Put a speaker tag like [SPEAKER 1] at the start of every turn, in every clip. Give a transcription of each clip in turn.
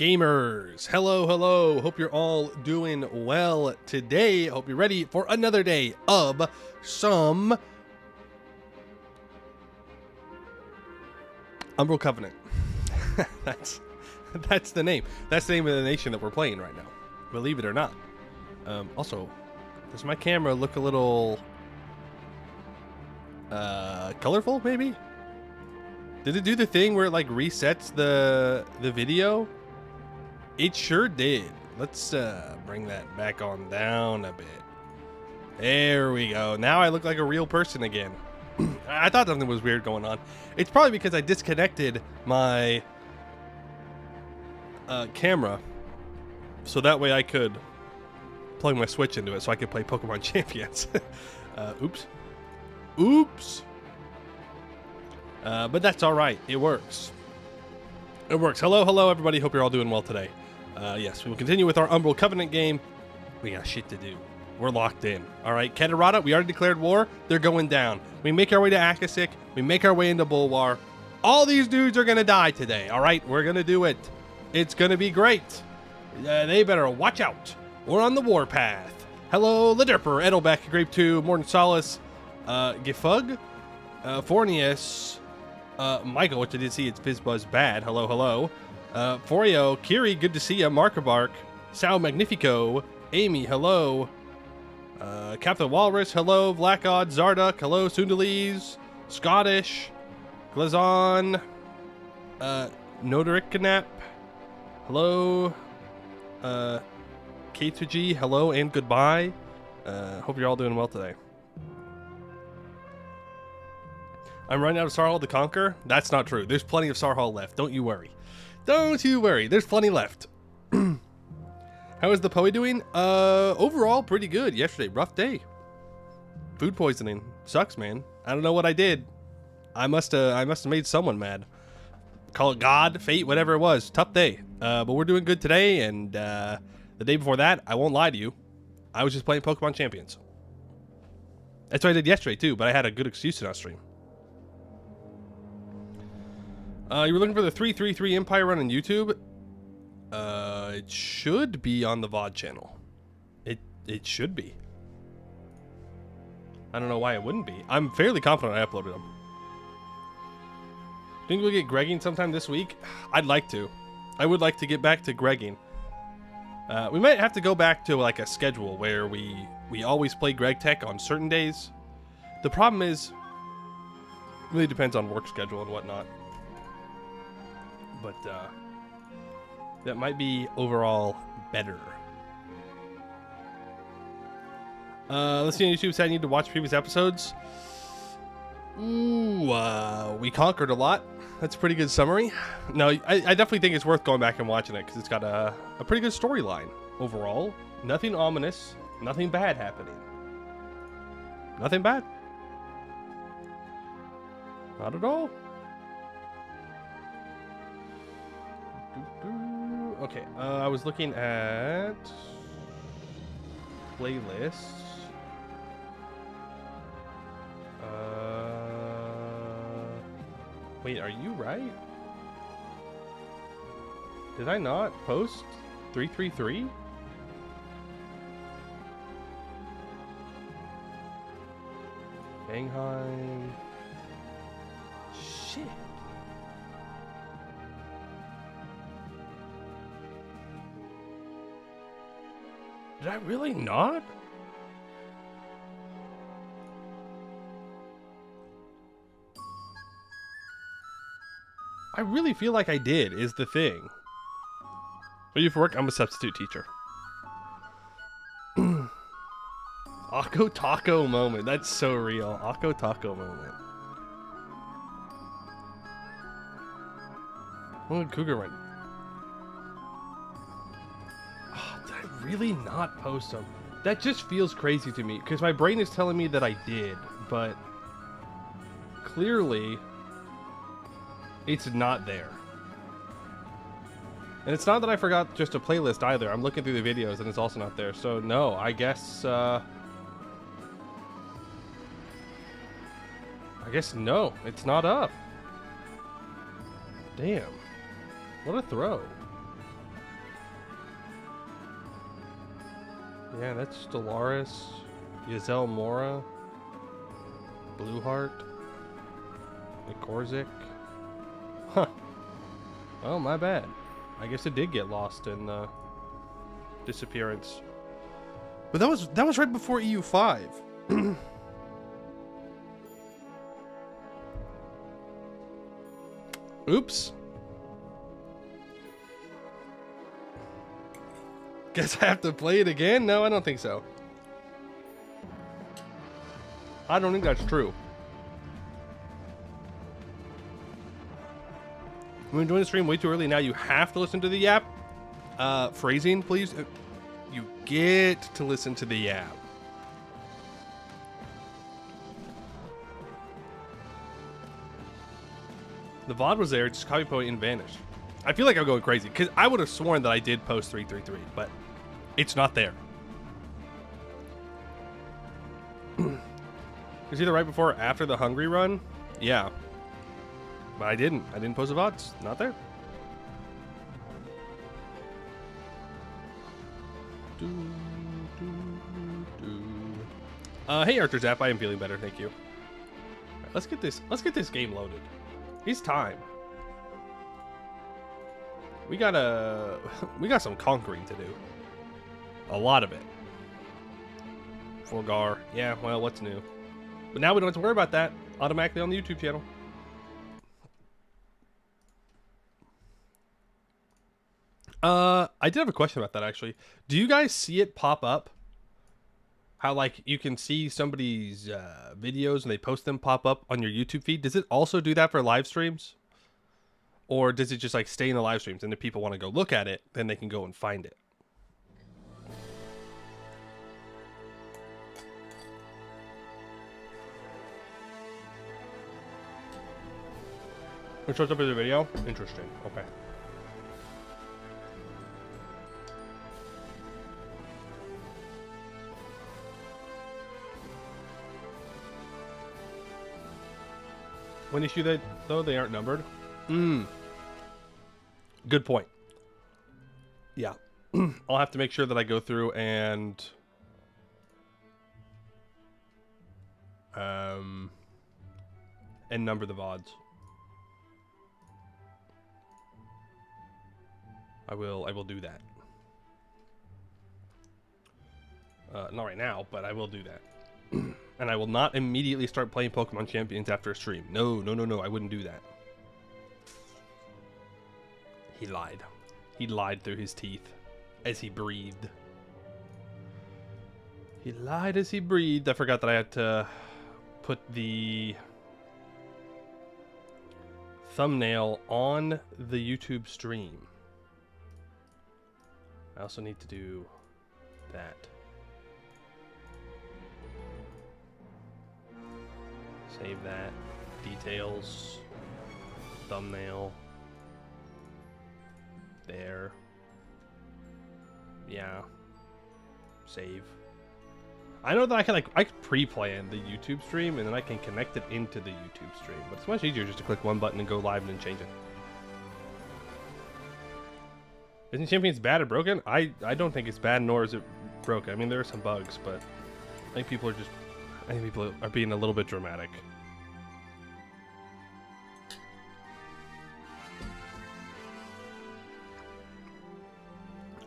[SPEAKER 1] gamers? Hello, hello. Hope you're all doing well today. Hope you're ready for another day of some Umbral Covenant. that's the name. That's the name of the nation that we're playing right now. Believe it or not. Also, does my camera look a little colorful? Maybe. Did it do the thing where it like resets the video? It sure did. Let's bring that back on down a bit. There we go. Now I look like a real person again. I thought something was weird going on. It's probably because I disconnected my camera so that way I could plug my Switch into it so I could play Pokemon Champions. Oops. But that's all right. It works. It works. Hello, hello, everybody. Hope you're all doing well today. Yes, we will continue with our Umbral Covenant game. We got shit to do. We're locked in. All right, Kedarata, we already declared war. They're going down. We make our way to Akasik. We make our way into Bulwar. All these dudes are going to die today. All right, we're going to do it. It's going to be great. They better watch out. We're on the warpath. Hello, Liderper, Edelbeck, Grape 2, Morton Solace, Gifug, Fornius, Michael, which I did see, it's Fizzbuzz Bad. Hello, hello. Forio, Kiri, good to see ya. Markabark, Sal Magnifico, Amy, hello. Captain Walrus, hello. Blackod, Zarduck, hello. Sundalese, Scottish, Glazon, Noderikanap, hello. K2G, hello and goodbye. Hope you're all doing well today. I'm running out of Sarhal to conquer. That's not true. There's plenty of Sarhal left. Don't you worry. Don't you worry. There's plenty left. How is the Poe doing? Overall, pretty good. Yesterday, rough day. Food poisoning. Sucks, man. I don't know what I did. I must have made someone mad. Call it God, fate, whatever it was. Tough day. But we're doing good today, and the day before that, I won't lie to you, I was just playing Pokemon Champions. That's what I did yesterday, too, but I had a good excuse to not stream. You were looking for the 333 Empire run on YouTube? It should be on the VOD channel. It should be. I don't know why it wouldn't be. I'm fairly confident I uploaded them. Think we'll get Gregging sometime this week? I'd like to. I would like to get back to Gregging. We might have to go back to like a schedule where we always play Greg Tech on certain days. The problem is, it really depends on work schedule and whatnot. But that might be overall better. Let's see on YouTube said I need to watch previous episodes. Ooh, we conquered a lot. That's a pretty good summary. No, I definitely think it's worth going back and watching it because it's got a pretty good storyline overall. Nothing ominous, nothing bad happening. Nothing bad. Not at all. Okay, I was looking at playlists. Wait, are you right? Did I not post 333? Bangheim. Shit. Did I really not? I really feel like I did, is the thing. Are you for work? I'm a substitute teacher. Akko Taco moment. That's so real. Akko Taco moment. When did Cougar win? Did I really not post them? That just feels crazy to me because my brain is telling me that I did, but clearly it's not there. And it's not that I forgot just a playlist either. I'm looking through the videos and it's also not there. So no, I guess no, it's not up. Damn. What a throw. Yeah, that's Stellaris, Giselle Mora, Blueheart, and Korzik. Huh. Oh, my bad. I guess it did get lost in disappearance. But that was right before EU5. Oops. Guess I have to play it again? No, I don't think so. I don't think that's true. I'm doing the stream way too early. Now you have to listen to the app. Phrasing, please. You get to listen to the app. The VOD was there, just copy point and vanished. I feel like I'm going crazy because I would have sworn that I did post 333, but it's not there. It's either right before or after the Hungry run. Yeah. But I didn't. I didn't post a VOD. It's not there. Hey Archer Zap, I am feeling better, thank you. Right, let's get this game loaded. It's time. We got some conquering to do. A lot of it. Forgar. Yeah, well, what's new? But now we don't have to worry about that automatically on the YouTube channel. I did have a question about that actually. Do you guys see it pop up? How like you can see somebody's videos and they post them pop up on your YouTube feed? Does it also do that for live streams? Or does it just like stay in the live streams and if people want to go look at it, then they can go and find it? It shows up in the video? Interesting. Okay. When issue that though they aren't numbered? Good point. Yeah. I'll have to make sure that I go through and number the VODs. I will do that. Not right now, but I will do that. And I will not immediately start playing Pokemon Champions after a stream. No, I wouldn't do that. He lied. He lied through his teeth as he breathed. He lied as he breathed. I forgot that I had to put the thumbnail on the YouTube stream. I also need to do that. Save that. Details. Thumbnail. There. Yeah. Save. I know that I can pre-plan the YouTube stream and then I can connect it into the YouTube stream, but it's much easier just to click one button and go live and then change it. Isn't Champions bad or broken? I don't think it's bad, nor is it broken. I mean, there are some bugs, but I think people are being a little bit dramatic.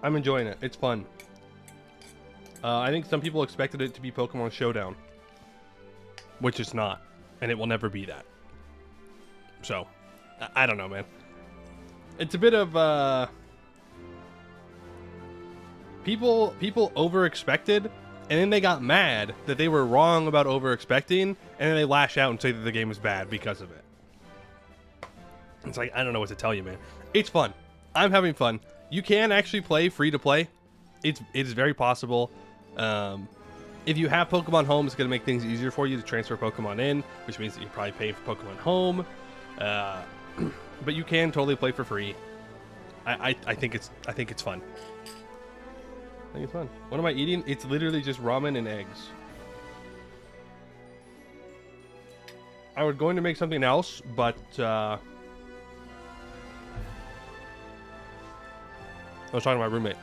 [SPEAKER 1] I'm enjoying it. It's fun. I think some people expected it to be Pokemon Showdown, which it's not, and it will never be that. So, I don't know, man. It's a bit of people over-expected, and then they got mad that they were wrong about over-expecting, and then they lash out and say that the game is bad because of it. It's like, I don't know what to tell you, man. It's fun. I'm having fun. You can actually play free to play. It is very possible. If you have Pokemon Home, it's going to make things easier for you to transfer Pokemon in, which means that you're probably paying for Pokemon Home. But you can totally play for free. I think it's fun. I think it's fun. What am I eating? It's literally just ramen and eggs. I was going to make something else, but I was talking to my roommate,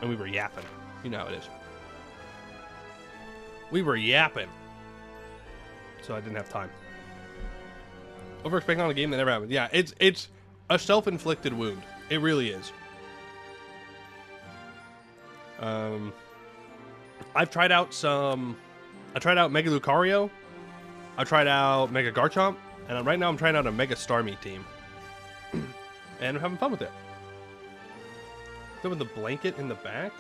[SPEAKER 1] and we were yapping. You know how it is. We were yapping, so I didn't have time. Over expecting on a game that never happened. Yeah, it's a self-inflicted wound. It really is. I've tried out Mega Lucario. I tried out Mega Garchomp, and right now I'm trying out a Mega Starmie team, and I'm having fun with it. With the blanket in the back.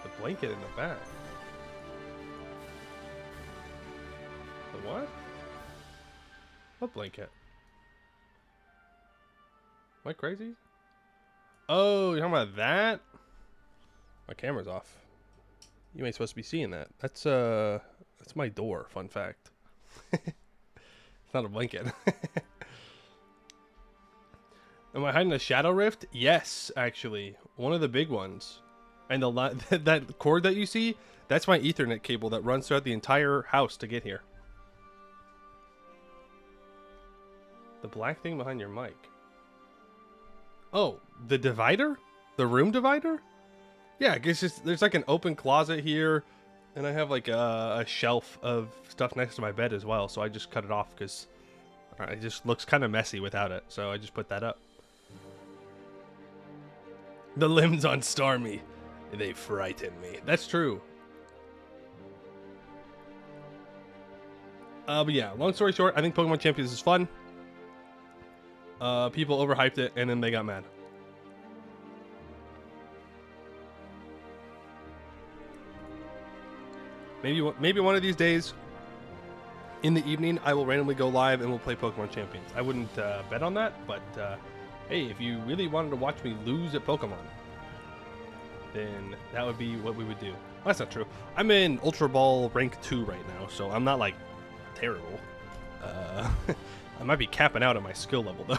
[SPEAKER 1] The blanket in the back. The what? What blanket? Am I crazy? Oh, you're talking about that? My camera's off. You ain't supposed to be seeing that. That's my door, fun fact. It's not a blanket. Am I hiding a shadow rift? Yes, actually. One of the big ones. And that cord that you see, that's my Ethernet cable that runs throughout the entire house to get here. The black thing behind your mic. Oh, the divider? The room divider? Yeah, I guess there's like an open closet here, and I have like a shelf of stuff next to my bed as well, so I just cut it off because it just looks kind of messy without it, so I just put that up. The limbs on Starmie, they frighten me. That's true. But yeah, long story short, I think Pokemon Champions is fun. People overhyped it, and then they got mad. Maybe one of these days, in the evening, I will randomly go live and we'll play Pokemon Champions. I wouldn't bet on that, but hey, if you really wanted to watch me lose at Pokemon, then that would be what we would do. Well, that's not true. I'm in Ultra Ball rank 2 right now, so I'm not like terrible. I might be capping out at my skill level though.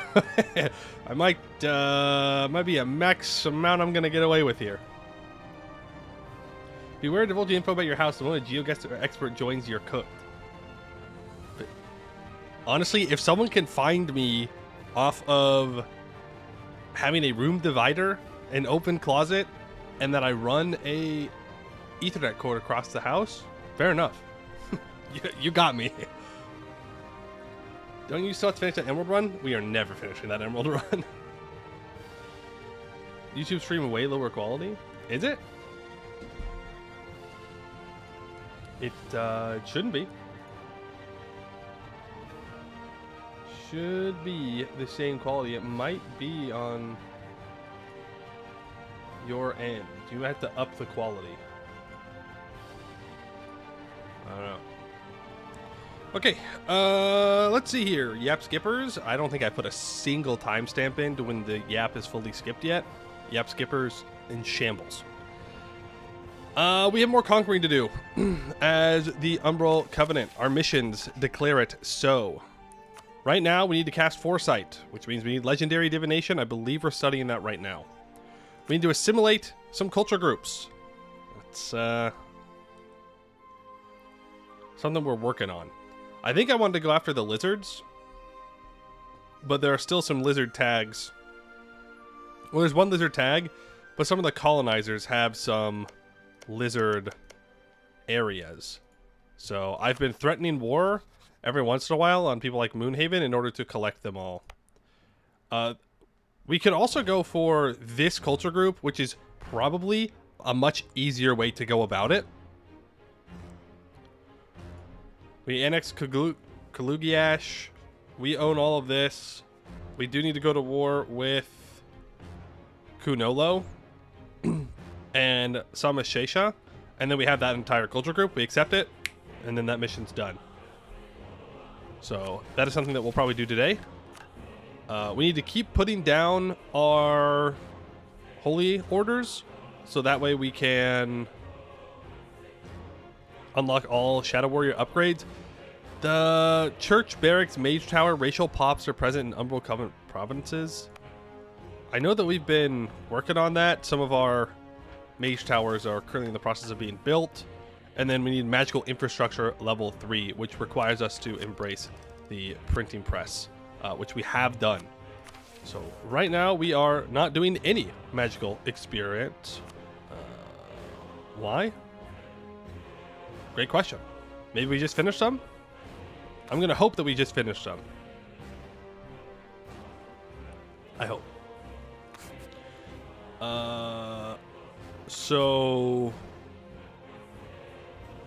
[SPEAKER 1] I might be a max amount I'm gonna get away with here. Beware divulging info about your house. The moment a GeoGuessr expert joins, you're cooked. But honestly, if someone can find me off of having a room divider, an open closet, and that I run a Ethernet cord across the house, fair enough. You got me. Don't you still have to finish that Emerald run? We are never finishing that Emerald run. YouTube stream way lower quality? Is it? It shouldn't be. Should be the same quality. It might be on your end. You have to up the quality. I don't know. Okay, let's see here. Yap skippers. I don't think I put a single timestamp in to when the yap is fully skipped yet. Yap skippers in shambles. We have more conquering to do as the Umbral Covenant. Our missions declare it so. Right now, we need to cast Foresight, which means we need Legendary Divination. I believe we're studying that right now. We need to assimilate some culture groups. It's something we're working on. I think I wanted to go after the lizards, but there are still some lizard tags. Well, there's one lizard tag, but some of the colonizers have some lizard areas. So I've been threatening war every once in a while on people like Moonhaven in order to collect them all. We could also go for this culture group, which is probably a much easier way to go about it. We annex Kalugiash. We own all of this. We do need to go to war with Kunolo and Samashesha. And then we have that entire culture group. We accept it. And then that mission's done. So that is something that we'll probably do today. We need to keep putting down our holy orders. So that way we can unlock all Shadow Warrior upgrades. The Church, Barracks, Mage Tower, racial pops are present in Umbral Coven provinces. I know that we've been working on that. Some of our Mage Towers are currently in the process of being built. And then we need Magical Infrastructure level 3, which requires us to embrace the printing press, which we have done. So right now we are not doing any magical experience. Why? Great question. Maybe we just finished some? I'm gonna hope that we just finished some. I hope. So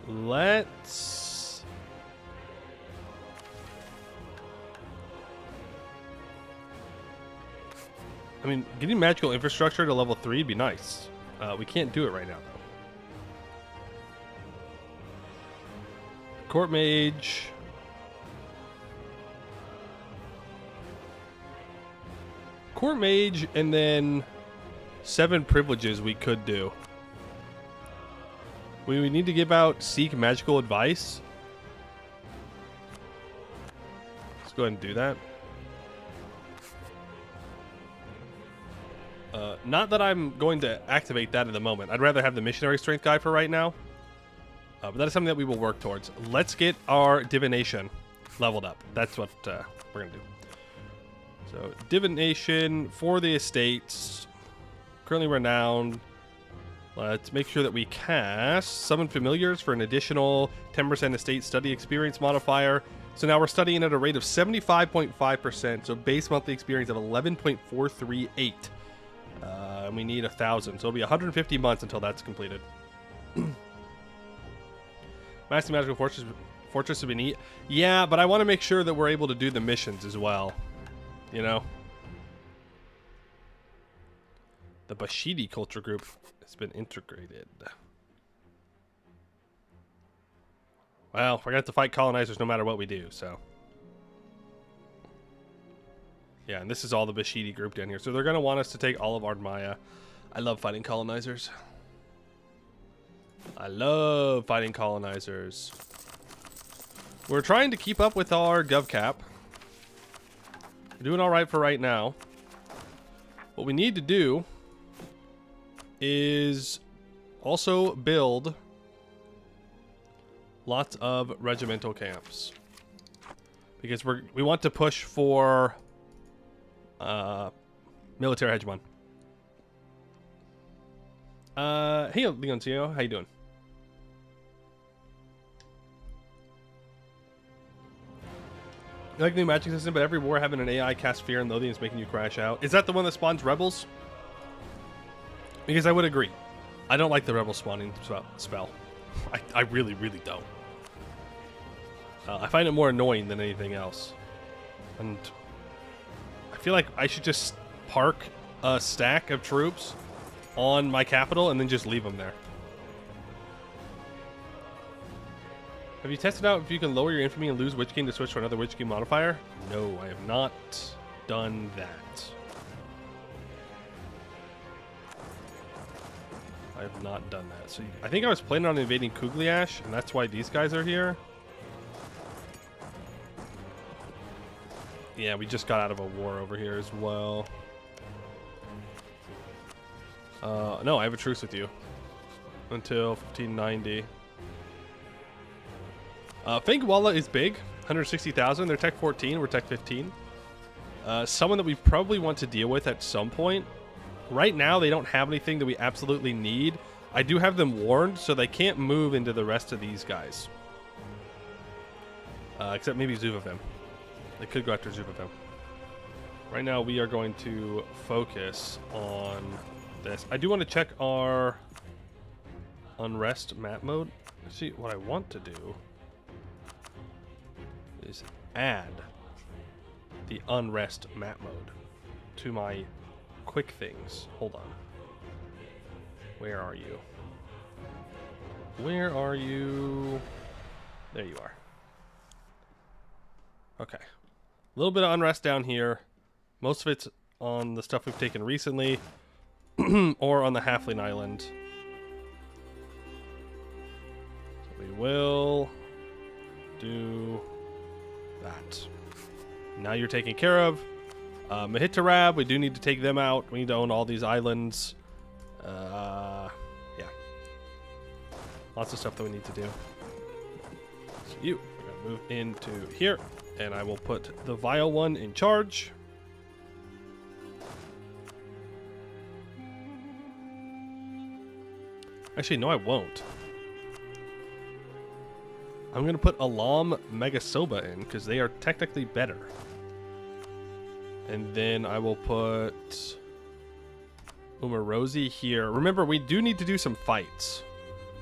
[SPEAKER 1] let's I mean, getting magical infrastructure to level 3 would be nice. We can't do it right now though. Court mage. Court mage and then 7 privileges we could do. We need to give out seek magical advice. Let's go ahead and do that. Not that I'm going to activate that at the moment. I'd rather have the missionary strength guy for right now. But that is something that we will work towards. Let's get our divination leveled up. That's what we're going to do. So, divination for the estates. Currently renowned. Let's make sure that we cast summon familiars for an additional 10% estate study experience modifier. So now we're studying at a rate of 75.5%. So base monthly experience of 11.438. And we need 1,000. So it'll be 150 months until that's completed. Master Magical Fortress would be neat. Yeah, but I want to make sure that we're able to do the missions as well. You know? The Bashidi culture group has been integrated. Well, we're going to have to fight colonizers no matter what we do, so. Yeah, and this is all the Bashidi group down here. So they're going to want us to take all of Ardmaya. I love fighting colonizers. I love fighting colonizers. We're trying to keep up with our gov cap. We're doing all right for right now. What we need to do is also build lots of regimental camps, because we want to push for military hegemon. Hey Leoncio, how you doing? You like the new magic system, but every war having an AI cast fear and loathing is making you crash out. Is that the one that spawns rebels? Because I would agree. I don't like the rebel spawning spell. I really, really don't. I find it more annoying than anything else. And I feel like I should just park a stack of troops on my capital and then just leave them there. Have you tested out if you can lower your infamy and lose Witch King to switch to another Witch King modifier? No, I have not done that. I have not done that. So I think I was planning on invading Kugliash, and that's why these guys are here. Yeah, we just got out of a war over here as well. No, I have a truce with you until 1590. Fangwalla is big, 160,000. They're Tech 14, we're Tech 15. Someone that we probably want to deal with at some point. Right now, they don't have anything that we absolutely need. I do have them warned, so they can't move into the rest of these guys. Except maybe Zuvavim. They could go after Zuvavim. Right now, we are going to focus on this. I do want to check our unrest map mode. See, what I want to do is add the unrest map mode to my quick things. Hold on. Where are you? Where are you? There you are. Okay. A little bit of unrest down here. Most of it's on the stuff we've taken recently or on the Halfling Island. So we will do that. Now you're taken care of. Mahitarab, we do need to take them out. We need to own all these islands. Yeah. Lots of stuff that we need to do. So you are going to move into here, and I will put the Vile one in charge. Actually, no, I won't. I'm going to put Alam Megasoba in because they are technically better. And then I will put Umarosi here. Remember, we do need to do some fights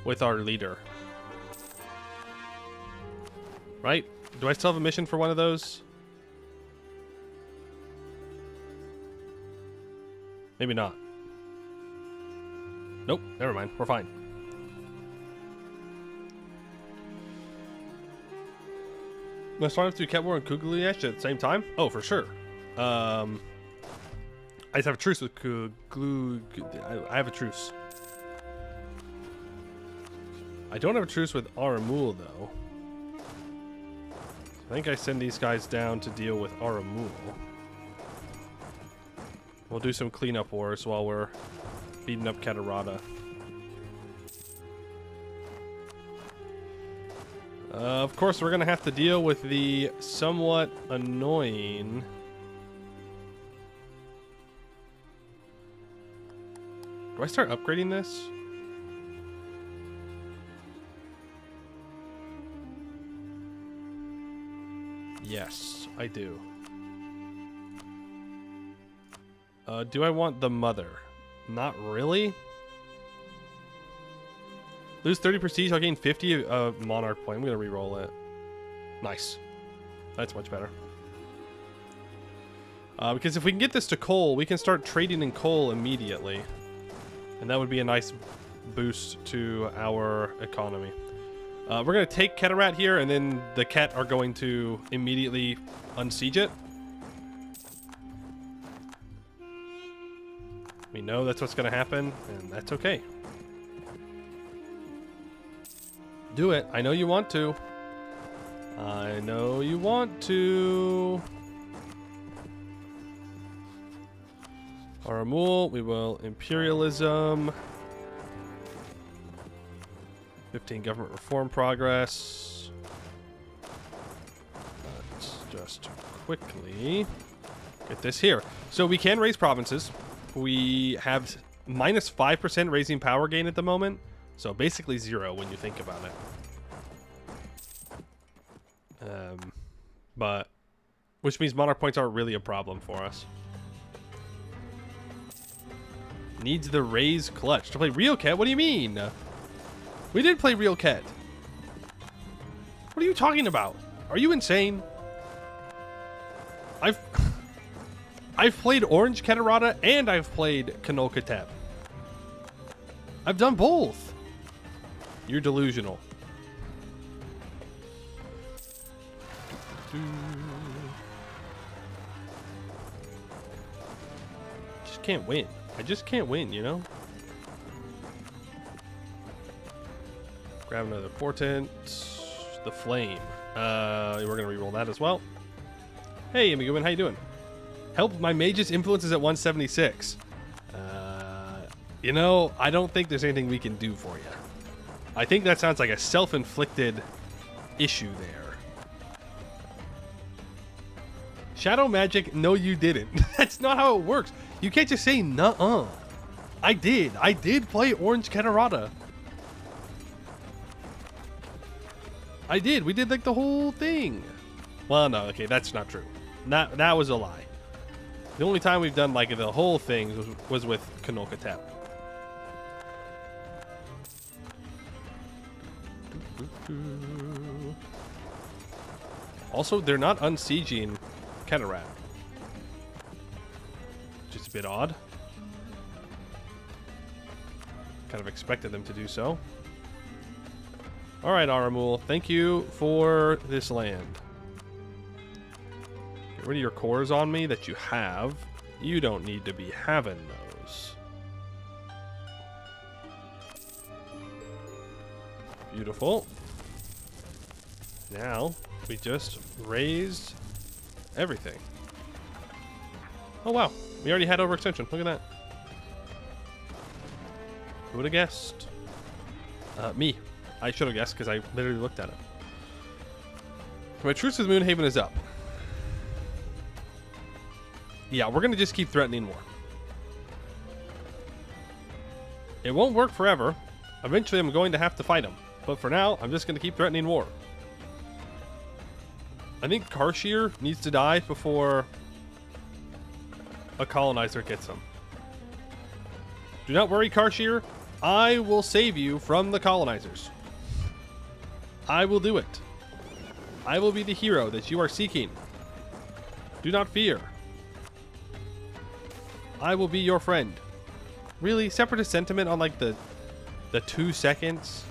[SPEAKER 1] with our leader. Right? Do I still have a mission for one of those? Maybe not. Nope, never mind. We're fine. Let's try to do Ketmore and Kugliash at the same time? Oh, for sure. I just have a truce with I have a truce. I don't have a truce with Aramul, though. I think I send these guys down to deal with Aramul. We'll do some cleanup wars while we're beating up Katarata. Of course, we're going to have to deal with the somewhat annoying... Do I start upgrading this? Yes, I do. Do I want the mother? Not really. Lose 30 prestige, I'll gain 50 monarch point. I'm going to re-roll it. Nice. That's much better. Because if we can get this to coal, we can start trading in coal immediately. And that would be a nice boost to our economy. We're going to take Ketarat here, and then the Ket are going to immediately unsiege it. We know that's what's going to happen, and that's okay. Do it. I know you want to. I know you want to. Aramul, we will imperialism. 15 government reform progress. Let's just quickly get this here. So we can raise provinces. We have minus 5% raising power gain at the moment. So basically 0 when you think about it. But which means monarch points aren't really a problem for us. Needs the raise clutch to play real Ket. What do you mean? We did play real Ket. What are you talking about? Are you insane? I've played Orange Ketarata and I've played Kanol-Kateb. I've done both. You're delusional. Just can't win. I just can't win, you know? Grab another portent. The flame. We're gonna reroll that as well. Hey, Amiguin, how you doing? Help, my mage's influence is at 176. You know, I don't think there's anything we can do for you. I think that sounds like a self-inflicted issue there. Shadow magic? No, you didn't. That's not how it works. You can't just say nuh-uh. I did play Orange Ketarata. I did. We did like the whole thing. Well, no, okay, that's not true. That was a lie. The only time we've done like the whole thing was with Kanol-Kateb. Also, they're not unsieging Ketarat. Just a bit odd. Kind of expected them to do so. Alright, Aramul, thank you for this land. Get rid of your cores on me that you have. You don't need to be having those. Beautiful. Now, we just raised everything. Oh wow, we already had overextension. Look at that. Who would have guessed? Me. I should have guessed because I literally looked at it. My truce with Moonhaven is up. Yeah, we're going to just keep threatening war. It won't work forever, Eventually, I'm going to have to fight him. But for now, I'm just going to keep threatening war. I think Karshir needs to die before a colonizer gets him. Do not worry, Karshir. I will save you from the colonizers. I will do it. I will be the hero that you are seeking. Do not fear. I will be your friend. Really? Separatist sentiment on like the 2 seconds?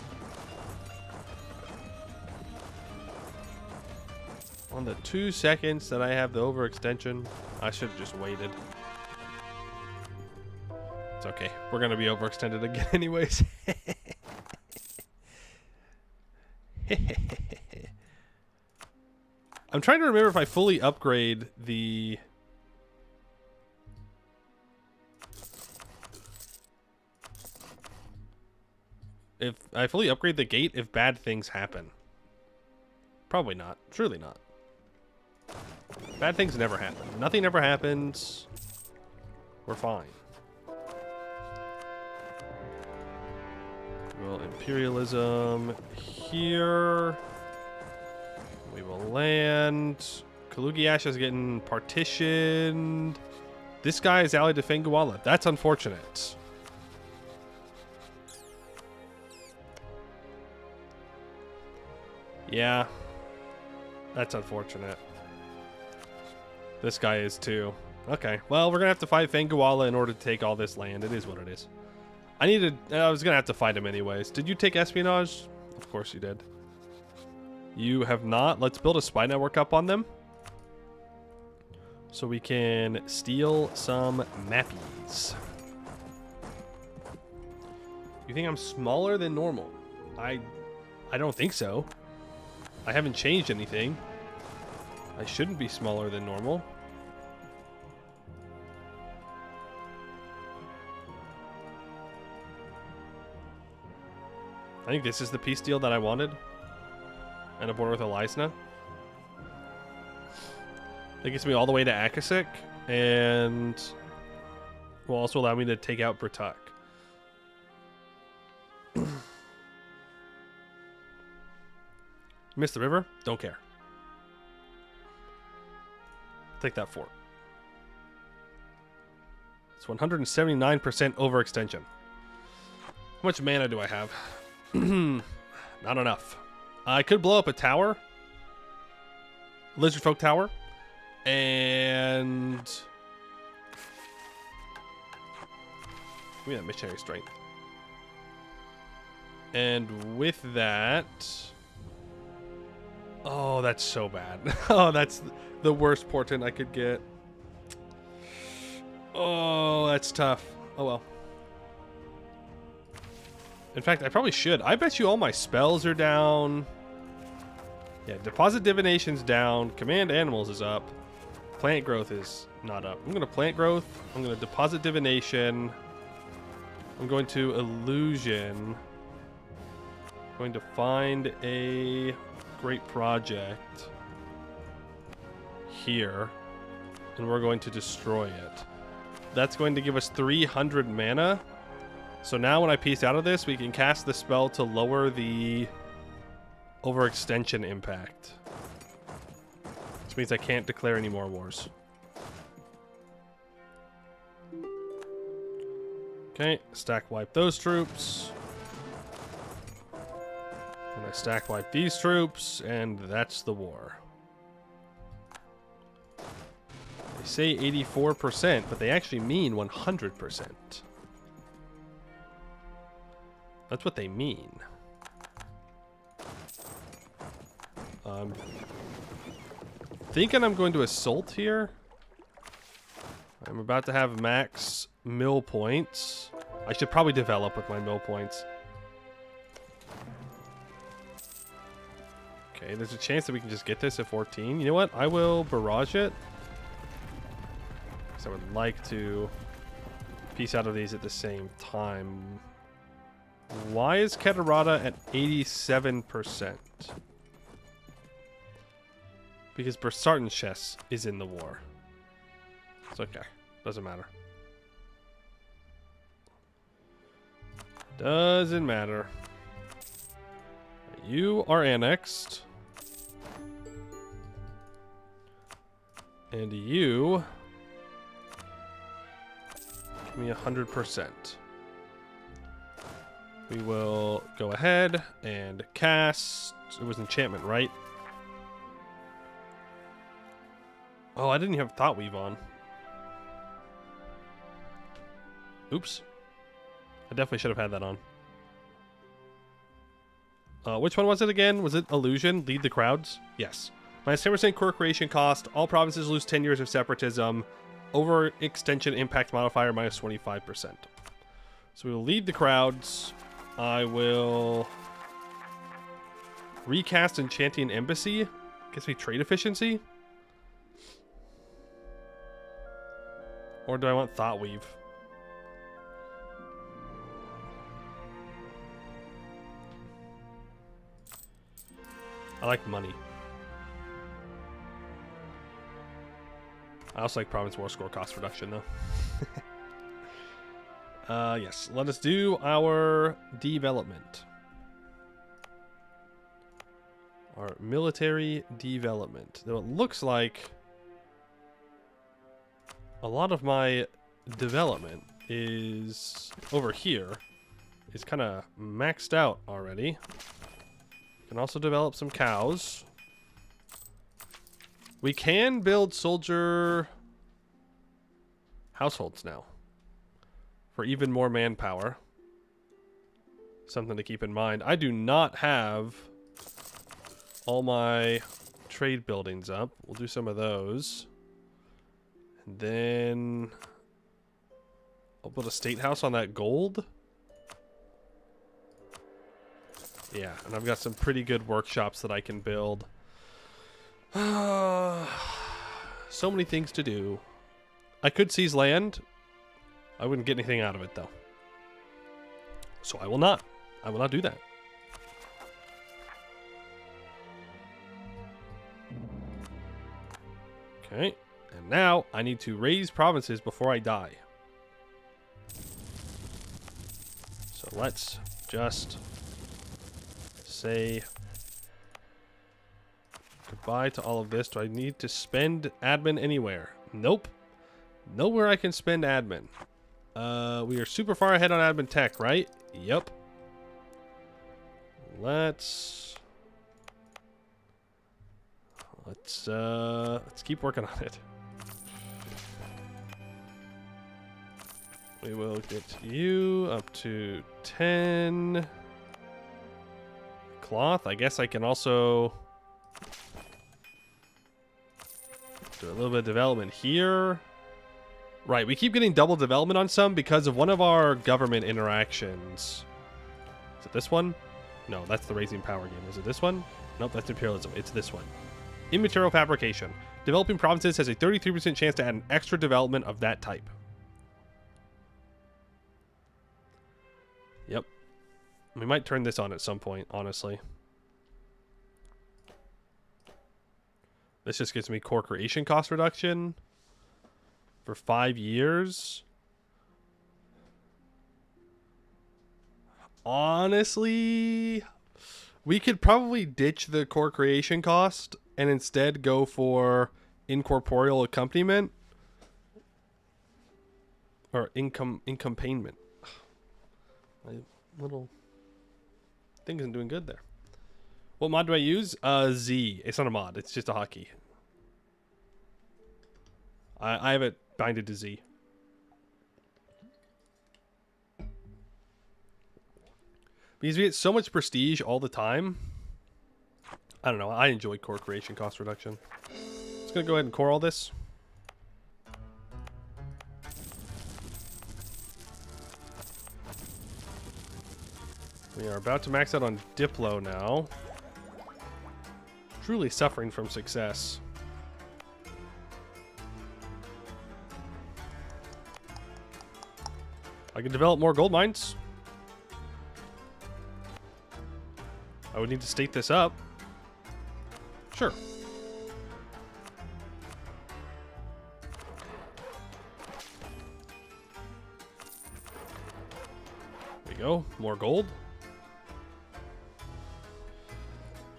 [SPEAKER 1] On the 2 seconds that I have the overextension, I should have just waited. It's okay. We're going to be overextended again anyways. I'm trying to remember if I fully upgrade the... If I fully upgrade the gate if bad things happen. Probably not. Surely not. Bad things never happen. Nothing ever happens. We're fine. Well, imperialism here. We will land. Kalugiash is getting partitioned. This guy is allied to Fenguala. That's unfortunate. Yeah. That's unfortunate. This guy is too. Okay. Well, we're going to have to fight Fenguala in order to take all this land. It is what it is. I was going to have to fight him anyways. Did you take espionage? Of course you did. You have not. Let's build a spy network up on them. So we can steal some mappies. You think I'm smaller than normal? I don't think so. I haven't changed anything. I shouldn't be smaller than normal. I think this is the peace deal that I wanted. And a border with Elisna. That gets me all the way to Akasik. And will also allow me to take out Bertuk. Missed the river? Don't care. Take that fort. It's 179% overextension. How much mana do I have? Not enough. I could blow up a tower. Lizard Folk Tower. And... give me that missionary strength. And with that... oh, that's so bad. Oh, that's the worst portent I could get. Oh, that's tough. Oh, well. In fact, I probably should. I bet you all my spells are down. Yeah, Deposit Divination's down. Command Animals is up. Plant Growth is not up. I'm going to Plant Growth. I'm going to Deposit Divination. I'm going to Illusion. I'm going to find a great project here. And we're going to destroy it. That's going to give us 300 mana. So now when I piece out of this, we can cast the spell to lower the overextension impact. Which means I can't declare any more wars. Okay, stack wipe those troops. And I stack wipe these troops, and that's the war. They say 84%, but they actually mean 100%. That's what they mean. Thinking I'm going to assault here. I'm about to have max mill points. I should probably develop with my mill points. Okay, there's a chance that we can just get this at 14. You know what? I will barrage it. Because I would like to piece out of these at the same time. Why is Kedarata at 87%? Because Bersartan Chess is in the war. It's okay. Doesn't matter. Doesn't matter. You are annexed. And you... give me 100%. We will go ahead and cast... it was enchantment, right? Oh, I didn't have Thought Weave on. Oops. I definitely should have had that on. Which one was it again? Was it Illusion? Lead the crowds? Yes. Minus 10% core creation cost. All provinces lose 10 years of separatism. Overextension impact modifier minus 25%. So we will lead the crowds. I will recast Enchanting Embassy. Gives me trade efficiency. Or do I want Thought Weave? I like money. I also like Province War score cost reduction, though. Yes, let us do our development. Our military development. Though it looks like a lot of my development is over here. It's kind of maxed out already. Can also develop some cows. We can build soldier households now for even more manpower. Something to keep in mind. I do not have all my trade buildings up. We'll do some of those. And then I'll build a state house on that gold. Yeah, and I've got some pretty good workshops that I can build. So many things to do. I could seize land. I wouldn't get anything out of it, though. So I will not. I will not do that. Okay. And now I need to raise provinces before I die. So let's just say goodbye to all of this. Do I need to spend admin anywhere? Nope. Nowhere I can spend admin. We are super far ahead on admin tech, right? Yep. Let's keep working on it. We will get you up to 10 cloth. I guess I can also do a little bit of development here. Right, we keep getting double development on some because of one of our government interactions. Is it this one? No, that's the Raising Power game. Is it this one? Nope, that's Imperialism. It's this one. Immaterial Fabrication. Developing provinces has a 33% chance to add an extra development of that type. Yep. We might turn this on at some point, honestly. This just gives me core creation cost reduction for 5 years. Honestly, we could probably ditch the core creation cost and instead go for incorporeal accompaniment or incompainment. My little thing isn't doing good there. What mod do I use? Z. It's not a mod. It's just a hotkey. I have it binded to Z. Because we get so much prestige all the time. I don't know. I enjoy core creation cost reduction. Just going to go ahead and core all this. We are about to max out on Diplo now. Truly suffering from success. I can develop more gold mines. I would need to state this up. Sure. we go. More gold.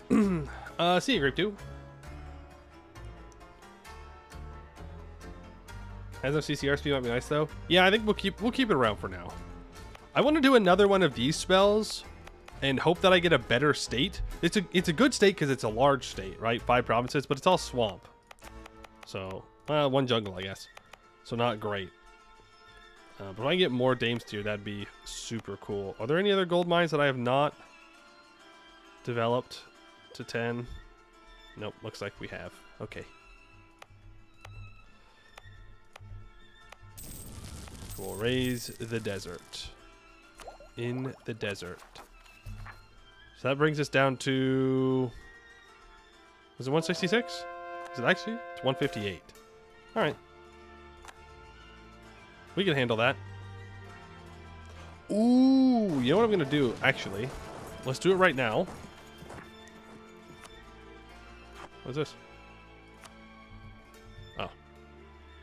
[SPEAKER 1] See you, Grape 2. Has no CCR speed, might be nice though. Yeah, I think we'll keep it around for now. I want to do another one of these spells and hope that I get a better state. It's a good state because it's a large state, right? 5 provinces, but it's all swamp. So, 1 jungle, I guess. So not great. But if I get more Dames tier, that'd be super cool. Are there any other gold mines that I have not developed to 10? Nope, looks like we have. Okay. We'll raise the desert. In the desert. So that brings us down to... Was it 166? Is it actually? It's 158. Alright. We can handle that. Ooh, you know what I'm going to do, actually? Let's do it right now. What's this? Oh.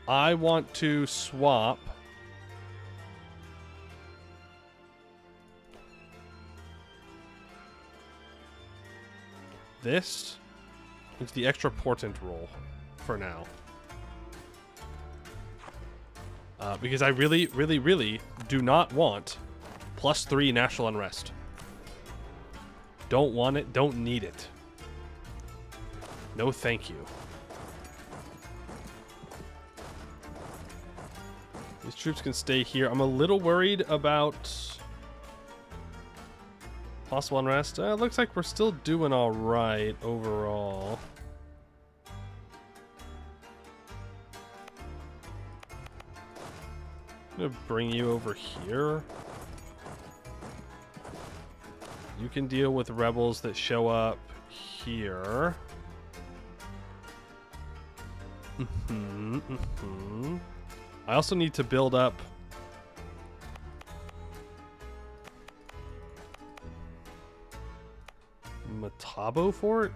[SPEAKER 1] I want to swap... this into the extra portent roll for now. Because I really, really, really do not want +3 national unrest. Don't want it, don't need it. No thank you. These troops can stay here. I'm a little worried about possible unrest. It looks like we're still doing all right overall. I'm gonna bring you over here. You can deal with rebels that show up here. I also need to build up Matabo fort?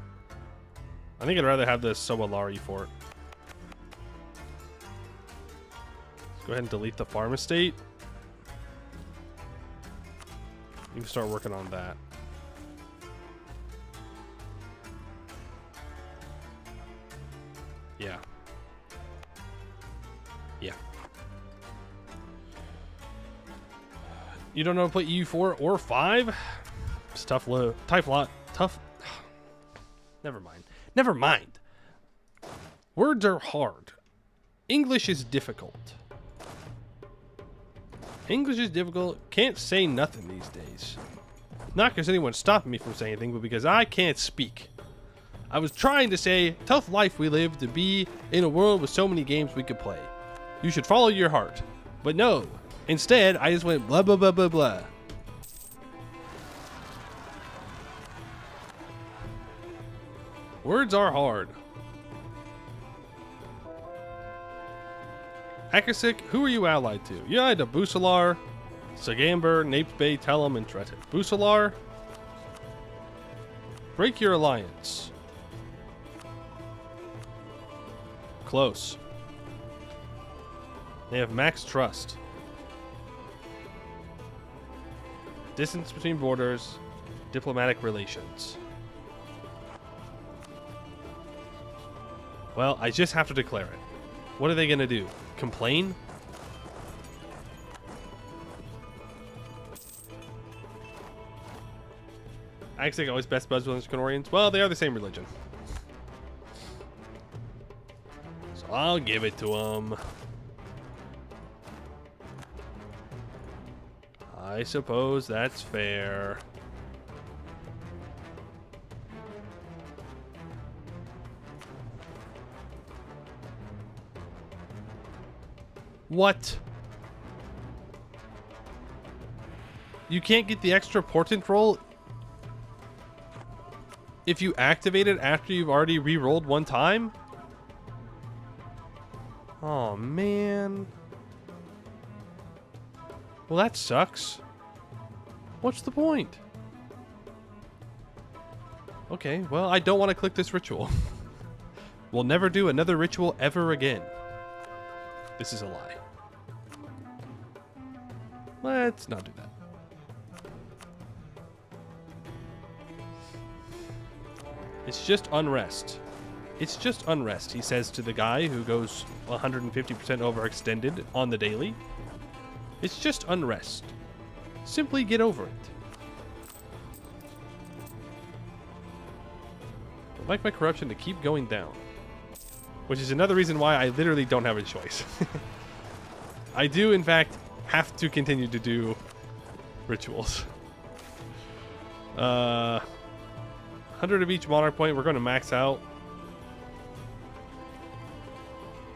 [SPEAKER 1] I think I'd rather have the Soalari fort. Let's go ahead and delete the farm estate. You can start working on that. Yeah. Yeah. You don't know how to play EU4 or 5? It's tough low. Type lot. Tough. Never mind. Never mind. Words are hard. English is difficult. English is difficult. Can't say nothing these days. Not because anyone's stopping me from saying anything, but because I can't speak. I was trying to say, tough life we live to be in a world with so many games we could play. You should follow your heart. But no. Instead, I just went blah, blah, blah, blah, blah. Words are hard. Akasik, who are you allied to? You're allied to Busalar, Sagamber, Nape Bay, Telem, and Tretet. Busalar, break your alliance. Close. They have max trust. Distance between borders, diplomatic relations. Well, I just have to declare it. What are they going to do? Complain? Axig always best buds with Skinorians. Well, they are the same religion. So I'll give it to them. I suppose that's fair. What? You can't get the extra portent roll if you activate it after you've already re-rolled one time? Oh, man. Well, that sucks. What's the point? Okay, well, I don't want to click this ritual. We'll never do another ritual ever again. This is a lie. Let's not do that. It's just unrest. It's just unrest, he says to the guy who goes 150% overextended on the daily. It's just unrest. Simply get over it. I'd like my corruption to keep going down. Which is another reason why I literally don't have a choice. I do, in fact, have to continue to do rituals. 100 of each monarch point. We're going to max out.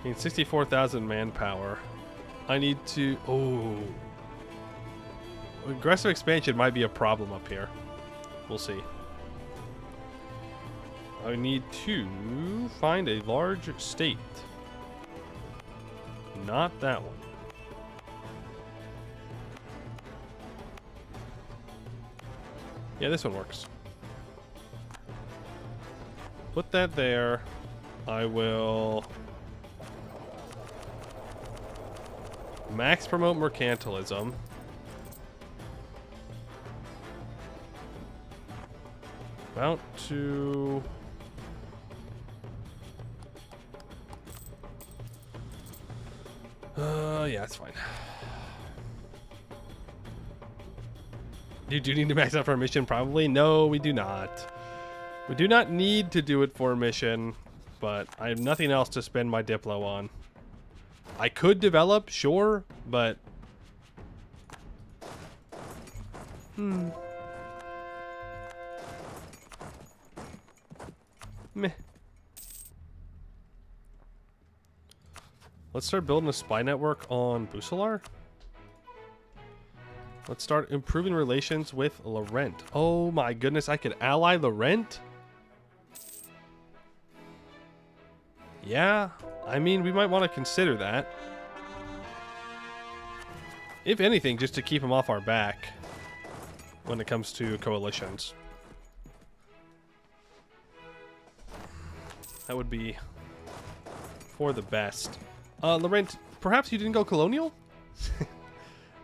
[SPEAKER 1] I need 64,000 manpower. I need to... Oh. Aggressive expansion might be a problem up here. We'll see. I need to find a large state. Not that one. Yeah, this one works. Put that there. I will... max promote mercantilism. About to... yeah, it's fine. You do need to max out for a mission, probably? No, we do not. We do not need to do it for a mission, but I have nothing else to spend my Diplo on. I could develop, sure, but... Meh. Let's start building a spy network on Busalar. Let's start improving relations with Laurent. Oh my goodness, I could ally Laurent? Yeah, I mean, we might want to consider that. If anything, just to keep him off our back when it comes to coalitions. That would be for the best. Laurent, perhaps you didn't go colonial?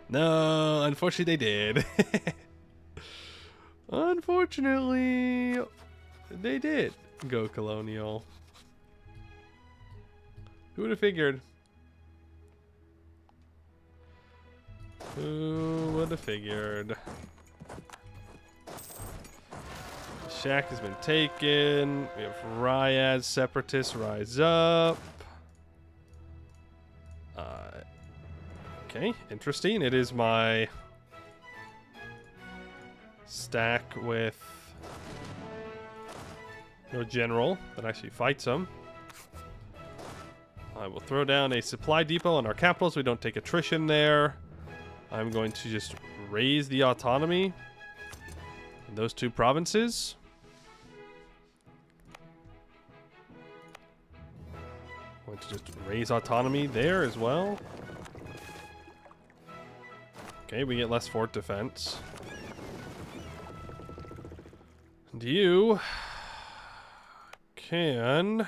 [SPEAKER 1] No, unfortunately they did. Unfortunately, they did go colonial. Who would have figured? Who would have figured? Shack has been taken. We have Ryaz separatists rise up. Okay, interesting. It is my stack with no general that actually fights them. I will throw down a supply depot on our capital so we don't take attrition there. I'm going to just raise the autonomy in those two provinces. I'm going to just raise autonomy there as well. Okay, we get less fort defense. And you can...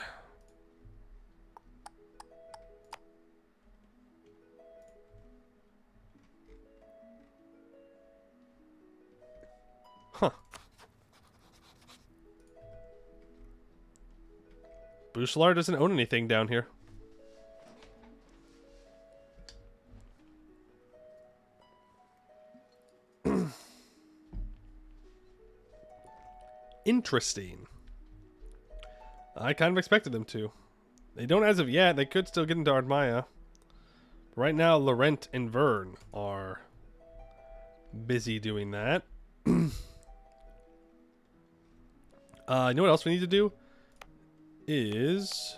[SPEAKER 1] Huh. Busalar doesn't own anything down here. Interesting. I kind of expected them to. They don't as of yet. They could still get into Ardmaya. Right now, Laurent and Vern are busy doing that. You know what else we need to do? Is...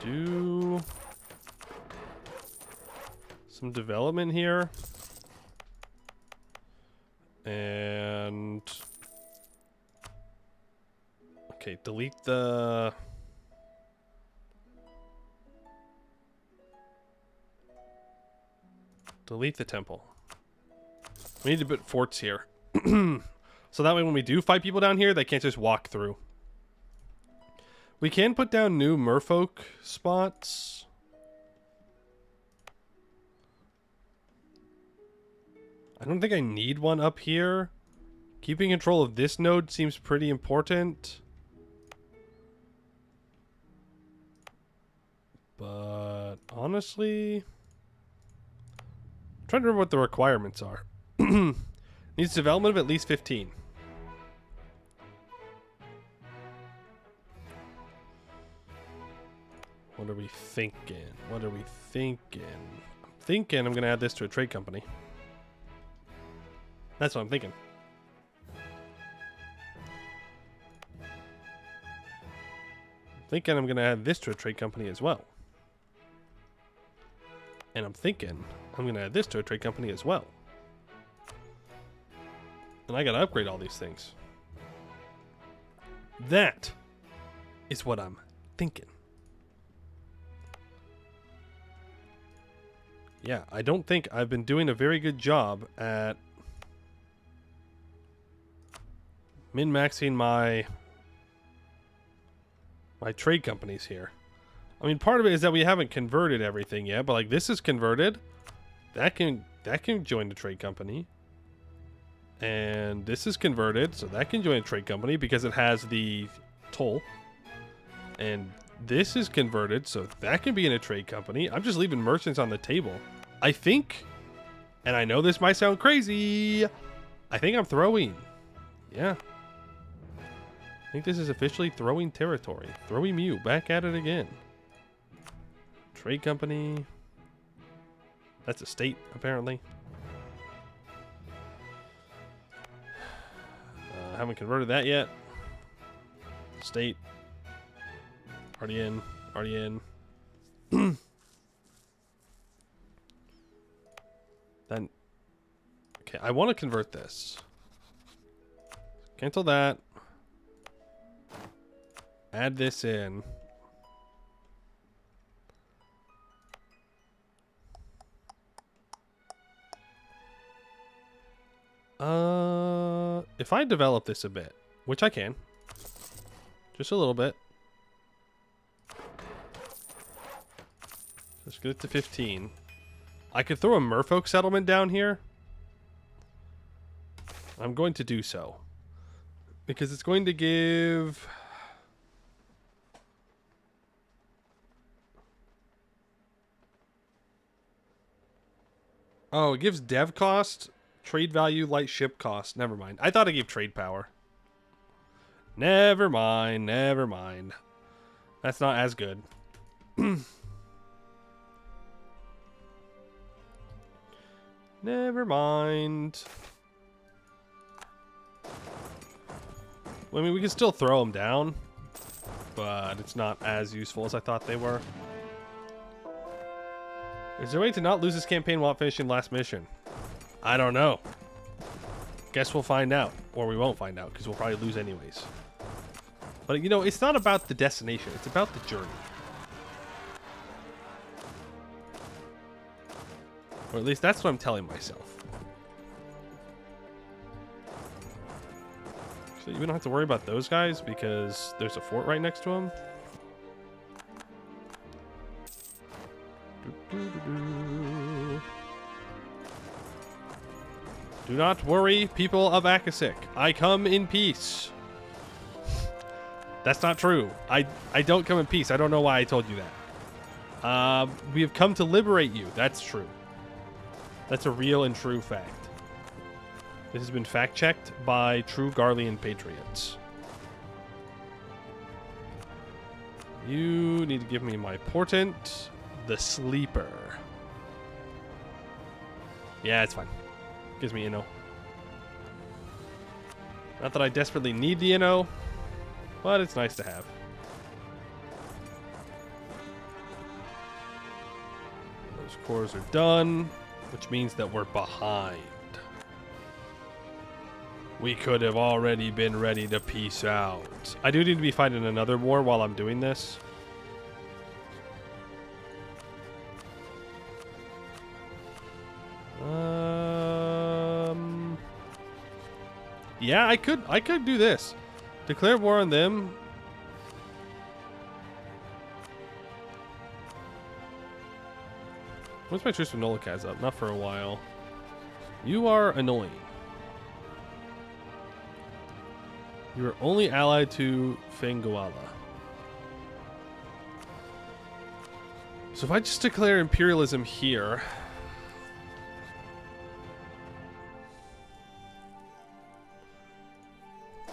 [SPEAKER 1] do... some development here. And... okay, delete the... delete the temple. We need to put forts here. So that way when we do fight people down here, they can't just walk through. We can put down new merfolk spots. I don't think I need one up here. Keeping control of this node seems pretty important. But honestly, I'm trying to remember what the requirements are. Needs development of at least 15. What are we thinking? What are we thinking? I'm thinking I'm going to add this to a trade company. That's what I'm thinking. I'm going to add this to a trade company as well. And I'm thinking I'm going to add this to a trade company as well. And I got to upgrade all these things. That is what I'm thinking. Yeah, I don't think I've been doing a very good job at min-maxing my trade companies here. I mean, part of it is that we haven't converted everything yet, but like this is converted. That can join the trade company. And this is converted, so that can join a trade company because it has the toll. And this is converted, so that can be in a trade company. I'm just leaving merchants on the table. I think, and I know this might sound crazy, I think I'm throwing. Yeah. I think this is officially throwing territory. Throwing Mew, back at it again. Trade company. That's a state, apparently. Haven't converted that yet. State. Already in. Already in. Then. Okay, I want to convert this. Cancel that. Add this in. If I develop this a bit, which I can, just a little bit. Let's get it to 15. I could throw a merfolk settlement down here. I'm going to do so. Because it's going to give... Oh, it gives dev cost, trade value, light ship cost. Never mind. I thought it gave trade power. Never mind. Never mind. That's not as good. Never mind. I mean, we can still throw them down, but it's not as useful as I thought they were. Is there a way to not lose this campaign while finishing last mission? I don't know. Guess we'll find out. Or we won't find out, because we'll probably lose anyways. But, you know, it's not about the destination. It's about the journey. Or at least that's what I'm telling myself. So you don't have to worry about those guys, because there's a fort right next to them. Do not worry, people of Akasik. I come in peace. That's not true. I don't come in peace. I don't know why I told you that. We have come to liberate you. That's true. That's a real and true fact. This has been fact-checked by true Garlean patriots. You need to give me my portent. The sleeper. Yeah, it's fine. Gives me Inno. Not that I desperately need the Inno, but it's nice to have. Those cores are done, which means that we're behind. We could have already been ready to peace out. I do need to be fighting another war while I'm doing this. Yeah, I could do this. Declare war on them. When's my truce with Nolakaz up? Not for a while. You are annoying. You are only allied to Fenguala. So if I just declare imperialism here...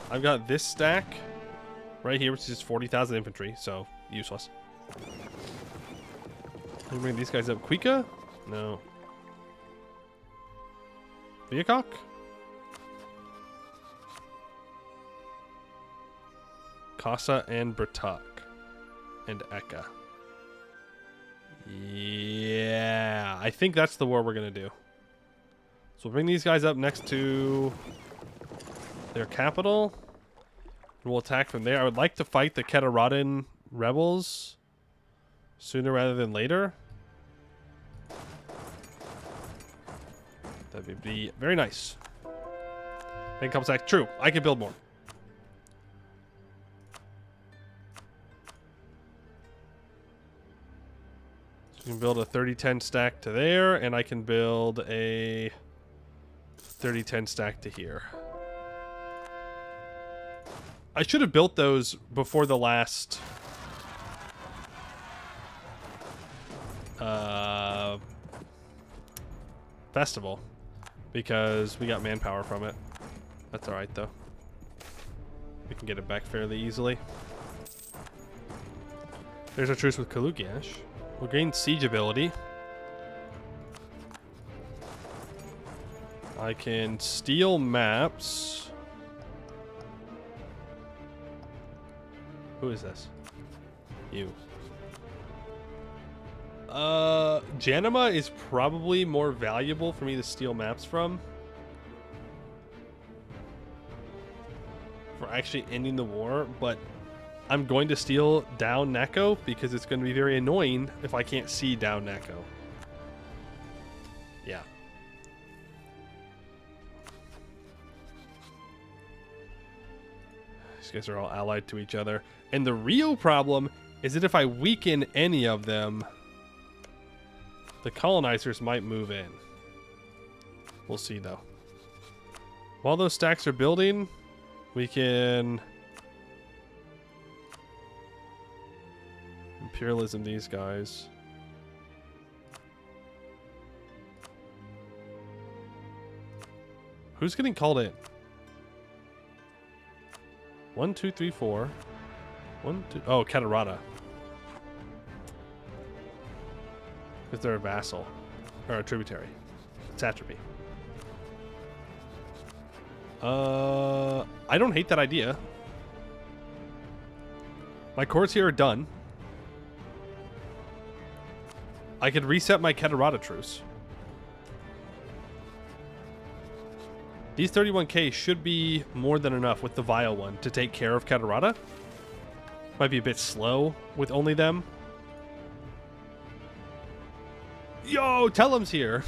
[SPEAKER 1] I've got this stack right here, which is 40,000 infantry, so useless. Can we bring these guys up? Quika? No. Viacok? Casa and Bertak. And Eka. Yeah, I think that's the war we're going to do. So we'll bring these guys up next to their capital. And we'll attack from there. I would like to fight the Ketaradan rebels sooner rather than later. That would be very nice. Then comes back. True, I can build more. So you can build a 30-10 stack to there, and I can build a 30-10 stack to here. I should have built those before the last festival, because we got manpower from it. That's alright though. We can get it back fairly easily. There's our truce with Kalugiash. We'll gain siege ability. I can steal maps. Who is this? You. Janima is probably more valuable for me to steal maps from. For actually ending the war, but I'm going to steal down Neko because it's going to be very annoying if I can't see down Neko. Yeah. These guys are all allied to each other. And the real problem is that if I weaken any of them, the colonizers might move in. We'll see, though. While those stacks are building, we can imperialism these guys. Who's getting called in? 1, 2, 3, 4. 1, 2. Oh, Katarada. Because they're a vassal. Or a tributary. Satrapy. I don't hate that idea. My cores here are done. I could reset my Katarada truce. These 31k should be more than enough with the Vile one to take care of Katarada. Might be a bit slow with only them. Yo, Tellem's here.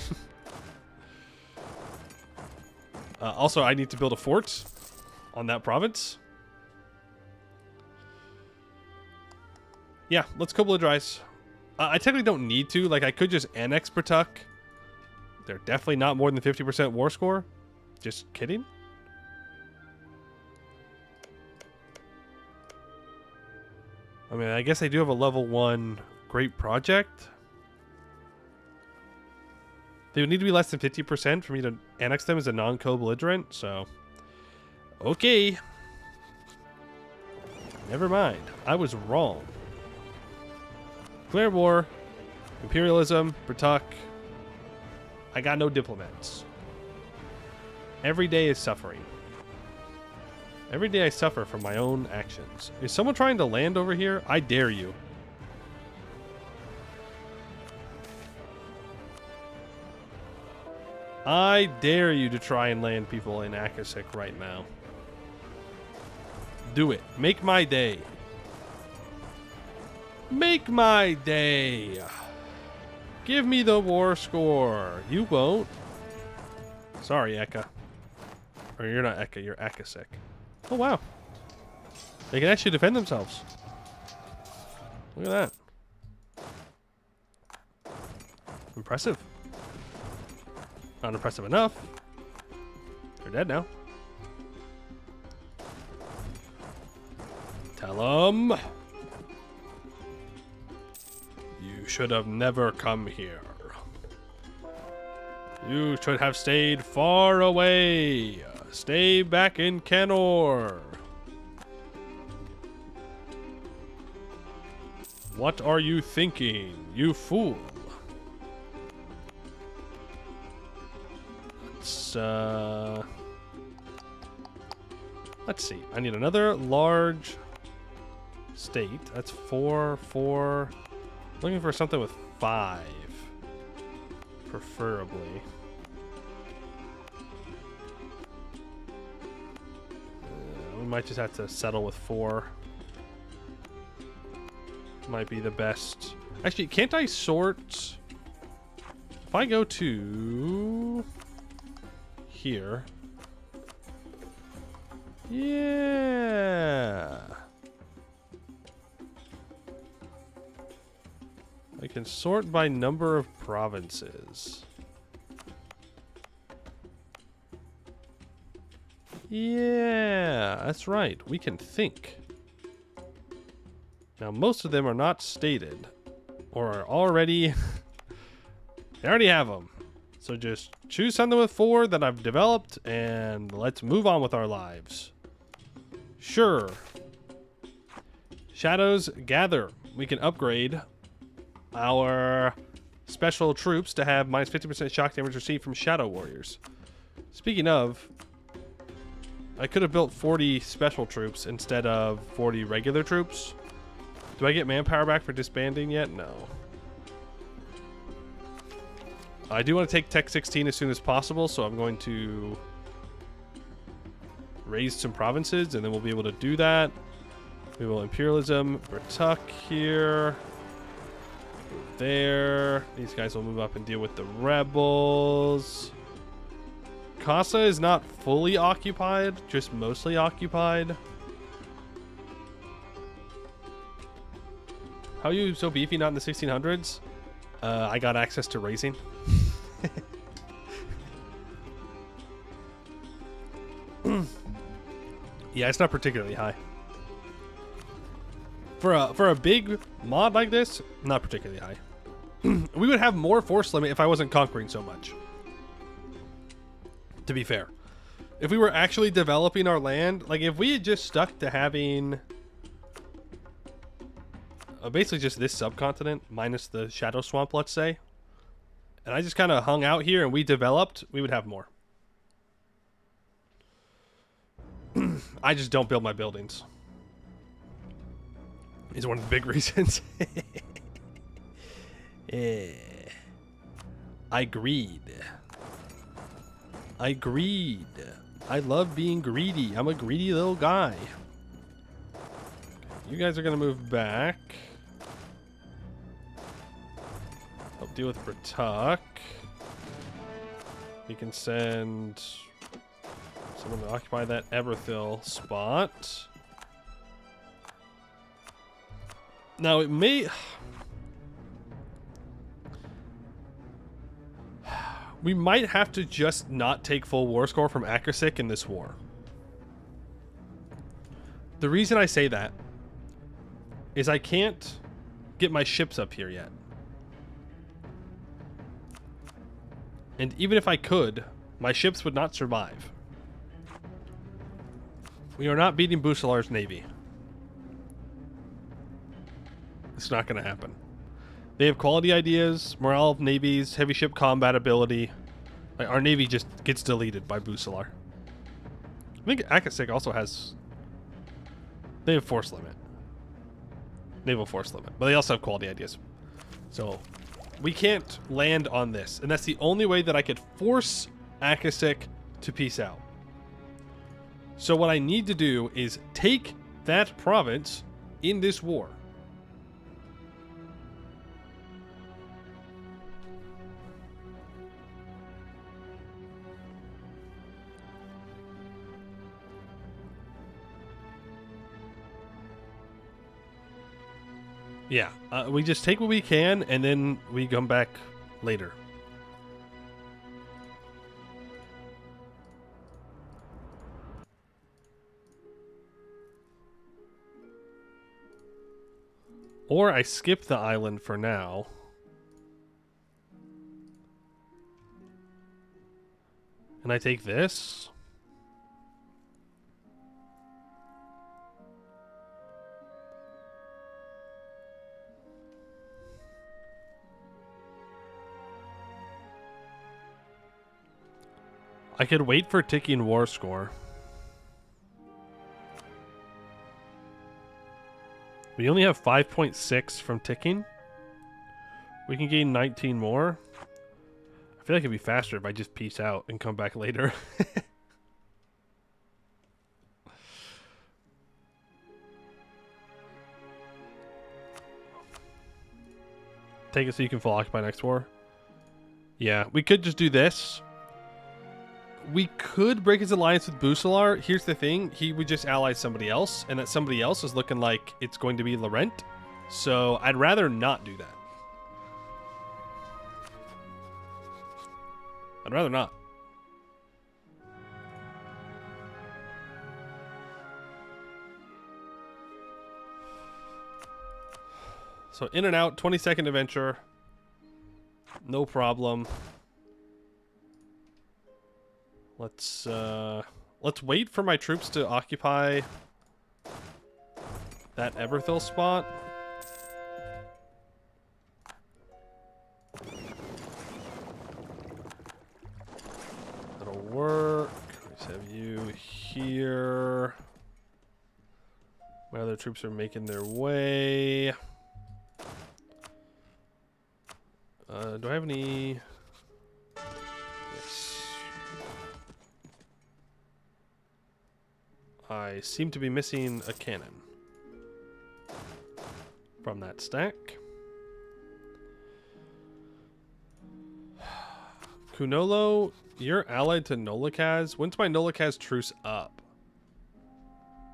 [SPEAKER 1] Also, I need to build a fort on that province. Yeah, let's co-belligerize. I technically don't need to. Like, I could just annex Bertuk. They're definitely not more than 50% war score. Just kidding. I mean, I guess I do have a level 1 great project. They would need to be less than 50% for me to annex them as a non-co-belligerent, so... Okay. Never mind. I was wrong. Declare war. Imperialism. Bertuk. I got no diplomats. Every day is suffering. Every day I suffer from my own actions. Is someone trying to land over here? I dare you. I dare you to try and land people in Akasik right now. Do it. Make my day. Make my day. Give me the war score. You won't. Sorry, Eka. Or you're not Eka, you're Akasik. Oh, wow. They can actually defend themselves. Look at that. Impressive. Not impressive enough. They're dead now. Tell them. You should have never come here. You should have stayed far away. Stay back in Kenor. What are you thinking, you fool? Let's see. I need another large state. That's 4. Looking for something with 5, preferably. We might just have to settle with 4. Might be the best. Actually, can't I sort? If I go to here. Yeah. I can sort by number of provinces. Yeah, that's right. We can think. Now, most of them are not stated or are already... They already have them. So just choose something with 4 that I've developed and let's move on with our lives. Sure. Shadows gather. We can upgrade our special troops to have minus 50% shock damage received from shadow warriors. Speaking of, I could have built 40 special troops instead of 40 regular troops. Do I get manpower back for disbanding yet? No. I do want to take Tech 16 as soon as possible, so I'm going to raise some provinces, and then we'll be able to do that. We will Imperialism, Bertuck here. There. These guys will move up and deal with the rebels. Casa is not fully occupied, just mostly occupied. How are you so beefy, not in the 1600s? I got access to raising. Yeah, it's not particularly high. For a big mod like this, not particularly high. We would have more force limit if I wasn't conquering so much. To be fair. If we were actually developing our land, like if we had just stuck to having basically just this subcontinent minus the Shadow Swamp, let's say, and I just kind of hung out here and we developed, we would have more. I just don't build my buildings. Is one of the big reasons. I greed. I love being greedy. I'm a greedy little guy. You guys are going to move back. Help deal with Bertuck. We can send someone to occupy that Everthil spot. Now it may... We might have to just not take full war score from Akasik in this war. The reason I say that is I can't get my ships up here yet. And even if I could, my ships would not survive. We are not beating Busalar's navy. It's not going to happen. They have quality ideas, morale of navies, heavy ship combat ability. Like, our navy just gets deleted by Busalar. I think Akasik also has... They have force limit. Naval force limit. But they also have quality ideas. So, we can't land on this. And that's the only way that I could force Akasik to peace out. So what I need to do is take that province in this war. Yeah, we just take what we can, and then we come back later. Or I skip the island for now. And I take this. I could wait for ticking war score. We only have 5.6 from ticking. We can gain 19 more. I feel like it'd be faster if I just peace out and come back later. Take it so you can full occupy next war. Yeah, we could just do this. We could break his alliance with Busalar. Here's the thing. He would just ally somebody else, and that somebody else is looking like it's going to be Laurent. So I'd rather not do that. I'd rather not. So in and out, 20-second adventure. No problem. Let's wait for my troops to occupy that Eberthil spot. That'll work. Let's have you here. My other troops are making their way. Do I have any? Yes. I seem to be missing a cannon from that stack. Kunolo, you're allied to Nolikaz. When's my Nolikaz truce up?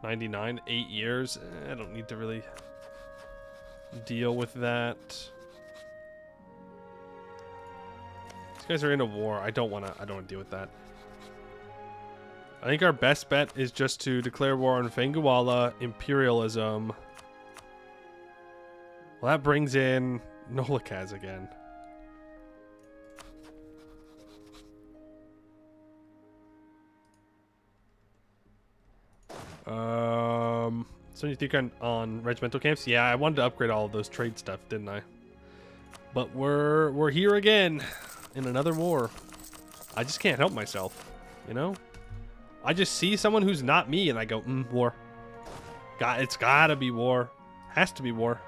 [SPEAKER 1] 99, 8 years. I don't need to really deal with that. These guys are in a war. I don't want to deal with that. I think our best bet is just to declare war on Fenguala, imperialism. Well, that brings in Nolikaz again. So you think on regimental camps? Yeah, I wanted to upgrade all of those trade stuff, didn't I? But we're here again in another war. I just can't help myself, you know? I just see someone who's not me and I go, war. It's gotta be war. Has to be war.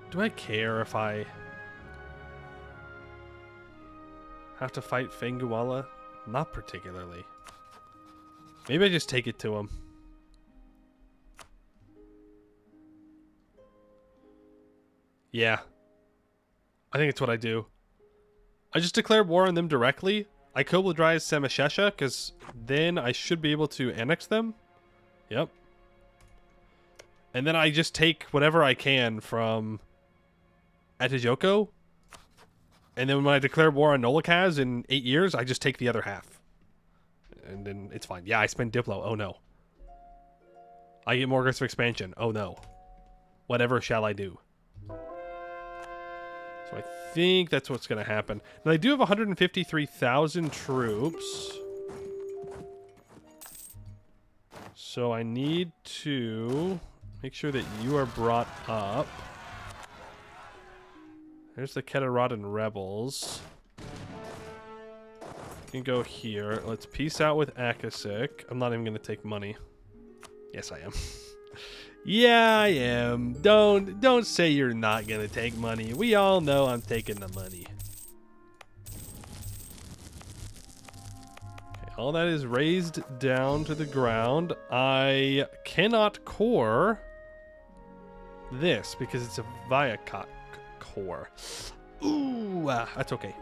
[SPEAKER 1] Do I care if I have to fight Fenguala? Not particularly. Maybe I just take it to him. Yeah. I think it's what I do. I just declare war on them directly. I Kobladrize Samashesha, because then I should be able to annex them. Yep. And then I just take whatever I can from Atijoko. And then when I declare war on Nolikaz in 8 years, I just take the other half. And then it's fine. Yeah, I spend Diplo. Oh no. I get more aggressive expansion. Oh no. Whatever shall I do? So I think that's what's going to happen. Now, I do have 153,000 troops. So I need to make sure that you are brought up. There's the Ketaradan rebels. You can go here. Let's peace out with Akasik. I'm not even going to take money. Yes, I am. Yeah, I am. Don't say you're not gonna take money. We all know I'm taking the money. Okay, all that is raised down to the ground. I cannot core this because it's a Viacot core. Ooh, that's okay.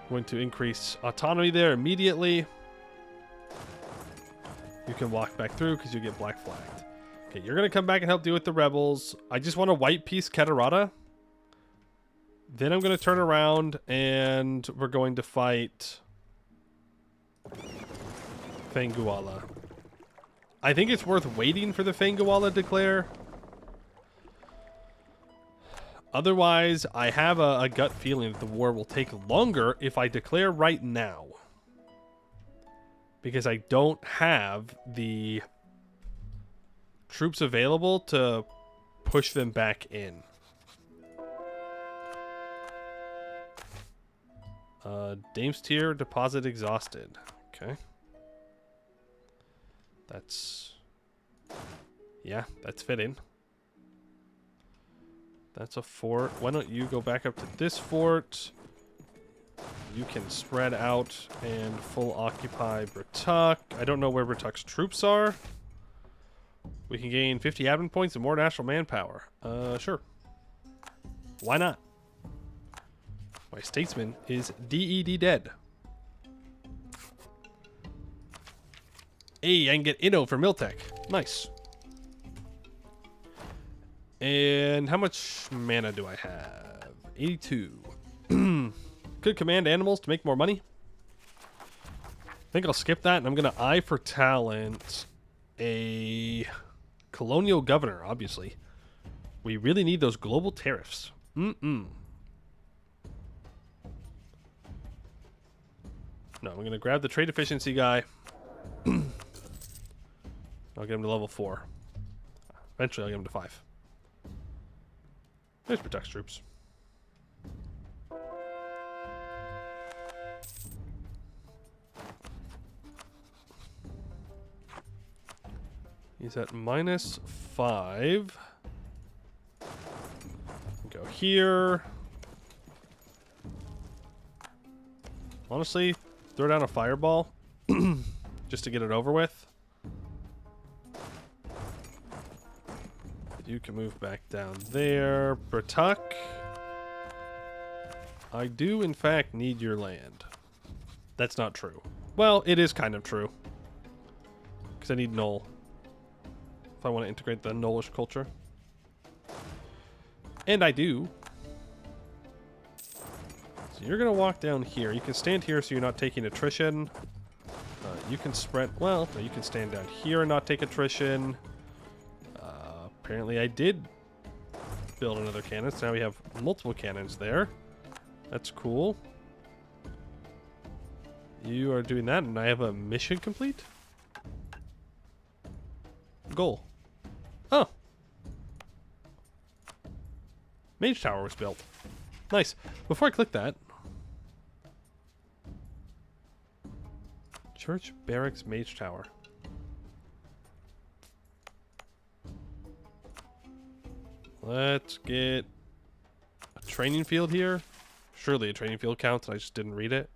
[SPEAKER 1] Going to increase autonomy there immediately. You can walk back through because you get black flagged. Okay, you're going to come back and help deal with the rebels. I just want to white piece Catarata. Then I'm going to turn around and we're going to fight Fanguala. I think it's worth waiting for the Fanguala to declare. Otherwise, I have a gut feeling that the war will take longer if I declare right now. Because I don't have the troops available to push them back in. Dame's tier deposit exhausted. Okay. That's... yeah, that's fitting. That's a fort. Why don't you go back up to this fort? You can spread out and full occupy Britak. I don't know where Britak's troops are. We can gain 50 admin points and more national manpower. Sure. Why not? My statesman is DED dead. Hey, I can get Inno for Miltech. Nice. And how much mana do I have? 82. Could command animals to make more money. I think I'll skip that, and I'm going to eye for talent a colonial governor, obviously. We really need those global tariffs. No, I'm going to grab the trade efficiency guy. I'll get him to level 4. Eventually, I'll get him to 5. There's Protect's troops. He's at -5. Go here. Honestly, throw down a fireball just to get it over with. You can move back down there. Britak. I do, in fact, need your land. That's not true. Well, it is kind of true. Because I need Null. If I want to integrate the Nullish culture. And I do. So you're going to walk down here. You can stand here so you're not taking attrition. You can spread... well, no, you can stand down here and not take attrition. Apparently I did build another cannon, so now we have multiple cannons there. That's cool. You are doing that, and I have a mission complete? Goal. Oh. Mage Tower was built. Nice. Before I click that... Church Barracks Mage Tower. Let's get a training field here. Surely a training field counts, and I just didn't read it.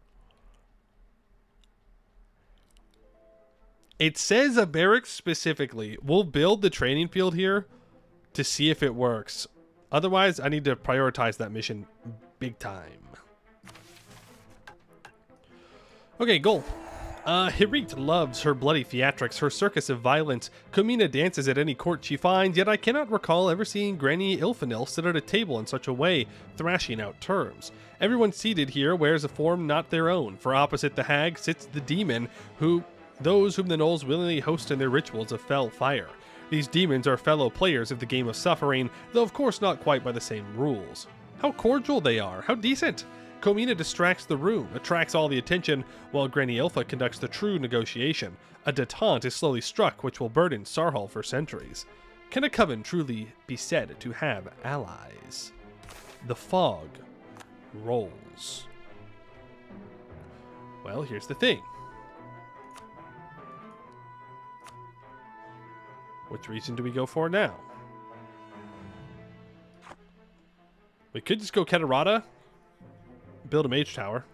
[SPEAKER 1] It says a barracks specifically. We'll build the training field here to see if it works. Otherwise, I need to prioritize that mission big time. Okay, goal. Hirit loves her bloody theatrics, her circus of violence. Comina dances at any court she finds, yet I cannot recall ever seeing Granny Ilfanil sit at a table in such a way, thrashing out terms. Everyone seated here wears a form not their own, for opposite the hag sits the demon, those whom the gnolls willingly host in their rituals of fell fire. These demons are fellow players of the game of suffering, though of course not quite by the same rules. How cordial they are, how decent! Comina distracts the room, attracts all the attention, while Granny Ilfa conducts the true negotiation. A detente is slowly struck, which will burden Sarhal for centuries. Can a coven truly be said to have allies? The fog rolls. Well, here's the thing. Which region do we go for now? We could just go Kedarata. Build a mage tower.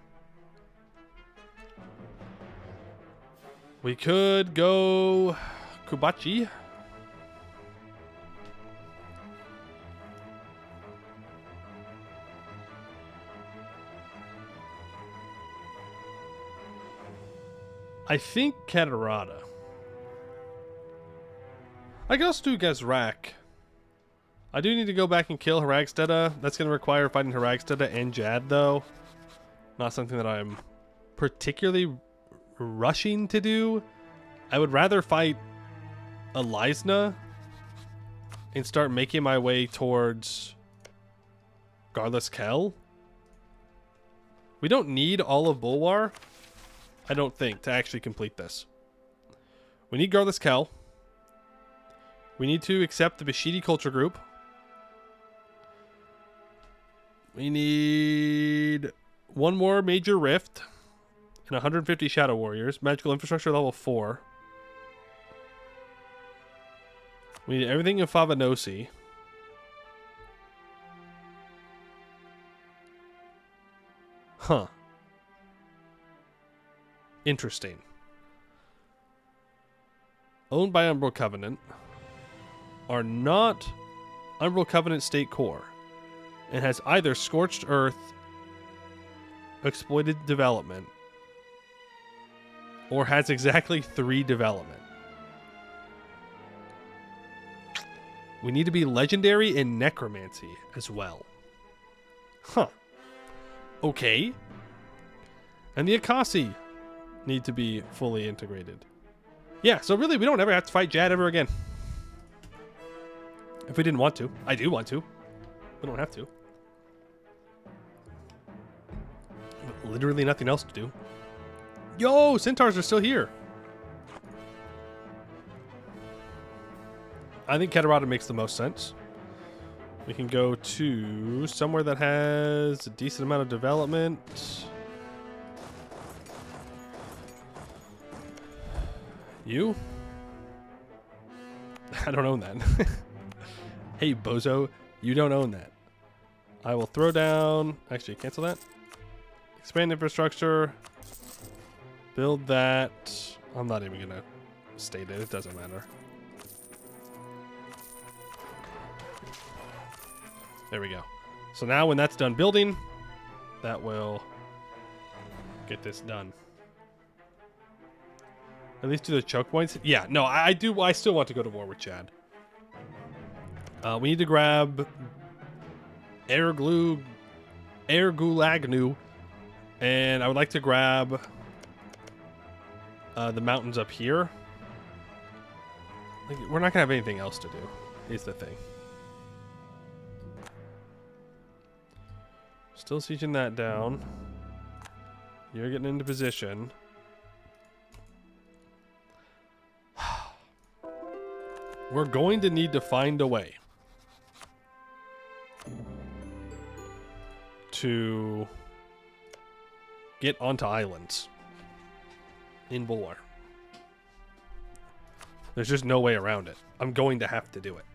[SPEAKER 1] We could go Kubachi. I think Kedarata. I can also do Gazrak. I do need to go back and kill Haragsteda. That's going to require fighting Haragsteda and Jad, though. Not something that I'm particularly rushing to do. I would rather fight Elisna and start making my way towards Garlus Kell. We don't need all of Bulwar, I don't think, to actually complete this. We need Garlus Kell. We need to accept the Bashidi culture group. We need one more major rift and 150 Shadow Warriors. Magical infrastructure level 4. We need everything in Favanosi. Huh. Interesting. Owned by Umbral Covenant. Are not Umbral Covenant State Core. And has either Scorched Earth, Exploited Development, or has exactly 3 development. We need to be legendary in necromancy as well. Huh. Okay. And the Akasi need to be fully integrated. Yeah, so really we don't ever have to fight Jad ever again. If we didn't want to. I do want to. We don't have to. But literally nothing else to do. Yo, centaurs are still here. I think Catarata makes the most sense. We can go to somewhere that has a decent amount of development. You? I don't own that. Hey, bozo, you don't own that. I will throw down... Actually, cancel that. Expand infrastructure. Build that. I'm not even going to state it. It doesn't matter. There we go. So now when that's done building, that will get this done. At least do the choke points. Yeah, no, I do. I still want to go to war with Chad. We need to grab Erglagnu, and I would like to grab the mountains up here. Like, we're not gonna have anything else to do. Is the thing. Still sieging that down. You're getting into position. We're going to need to find a way to get onto islands in Bulwar. There's just no way around it. I'm going to have to do it.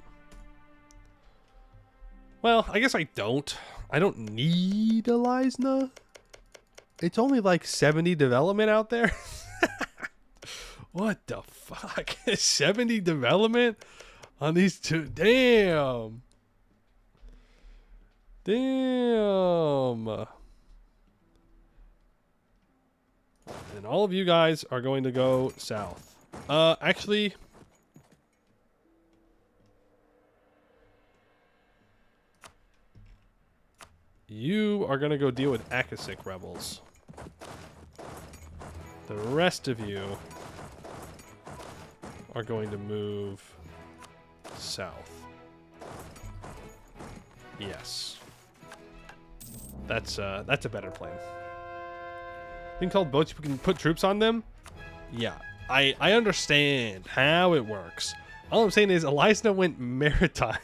[SPEAKER 1] Well, I guess I don't. I don't need Elisna. It's only like 70 development out there. What the fuck? 70 development on these two? Damn. Damn. And all of you guys are going to go south. Actually... You are going to go deal with Akasik rebels. The rest of you are going to move south. Yes. That's a better plan. Thing called boats, you can put troops on them? Yeah. I understand how it works. All I'm saying is Elisna went maritime.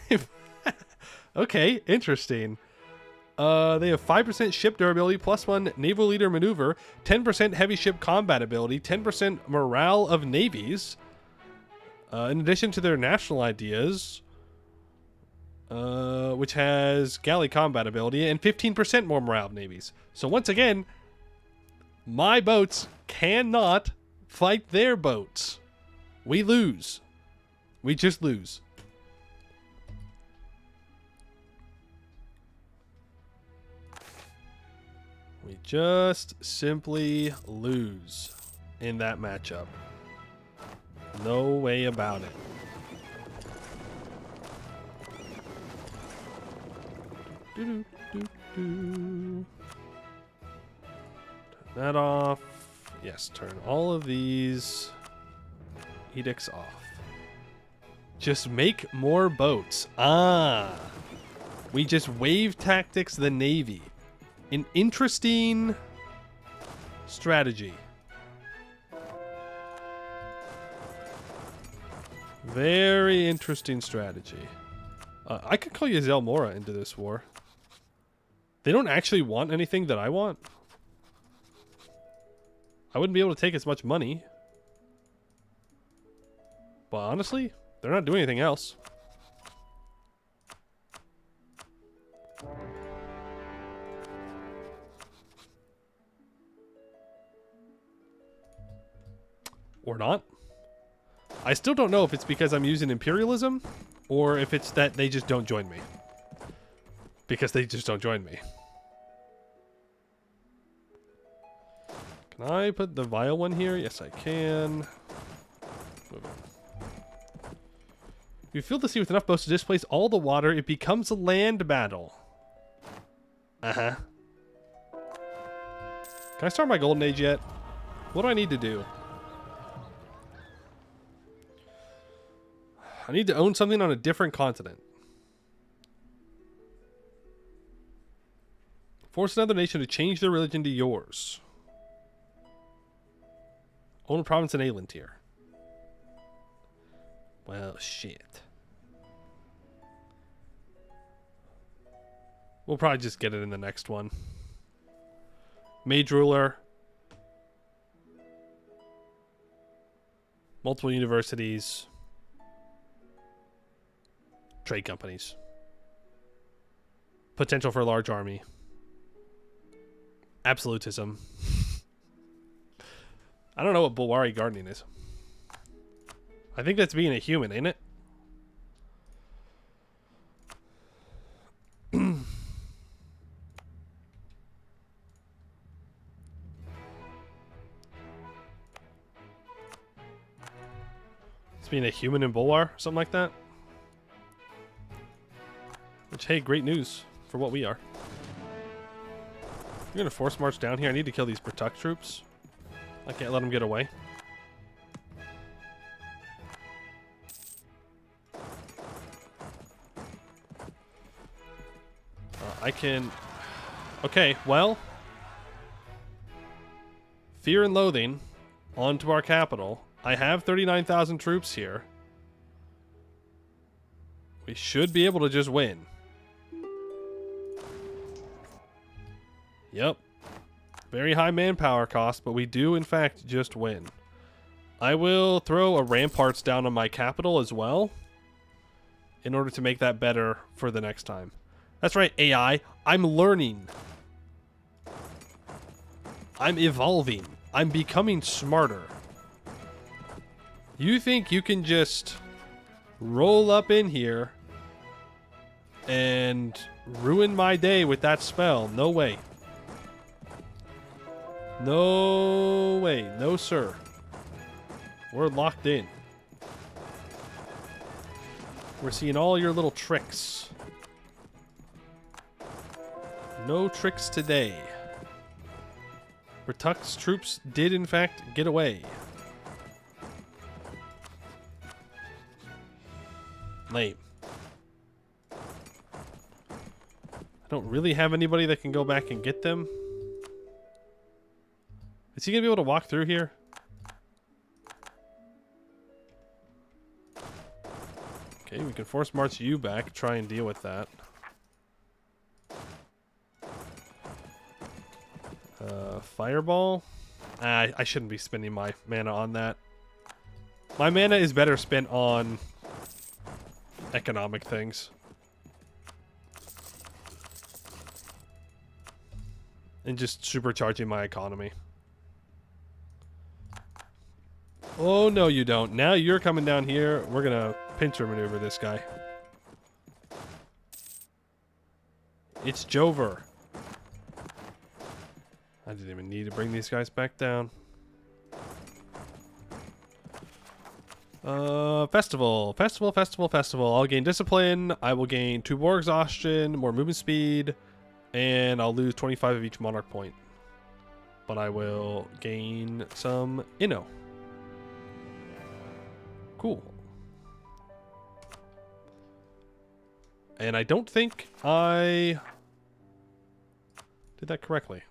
[SPEAKER 1] Okay, interesting. They have 5% ship durability, +1 naval leader maneuver, 10% heavy ship combat ability, 10% morale of navies. In addition to their national ideas, which has galley combat ability and 15% more morale of navies. So once again, my boats cannot fight their boats. We lose. We just lose. We just simply lose in that matchup. No way about it. Turn that off. Yes, turn all of these edicts off. Just make more boats. Ah. We just wave tactics the Navy. An interesting strategy. Very interesting strategy. I could call you Zelmora into this war. They don't actually want anything that I want. I wouldn't be able to take as much money. But honestly, they're not doing anything else. Or not. I still don't know if it's because I'm using imperialism or if it's that they just don't join me. Because they just don't join me. Can I put the vile one here? Yes, I can. Move it. If you fill the sea with enough boats to displace all the water, it becomes a land battle. Uh-huh. Can I start my golden age yet? What do I need to do? I need to own something on a different continent. Force another nation to change their religion to yours. Own a province in Ayland here. Well, shit. We'll probably just get it in the next one. Mage ruler. Multiple universities. Trade companies. Potential for a large army. Absolutism. I don't know what Bulwari gardening is. I think that's being a human, ain't it? It's being a human in Bulwar, something like that. Which, hey, great news for what we are. You're gonna force march down here. I need to kill these Pratuk troops. I can't let them get away. I can... Okay, well... Fear and loathing onto our capital. I have 39,000 troops here. We should be able to just win. Yep. Very high manpower cost, but we do, in fact, just win. I will throw a ramparts down on my capital as well in order to make that better for the next time. That's right, AI. I'm learning. I'm evolving. I'm becoming smarter. You think you can just roll up in here and ruin my day with that spell? No way. No way. No, sir. We're locked in. We're seeing all your little tricks. No tricks today. Pratuk's troops did, in fact, get away. Lame. I don't really have anybody that can go back and get them. Is he going to be able to walk through here? Okay, we can force march you back, try and deal with that. Fireball? I shouldn't be spending my mana on that. My mana is better spent on economic things. And just supercharging my economy. Oh, no, you don't. Now you're coming down here. We're going to pincer maneuver this guy. It's Jover. I didn't even need to bring these guys back down. Festival. I'll gain discipline. I will gain 2 more exhaustion, more movement speed, and I'll lose 25 of each monarch point. But I will gain some Inno. Cool. And I don't think I did that correctly.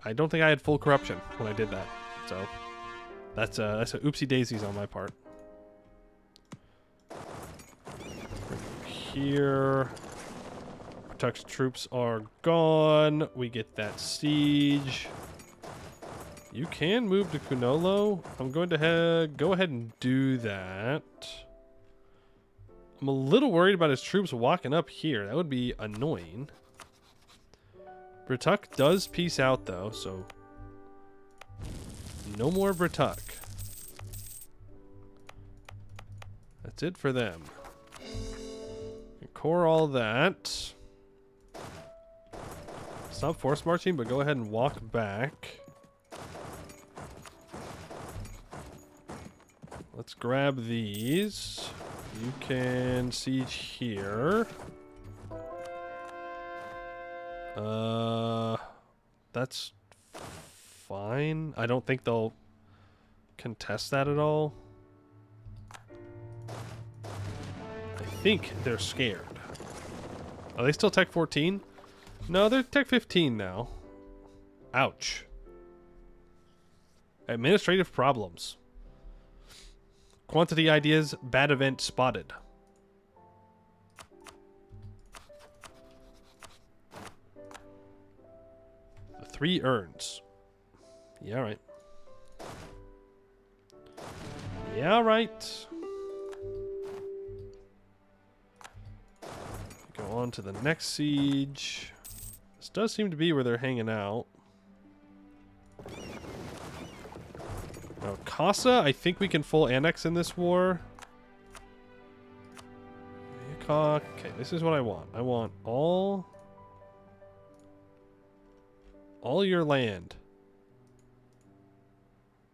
[SPEAKER 1] I don't think I had full corruption when I did that. So that's a oopsie daisies on my part. Here. Protect's troops are gone. We get that siege. You can move to Kunolo. I'm going to go ahead and do that. I'm a little worried about his troops walking up here. That would be annoying. Brituk does peace out though, so no more Brituk. That's it for them. Core all that. Stop force marching, but go ahead and walk back. Let's grab these. You can siege here. That's fine. I don't think they'll contest that at all. I think they're scared. Are they still Tech 14? No, they're Tech 15 now. Ouch. Administrative problems. Quantity ideas, bad event spotted. The 3 urns. Yeah, right. Yeah, right. Go on to the next siege. This does seem to be where they're hanging out. Now, Casa, I think we can full annex in this war. Okay, this is what I want. I want all your land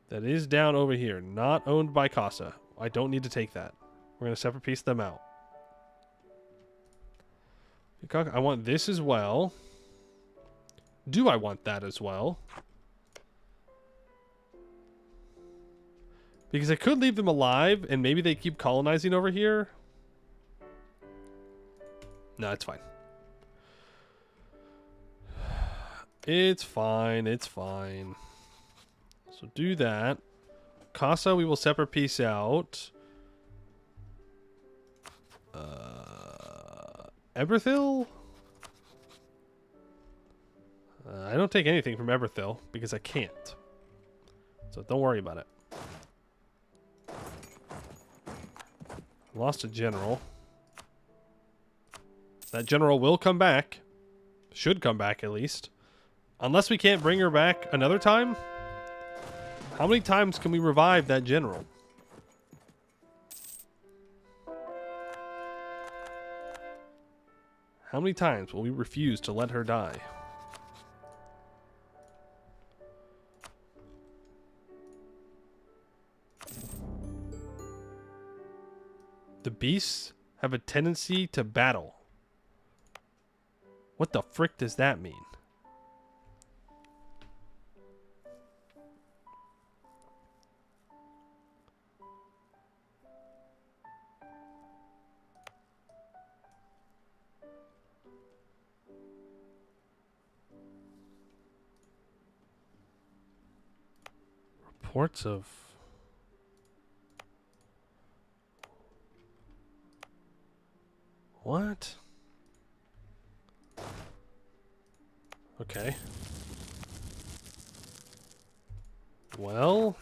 [SPEAKER 1] that is down over here, not owned by Casa. I don't need to take that. We're going to separate piece them out. I want this as well. Do I want that as well? Because I could leave them alive and maybe they keep colonizing over here. No, it's fine. It's fine. It's fine. So do that. Casa, we will separate piece out. Eberthil? I don't take anything from Eberthil because I can't. So don't worry about it. Lost a general. That general will come back. Should come back at least. Unless we can't bring her back another time. How many times can we revive that general? How many times will we refuse to let her die? The beasts have a tendency to battle. What the frick does that mean? Reports of... What? Okay. Well,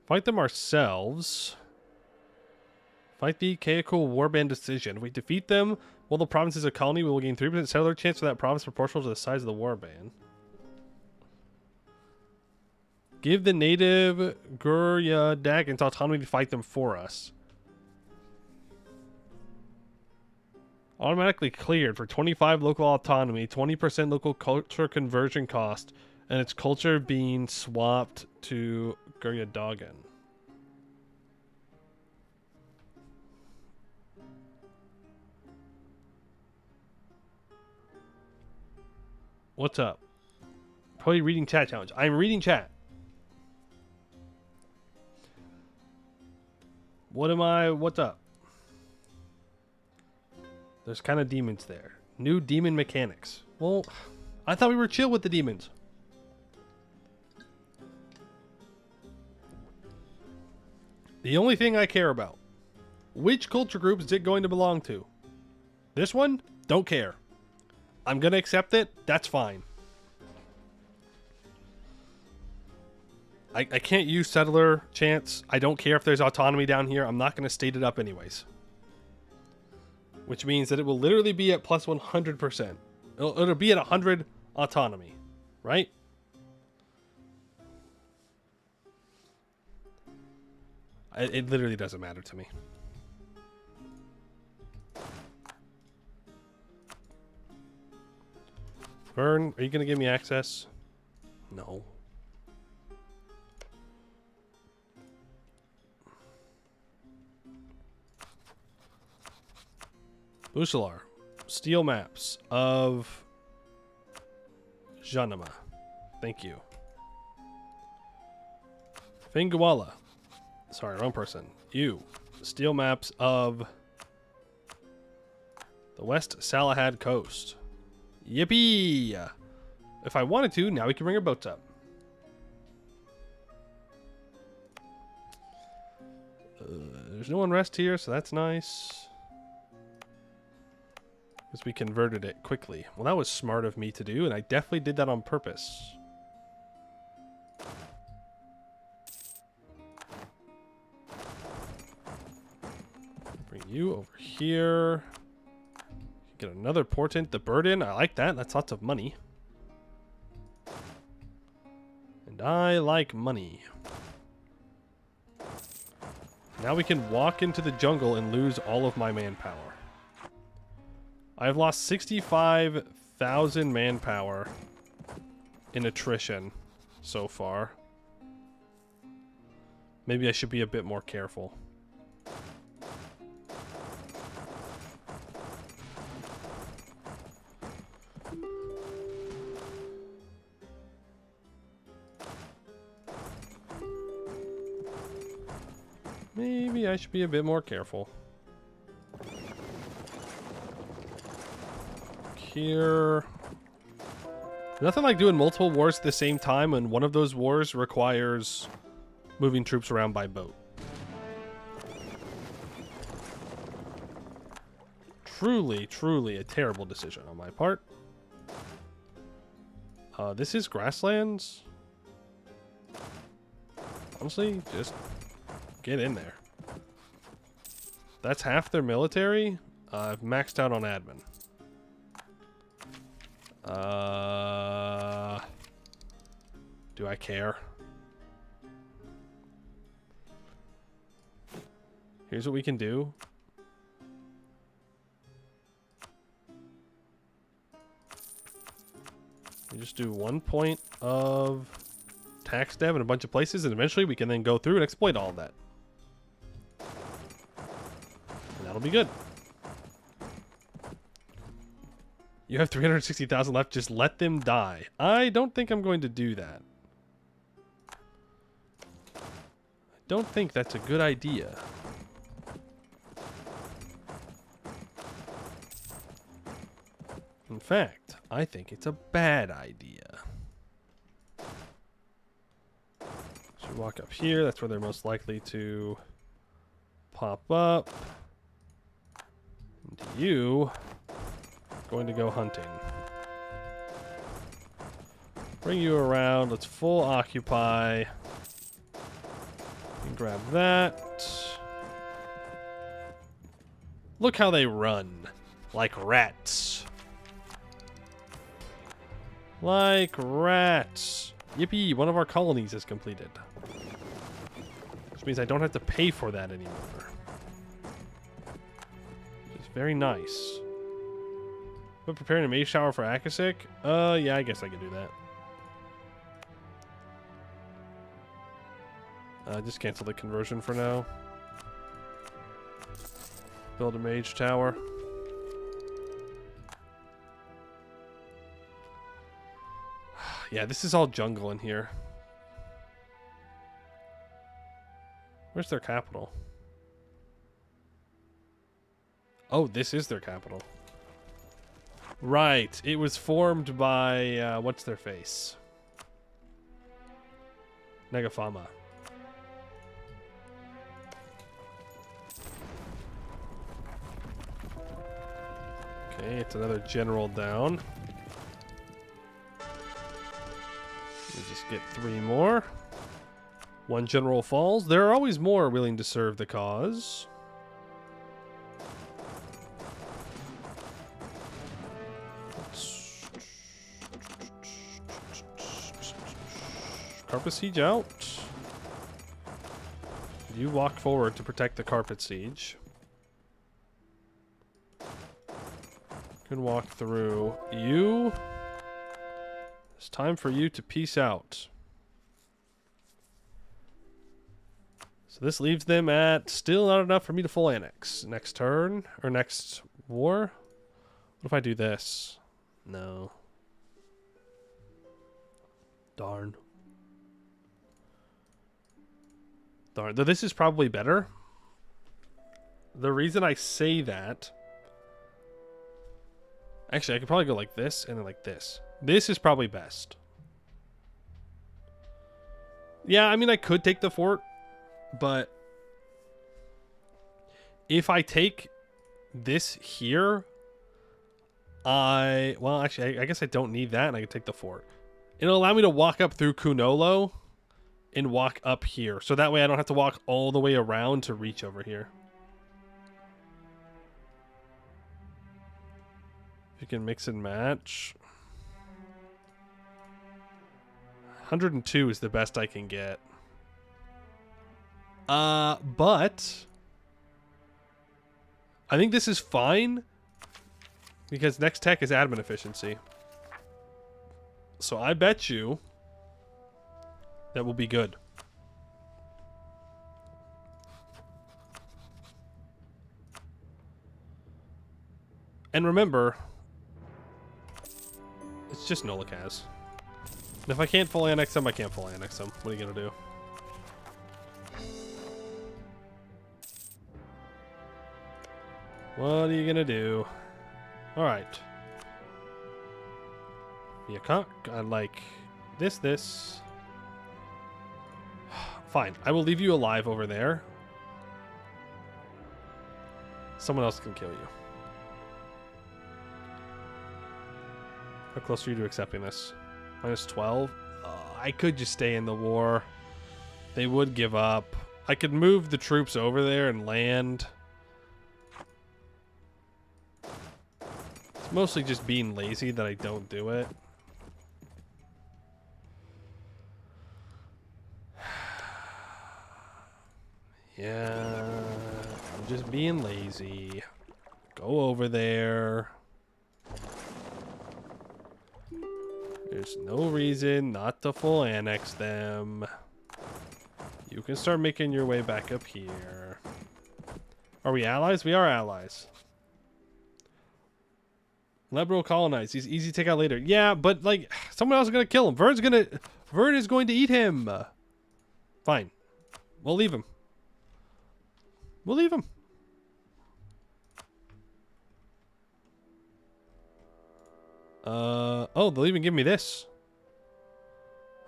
[SPEAKER 1] fight them ourselves. Fight the Keiko Warband decision. If we defeat them while the province is a colony, we will gain 3% settler chance for that province proportional to the size of the warband. Give the native Gurya Dagons autonomy to fight them for us. Automatically cleared for 25 local autonomy, 20% local culture conversion cost, and its culture being swapped to Guryadogan. What's up? Probably reading chat challenge. I'm reading chat. What's up? There's kind of demons there. New demon mechanics. Well, I thought we were chill with the demons. The only thing I care about. Which culture group is it going to belong to? This one? Don't care. I'm going to accept it. That's fine. I can't use settler chance. I don't care if there's autonomy down here. I'm not going to state it up anyways. Which means that it will literally be at plus 100%. It'll be at 100 autonomy. Right? It literally doesn't matter to me. Vern, are you going to give me access? No. Usalar. Steel maps of Janama. Thank you. Finguala. Sorry, wrong person. You. Steel maps of the West Salahad Coast. Yippee! If I wanted to, now we can bring our boats up. There's no unrest here, so that's nice. Because we converted it quickly. Well, that was smart of me to do, and I definitely did that on purpose. Bring you over here. Get another portent. The burden. I like that. That's lots of money. And I like money. Now we can walk into the jungle and lose all of my manpower. I've lost 65,000 manpower in attrition so far. Maybe I should be a bit more careful. Maybe I should be a bit more careful. Here. Nothing like doing multiple wars at the same time when one of those wars requires moving troops around by boat. Truly, truly a terrible decision on my part. This is grasslands. Honestly, just get in there. That's half their military. I've maxed out on admin. Do I care? Here's what we can do. We just do 1 point of tax dev in a bunch of places, and eventually we can then go through and exploit all of that. And that'll be good. You have 360,000 left. Just let them die. I don't think I'm going to do that. I don't think that's a good idea. In fact, I think it's a bad idea. So we walk up here. That's where they're most likely to pop up. And you... going to go hunting. Bring you around. Let's full occupy. You can grab that. Look how they run. Like rats. Like rats. Yippee, one of our colonies is completed. Which means I don't have to pay for that anymore. Which is very nice. But preparing a mage tower for Akasik? Yeah, I guess I could do that. Just cancel the conversion for now. Build a mage tower. Yeah, this is all jungle in here. Where's their capital? Oh, this is their capital. Right. It was formed by, what's their face? Negafama. Okay, it's another general down. We'll just get 3 more. 1 general falls. There are always more willing to serve the cause. Carpet siege out. You walk forward to protect the carpet siege. Can walk through. You. It's time for you to peace out. So this leaves them at still not enough for me to full annex. Next turn, or next war? What if I do this? No. Darn. Darn. Though this is probably better. The reason I say that... Actually, I could probably go like this and then like this. This is probably best. Yeah, I mean, I could take the fort, but if I take this here, well, actually, I guess I don't need that, and I can take the fort. It'll allow me to walk up through Kunolo and walk up here, so that way I don't have to walk all the way around to reach over here. You can mix and match. 102 is the best I can get. But I think this is fine because next tech is admin efficiency. So I bet you that will be good. And remember, it's just Nolikaz. And if I can't full annex them, I can't full annex them. What are you gonna do? What are you gonna do? Alright. You can't, like, this. Fine. I will leave you alive over there. Someone else can kill you. How close are you to accepting this? Minus 12? I could just stay in the war. They would give up. I could move the troops over there and land. It's mostly just being lazy that I don't do it. Yeah, I'm just being lazy. Go over there. There's no reason not to full annex them. You can start making your way back up here. Are we allies? We are allies. Liberal colonize. He's easy to take out later. Yeah, but like someone else is gonna kill him. Vern is going to eat him. Fine. We'll leave him. We'll leave him. Oh, they'll even give me this.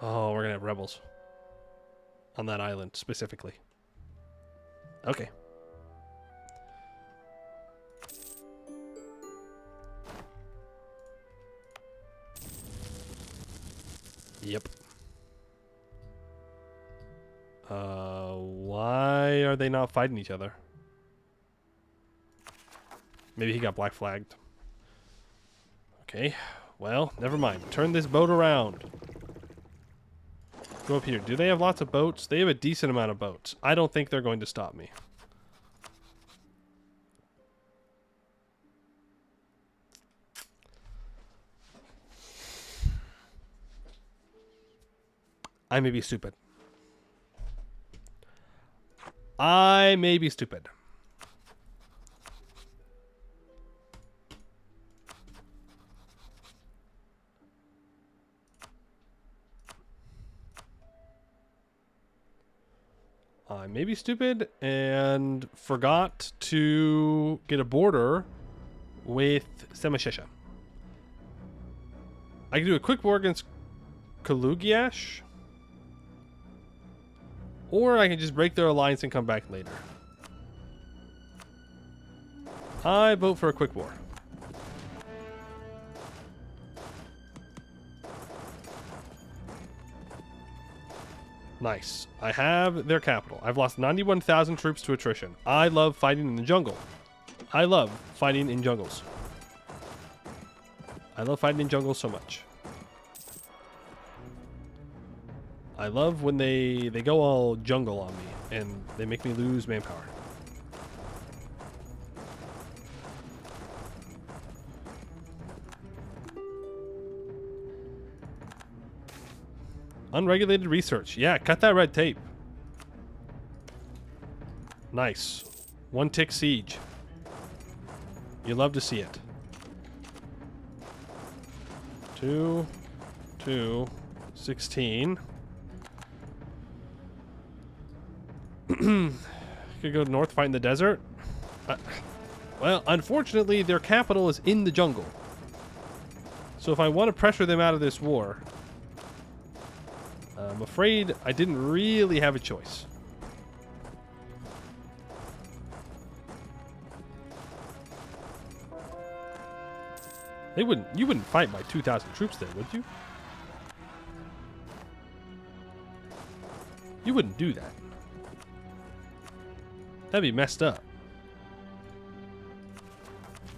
[SPEAKER 1] Oh, we're gonna have rebels. On that island, specifically. Okay. Yep. Why are they not fighting each other? Maybe he got black flagged. Okay, well, never mind. Turn this boat around. Go up here. Do they have lots of boats? They have a decent amount of boats. I don't think they're going to stop me. I may be stupid. I may be stupid. I may be stupid and forgot to get a border with Semashesha. I can do a quick war against Kalugiash. Or I can just break their alliance and come back later. I vote for a quick war. Nice. I have their capital. I've lost 91,000 troops to attrition. I love fighting in the jungle. I love fighting in jungles. I love fighting in jungles so much. I love when they go all jungle on me and they make me lose manpower. Unregulated research. Yeah, cut that red tape. Nice. One tick siege. You love to see it. 2, 2, 16. Could go north, fight in the desert. Well, unfortunately, their capital is in the jungle. So if I want to pressure them out of this war, I'm afraid I didn't really have a choice. You wouldn't fight my 2,000 troops there, would you? You wouldn't do that. That'd be messed up.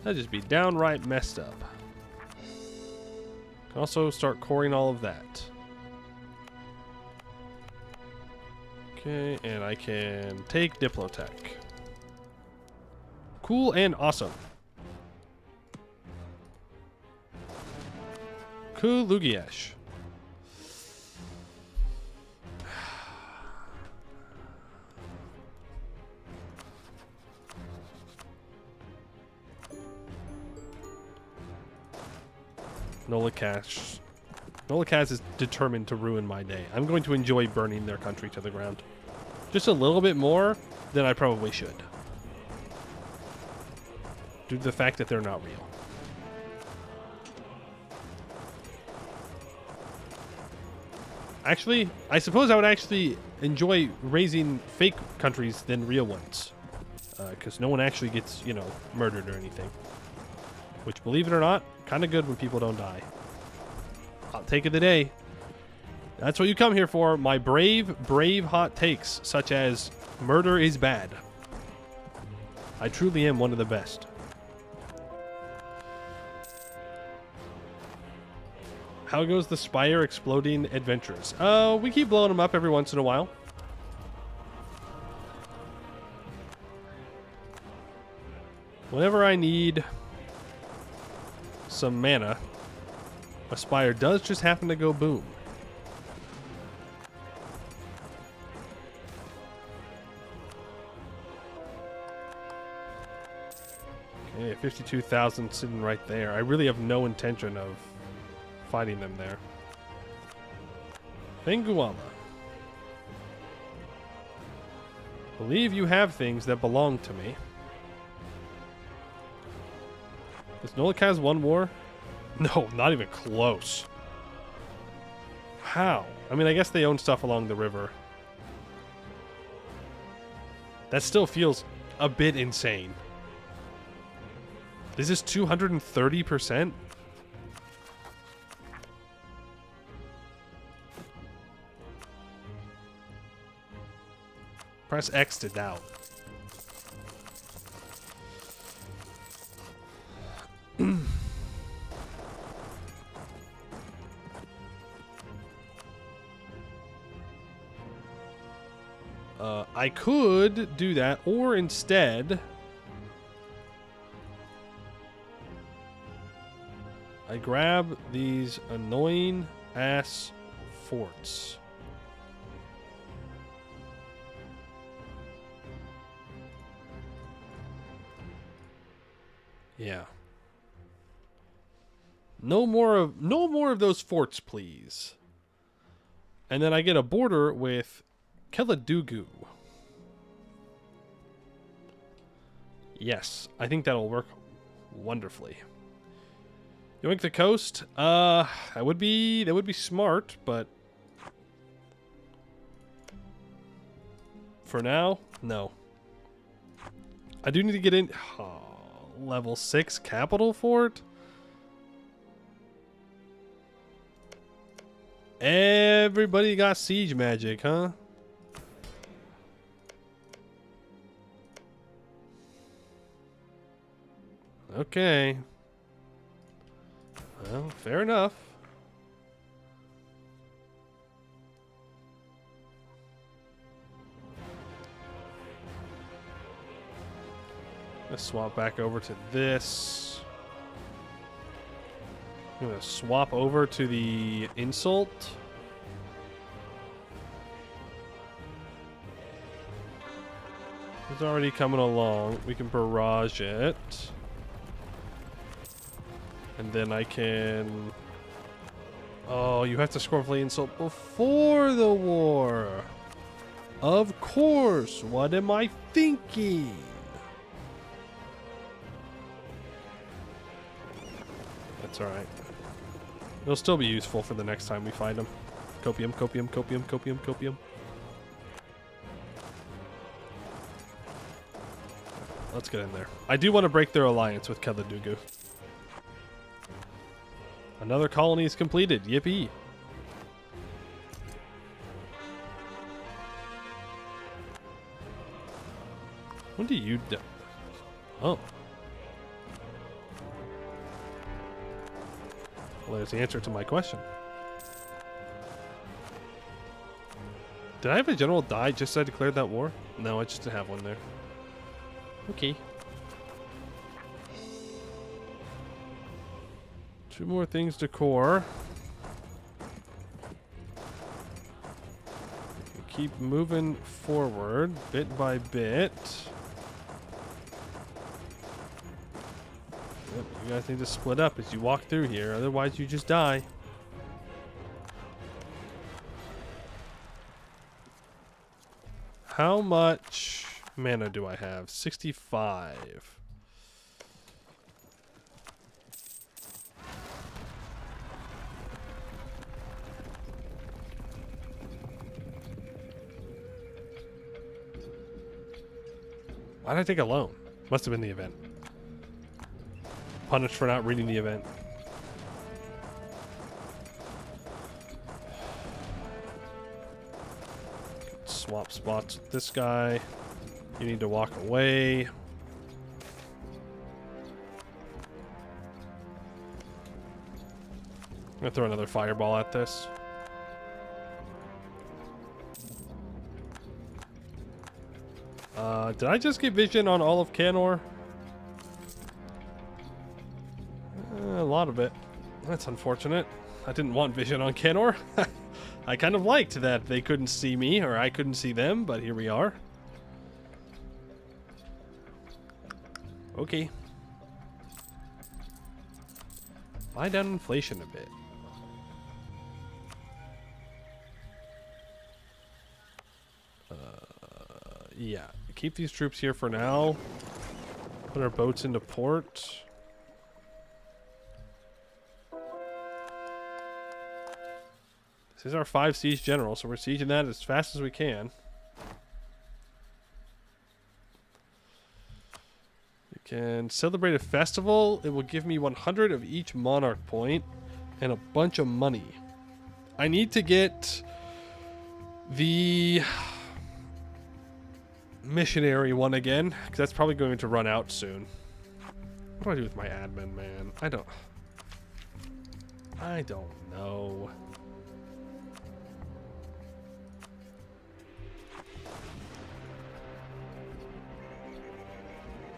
[SPEAKER 1] That'd just be downright messed up. Can also start coring all of that. Okay, and I can take Diplotech. Cool and awesome. Kalugiash. Nolakaz is determined to ruin my day. I'm going to enjoy burning their country to the ground. Just a little bit more than I probably should. Due to the fact that they're not real. Actually, I suppose I would actually enjoy raising fake countries than real ones. Because no one actually gets, you know, murdered or anything. Which, believe it or not, kind of good when people don't die. Hot take of the day. That's what you come here for. My brave hot takes, such as murder is bad. I truly am one of the best. How goes the Spire exploding adventures? We keep blowing them up every once in a while. Whenever I need some mana, a Spire does just happen to go boom. Okay, 52,000 sitting right there. I really have no intention of fighting them there. Benguala. Believe you have things that belong to me. Does Nolakaz one war? No, not even close. How? I mean, I guess they own stuff along the river. That still feels a bit insane. This is 230%? Press X to doubt. I could do that, or instead I grab these annoying ass forts. Yeah. No more of those forts, please. And then I get a border with Keladugu. Yes, I think that'll work wonderfully. Yoink the coast. That would be smart, but for now, no. I do need to get in level 6 capital fort. Everybody got siege magic, huh? Okay. Well, fair enough. Let's swap back over to this. I'm going to swap over to the insult. It's already coming along. We can barrage it. And then I can... Oh, you have to score for the insult before the war. Of course. What am I thinking? That's alright. It'll still be useful for the next time we find them. Copium, copium, copium, copium, copium. Let's get in there. I do want to break their alliance with Keladugu. Another colony is completed. Yippee. When do you die? Oh. Well, there's the answer to my question. Did I have a general die just as I declared that war? No, I just didn't have one there. Okay. 2 more things to core. Keep moving forward bit by bit. Yep, you guys need to split up as you walk through here, otherwise you just die. How much mana do I have? 65. Why did I take a loan? Must have been the event. Punished for not reading the event. Swap spots with this guy. You need to walk away. I'm gonna throw another fireball at this. Did I just get vision on all of Canor? A lot of it. That's unfortunate. I didn't want vision on Canor. I kind of liked that they couldn't see me, or I couldn't see them, but here we are. Okay. Buy down inflation a bit. Yeah. Keep these troops here for now. Put our boats into port. This is our 5 siege general, so we're sieging that as fast as we can. We can celebrate a festival. It will give me 100 of each monarch point and a bunch of money. I need to get the missionary one again, because that's probably going to run out soon. What do I do with my admin, man? I don't know.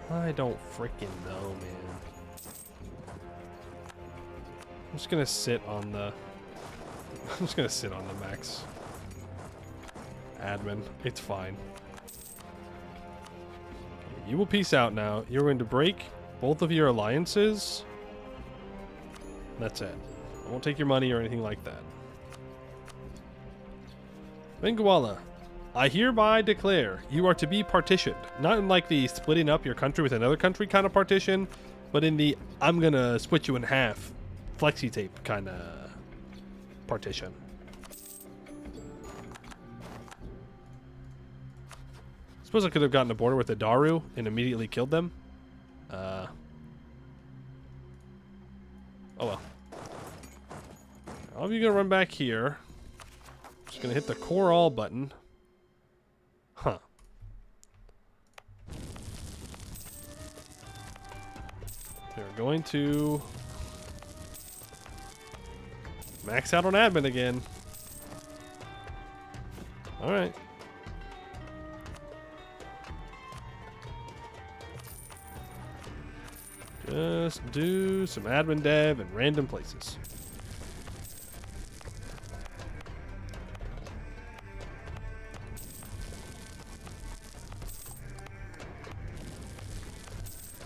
[SPEAKER 1] I don't freaking know, man. I'm just gonna sit on the max admin. It's fine. You will peace out now. You're going to break both of your alliances. That's it. I won't take your money or anything like that. Benguala, I hereby declare you are to be partitioned. Not in like the splitting up your country with another country kind of partition, but in the I'm gonna split you in half flexi tape kind of partition. Suppose I could have gotten a border with the Daru and immediately killed them. Oh well. All of you gonna run back here. Just gonna hit the core all button. Huh. They're going to max out on admin again. Alright. Just do some admin dev in random places.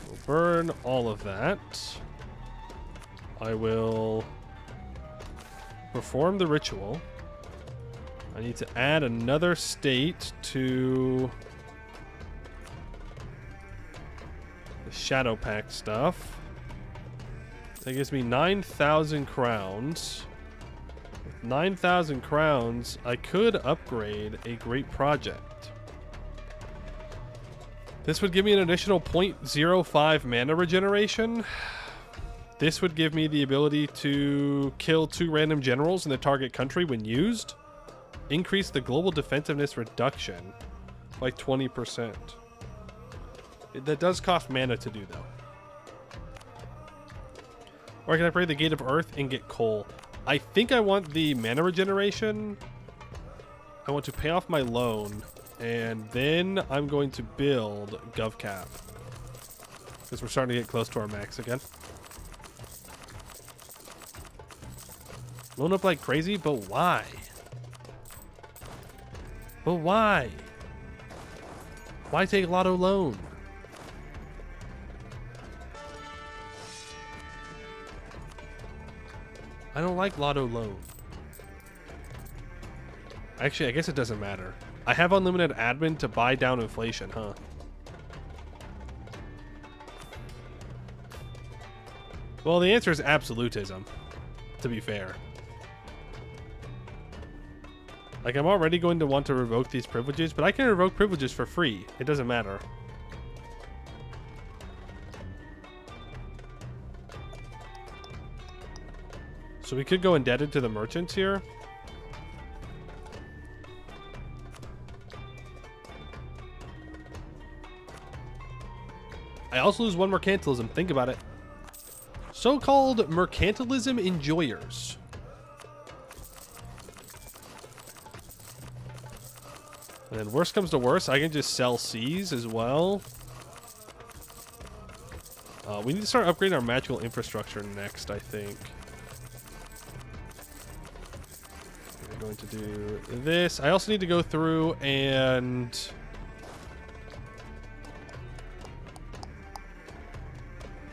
[SPEAKER 1] We'll burn all of that. I will perform the ritual. I need to add another state to the Shadow Pact stuff. That gives me 9,000 crowns. With 9,000 crowns, I could upgrade a great project. This would give me an additional 0.05 mana regeneration. This would give me the ability to kill 2 random generals in the target country when used. Increase the global defensiveness reduction by 20%. That does cost mana to do, though. Or I can upgrade the Gate of Earth and get coal. I think I want the mana regeneration. I want to pay off my loan. And then I'm going to build GovCap. Because we're starting to get close to our max again. Loan up like crazy, but why? But why? Why take Lotto loan? I don't like Lotto loan. Actually, I guess it doesn't matter. I have unlimited admin to buy down inflation, huh? Well, the answer is absolutism, to be fair. Like, I'm already going to want to revoke these privileges, but I can revoke privileges for free. It doesn't matter. So we could go indebted to the merchants here. I also lose 1 mercantilism. Think about it. So-called mercantilism enjoyers. And then worst comes to worst, I can just sell seas as well. We need to start upgrading our magical infrastructure next, I think. We're going to do this. I also need to go through and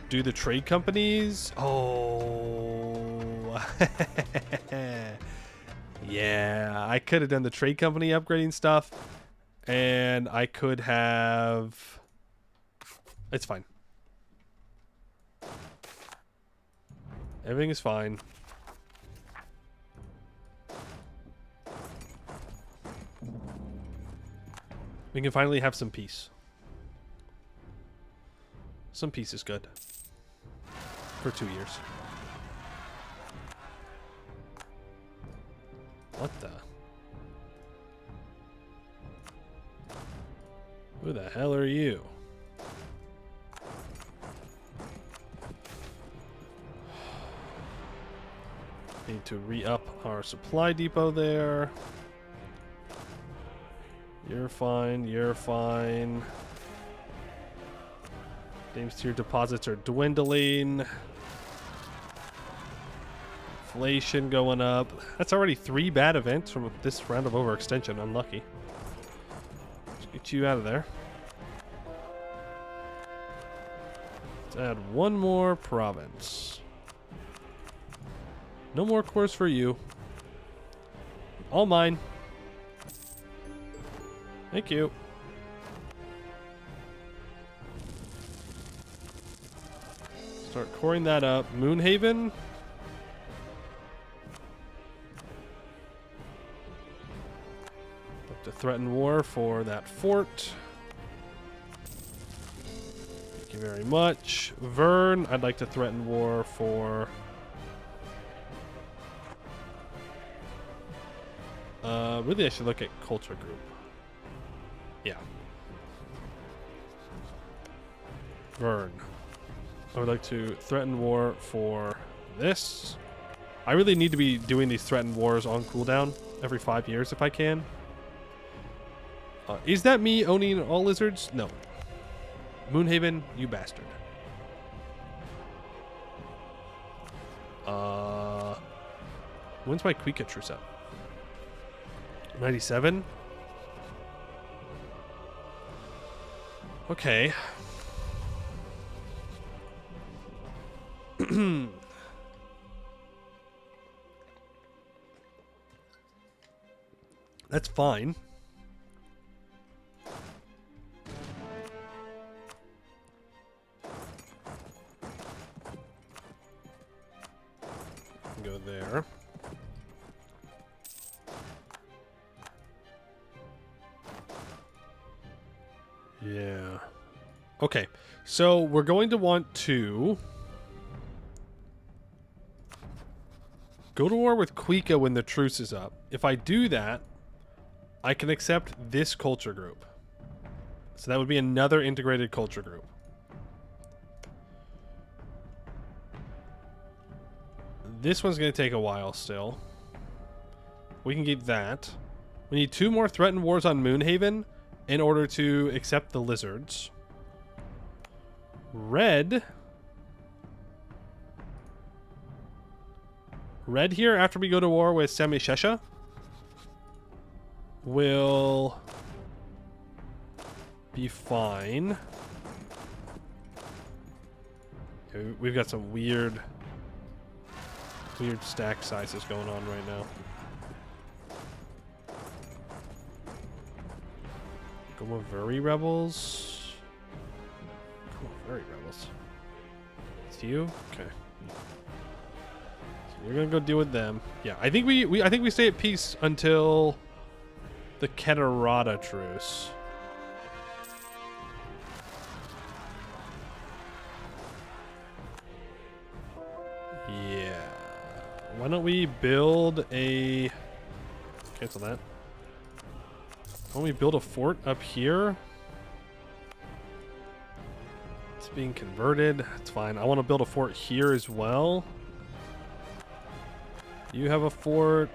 [SPEAKER 1] do the trade companies. Oh. Yeah, I could have done the trade company upgrading stuff, and I could have... It's fine. Everything is fine. We can finally have some peace. Some peace is good. For 2 years. What the? Who the hell are you? Need to re-up our supply depot there. You're fine, you're fine. Names to your deposits are dwindling. Inflation going up. That's already 3 bad events from this round of overextension. Unlucky. Let's get you out of there. Let's add one more province. No more cores for you. All mine. Thank you. Start coring that up. Moonhaven. Look to threaten war for that fort. Thank you very much. Vern, I'd like to threaten war for... really, I should look at culture group. Yeah. Vern. I would like to threaten war for this. I really need to be doing these threatened wars on cooldown every 5 years if I can. Is that me owning all lizards? No. Moonhaven, you bastard. When's my Quika truce up? 97? Okay. That's fine. Go there. Yeah. Okay. So we're going to want to go to war with Quika when the truce is up. If I do that, I can accept this culture group. So that would be another integrated culture group. This one's going to take a while still. We can keep that. We need 2 more threatened wars on Moonhaven in order to accept the lizards. Red here, after we go to war with Semishesha, will be fine. Okay, we've got some weird stack sizes going on right now. Gomaveri rebels. Gomaveri rebels. It's you? Okay. So you're gonna go deal with them. Yeah, I think we stay at peace until the Keterata truce. Yeah. Why don't we build a... Cancel that. Why don't we build a fort up here? It's being converted. It's fine. I want to build a fort here as well. You have a fort.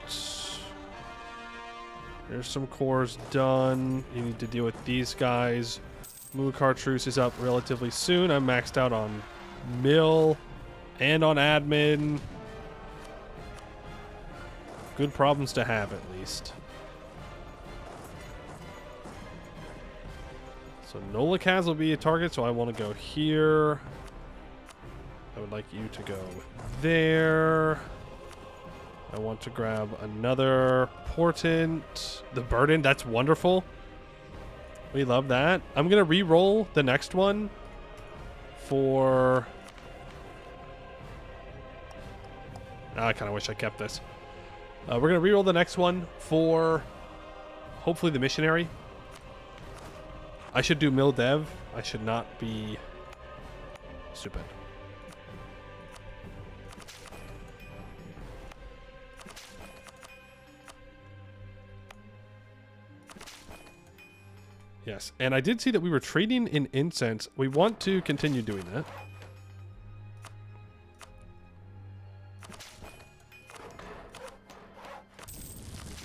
[SPEAKER 1] There's some cores done. You need to deal with these guys. Muakar truce is up relatively soon. I'm maxed out on mill and on admin. Good problems to have, at least. So Nolakaz will be a target, so I want to go here. I would like you to go there. I want to grab another portent. The burden, that's wonderful. We love that. I'm going to re-roll the next one for... I kind of wish I kept this. We're going to re-roll the next one for hopefully the missionary. I should do mill dev. I should not be stupid. Yes, and I did see that we were trading in incense. We want to continue doing that.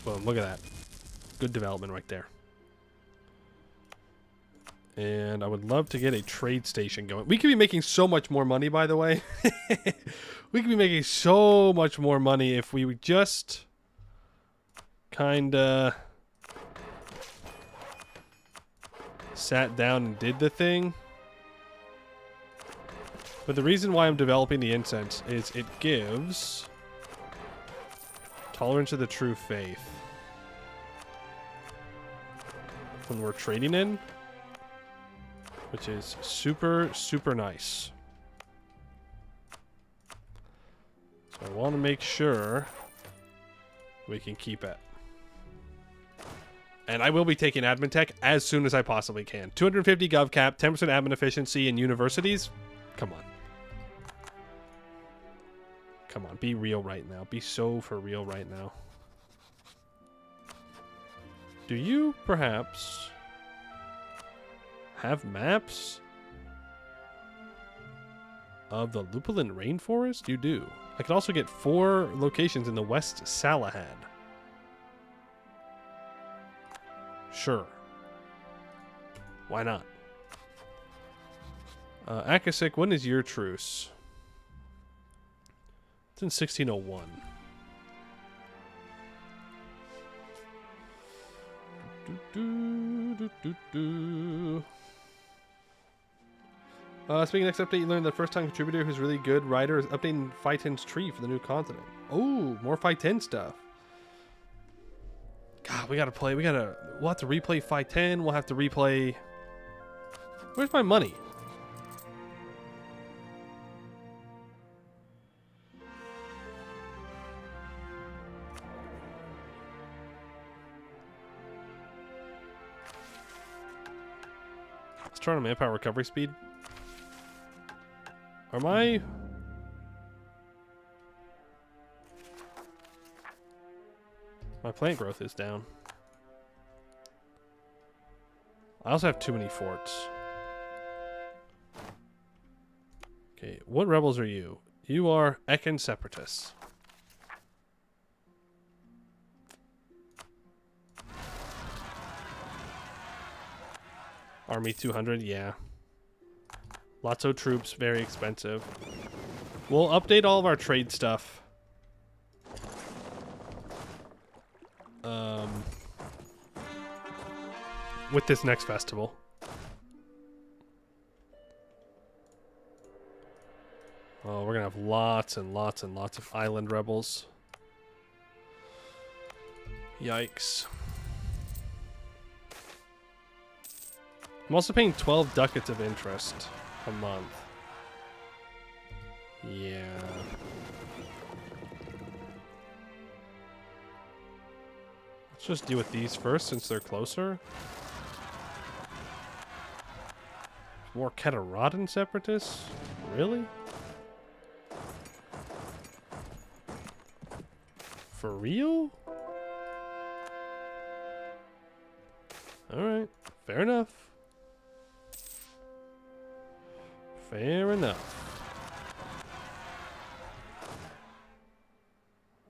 [SPEAKER 1] Boom, look at that. Good development right there. And I would love to get a trade station going. We could be making so much more money, by the way. We could be making so much more money if we would just kind of sat down and did the thing. But the reason why I'm developing the incense is it gives tolerance to the true faith when we're trading in, which is super, super nice. So I want to make sure we can keep it. And I will be taking admin tech as soon as I possibly can. 250 gov cap, 10% admin efficiency in universities. Come on. Come on, be real right now. Be so for real right now. Do you perhaps have maps of the Lupulin Rainforest? You do. I could also get 4 locations in the West Salahad. Sure. Why not? Akasik, when is your truce? It's in 1601. Speaking of next update, you learned that first time contributor who's really good writer is updating Fight 10's tree for the new continent. Oh, more Fight 10 stuff. God, we'll have to replay Fight 10. We'll have to replay. Where's my money? Let's turn on manpower recovery speed. Are my plant growth is down. I also have too many forts. Okay, what rebels are you? You are Ekin Separatists. Army 200, yeah. Lots of troops, very expensive. We'll update all of our trade stuff. With this next festival. Oh, we're gonna have lots and lots and lots of island rebels. Yikes. I'm also paying 12 ducats of interest a month. Yeah. Let's just deal with these first since they're closer. More Ketaradan separatists? Really? For real? Alright, fair enough. Fair enough.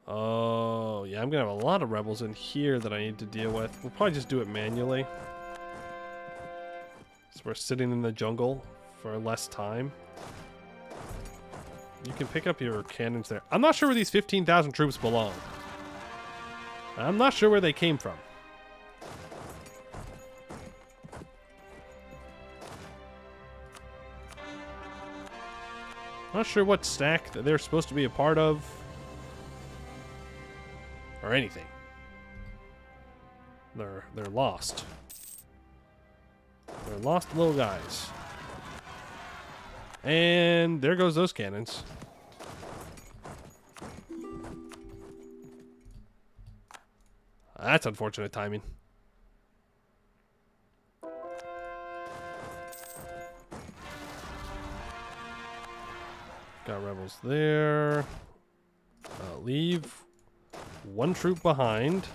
[SPEAKER 1] Oh, yeah, I'm gonna have a lot of rebels in here that I need to deal with. We'll probably just do it manually. So we're sitting in the jungle for less time. You can pick up your cannons there. I'm not sure where these 15,000 troops belong. I'm not sure where they came from. Not sure what stack that they're supposed to be a part of. Or anything. They're lost. They're lost little guys. And there goes those cannons. That's unfortunate timing. Got rebels there. Leave one troop behind.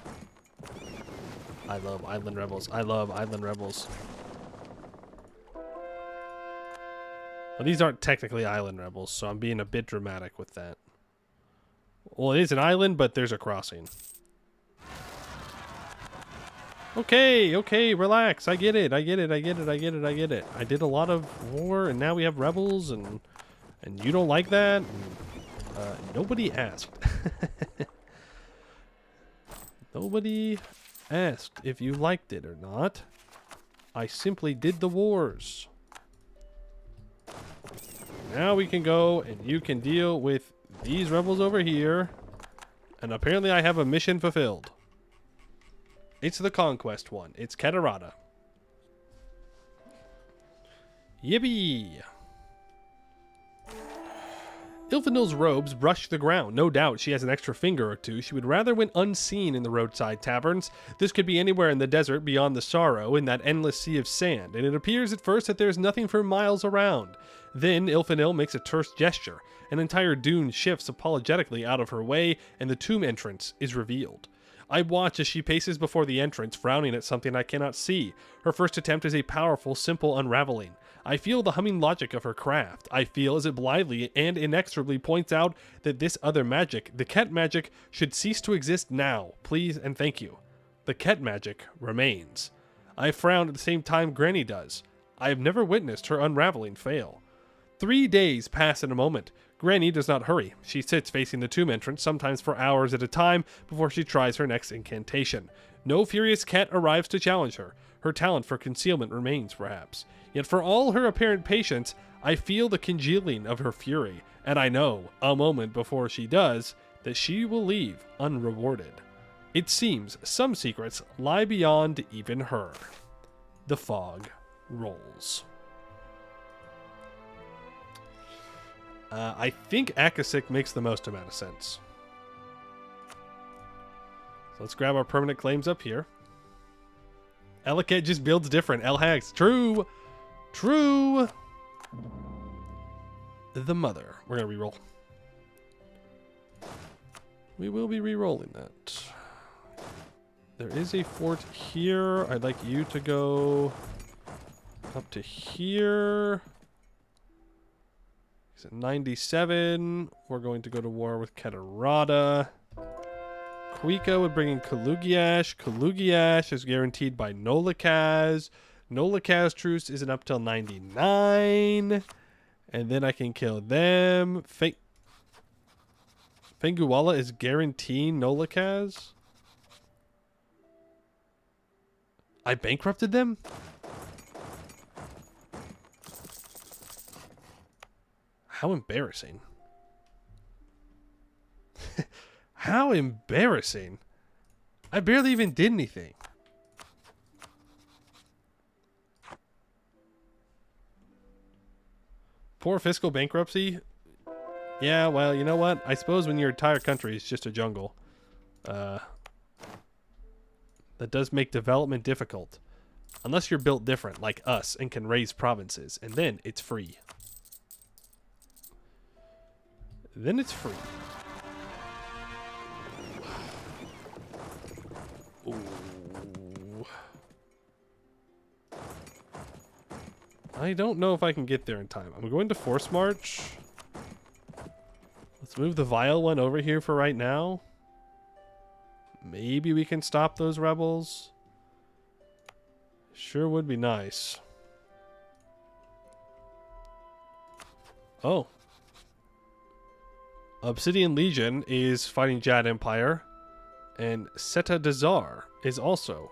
[SPEAKER 1] I love island rebels. I love island rebels. Well, these aren't technically island rebels, so I'm being a bit dramatic with that. Well, it is an island, but there's a crossing. Okay, okay, relax. I get it. I get it. I get it. I get it. I get it. I did a lot of war, and now we have rebels, and you don't like that? Nobody asked. Nobody asked if you liked it or not. I simply did the wars. now we can go and you can deal with these rebels over here. And apparently I have a mission fulfilled. It's the conquest one. It's Catarata. Yippee! Ilfinil's robes brush the ground. No doubt she has an extra finger or two. She would rather went unseen in the roadside taverns. This could be anywhere in the desert beyond the Sorrow, in that endless sea of sand, and it appears at first that there's nothing for miles around. Then Ilfinil makes a terse gesture. An entire dune shifts apologetically out of her way, and the tomb entrance is revealed. I watch as she paces before the entrance, frowning at something I cannot see. Her first attempt is a powerful, simple unraveling. I feel the humming logic of her craft. I feel as it blithely and inexorably points out that this other magic, the Ket magic, should cease to exist now. Please and thank you. The Ket magic remains. I frown at the same time Granny does. I have never witnessed her unraveling fail. 3 days pass in a moment. Granny does not hurry. She sits facing the tomb entrance, sometimes for hours at a time, before she tries her next incantation. No furious cat arrives to challenge her. Her talent for concealment remains, perhaps. Yet for all her apparent patience, I feel the congealing of her fury, and I know, a moment before she does, that she will leave unrewarded. It seems some secrets lie beyond even her. The fog rolls. I think Akasik makes the most amount of sense. So let's grab our permanent claims up here. Ellicat just builds different. Elhax. True. True. The mother. We're going to reroll. We will be rerolling that. There is a fort here. I'd like you to go up to here. He's at 97. We're going to go to war with Catarata. Kuika would bring in Kalugiash. Kalugiash is guaranteed by Nolikaz. Nolikaz truce isn't up till 99. And then I can kill them. Fenguala is guaranteeing Nolikaz. I bankrupted them? How embarrassing. How embarrassing. I barely even did anything. Poor fiscal bankruptcy. Yeah, well, you know what? I suppose when your entire country is just a jungle, that does make development difficult. Unless you're built different, like us, and can raise provinces. And then it's free. Then it's free. Ooh. I don't know if I can get there in time. I'm going to force march. Let's move the vile one over here for right now. Maybe we can stop those rebels. Sure would be nice. Oh. Obsidian Legion is fighting Jad Empire. And Seta Dazar is also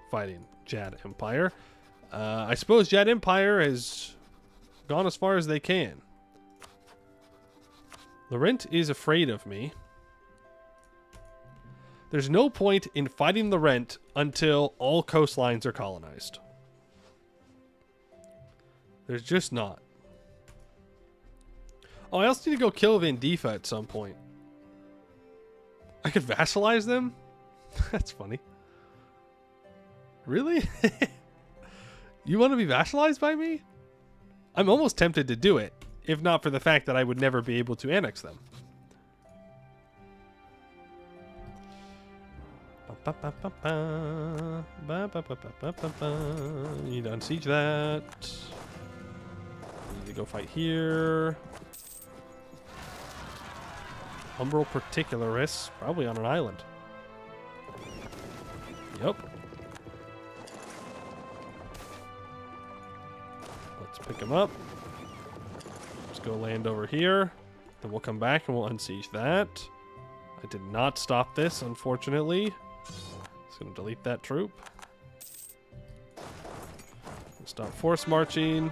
[SPEAKER 1] fighting Jad Empire. I suppose Jad Empire has gone as far as they can. Laurent is afraid of me. There's no point in fighting Laurent until all coastlines are colonized. There's just not. Oh, I also need to go kill Vendifa at some point. I could vassalize them? That's funny. Really? You want to be vassalized by me? I'm almost tempted to do it, if not for the fact that I would never be able to annex them. You need to unsiege that. You need to go fight here. Umbral Particularis, probably on an island. Yep. Let's pick him up. Let's go land over here. Then we'll come back and we'll unsiege that. I did not stop this, unfortunately. Just going to delete that troop. Stop force marching.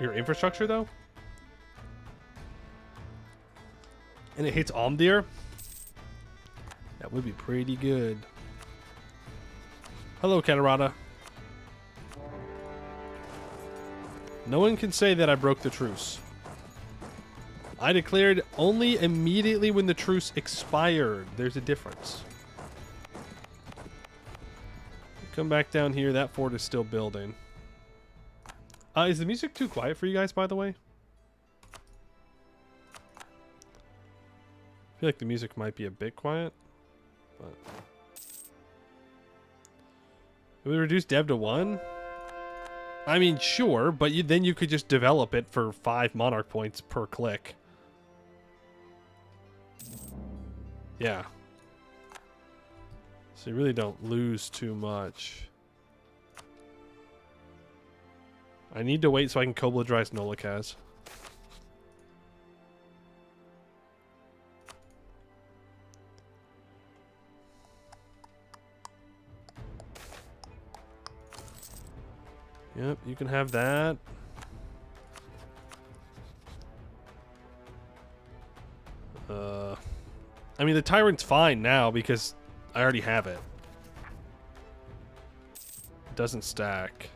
[SPEAKER 1] your infrastructure, though. And it hits Almdir. That would be pretty good. Hello, Katarata. No one can say that I broke the truce. I declared only immediately when the truce expired. There's a difference. Come back down here. That fort is still building. Is the music too quiet for you guys, by the way? I feel like the music might be a bit quiet. But we reduce dev to 1? I mean, sure, but then you could just develop it for 5 monarch points per click. Yeah. So you really don't lose too much. I need to wait so I can Kobladrize Nolikaz. Yep, you can have that. I mean, the Tyrant's fine now because I already have it. It doesn't stack.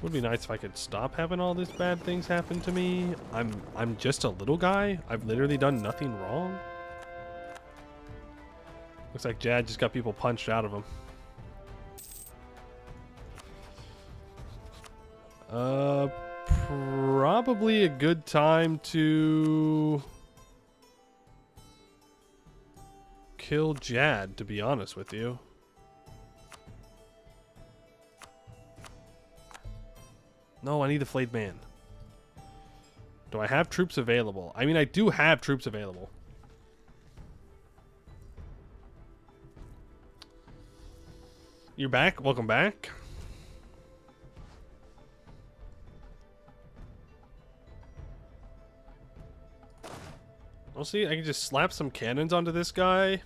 [SPEAKER 1] Would be nice if I could stop having all these bad things happen to me. I'm just a little guy. I've literally done nothing wrong. Looks like Jad just got people punched out of him. Probably a good time to kill Jad, to be honest with you. No, I need the Flayed Man. Do I have troops available? I mean, I do have troops available. You're back? Welcome back. We'll see. I can just slap some cannons onto this guy.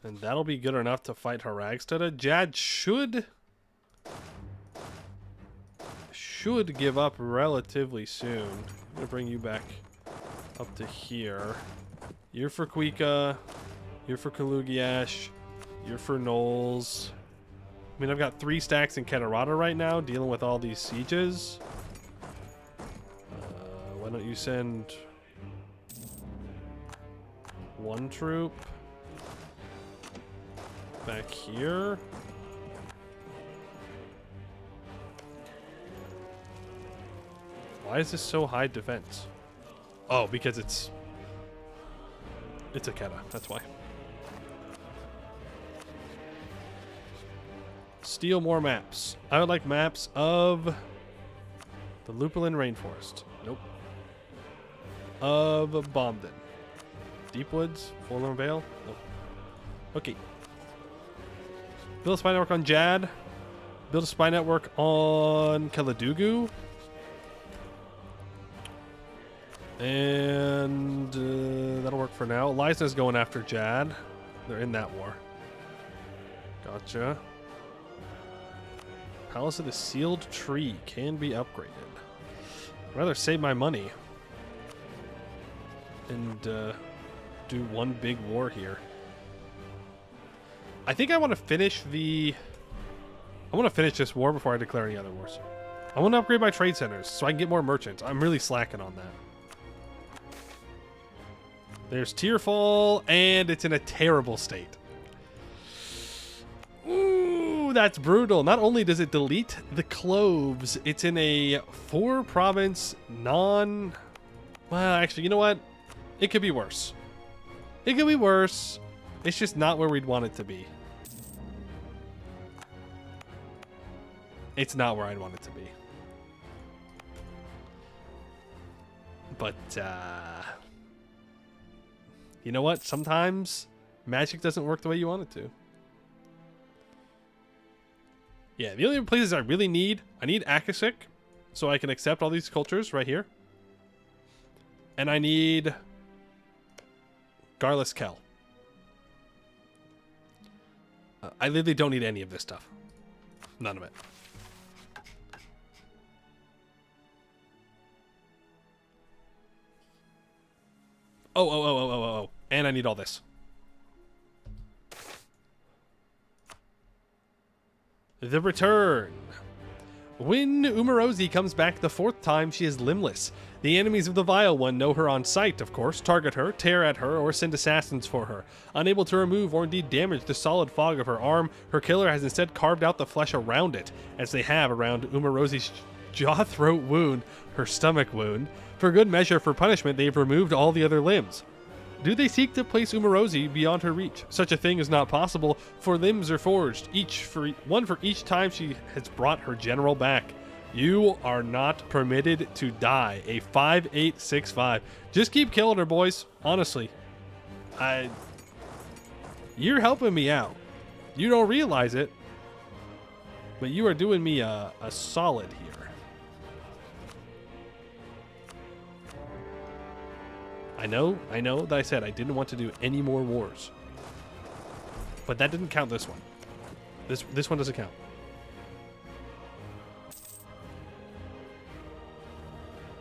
[SPEAKER 1] And that'll be good enough to fight Haragstad. Jad should give up relatively soon. I'm gonna bring you back up to here. You're for Kuika. You're for Kalugiash. You're for Knowles. I mean, I've got 3 stacks in Katarata right now, dealing with all these sieges. Why don't you send 1 troop back here? Why is this so high defense? Oh, because it's a Keta, that's why. Steal more maps. I would like maps of the Lupulin Rainforest. Nope. Of Bombden. Deepwoods? Forlorn Vale? Nope. Okay. Build a spy network on Jad. Build a spy network on Kaladugu. And that'll work for now. Lysa's going after Jad. They're in that war. Gotcha. Palace of the Sealed Tree can be upgraded. I'd rather save my money and do one big war here. I think I want to finish this war before I declare any other wars. I want to upgrade my trade centers so I can get more merchants. I'm really slacking on that. There's Tearfall, and it's in a terrible state. Ooh, that's brutal. Not only does it delete the cloves, it's in a 4-province Well, actually, you know what? It could be worse. It could be worse. It's just not where we'd want it to be. It's not where I'd want it to be. But, you know what? Sometimes magic doesn't work the way you want it to. Yeah, the only places I really need, I need Akasik, so I can accept all these cultures right here. And I need Garlus Kell. I literally don't need any of this stuff. None of it. Oh. And I need all this. The return. When Umarosi comes back the 4th time, she is limbless. The enemies of the Vile One know her on sight, of course, target her, tear at her, or send assassins for her. Unable to remove or indeed damage the solid fog of her arm, her killer has instead carved out the flesh around it, as they have around Umarosi's jaw-throat wound, her stomach wound. For good measure, for punishment, they have removed all the other limbs. Do they seek to place Umarosi beyond her reach? Such a thing is not possible, for limbs are forged, one for each time she has brought her general back. You are not permitted to die. A 5865. Just keep killing her, boys. Honestly. You're helping me out. You don't realize it, but you are doing me a solid here. I know that I said I didn't want to do any more wars. But that didn't count this one. This one doesn't count.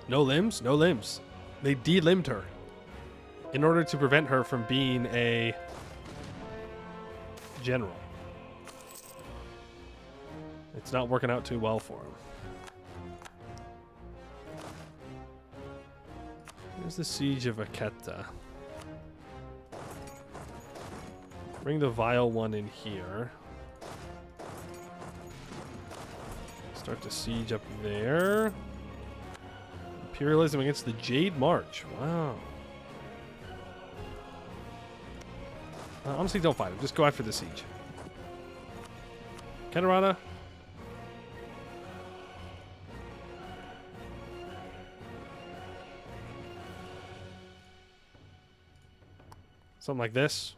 [SPEAKER 1] No limbs? No limbs. They de-limbed her in order to prevent her from being a general. It's not working out too well for him. Here's the Siege of Aketa. Bring the Vile One in here. Start the siege up there. Imperialism against the Jade March. Wow. Honestly, don't fight him. Just go after the siege. Katarana. Something like this.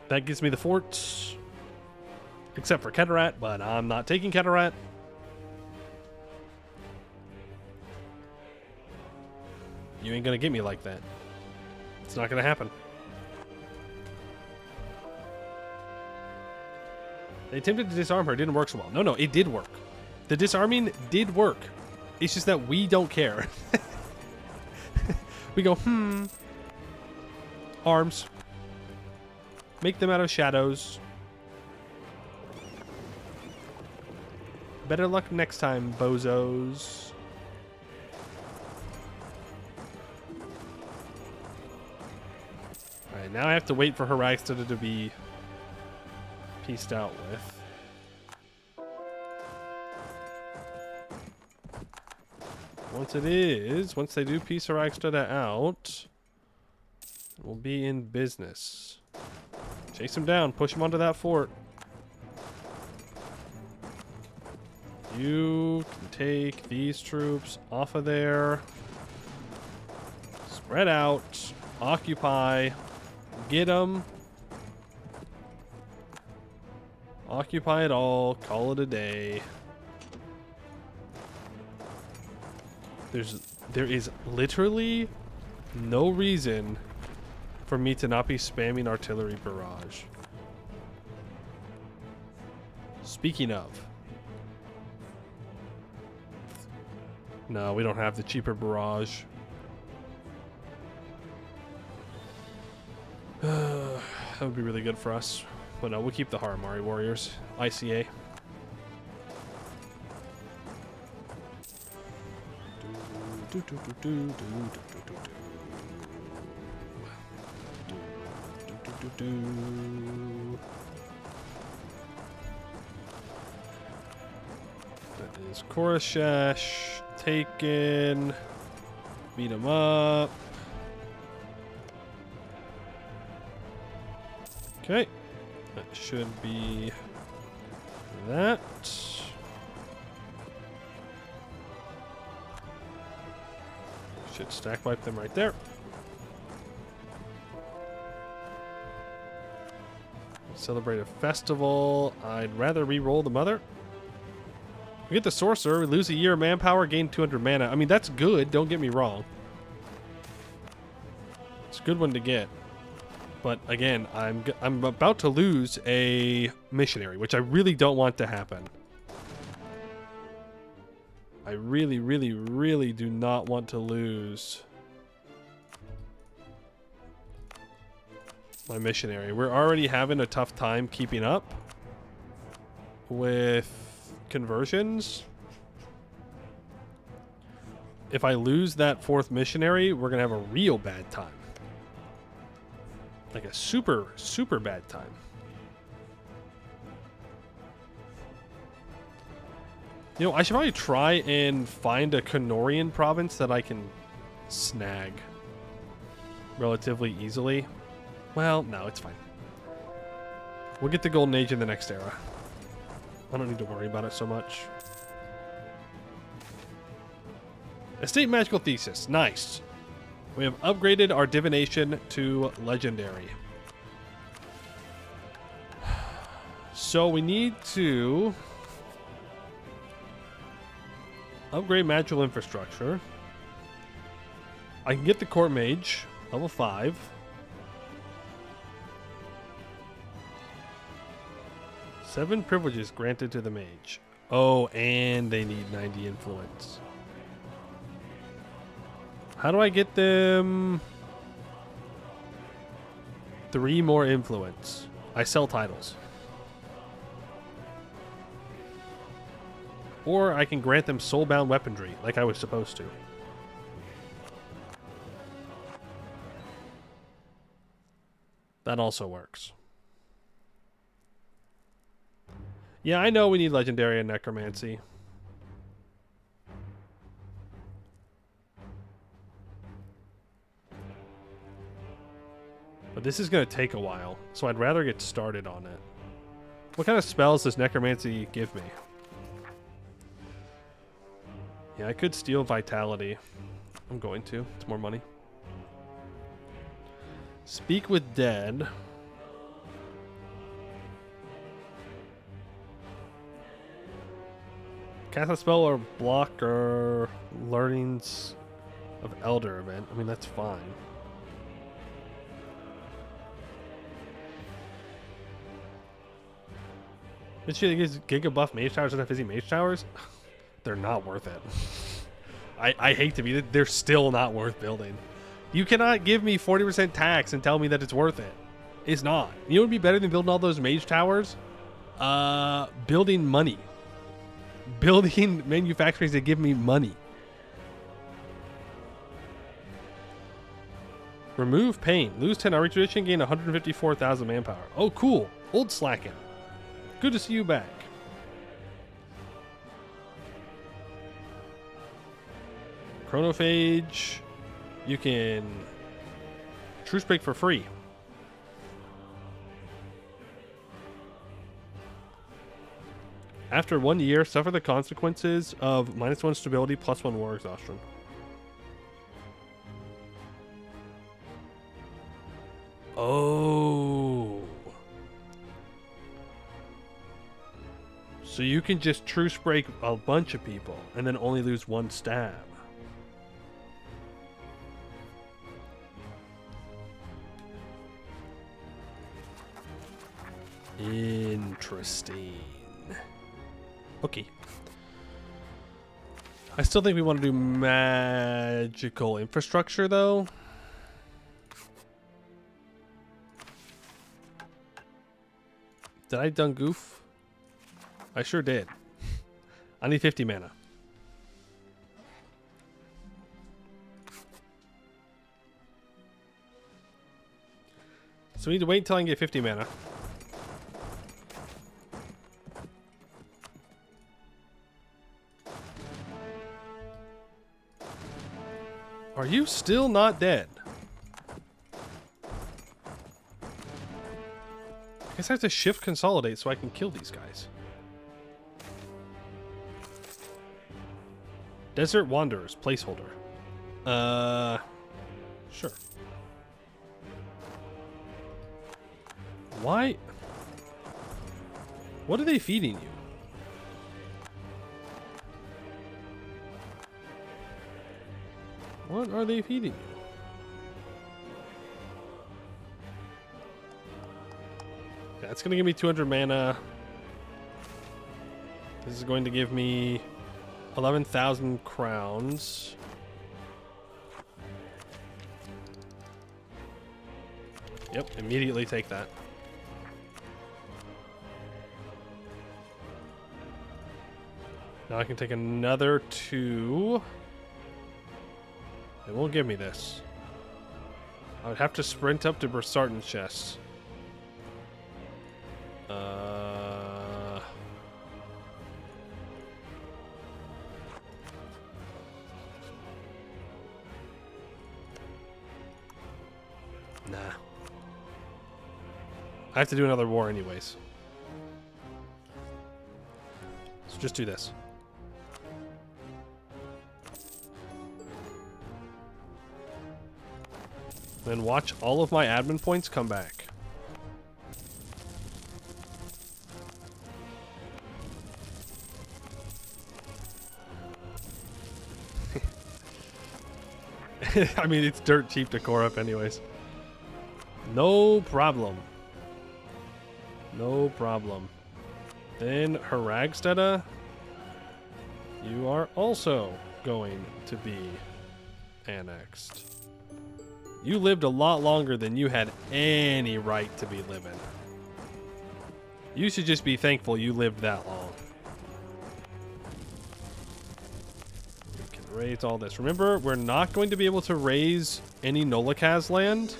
[SPEAKER 1] That gives me the forts. Except for Keterat, but I'm not taking Keterat. You ain't gonna get me like that. It's not gonna happen. They attempted to disarm her. It didn't work so well. No, it did work. The disarming did work. It's just that we don't care. We go, arms. Make them out of shadows. Better luck next time, bozos. Alright, now I have to wait for Haraxta to be pieced out with. Once they do piece Haraxta out, we'll be in business. Chase him down, push him onto that fort. You can take these troops off of there. Spread out. Occupy. Get them. Occupy it all. Call it a day. There is literally no reason for me to not be spamming artillery barrage. Speaking of. No, we don't have the cheaper barrage. That would be really good for us. But no, we'll keep the Haramari warriors. ICA. That is Korashesh taken. Beat him up. Okay. That should be that. Should stack wipe them right there. Celebrate a festival. I'd rather re-roll the mother. We get the sorcerer. We lose a year of manpower, gain 200 mana. I mean, that's good. Don't get me wrong. It's a good one to get. But again, I'm about to lose a missionary, which I really don't want to happen. I really, really, really do not want to lose my missionary. We're already having a tough time keeping up with conversions. If I lose that 4th missionary, we're going to have a real bad time. Like a super, super bad time. You know, I should probably try and find a Canorian province that I can snag relatively easily. Well, no, it's fine. We'll get the Golden Age in the next era. I don't need to worry about it so much. Estate Magical Thesis. Nice. We have upgraded our divination to legendary. So we need to upgrade magical infrastructure. I can get the court mage, level 5. Seven privileges granted to the mage. Oh, and they need 90 influence. How do I get them 3 more influence? I sell titles. Or I can grant them soulbound weaponry, like I was supposed to. That also works. Yeah, I know we need legendary and necromancy. But this is going to take a while, so I'd rather get started on it. What kind of spells does necromancy give me? Yeah, I could steal vitality. I'm going to. It's more money. Speak with dead. Cast a spell or block or learnings of elder event. I mean, that's fine. Did she get Giga buff mage towers and fizzy mage towers? They're not worth it. I hate to be, they're still not worth building. You cannot give me 40% tax and tell me that it's worth it. It's not. You know what would be better than building all those mage towers? Building money. Building manufacturers that give me money. Remove pain. Lose 10 army tradition, gain 154,000 manpower. Oh, cool. Old Slacken. Good to see you back. Chronophage. You can truce break for free. After 1 year, suffer the consequences of -1 stability, +1 war exhaustion. Oh. So you can just truce break a bunch of people and then only lose 1 stab. Interesting. Okay. I still think we want to do magical infrastructure, though. Did I done goof? I sure did. I need 50 mana. So we need to wait until I can get 50 mana. Are you still not dead? I guess I have to shift consolidate so I can kill these guys. Desert Wanderers, placeholder. Sure. Why? What are they feeding you? What are they feeding you? That's going to give me 200 mana. This is going to give me 11,000 crowns. Yep, immediately take that. Now I can take another 2. It won't give me this. I would have to sprint up to Bersartan's chest. Nah. I have to do another war anyways. So just do this. Then watch all of my admin points come back. I mean, it's dirt cheap to core up anyways. No problem. No problem. Then Haragsteda, you are also going to be annexed. You lived a lot longer than you had any right to be living. You should just be thankful you lived that long. We can raise all this. Remember, we're not going to be able to raise any Nolakaz land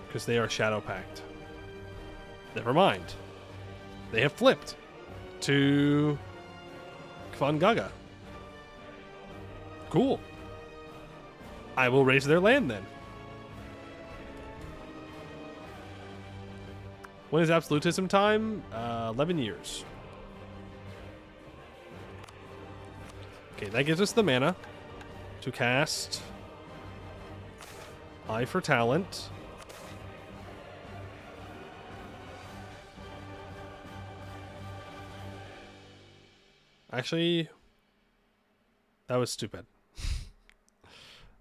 [SPEAKER 1] because they are Shadow Pact. Never mind. They have flipped to Kvangaga. Cool. I will raise their land then. When is absolutism time? 11 years. Okay, that gives us the mana to cast Eye for Talent. Actually, that was stupid.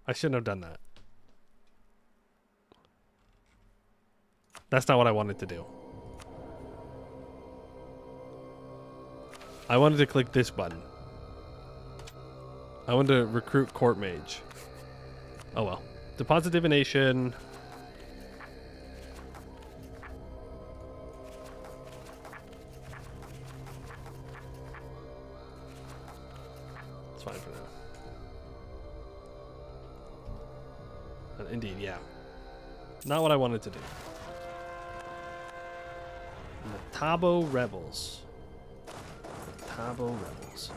[SPEAKER 1] I shouldn't have done that. That's not what I wanted to do. I wanted to click this button. I wanted to recruit Court Mage. Oh well. Deposit Divination. It's fine for now. Indeed, yeah. Not what I wanted to do. Tabo Rebels. Tabo Rebels.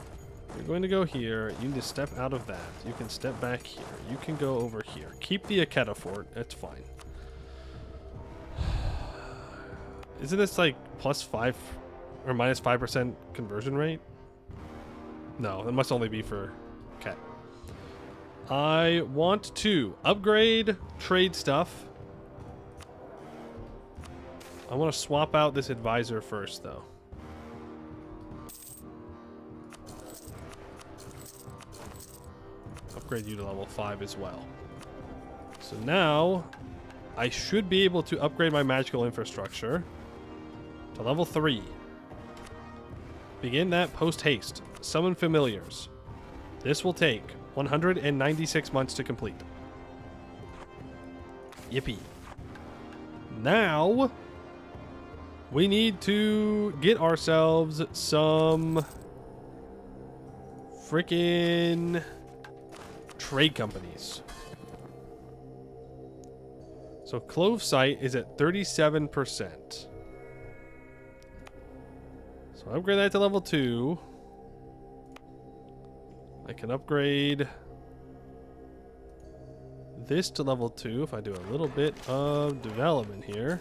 [SPEAKER 1] You're going to go here. You need to step out of that. You can step back here. You can go over here. Keep the Aketa Fort. That's fine. Isn't this like +5 or -5% conversion rate? No, it must only be for Ket. I want to upgrade trade stuff. I want to swap out this advisor first, though. Upgrade you to level 5 as well. So now, I should be able to upgrade my magical infrastructure to level 3. Begin that post-haste. Summon familiars. This will take 196 months to complete. Yippee. Now, we need to get ourselves some freaking trade companies. So Clove Site is at 37%. So upgrade that to level 2. I can upgrade this to level 2 if I do a little bit of development here.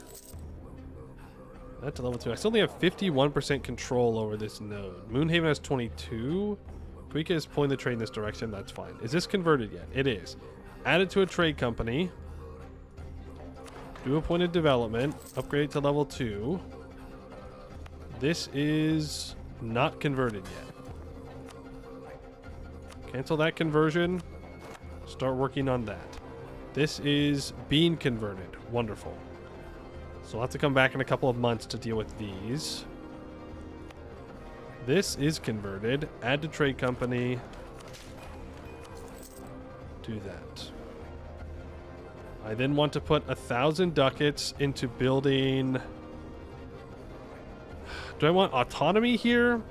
[SPEAKER 1] That to level 2. I still only have 51% control over this node. Moonhaven has 22. Puika is pulling the trade in this direction. That's fine. Is this converted yet? It is. Add it to a trade company. Do appointed development. Upgrade to level 2. This is not converted yet. Cancel that conversion. Start working on that. This is being converted. Wonderful. So I'll have to come back in a couple of months to deal with these. This is converted. Add to trade company. Do that. I then want to put 1,000 ducats into building... Do I want autonomy here?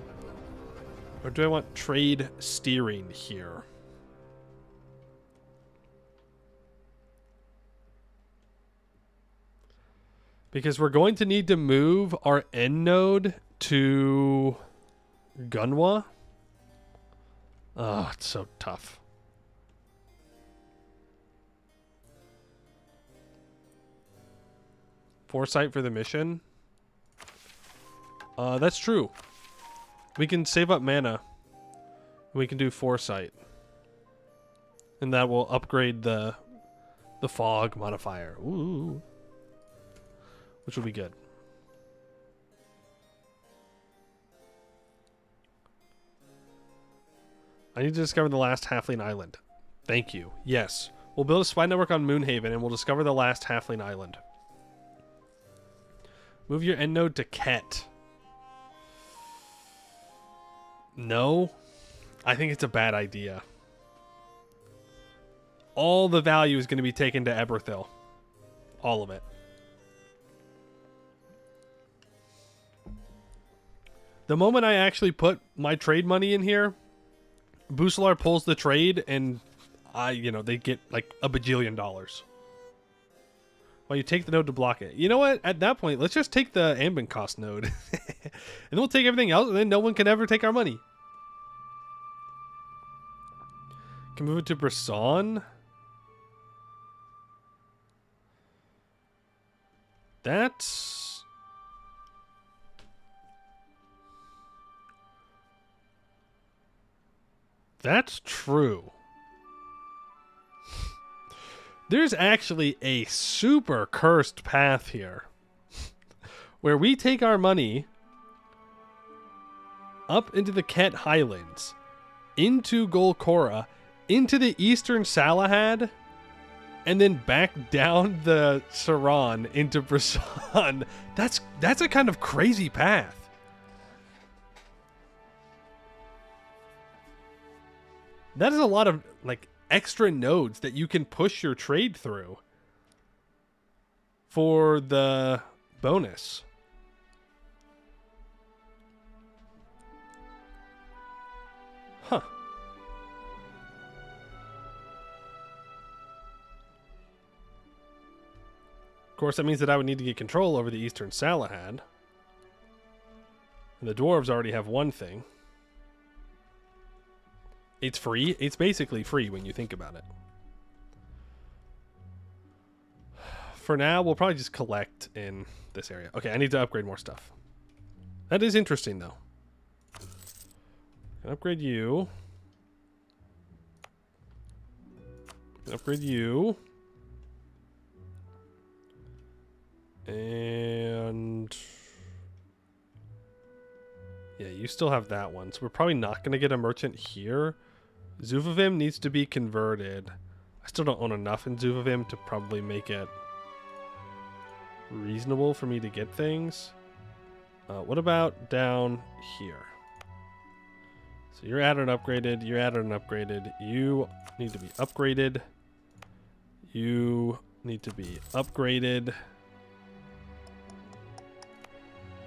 [SPEAKER 1] Or do I want trade steering here? Because we're going to need to move our end node to Gunwa. Oh, it's so tough. Foresight for the mission. That's true. We can save up mana. We can do foresight. And that will upgrade the fog modifier. Ooh. Which will be good. I need to discover the last halfling island. Thank you. Yes. We'll build a spy network on Moonhaven and we'll discover the last halfling island. Move your end node to Ket. No. I think it's a bad idea. All the value is going to be taken to Eberthil. All of it. The moment I actually put my trade money in here, Busalar pulls the trade and they get like a bajillion dollars. Well, you take the node to block it. You know what? At that point, let's just take the ambient cost node. And then we'll take everything else, and then no one can ever take our money. Can move it to Brisson. That's true. There's actually a super cursed path here where we take our money up into the Ket Highlands, into Golcora, into the Eastern Salahad, and then back down the Saran into Brisson. That's a kind of crazy path. That is a lot of like extra nodes that you can push your trade through for the bonus. Huh. Of course, that means that I would need to get control over the Eastern Salahad. And the dwarves already have one thing. It's free. It's basically free when you think about it. For now, we'll probably just collect in this area. Okay, I need to upgrade more stuff. That is interesting, though. Upgrade you. Upgrade you. And... yeah, you still have that one. So we're probably not going to get a merchant here. Zuvavim needs to be converted. I still don't own enough in Zuvavim to probably make it reasonable for me to get things. What about down here? So you're added and upgraded. You're added and upgraded. You need to be upgraded. You need to be upgraded.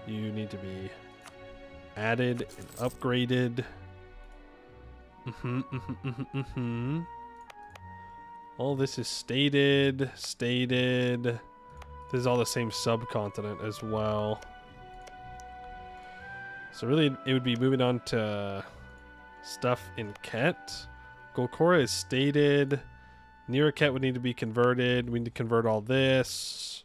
[SPEAKER 1] You need to be added and upgraded. All this is stated. This is all the same subcontinent as well. So really, it would be moving on to stuff in Ket. Golcora is stated. Near Ket would need to be converted. We need to convert all this.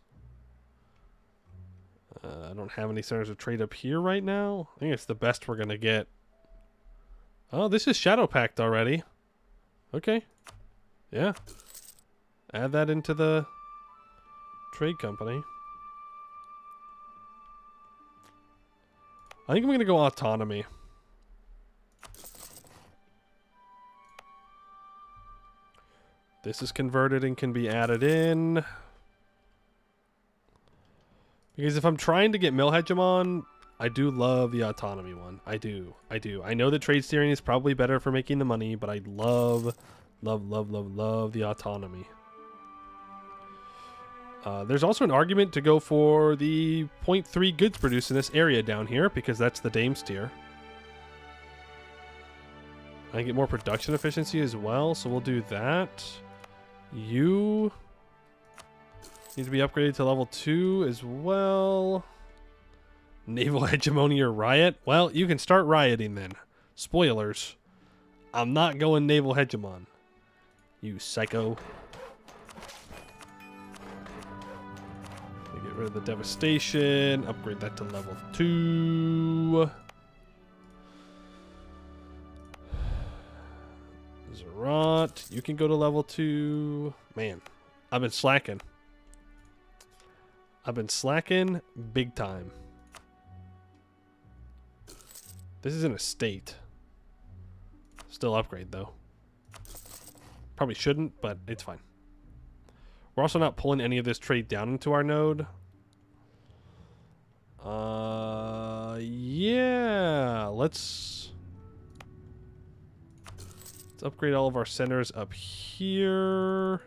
[SPEAKER 1] I don't have any centers of trade up here right now. I think it's the best we're going to get. Oh, this is Shadow Pact already. Okay. Yeah. Add that into the trade company. I think I'm going to go autonomy. This is converted and can be added in. Because if I'm trying to get Mill Hegemon, I do love the autonomy one. I do. I know that trade steering is probably better for making the money, but I love the autonomy. There's also an argument to go for the 0.3 goods produced in this area down here, because that's the Dame's tier. I get more production efficiency as well, so we'll do that. You need to be upgraded to level 2 as well. Naval Hegemony or Riot? Well, you can start rioting then. Spoilers. I'm not going Naval Hegemon. You psycho. Get rid of the Devastation. Upgrade that to level 2. Zerat. You can go to level 2. Man, I've been slacking. I've been slacking big time. This is an estate. Still upgrade, though. Probably shouldn't, but it's fine. We're also not pulling any of this trade down into our node. Yeah. Let's upgrade all of our centers up here.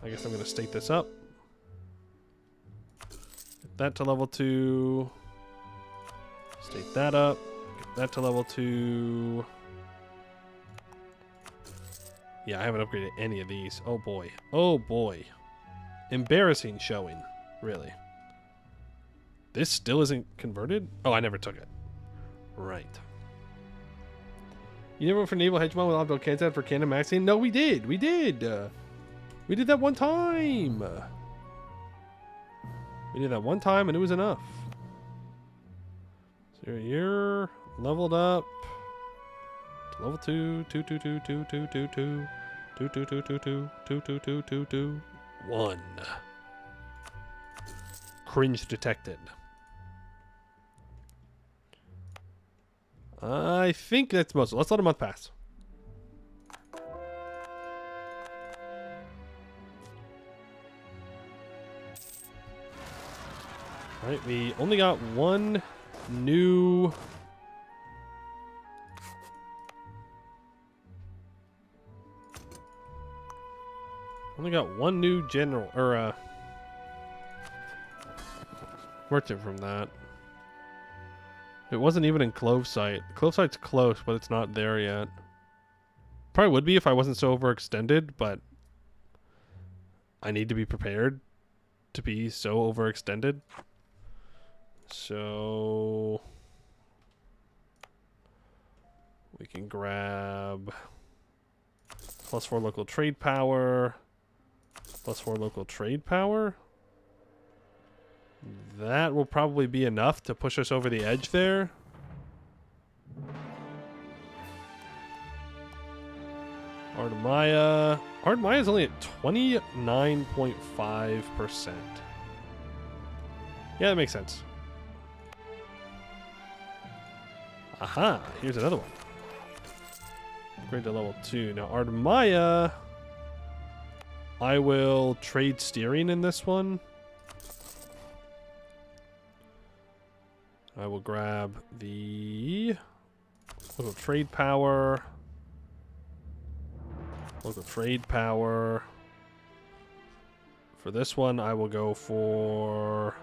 [SPEAKER 1] I guess I'm going to state this up. Get that to level 2. State that up. Get that to level 2. Yeah, I haven't upgraded any of these. Oh boy. Oh boy. Embarrassing showing. Really. This still isn't converted? Oh, I never took it. Right. You never went for Naval Hegemon with Umbral Kansas for Cannon Maxine? No, we did. We did. We did that one time. We did that one time and it was enough. So you're leveled up to level 2, 2, 2, 2, 2, 2, 2, 2, 2, 2, 2, 2, 2, 2, 2, 2, 2, 2, 1. Cringe detected. I think that's most. Let's let a month pass. All right, we only got one new. Only got one new general or merchant from that. It wasn't even in Clove Site. Clove Site's close, but it's not there yet. Probably would be if I wasn't so overextended, but I need to be prepared to be so overextended. So we can grab +4 local trade power, +4 local trade power. That will probably be enough to push us over the edge there. Ardmaya. Ardmaya is only at 29.5%. Yeah, that makes sense. Aha, here's another one. Upgrade to level 2. Now, Ardmaya, I will trade steering in this one. I will grab the local trade power. Local trade power. For this one, I will go for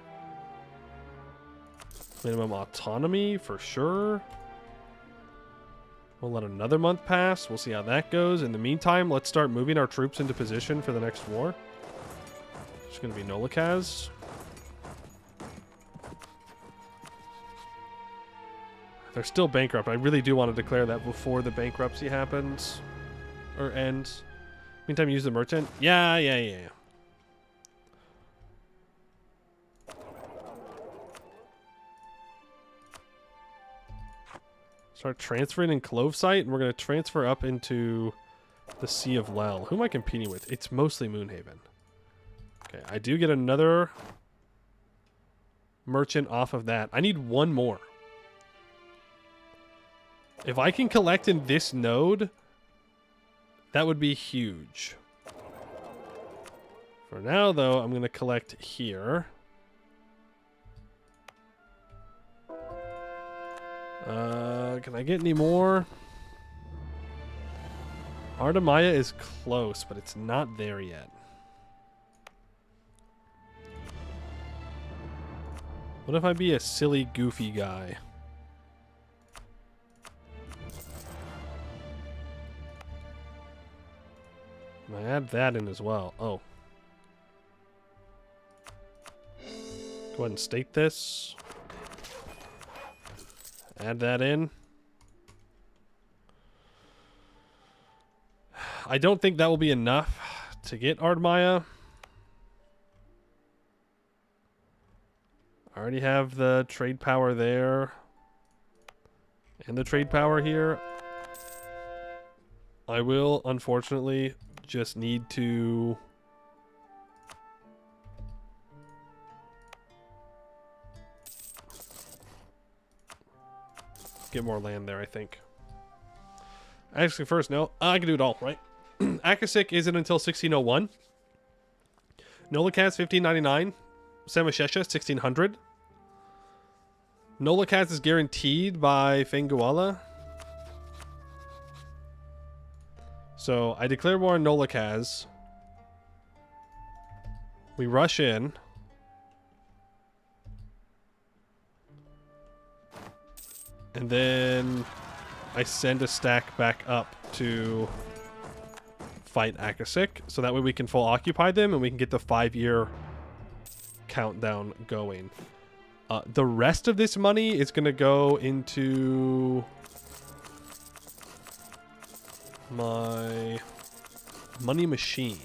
[SPEAKER 1] minimum autonomy for sure. We'll let another month pass. We'll see how that goes. In the meantime, let's start moving our troops into position for the next war. It's going to be Nolikaz. They're still bankrupt. I really do want to declare that before the bankruptcy happens. Or ends. Meantime, use the merchant. Yeah. Start transferring in Clove Site, and we're going to transfer up into the Sea of Lel. Who am I competing with? It's mostly Moonhaven. Okay, I do get another merchant off of that. I need one more. If I can collect in this node, That would be huge. For now, though, I'm going to collect here. Can I get any more? Artemaya is close, but it's not there yet. What if I be a silly, goofy guy? Can I add that in as well? Oh. Go ahead and state this. Add that in. I don't think that will be enough to get Ardmaya. I already have the trade power there. And the trade power here. I will, unfortunately, just need to... get more land there, I think. Actually, first, no. I can do it all, right? Akasik isn't until 1601. Nolakaz 1599. Samashesha 1600. Nolakaz is guaranteed by Fenguala. So I declare war on Nolakaz. We rush in. And then I send a stack back up to fight Akasik. So that way we can full occupy them and we can get the 5-year countdown going. The rest of this money is going to go into my money machine.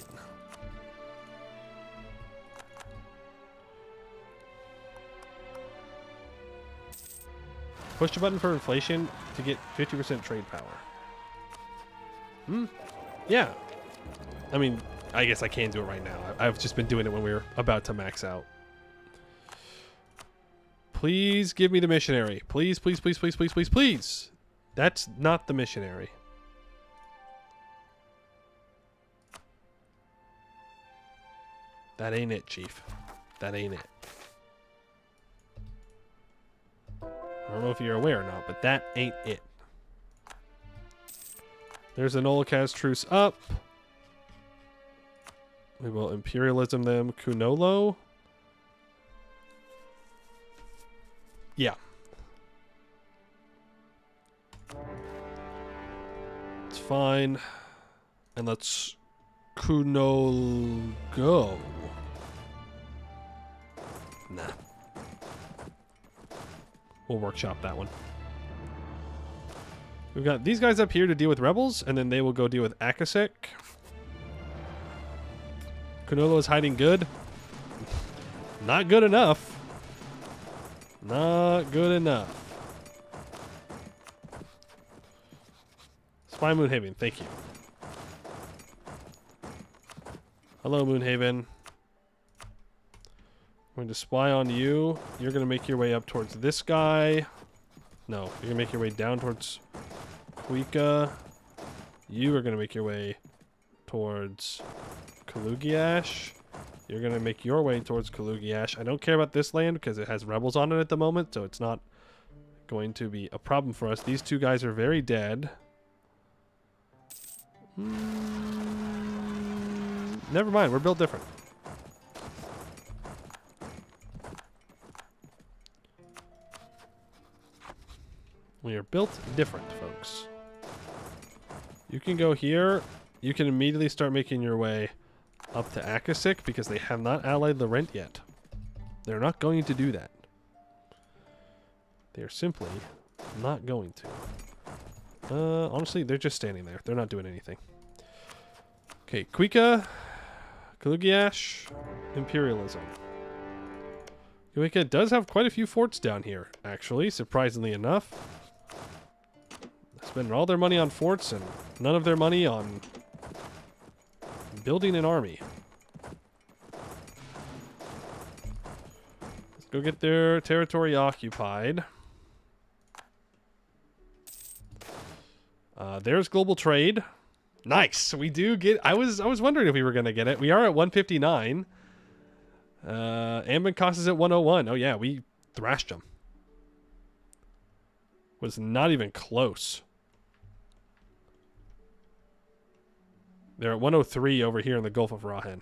[SPEAKER 1] Push the button for inflation to get 50% trade power. Yeah. I mean, I guess I can do it right now. I've just been doing it when we were about to max out. Please give me the missionary. Please, please, please, please, please, please, please. That's not the missionary. That ain't it, Chief. That ain't it. I don't know if you're aware or not, but that ain't it. There's an Nolakaz truce up. We will imperialism them. Kunolo. Yeah. It's fine. And let's Kunol go. Nah. We'll workshop that one. We've got these guys up here to deal with rebels, and then they will go deal with Akasik. Kunolo is hiding good. Not good enough. Not good enough. Spy Moonhaven, thank you. Hello, Moonhaven. I'm going to spy on you. You're going to make your way up towards this guy. No, you're going to make your way down towards Kuika. You are going to make your way towards Kalugiash. You're going to make your way towards Kalugiash. I don't care about this land because it has rebels on it at the moment, so it's not going to be a problem for us. These two guys are very dead. Never mind, we're built different. We are built different, folks. You can go here. You can immediately start making your way up to Akasik because they have not allied the rent yet. They're not going to do that. They're simply not going to. Honestly, they're just standing there. They're not doing anything. Okay, Kuika, Kalugiash, Imperialism. Kuika does have quite a few forts down here, actually, surprisingly enough. Spending all their money on forts and none of their money on building an army. Let's go get their territory occupied. There's global trade. Nice. We do get... I was wondering if we were going to get it. We are at 159. Ambient cost is at 101. Oh, yeah. We thrashed them. Was not even close. They're at 103 over here in the Gulf of Rahen.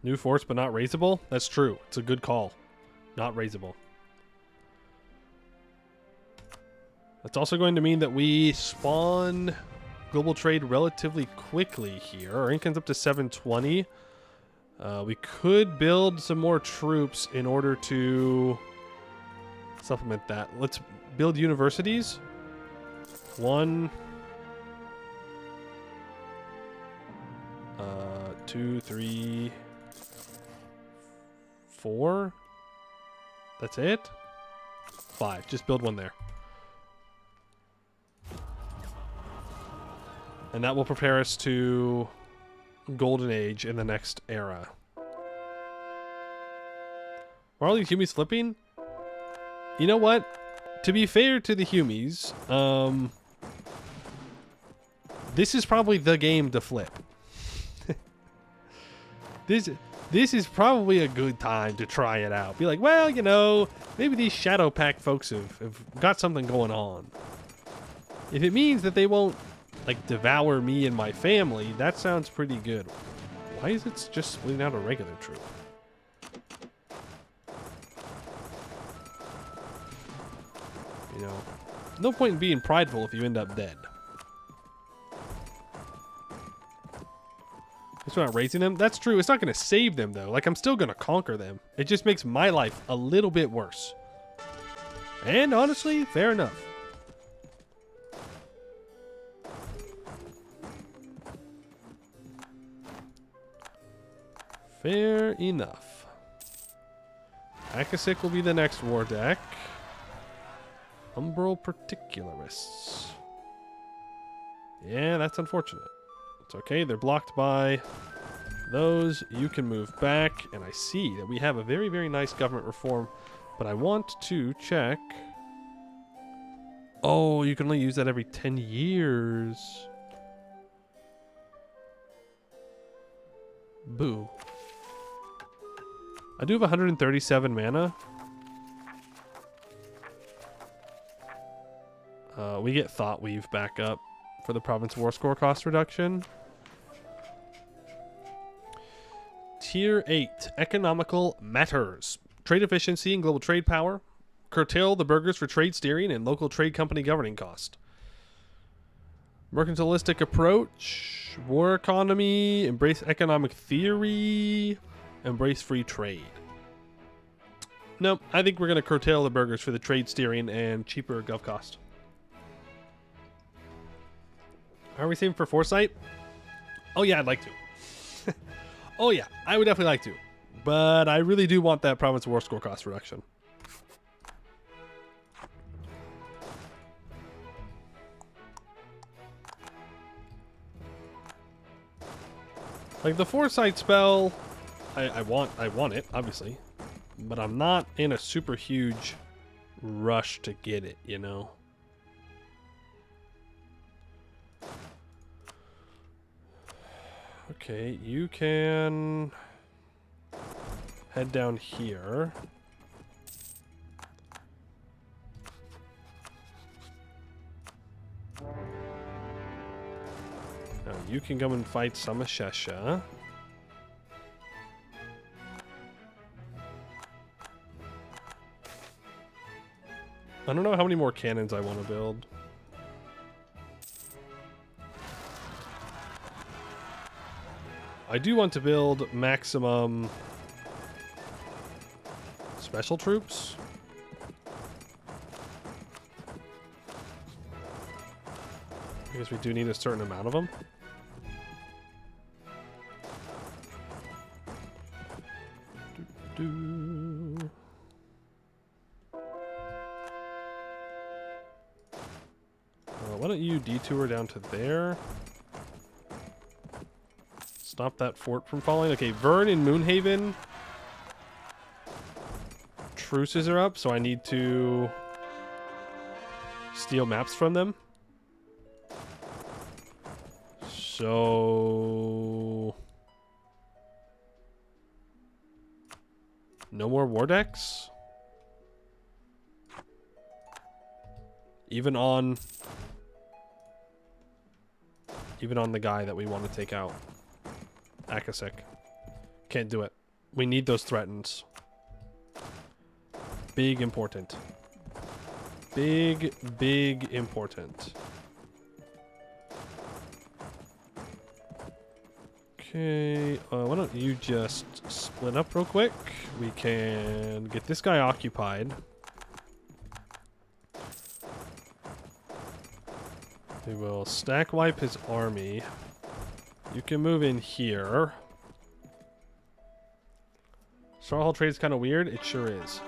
[SPEAKER 1] New force, but not raisable? That's true. It's a good call. Not raisable. That's also going to mean that we spawn global trade relatively quickly here. Our income's up to 720. We could build some more troops in order to supplement that. Let's build universities. 1, 2, 3, 4. That's it? 5. Just build one there. And that will prepare us to Golden Age in the next era. Are all these Humies flipping? You know what? To be fair to the Humies, this is probably the game to flip. This is probably a good time to try it out. Be like, well, you know, maybe these Shadow Pack folks have got something going on. If it means that they won't, like, devour me and my family, that sounds pretty good. Why is it just splitting out a regular troop? You know, no point in being prideful if you end up dead. It's not raising them. That's true. It's not going to save them, though. Like, I'm still going to conquer them. It just makes my life a little bit worse. And honestly, fair enough. Fair enough. Akasik will be the next war deck. Umbral Particularists. Yeah, that's unfortunate. It's okay. They're blocked by those. You can move back. And I see that we have a very, very nice government reform. But I want to check. Oh, you can only use that every 10 years. Boo. I do have 137 mana. We get Thought Weave back up for the province war score cost reduction. Tier 8, Economical Matters. Trade efficiency and global trade power. Curtail the burghers for trade steering and local trade company governing cost. Mercantilistic approach. War economy. Embrace economic theory. Embrace free trade. No, I think we're going to curtail the burghers for the trade steering and cheaper gov cost. Are we saving for foresight? Oh yeah, I'd like to. Oh yeah, I would definitely like to. But I really do want that province war score cost reduction. Like the foresight spell, I want it, obviously. But I'm not in a super huge rush to get it, you know? Okay, you can head down here. Now you can come and fight Samashesha. I don't know how many more cannons I want to build. I do want to build maximum special troops. Because we do need a certain amount of them. Why don't you detour down to there? Stop that fort from falling. Okay, Vern and Moonhaven. Truces are up, so I need to steal maps from them. So no more war decks? Even on the guy that we want to take out. Akasek. Can't do it. We need those threatens. Big important. Big important. Okay, why don't you just split up real quick? We can get this guy occupied. We will stack wipe his army. You can move in here. Sarhal trade is kind of weird. It sure is.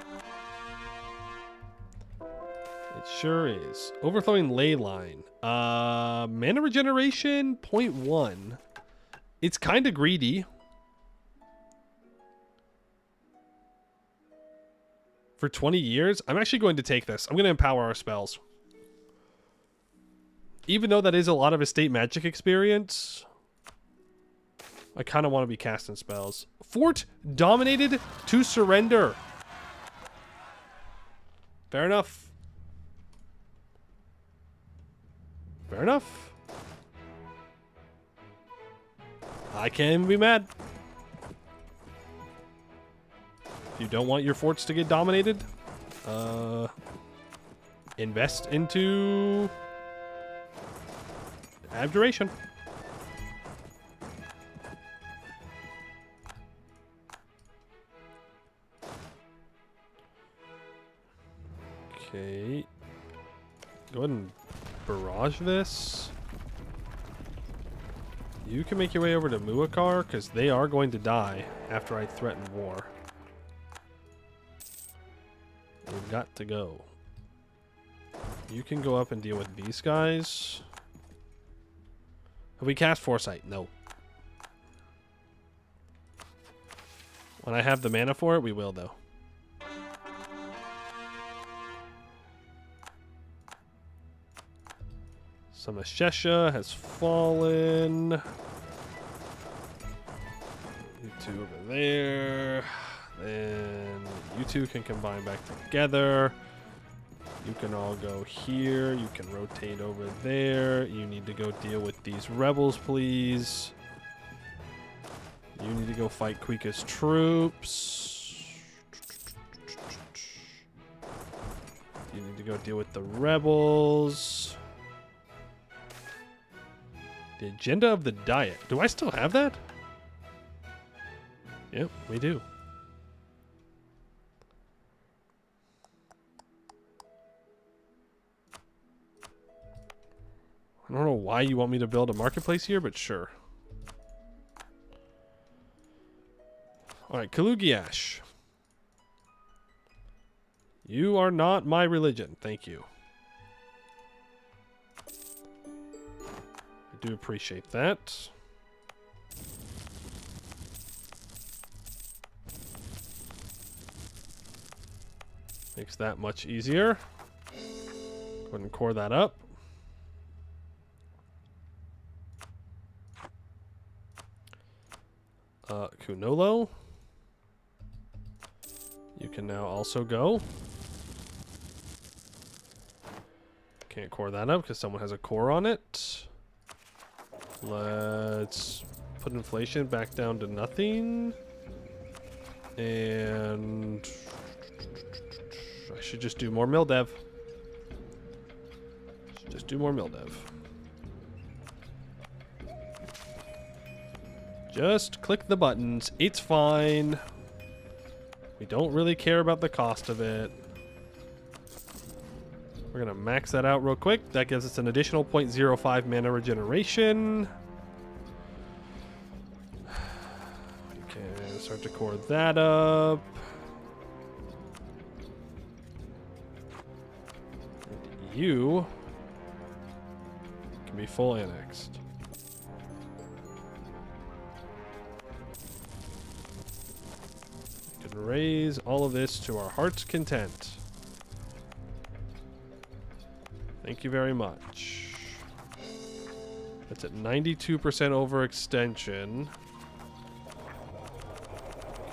[SPEAKER 1] It sure is. Overflowing ley line. Mana regeneration 0.1. It's kind of greedy. For 20 years, I'm actually going to take this. I'm going to empower our spells. Even though that is a lot of estate magic experience, I kind of want to be casting spells. Fort dominated to surrender. Fair enough. Fair enough. I can't be mad. If you don't want your forts to get dominated, invest into abjuration. Okay. Go ahead and barrage this. You can make your way over to Muakar, because they are going to die after I threaten war. We've got to go. You can go up and deal with these guys. Have we cast Foresight? No. When I have the mana for it, we will, though. Some Ashesha has fallen. You two over there. Then you two can combine back together. You can all go here. You can rotate over there. You need to go deal with these rebels, please. You need to go fight Kuika's troops. You need to go deal with the rebels. The agenda of the diet. Do I still have that? Yep, we do. I don't know why you want me to build a marketplace here, but sure. Alright, Kalugiash. You are not my religion. Thank you. I do appreciate that. Makes that much easier. Go ahead and core that up. Kunolo. You can now also go. Can't core that up because someone has a core on it. Let's put inflation back down to nothing. And I should just do more mill dev. Just do more mill dev. Just click the buttons. It's fine. We don't really care about the cost of it. We're going to max that out real quick. That gives us an additional 0.05 mana regeneration. Okay, start to core that up. And you can be full annexed. We can raise all of this to our heart's content. Thank you very much. That's at 92% overextension.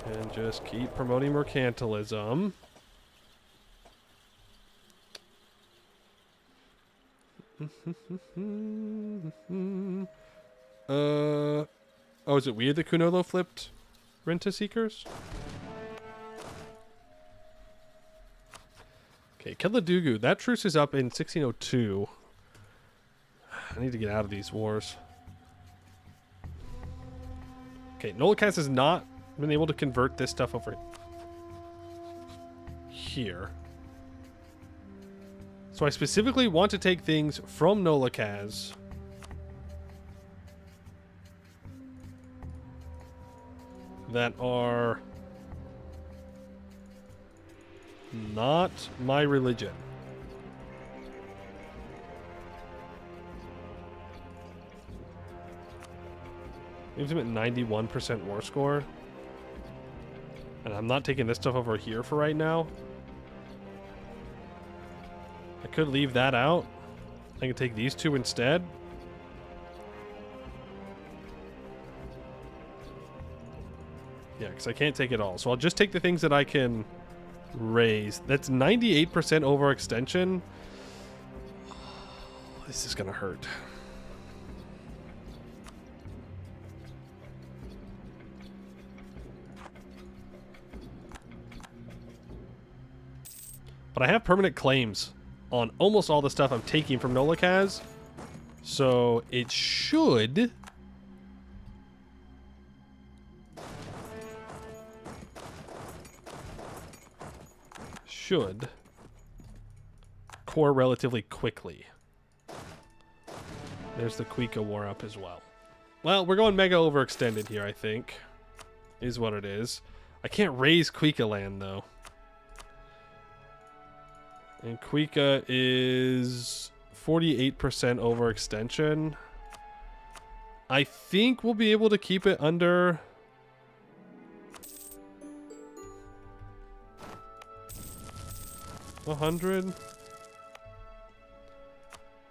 [SPEAKER 1] And just keep promoting mercantilism. Oh, is it weird that Kunolo flipped Renta Seekers? Okay, Keladugu. That truce is up in 1602. I need to get out of these wars. Okay, Nolakas has not been able to convert this stuff over here. So I specifically want to take things from Nolakaz that are not my religion. Leaves him at 91% war score. And I'm not taking this stuff over here for right now. I could leave that out. I can take these two instead. Yeah, because I can't take it all. So I'll just take the things that I can raise. That's 98% overextension. This is going to hurt. But I have permanent claims on almost all the stuff I'm taking from Nolakaz. So it should core relatively quickly. There's the Kuika war up as well. Well, we're going mega overextended here, I think. Is what it is. I can't raise Kuika land, though. And Kuika is 48% overextension. I think we'll be able to keep it under 100.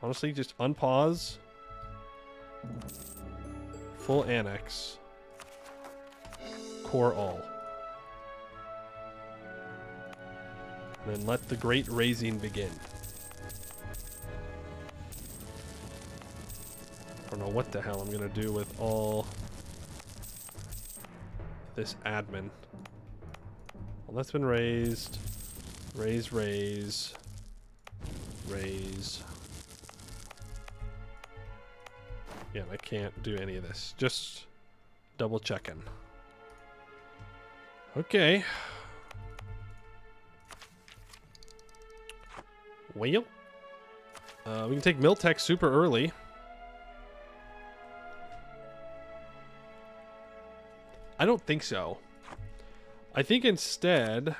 [SPEAKER 1] Honestly, just unpause. Full annex. Core all. And then let the great raising begin. I don't know what the hell I'm going to do with all this admin. Well, that's been raised. Raise, raise. Raise. Yeah, I can't do any of this. Just double checking. Okay. Well, we can take Miltech super early. I don't think so. I think instead...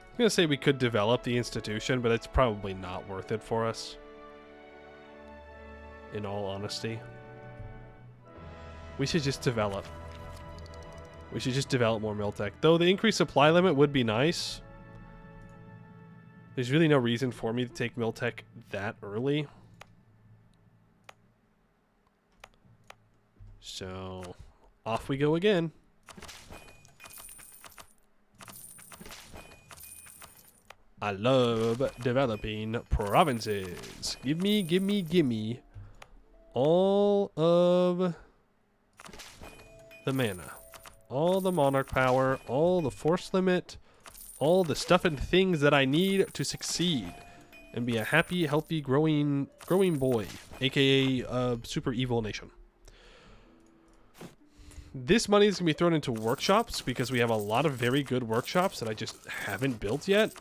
[SPEAKER 1] I'm going to say we could develop the institution, but it's probably not worth it for us. In all honesty. We should just develop. We should just develop more Miltech. Though the increased supply limit would be nice. There's really no reason for me to take Miltech that early. So, off we go again. I love developing provinces. Give me all of the mana. All the monarch power, all the force limit, all the stuff and things that I need to succeed and be a happy, healthy, growing boy, aka super evil nation. This money is going to be thrown into workshops because we have a lot of very good workshops that I just haven't built yet.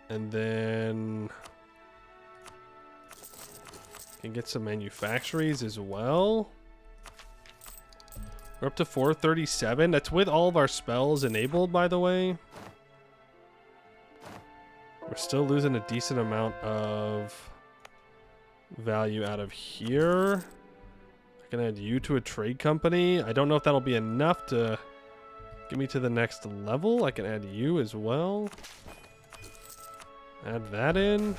[SPEAKER 1] And then can get some manufactories as well. We're up to 437. That's with all of our spells enabled, by the way. We're still losing a decent amount of value out of here. I can add you to a trade company. I don't know if that'll be enough to get me to the next level. I can add you as well. Add that in.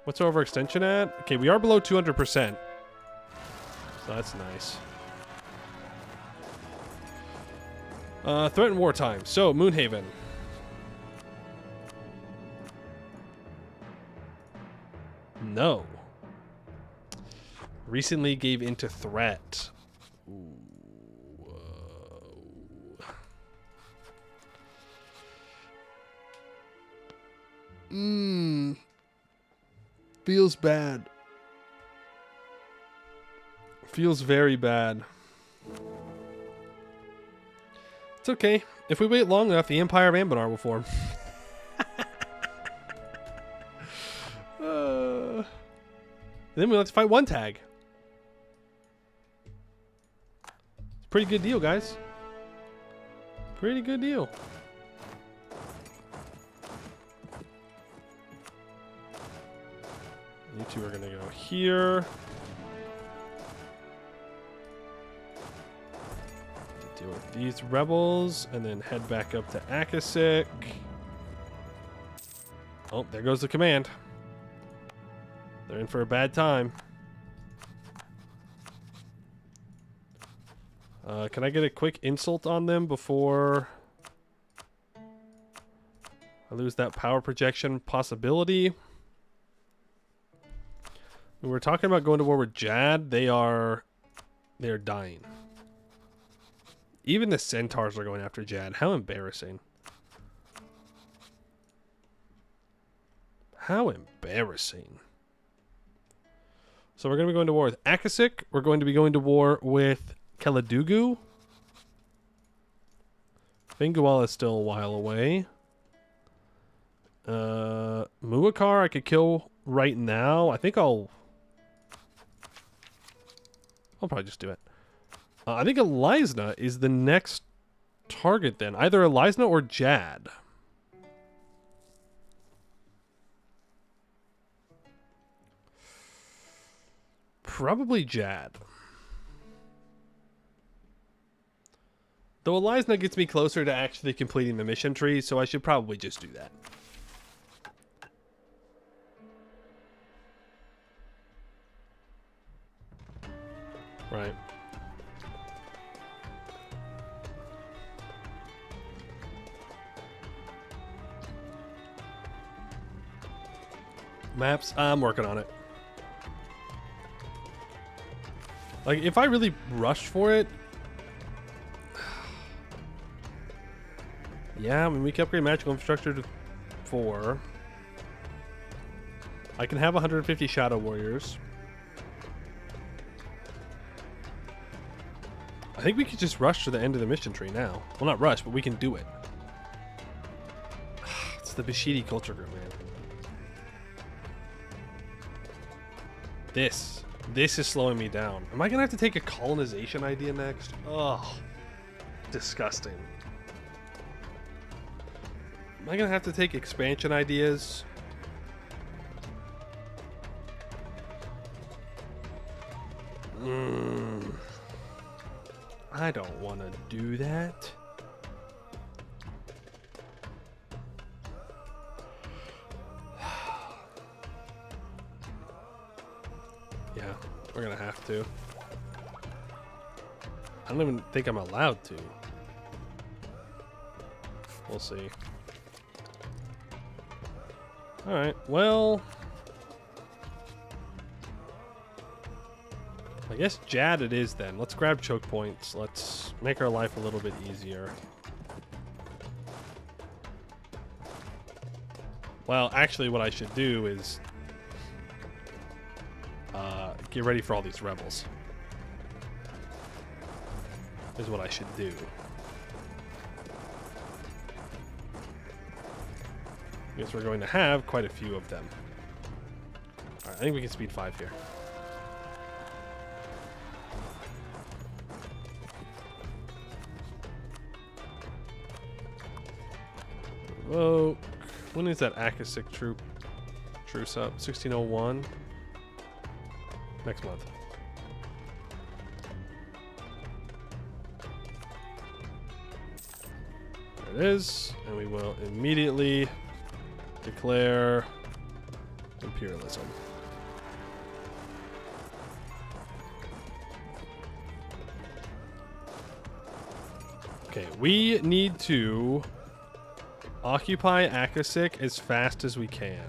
[SPEAKER 1] What's our overextension at? Okay, we are below 200%. So that's nice. Threaten wartime. So, Moonhaven. No. Recently gave into threat. Feels bad. Feels very bad. It's okay. If we wait long enough, the Empire of Ambenar will form. Then we have to fight one tag. Pretty good deal, guys. Pretty good deal. You two are going to go here. Deal with these rebels and then head back up to Akasik. Oh, there goes the command. They're in for a bad time. Can I get a quick insult on them before I lose that power projection possibility? When we're talking about going to war with Jad, they are dying. Even the centaurs are going after Jad. How embarrassing. How embarrassing. So we're going to be going to war with Akasik. We're going to be going to war with Keladugu. Fingual is still a while away. Muakar I could kill right now. I think I'll probably just do it. I think Elisna is the next target then. Either Elisna or Jad. Probably Jad. Though Elisna gets me closer to actually completing the mission tree, so I should probably just do that. Right. Maps, I'm working on it. Like, if I really rushed for it... Yeah, I mean, we can upgrade magical infrastructure to 4. I can have 150 Shadow Warriors. I think we could just rush to the end of the mission tree now. Well, not rush, but we can do it. It's the Bashidi culture group, man. This is slowing me down. Am I gonna have to take a colonization idea next? Ugh. Disgusting. Am I gonna have to take expansion ideas? I don't want to do that. Yeah, we're gonna have to. I don't even think I'm allowed to. We'll see. Alright, well... I guess Jad it is then. Let's grab choke points. Let's make our life a little bit easier. Well, actually what I should do is... get ready for all these rebels. Is what I should do. I guess we're going to have quite a few of them. Alright, I think we can speed 5 here. Revoke. When is that Akasik truce up? 1601. Next month. There it is. And we will immediately declare imperialism. Okay, we need to occupy Akasik as fast as we can.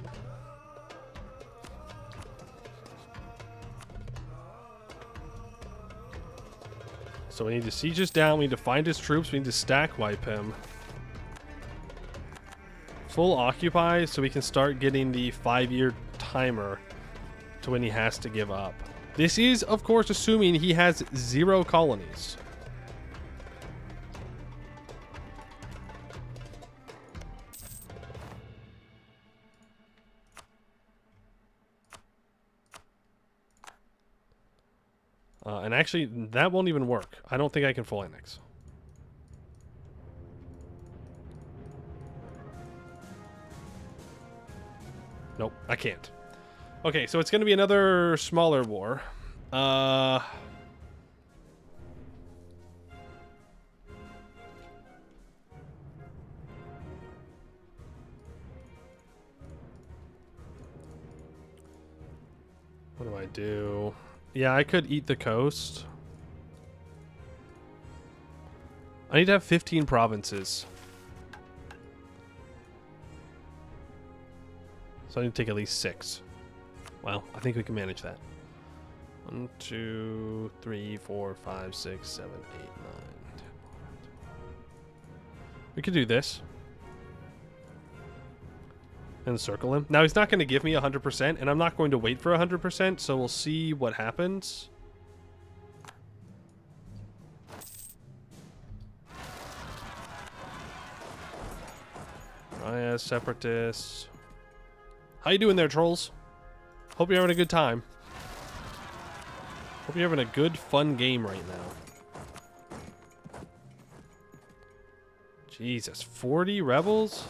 [SPEAKER 1] So we need to siege us down, we need to find his troops, we need to stack wipe him. Full occupy so we can start getting the 5-year timer to when he has to give up. This is, of course, assuming he has 0 colonies. And actually, that won't even work. I don't think I can full annex. Nope, I can't. Okay, so it's going to be another smaller war. What do I do? Yeah, I could eat the coast. I need to have 15 provinces. So I need to take at least 6. Well, I think we can manage that. 1, 2, 3, 4, 5, 6, 7, 8, 9, 10. We could do this. And circle him. Now, he's not going to give me 100%, and I'm not going to wait for 100%, so we'll see what happens. Raya, separatists. How you doing there, trolls? Hope you're having a good time. Hope you're having a good, fun game right now. Jesus, 40 rebels?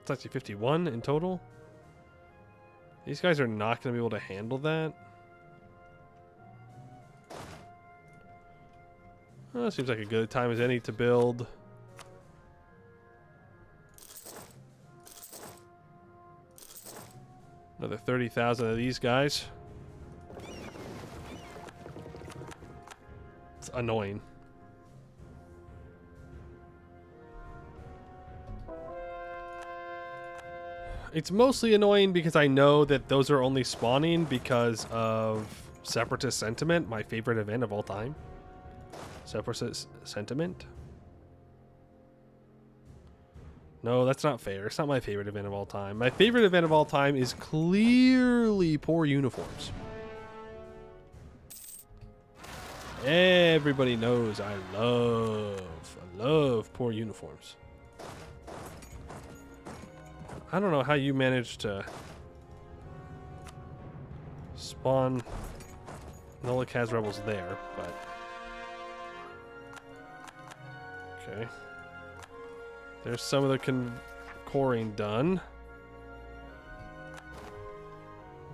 [SPEAKER 1] It's actually 51 in total. These guys are not going to be able to handle that. Seems like a good time as any to build. Another 30,000 of these guys. It's annoying. It's mostly annoying because I know that those are only spawning because of Separatist Sentiment, my favorite event of all time. Separatist Sentiment? No, that's not fair. It's not my favorite event of all time. My favorite event of all time is clearly poor uniforms. Everybody knows I love poor uniforms. I don't know how you managed to spawn Nolikaz rebels there, but okay. There's some of the coring done.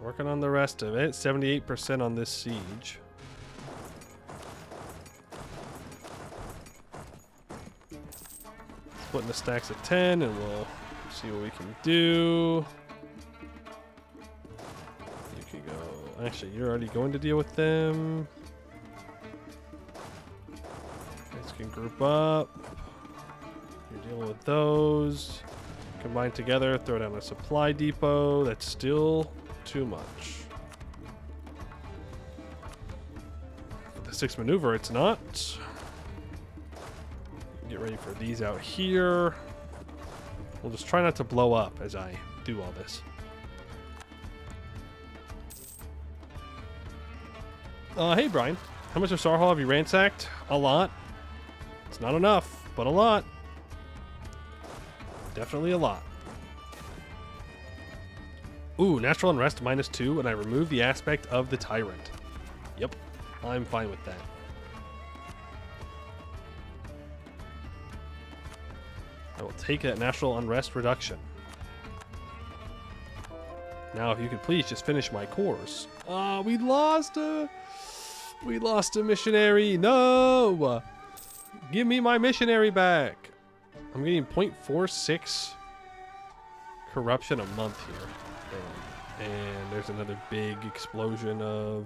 [SPEAKER 1] Working on the rest of it. 78% on this siege. Splitting the stacks of 10 and we'll see what we can do. You can go. Actually, you're already going to deal with them. Guys can group up. You're dealing with those. Combine together, throw down a supply depot. That's still too much. For the 6 maneuver, it's not. Get ready for these out here. We'll just try not to blow up as I do all this. Hey Brian, how much of Sarhal have you ransacked? A lot. It's not enough, but a lot. Definitely a lot. Ooh, natural unrest -2, and I remove the aspect of the tyrant. Yep. I'm fine with that. I will take that national unrest reduction. Now, if you could please just finish my course. We lost a missionary. No! Give me my missionary back. I'm getting 0.46 corruption a month here. And there's another big explosion of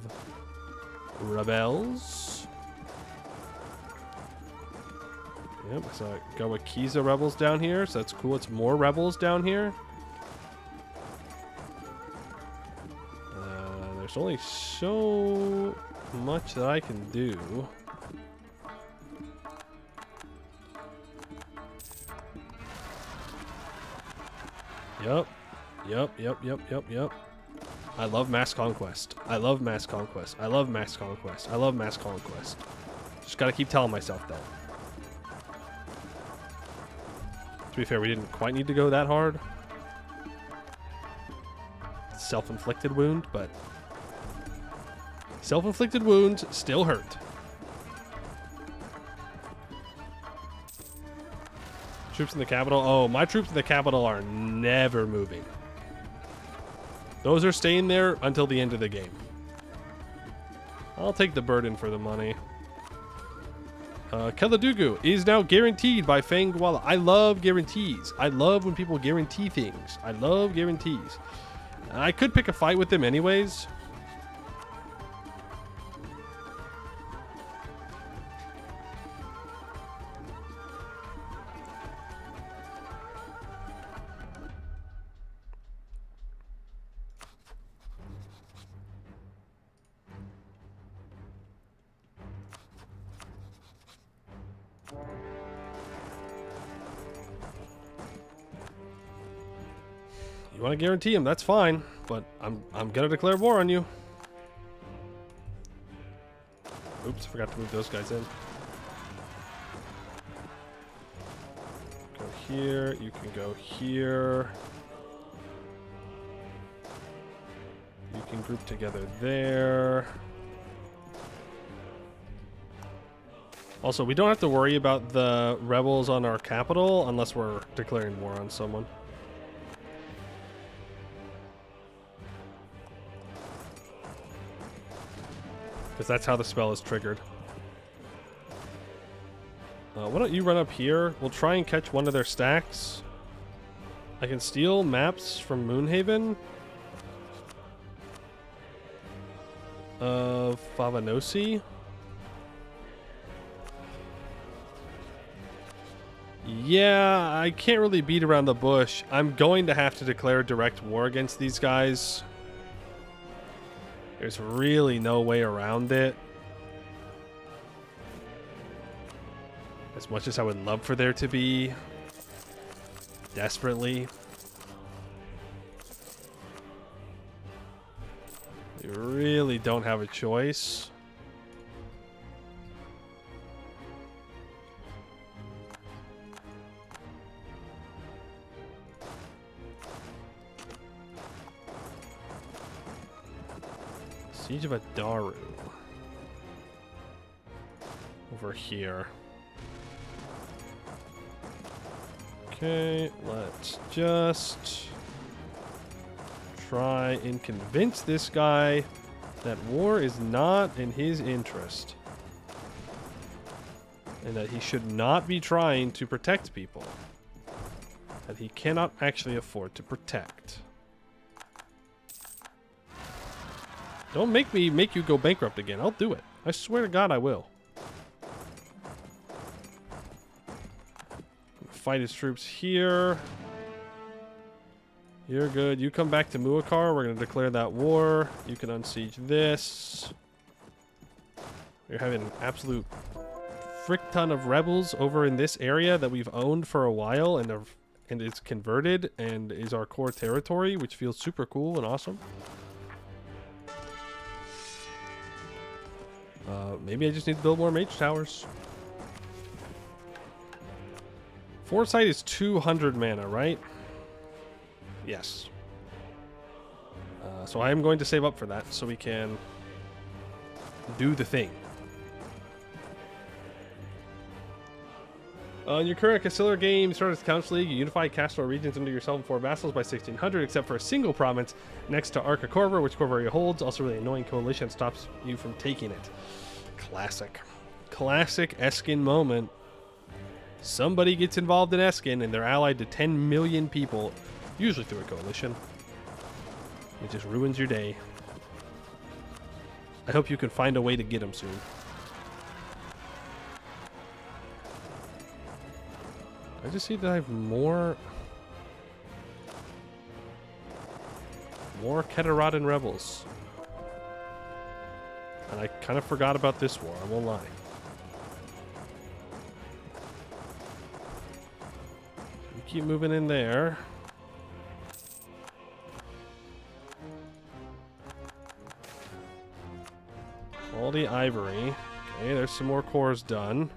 [SPEAKER 1] rebels. Yep, I saw Gawakiza rebels down here, so that's cool. It's more rebels down here. There's only so much that I can do. Yep. I love mass conquest. I love mass conquest. I love mass conquest. I love mass conquest. Just gotta keep telling myself that. To be fair, we didn't quite need to go that hard. Self-inflicted wound, but self-inflicted wounds still hurt. Troops in the capital. Oh, my troops in the capital are never moving. Those are staying there until the end of the game. I'll take the burden for the money. Keladugu is now guaranteed by Fangwala. I love guarantees. I love when people guarantee things. I love guarantees. I could pick a fight with them anyways. You want to guarantee him, that's fine, but I'm gonna declare war on you. Oops, forgot to move those guys in. Go here, you can go here. You can group together there. Also, we don't have to worry about the rebels on our capital unless we're declaring war on someone. Because that's how the spell is triggered. Why don't you run up here? We'll try and catch one of their stacks. I can steal maps from Moonhaven of Favanosi. Yeah, I can't really beat around the bush. I'm going to have to declare direct war against these guys. There's really no way around it. As much as I would love for there to be. Desperately. You really don't have a choice. Siege of Adaru. Over here. Okay, let's just try and convince this guy that war is not in his interest. And that he should not be trying to protect people. That he cannot actually afford to protect. Don't make me make you go bankrupt again. I'll do it. I swear to God I will. Fight his troops here. You're good. You come back to Muakar. We're going to declare that war. You can unsiege this. We're having an absolute frick ton of rebels over in this area that we've owned for a while and it's converted and is our core territory, which feels super cool and awesome. Maybe I just need to build more mage towers. Foresight is 200 mana, right? Yes. So I am going to save up for that so we can Do the thing. In your current Consular game, you start as Council League. You unify castle regions under yourself and 4 vassals by 1600, except for a single province next to Arca Corver, which Corver holds. Also, really annoying coalition stops you from taking it. Classic. Classic Eskin moment. Somebody gets involved in Eskin, and they're allied to 10 million people, usually through a coalition. It just ruins your day. I hope you can find a way to get them soon. I just see that I have more Keteradan rebels. And I kind of forgot about this war, I won't lie. You keep moving in there. All the ivory. Okay, there's some more cores done.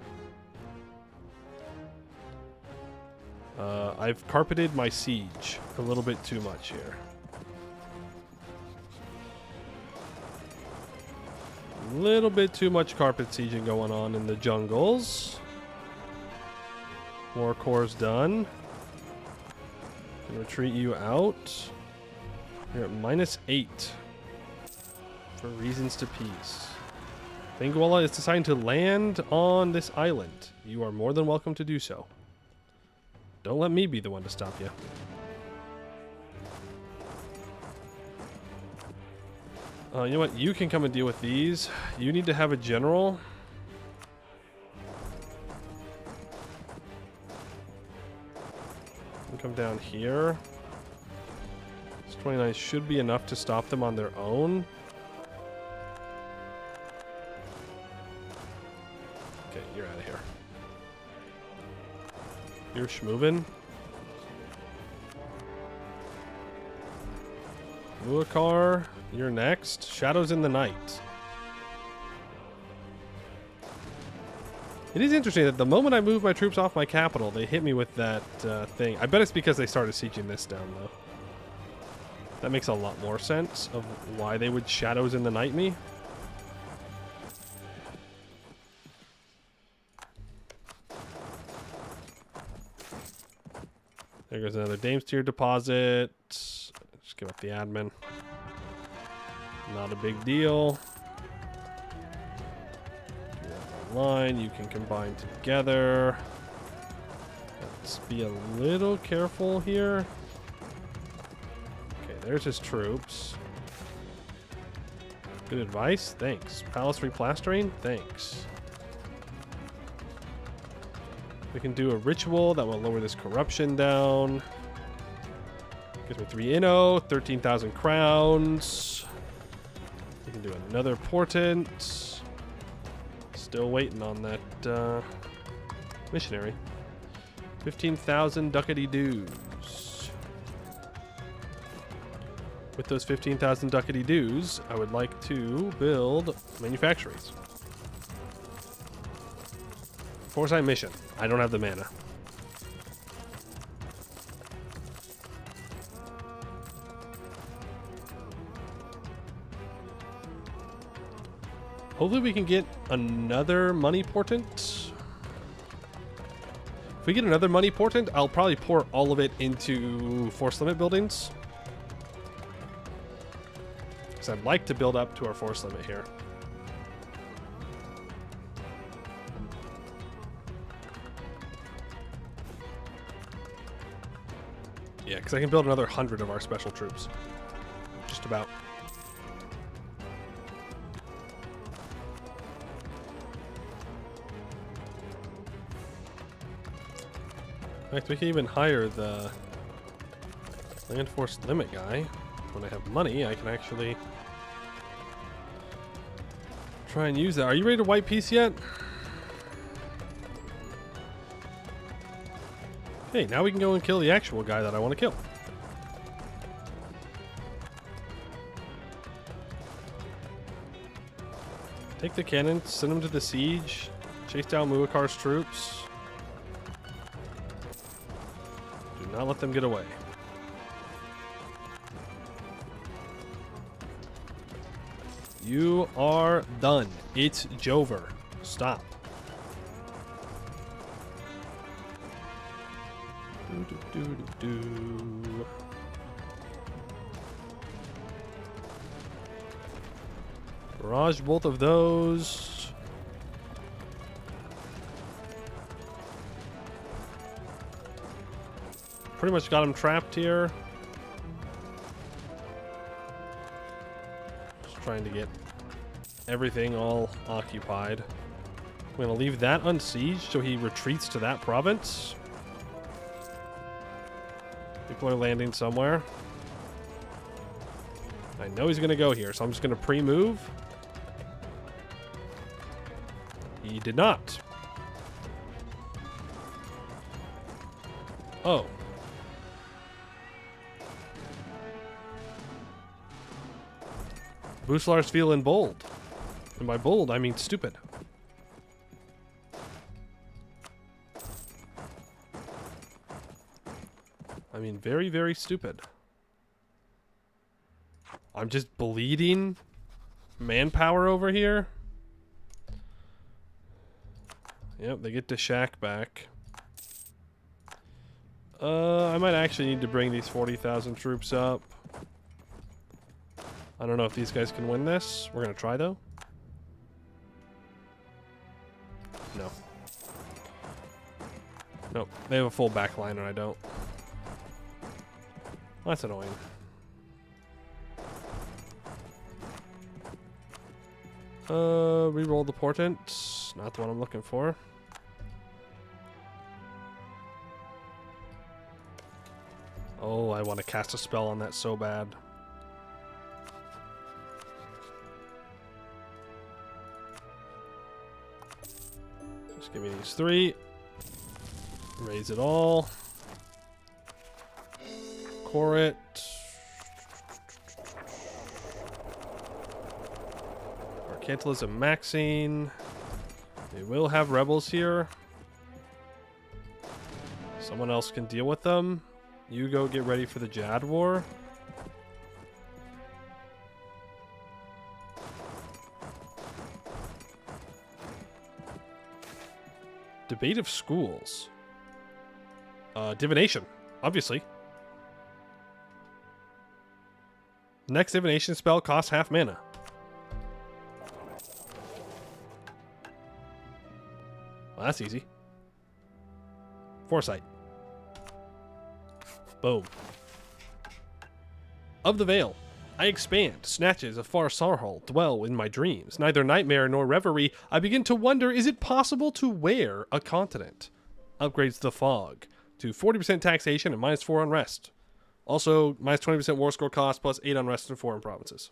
[SPEAKER 1] I've carpeted my siege a little bit too much here. A little bit too much carpet sieging going on in the jungles. More cores done. Can retreat you out. You're at -8 for reasons to peace. Benguela is deciding to land on this island. You are more than welcome to do so. Don't let me be the one to stop you. You know what? You can come and deal with these. You need to have a general. You can come down here. This 29 should be enough to stop them on their own. Okay, you're out of here. You're schmovin'. Muakar, you're next. Shadows in the Night. It is interesting that the moment I move my troops off my capital, they hit me with that thing. I bet it's because they started sieging this down, though. That makes a lot more sense of why they would Shadows in the Night me. There goes another Dame's Tier deposit. Just give up the admin. Not a big deal. Online, you can combine together. Let's be a little careful here. Okay, there's his troops. Good advice. Thanks. Palace replastering. Thanks. We can do a ritual that will lower this corruption down. Gives me 3 inno, 13,000 crowns. We can do another portent. Still waiting on that missionary. 15,000 ducats dues. With those 15,000 ducats dues, I would like to build manufactories. Foresight mission. I don't have the mana. Hopefully we can get another money portent. If we get another money portent, I'll probably pour all of it into force limit buildings. Because I'd like to build up to our force limit here. Yeah, because I can build another 100 of our special troops. Just about. In fact, we can even hire the land force limit guy. When I have money, I can actually try and use that. Are you ready to white peace yet? Okay, now we can go and kill the actual guy that I want to kill. Take the cannon, send him to the siege, chase down Muakar's troops. Do not let them get away. You are done. It's Jover. Stop. Barrage both of those. Pretty much got him trapped here. Just trying to get everything all occupied. I'm going to leave that unsieged so he retreats to that province. People are landing somewhere. I know he's going to go here, so I'm just going to pre-move. He did not. Oh. Buslar's feeling bold. And by bold, I mean stupid. I mean very, very stupid. I'm just bleeding manpower over here. Yep, they get the shack back. I might actually need to bring these 40,000 troops up. I don't know if these guys can win this. We're gonna try though. No. Nope, they have a full back line and I don't. That's annoying. Reroll the portent. Not the one I'm looking for. Oh, I want to cast a spell on that so bad. Just give me these 3. Raise it all. Core it. Mercantilism maxing. They will have rebels here. Someone else can deal with them. You go get ready for the Jad War. Debate of schools. Divination, obviously. Next divination spell costs half mana. Well, that's easy. Foresight. Boom. Of the Veil. I expand. Snatches of far Sarhal dwell in my dreams. Neither nightmare nor reverie. I begin to wonder, is it possible to wear a continent? Upgrades the fog to 40% taxation and -4 unrest. Also, -20% war score cost, plus 8 unrest in foreign provinces.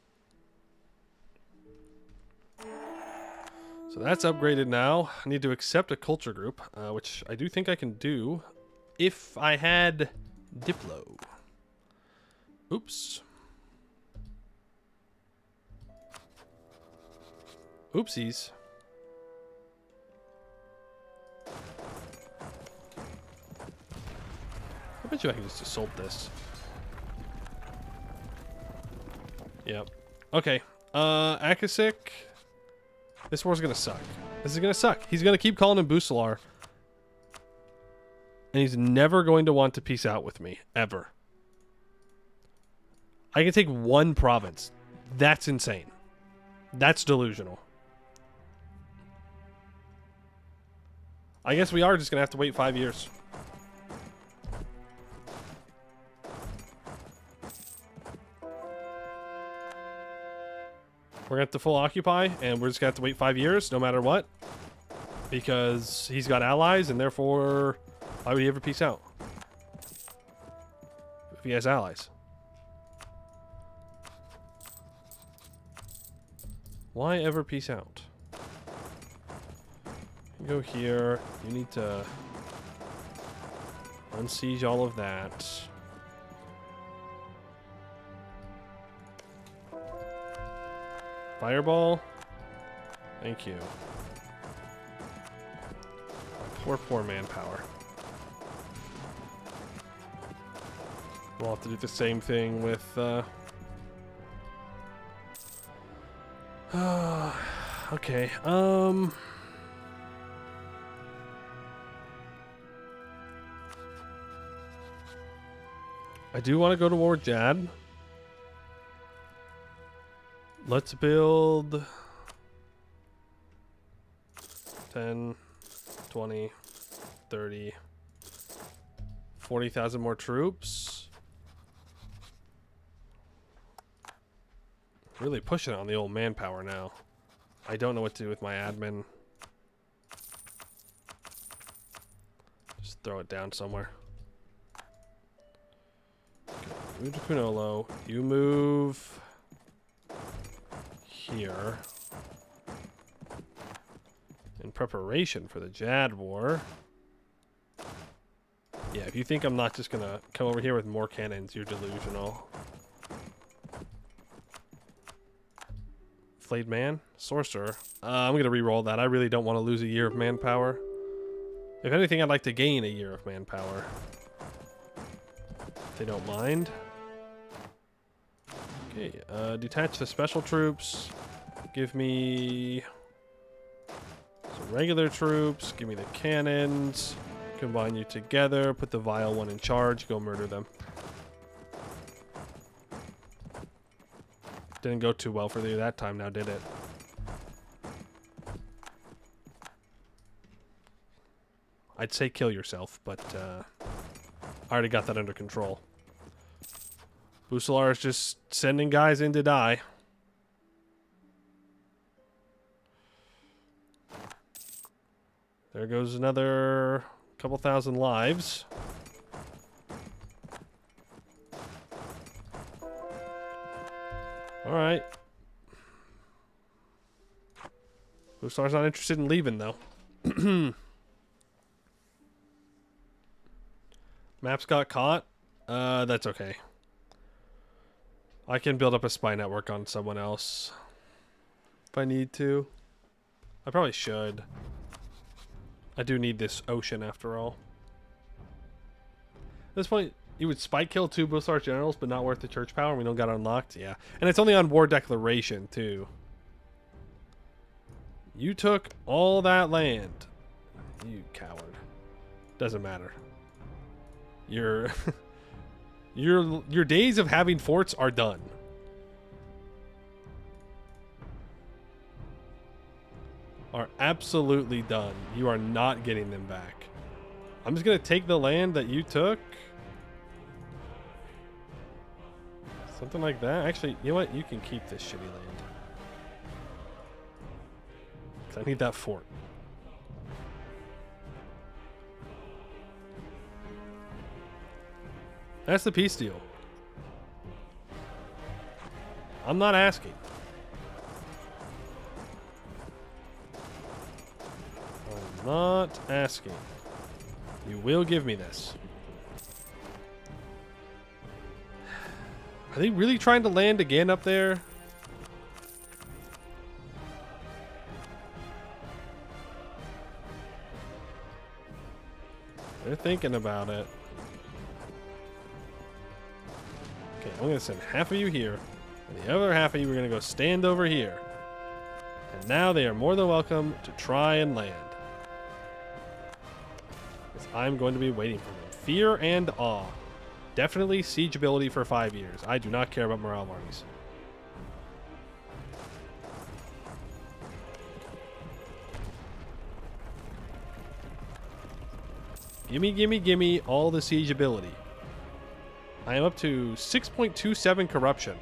[SPEAKER 1] So that's upgraded now. I need to accept a culture group, which I do think I can do if I had Diplo. Oops. Oopsies. I bet you I can just assault this. Yep. Okay. Akasik. This war's gonna suck. This is gonna suck. He's gonna keep calling him Busalar. And he's never going to want to peace out with me. Ever. I can take one province. That's insane. That's delusional. I guess we are just gonna have to wait 5 years. We're gonna have to full occupy, and we're just gonna have to wait 5 years, no matter what. Because he's got allies, and therefore, why would he ever peace out? If he has allies. Why ever peace out? You go here. You need to unsiege all of that. Fireball. Thank you. Poor manpower. We'll have to do the same thing with Okay. I do want to go to war with Jad. Let's build 10, 20, 30, 40,000 more troops. Really pushing it on the old manpower now. I don't know what to do with my admin. Just throw it down somewhere. Okay, move to Kunolo. You move here. In preparation for the Jad War. Yeah, if you think I'm not just gonna come over here with more cannons, you're delusional. Flayed Man? Sorcerer. I'm gonna re-roll that. I really don't want to lose a year of manpower. If anything, I'd like to gain a year of manpower. If they don't mind. Okay, detach the special troops. Give me some regular troops. Give me the cannons. Combine you together. Put the vile one in charge. Go murder them. Didn't go too well for you that time now, did it? I'd say kill yourself, but I already got that under control. Busalar is just sending guys in to die. There goes another couple thousand lives. All right. Busalar's not interested in leaving, though. Maps got caught. That's okay. I can build up a spy network on someone else if I need to. I probably should. I do need this ocean after all. At this point, you would spy kill 2 Busalar generals, but not worth the church power. We don't got it unlocked. Yeah, and it's only on war declaration too. You took all that land, you coward. Doesn't matter. Your days of having forts are done. Are absolutely done. You are not getting them back. I'm just gonna take the land that you took. Something like that. Actually, you know what? You can keep this shitty land. 'Cause I need that fort. That's the peace deal. I'm not asking. I'm not asking. You will give me this. Are they really trying to land again up there? They're thinking about it. Okay, I'm going to send half of you here, and the other half of you are going to go stand over here. And now they are more than welcome to try and land. Because I'm going to be waiting for them. Fear and awe. Definitely siege ability for 5 years. I do not care about morale armies. Gimme, gimme, gimme all the siege ability. I am up to 6.27 corruption.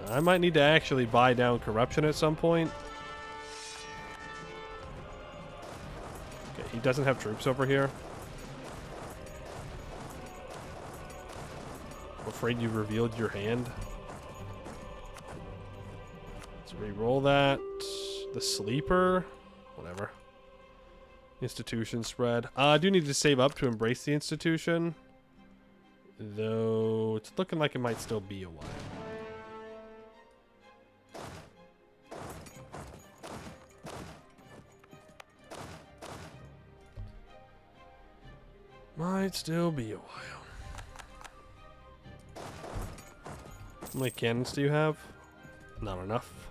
[SPEAKER 1] I might need to actually buy down corruption at some point. Okay, he doesn't have troops over here. I'm afraid you revealed your hand. Let's re-roll that. The sleeper. Whatever. Institution spread. I do need to save up to embrace the institution. Though it's looking like it might still be a while. Might still be a while. How many cannons do you have? Not enough.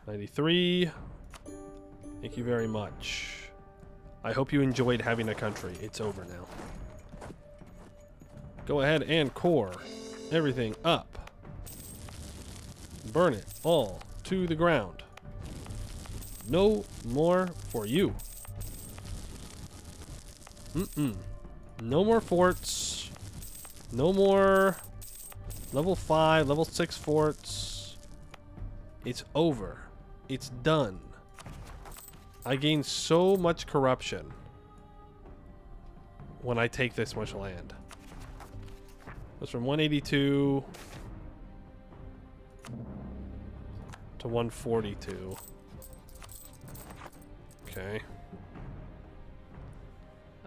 [SPEAKER 1] 93. Thank you very much. I hope you enjoyed having a country. It's over now. Go ahead and core everything up. Burn it all to the ground. No more for you. No more forts. No more level 5, level 6 forts. It's over. It's done. I gain so much corruption when I take this much land. It's from 182 to 142. Okay.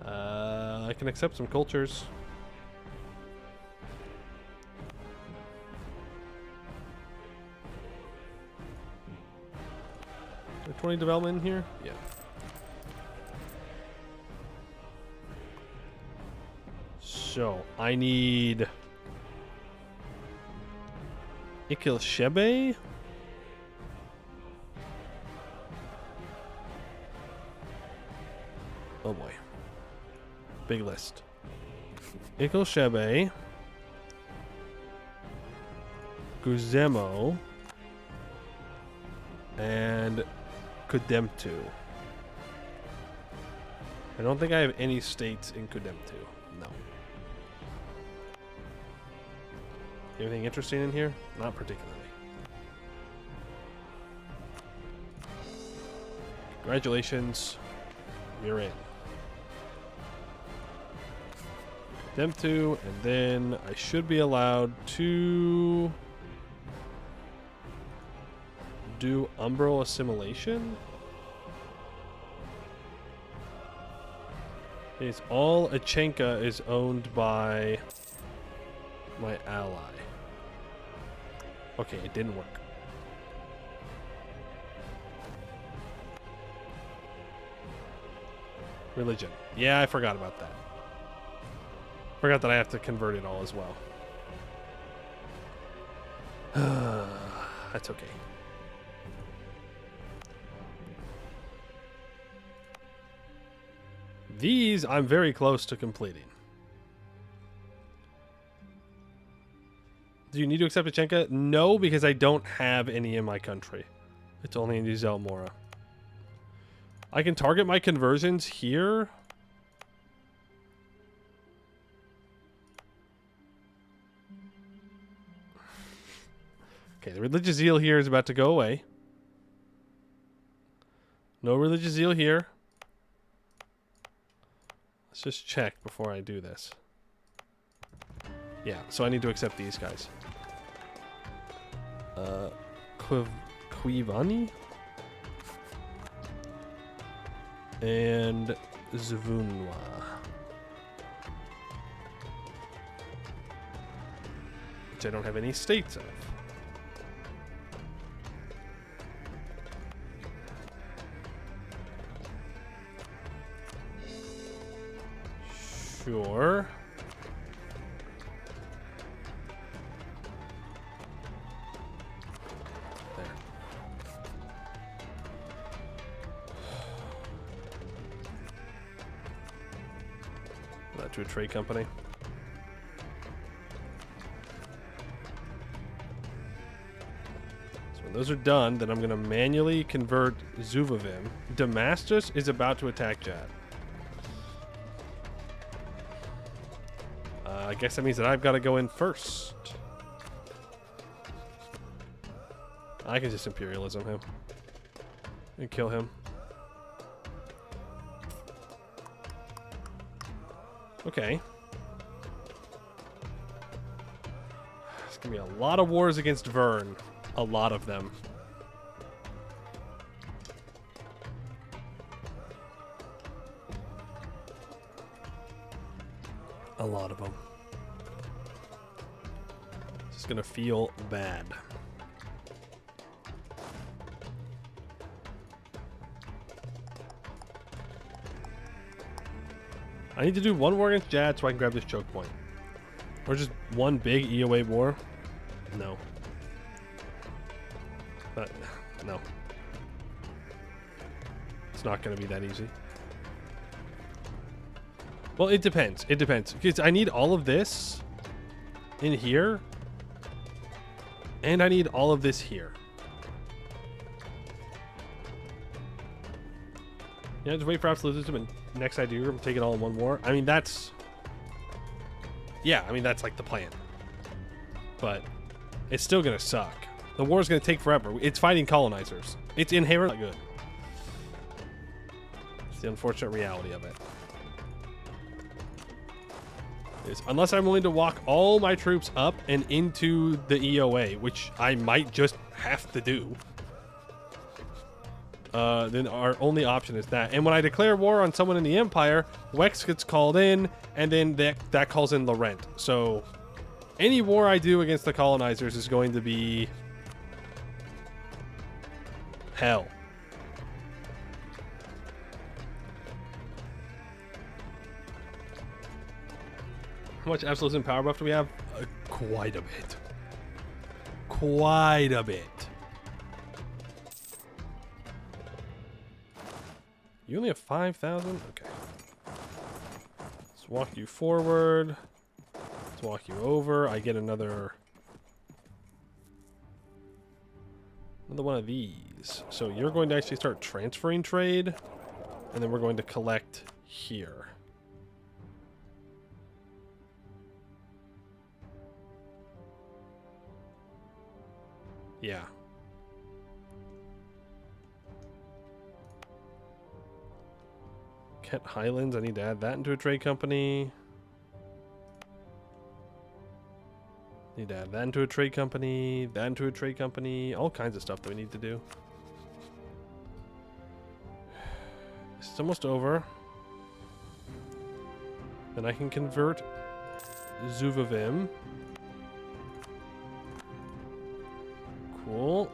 [SPEAKER 1] I can accept some cultures. Is there 20 development in here? Yeah. So, I need Ikilshebe. Oh boy. Big list. Ikilshebe. Guzemo. And Kudemtu. I don't think I have any states in Kudemtu. No. Anything interesting in here? Not particularly. Congratulations. You're in. Them two, and then I should be allowed to do Umbral assimilation. It's all Achenka is owned by my ally. Okay, it didn't work. Religion. Yeah, I forgot about that. Forgot that I have to convert it all as well. That's okay. These I'm very close to completing. Do you need to accept Achenka? No, because I don't have any in my country. It's only in Zelmora. I can target my conversions here. Okay, the religious zeal here is about to go away. No religious zeal here. Let's just check before I do this. Yeah, so I need to accept these guys. Quivani? And Zvunwa. Which I don't have any states of. Sure. There. That to a trade company. So when those are done, then I'm going to manually convert Zuvavim. Damascus is about to attack Jad. I guess that means that I've got to go in first. I can just imperialism him and kill him. Okay. There's gonna be a lot of wars against Vern. A lot of them. A lot of them. It's gonna feel bad. I need to do one war against Jad so I can grab this choke point. Or just one big EOA war? No. it's not going to be that easy. Well, it depends. It depends. Because I need all of this in here. And I need all of this here. Yeah, just wait for absolutism and next I do, take it all in one war. I mean, that's... Yeah, I mean, that's like the plan. But it's still going to suck. The war's going to take forever. It's fighting colonizers. It's inherently not good. It's the unfortunate reality of it. Unless I'm willing to walk all my troops up and into the EOA, which I might just have to do, then our only option is that. And when I declare war on someone in the Empire, Wex gets called in, and then that calls in Laurent. So any war I do against the colonizers is going to be hell. How much absolute power buff do we have? Quite a bit. Quite a bit. You only have 5,000? Okay. Let's walk you forward. Let's walk you over. I get another one of these. So you're going to actually start transferring trade, and then we're going to collect here. Yeah. Kent Highlands, I need to add that into a trade company. Need to add that into a trade company, that into a trade company, all kinds of stuff that we need to do. It's almost over. Then I can convert Zuvavim. Cool.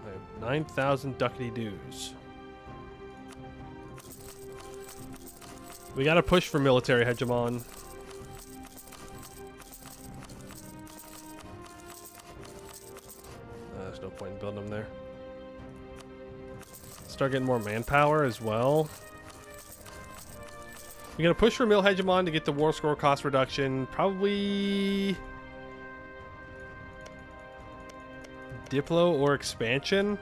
[SPEAKER 1] I have 9,000 ducati dues. We gotta push for military hegemon. There's no point in building them there. Start getting more manpower as well. We're gonna push for mil hegemon to get the war score cost reduction. Probably Diplo or expansion.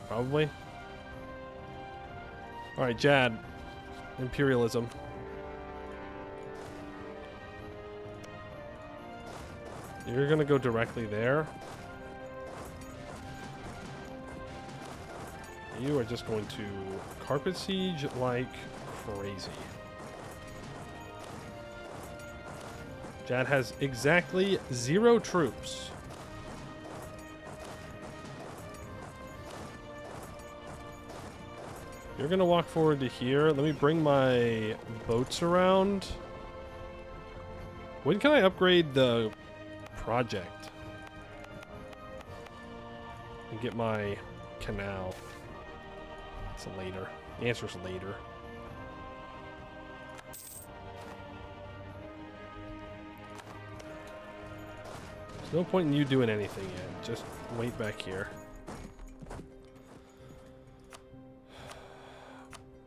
[SPEAKER 1] Probably. All right, Jad. Imperialism. You're gonna go directly there. You are just going to carpet siege like crazy. Jad has exactly 0 troops. You're going to walk forward to here. Let me bring my boats around. When can I upgrade the project? And get my canal. It's later. The answer's later. There's no point in you doing anything yet. Just wait back here.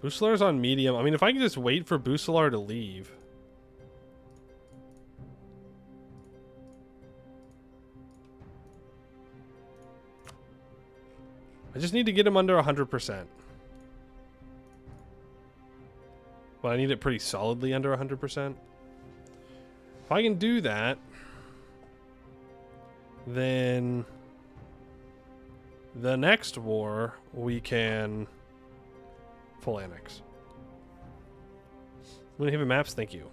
[SPEAKER 1] Bucelar's on medium. I mean, if I can just wait for Bucelar to leave. I just need to get him under 100%. But I need it pretty solidly under 100%. If I can do that, then the next war we can full annex. Moonhaven maps, thank you.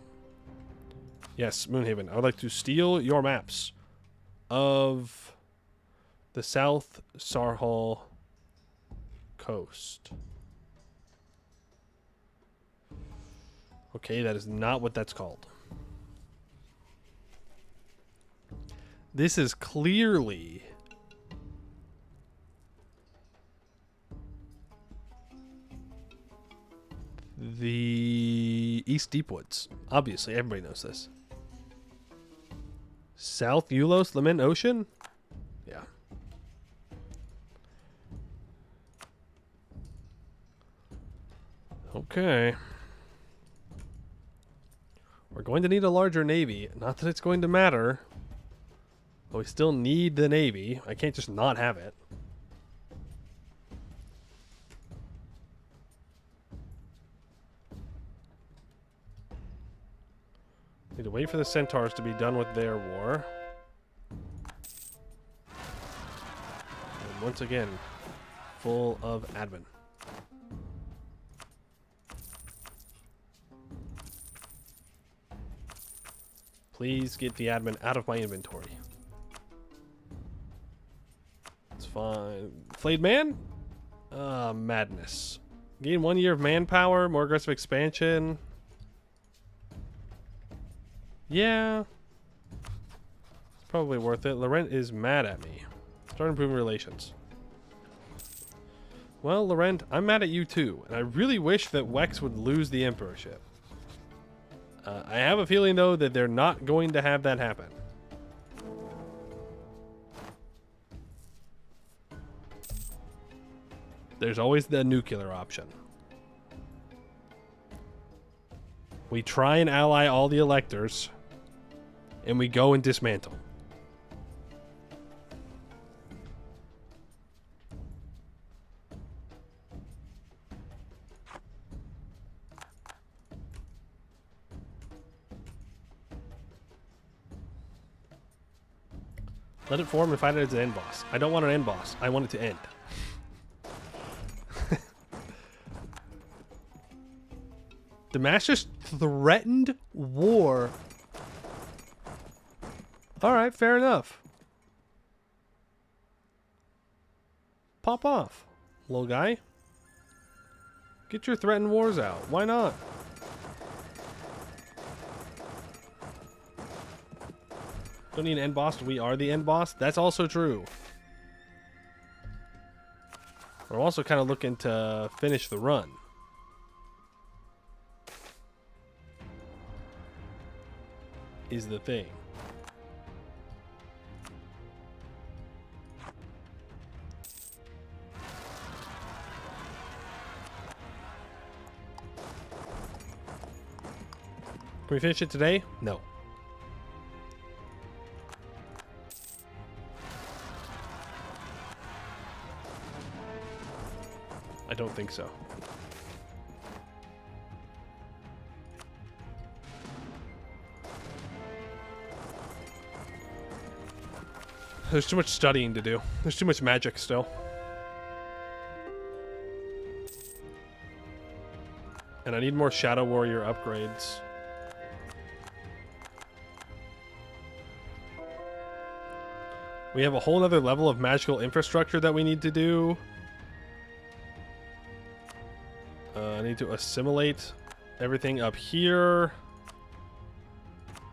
[SPEAKER 1] Yes, Moonhaven. I would like to steal your maps of the South Sarhal coast. Okay, that is not what that's called. This is clearly the East Deepwoods. Obviously, everybody knows this. South Ulos, Lament Ocean? Yeah. Okay. We're going to need a larger navy. Not that it's going to matter. But we still need the navy. I can't just not have it. Need to wait for the Centaurs to be done with their war. And once again, full of admin. Please get the admin out of my inventory. It's fine. Flayed man? Madness. Gain 1 year of manpower, more aggressive expansion. Yeah. It's probably worth it. Laurent is mad at me. Start improving relations. Well, Laurent, I'm mad at you too. And I really wish that Wex would lose the emperorship. I have a feeling, though, that they're not going to have that happen. There's always the nuclear option. We try and ally all the electors, and we go and dismantle. Let it form and find it as an end boss. I don't want an end boss. I want it to end. Damascus threatened war. Alright, fair enough. Pop off, little guy. Get your threatened wars out. Why not? Don't need an end boss. We are the end boss. That's also true. We're also kind of looking to finish the run. Is the thing. Can we finish it today? No. I don't think so. There's too much studying to do. There's too much magic still. And I need more Shadow Warrior upgrades. We have a whole other level of magical infrastructure that we need to do. I need to assimilate everything up here.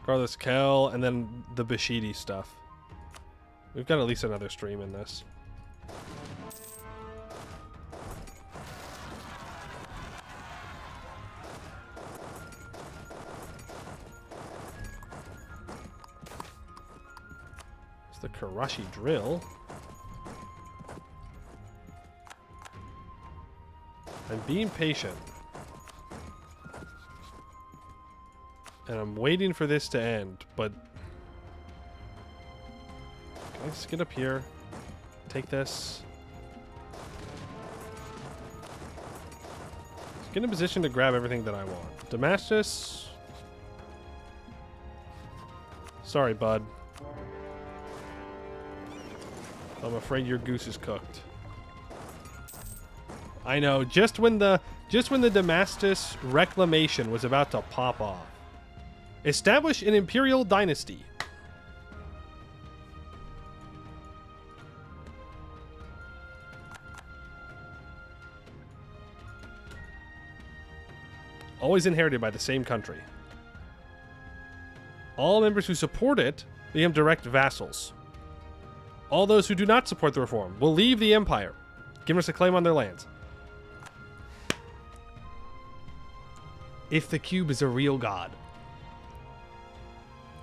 [SPEAKER 1] Garthus Kell, and then the Bashidi stuff. We've got at least another stream in this. It's the Karashi drill. I'm being patient. And I'm waiting for this to end, but... Can I just get up here? Take this. Just get in a position to grab everything that I want. Damascus. Sorry, bud. I'm afraid your goose is cooked. I know, just when the Damascus reclamation was about to pop off. Establish an imperial dynasty. Always inherited by the same country. All members who support it become direct vassals. All those who do not support the reform will leave the empire, giving us a claim on their lands. if the cube is a real god,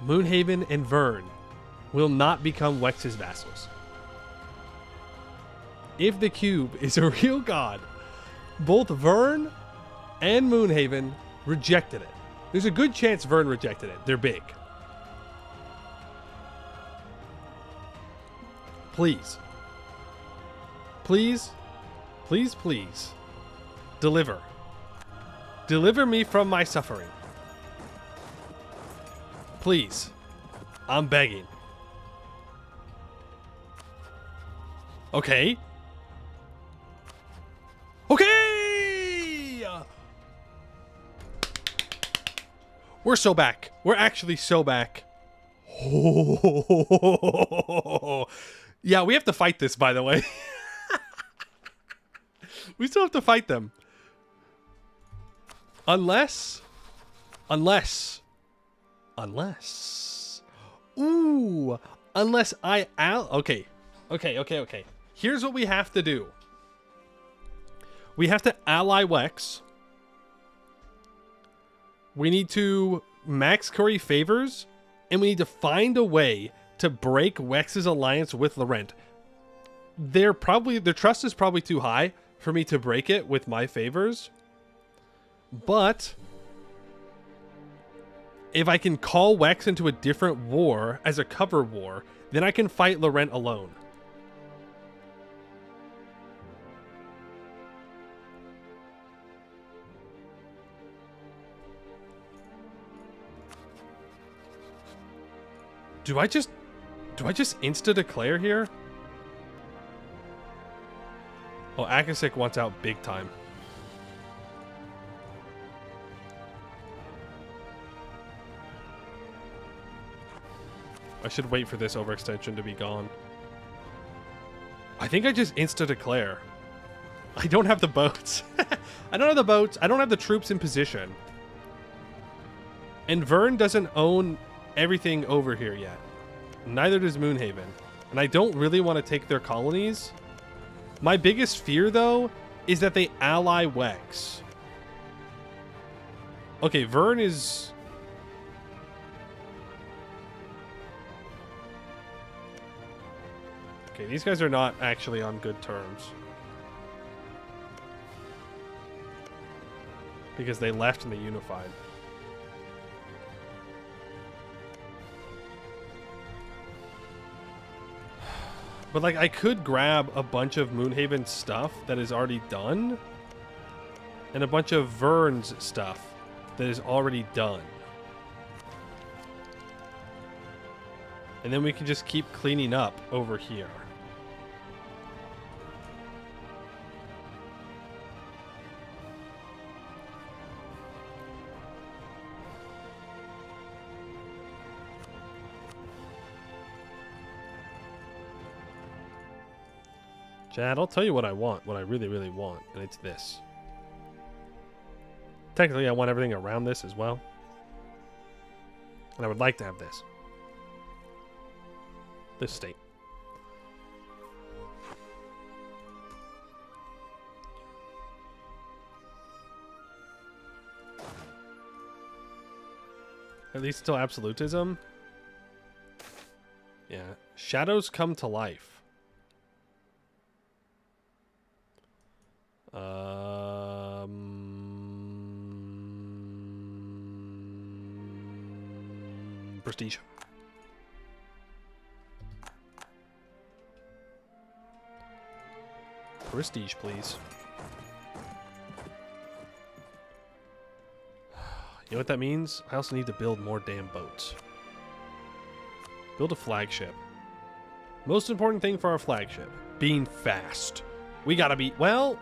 [SPEAKER 1] Moonhaven and Vern will not become Wex's vassals. If the cube is a real god, both Vern and Moonhaven rejected it. There's a good chance Vern rejected it. They're big. Please. Please. Please, please. Deliver. Deliver me from my suffering. Please. I'm begging. Okay. Okay! We're so back. We're actually so back. Oh. Yeah, we have to fight this, by the way. We still have to fight them. Unless. Ooh. Unless I... Okay. Here's what we have to do. We have to ally Wex. We need to max curry favors. And we need to find a way to break Wex's alliance with Laurent. Their trust is probably too high for me to break it with my favors. But if I can call Wex into a different war as a cover war, then I can fight Laurent alone. Do I just insta-declare here? Oh, Akasik wants out big time. I should wait for this overextension to be gone. I think I just insta-declare. I don't have the boats. I don't have the boats. I don't have the troops in position. And Vern doesn't own everything over here yet. Neither does Moonhaven. And I don't really want to take their colonies. My biggest fear, though, is that they ally Wex. Okay, Vern is... Okay, these guys are not actually on good terms. Because they left and they unified. But, like, I could grab a bunch of Moonhaven stuff that is already done. And a bunch of Vern's stuff that is already done. And then we can just keep cleaning up over here. Chad, I'll tell you what I want, what I really, really want, and it's this. Technically, I want everything around this as well. And I would like to have this. This state. At least still absolutism. Yeah. Shadows come to life. Prestige. Prestige, please. You know what that means? I also need to build more damn boats. Build a flagship. Most important thing for our flagship. Being fast. We gotta be... Well...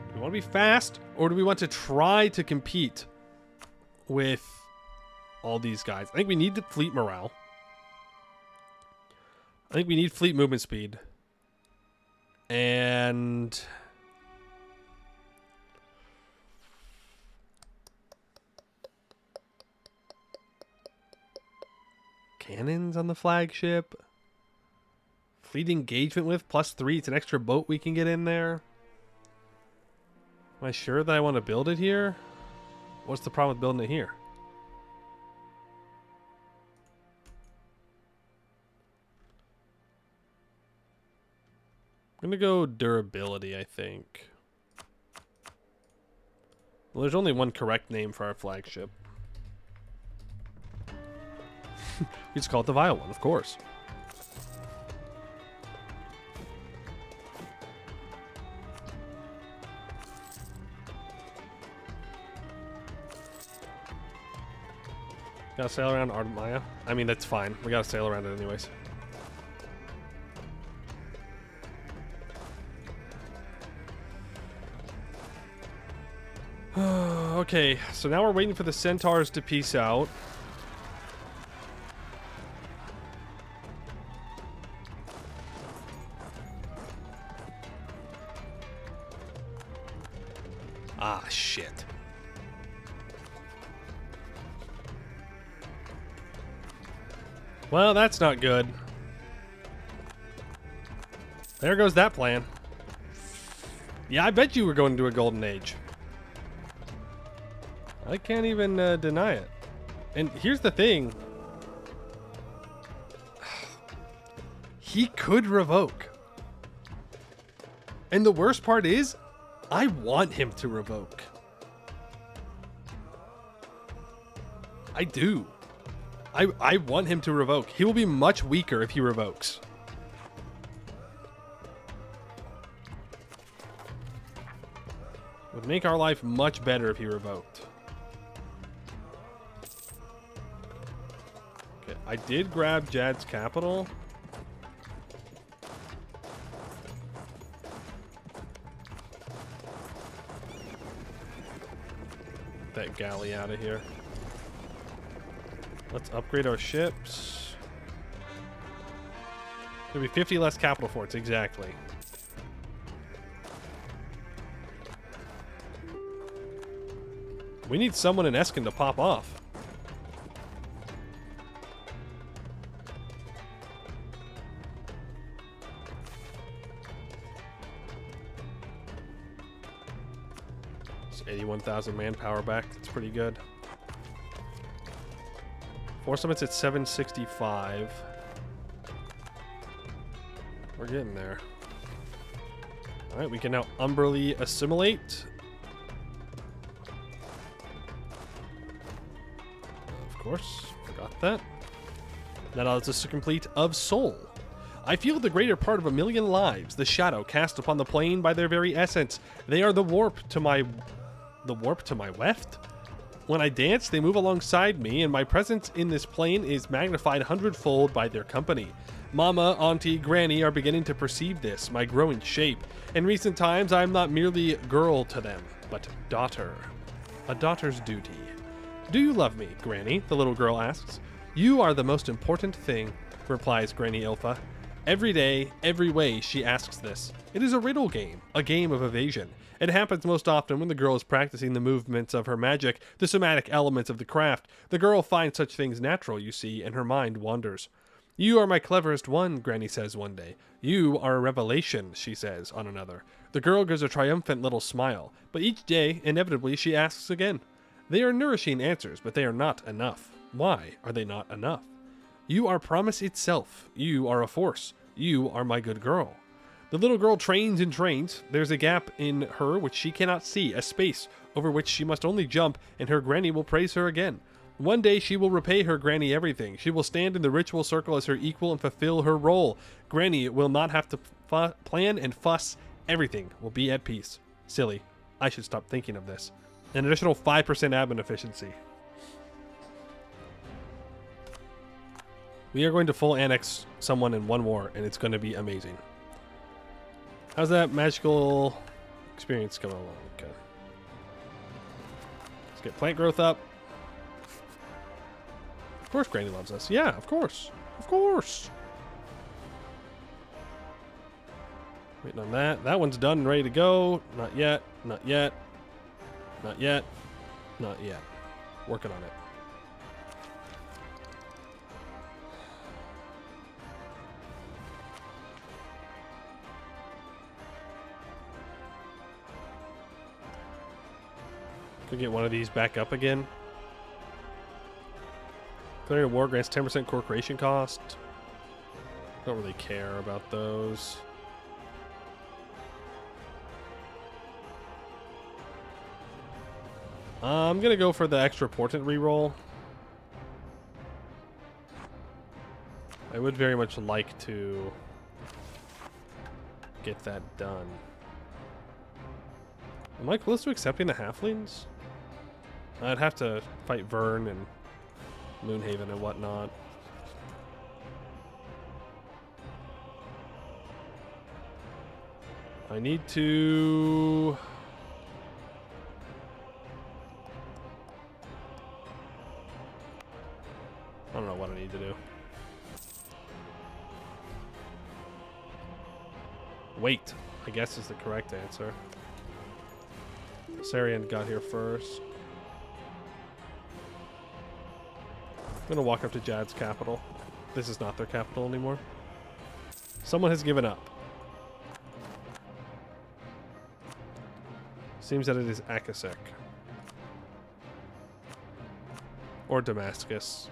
[SPEAKER 1] Do we want to be fast? Or do we want to try to compete with all these guys? I think we need the fleet morale. I think we need fleet movement speed. And... cannons on the flagship. Fleet engagement with +3. It's an extra boat we can get in there. Am I sure that I want to build it here? What's the problem with building it here? I'm gonna go durability, I think. Well, there's only one correct name for our flagship. You just call it the Vile One, of course. Gotta sail around Ardmaya. I mean, that's fine. We gotta sail around it anyways. Okay, so now we're waiting for the centaurs to peace out. Ah, shit. Well, that's not good. There goes that plan. Yeah, I bet you were going to a golden age. I can't even deny it. And here's the thing. He could revoke. And the worst part is, I want him to revoke. I do. I want him to revoke. He will be much weaker if he revokes. Would make our life much better if he revoked. Okay, I did grab Jad's capital. That galley out of here. Let's upgrade our ships. There'll be 50 less capital forts, exactly. We need someone in Eskin to pop off. It's 81,000 manpower back. That's pretty good. Force limits at 765. We're getting there. Alright, we can now umbrally assimilate. Of course, forgot that. That allows us to complete Of Soul. I feel the greater part of 1,000,000 lives, the shadow cast upon the plane by their very essence. They are the warp to my weft? When I dance, they move alongside me, and my presence in this plane is magnified 100-fold by their company. Mama, Auntie, Granny are beginning to perceive this, my growing shape. In recent times, I am not merely girl to them, but daughter. A daughter's duty. Do you love me, Granny? The little girl asks. You are the most important thing, replies Granny Ilfa. Every day, every way, she asks this. It is a riddle game, a game of evasion. It happens most often when the girl is practicing the movements of her magic, the somatic elements of the craft. The girl finds such things natural, you see, and her mind wanders. You are my cleverest one, Granny says one day. You are a revelation, she says on another. The girl gives a triumphant little smile, but each day, inevitably, she asks again. They are nourishing answers, but they are not enough. Why are they not enough? You are promise itself. You are a force. You are my good girl. The little girl trains and trains. There's a gap in her which she cannot see, a space over which she must only jump, and her granny will praise her again. One day she will repay her granny everything. She will stand in the ritual circle as her equal and fulfill her role. Granny will not have to plan and fuss. Everything will be at peace. Silly. I should stop thinking of this. An additional 5% admin efficiency. We are going to full annex someone in one war, and it's going to be amazing. How's that magical experience coming along? Okay. Let's get plant growth up. Of course Granny loves us. Yeah, of course. Of course. Waiting on that. That one's done and ready to go. Not yet. Not yet. Not yet. Not yet. Working on it. Could get one of these back up again. Declaring a war grants 10% core creation cost. Don't really care about those. I'm gonna go for the extra portent reroll. I would very much like to get that done. Am I close to accepting the halflings? I'd have to fight Vern and Moonhaven and whatnot. I need to... I don't know what I need to do. Wait, I guess is the correct answer. Sarian got here first. I'm gonna walk up to Jad's capital. This is not their capital anymore. Someone has given up. Seems that it is Akasek. Or Damascus.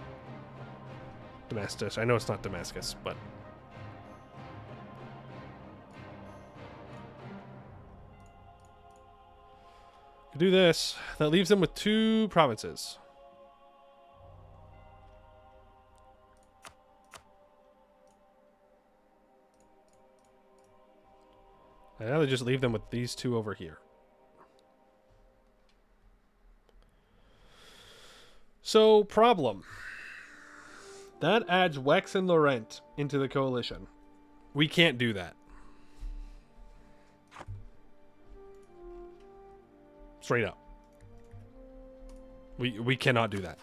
[SPEAKER 1] Damascus. I know it's not Damascus, but... Could do this. That leaves them with 2 provinces. And now they just leave them with these 2 over here. So, problem. That adds Wex and Laurent into the coalition. We can't do that. Straight up. We cannot do that.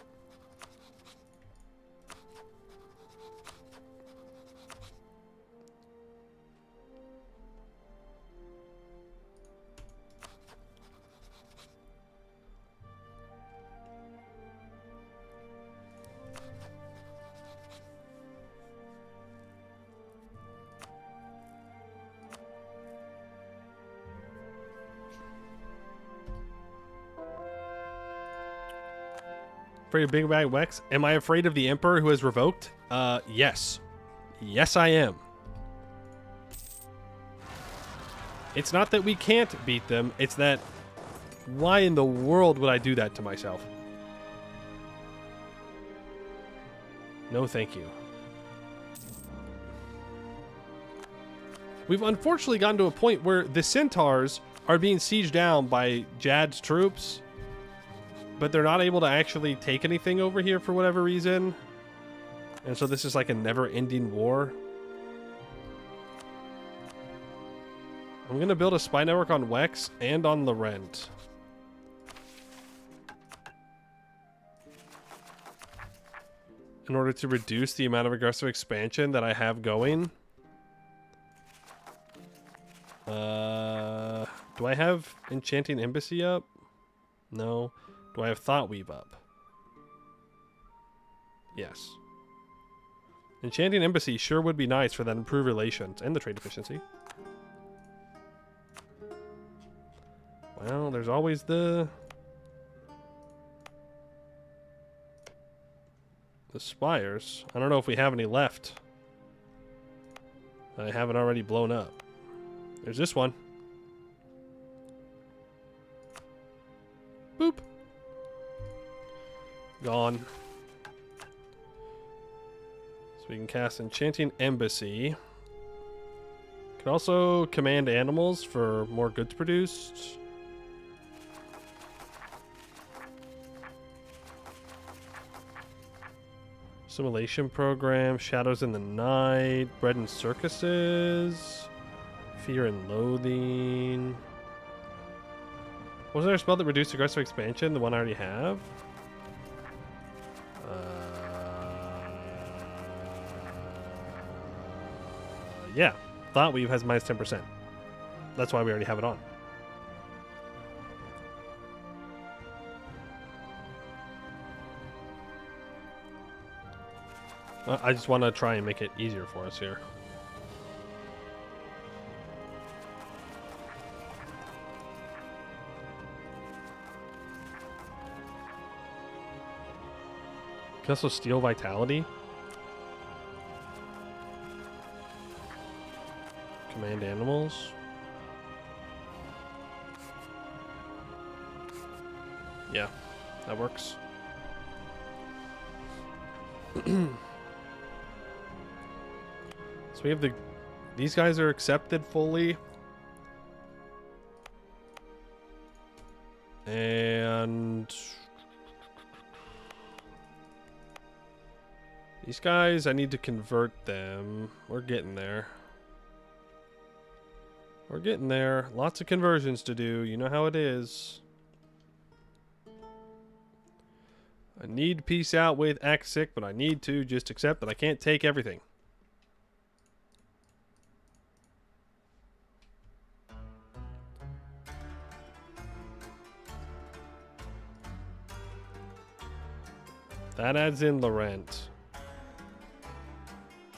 [SPEAKER 1] Afraid of Big Bad Wex? Am I afraid of the Emperor who has revoked? Yes. Yes, I am. It's not that we can't beat them. It's that... Why in the world would I do that to myself? No, thank you. We've unfortunately gotten to a point where the Centaurs are being sieged down by Jad's troops, but they're not able to actually take anything over here for whatever reason. And so this is like a never-ending war. I'm going to build a spy network on Wex and on Laurent. In order to reduce the amount of aggressive expansion that I have going. Do I have Enchanting Embassy up? No. Do I have Thought Weave up? Yes. Enchanting Embassy sure would be nice for that improved relations and the trade efficiency. Well, there's always the spires. I don't know if we have any left. I haven't already blown up. There's this one. Boop. Gone. So we can cast Enchanting Embassy. Can also command animals for more goods produced. Simulation program, Shadows in the Night, Bread and Circuses, Fear and Loathing. Wasn't there a spell that reduced aggressive expansion? The one I already have? Yeah. Thought Weave has minus 10%. That's why we already have it on. I just want to try and make it easier for us here. can also steal vitality. Command animals. Yeah, that works. So we have these guys are accepted fully. And these guys, I need to convert them. We're getting there. We're getting there. Lots of conversions to do. You know how it is. I need peace out with Axic, but I need to just accept that I can't take everything. That adds in Laurent.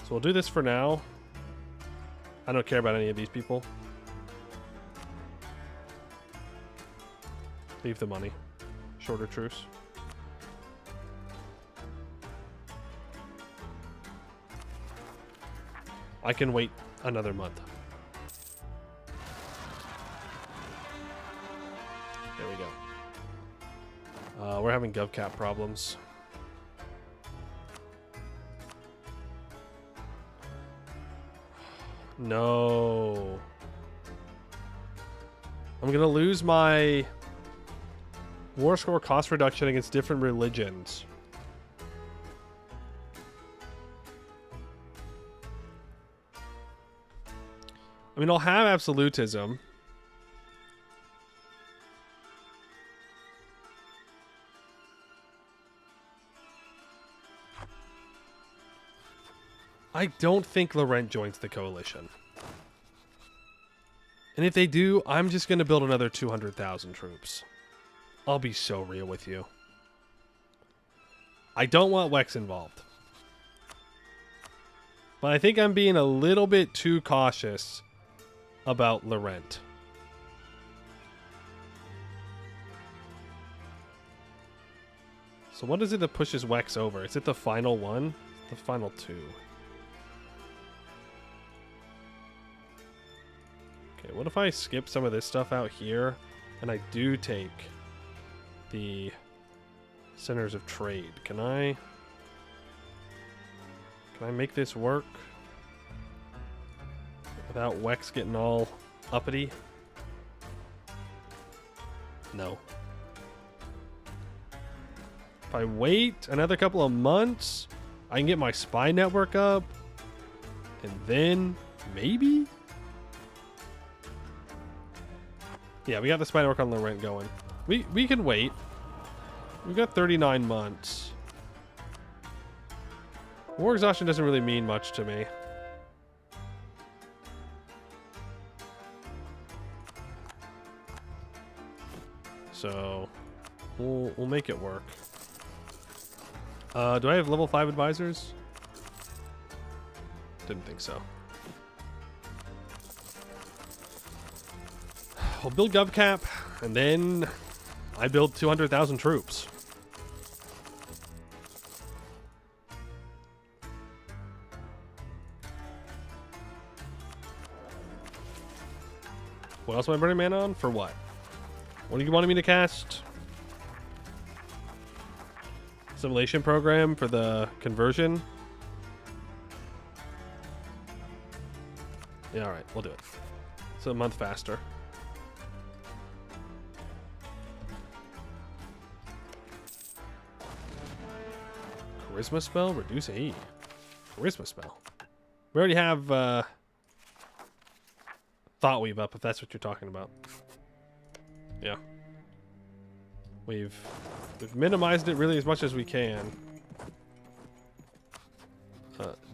[SPEAKER 1] So we'll do this for now. I don't care about any of these people. Leave the money. Shorter truce. I can wait another month. There we go. We're having GovCap problems. No. I'm gonna lose my war score cost reduction against different religions. I mean, I'll have absolutism. I don't think Laurent joins the coalition. And if they do, I'm just going to build another 200,000 troops. I'll be so real with you. I don't want Wex involved. But I think I'm being a little bit too cautious about Laurent. So what is it that pushes Wex over? Is it the final one? The final two. Okay, what if I skip some of this stuff out here and I do take the centers of trade? Can I make this work without Wex getting all uppity? No. If I wait another couple of months, I can get my spy network up, and then maybe? Yeah, we got the spy network on Laurent going. We can wait. We've got 39 months. War exhaustion doesn't really mean much to me. So we'll make it work. Do I have level 5 advisors? Didn't think so. I'll build GovCap, and then I build 200,000 troops. What else am I burning mana on? For what? What do you want me to cast? Simulation program for the conversion? Yeah, alright, we'll do it. It's a month faster. Charisma spell? Reduce AE. Charisma spell. We already have Thought Weave up, if that's what you're talking about. Yeah. We've minimized it really as much as we can.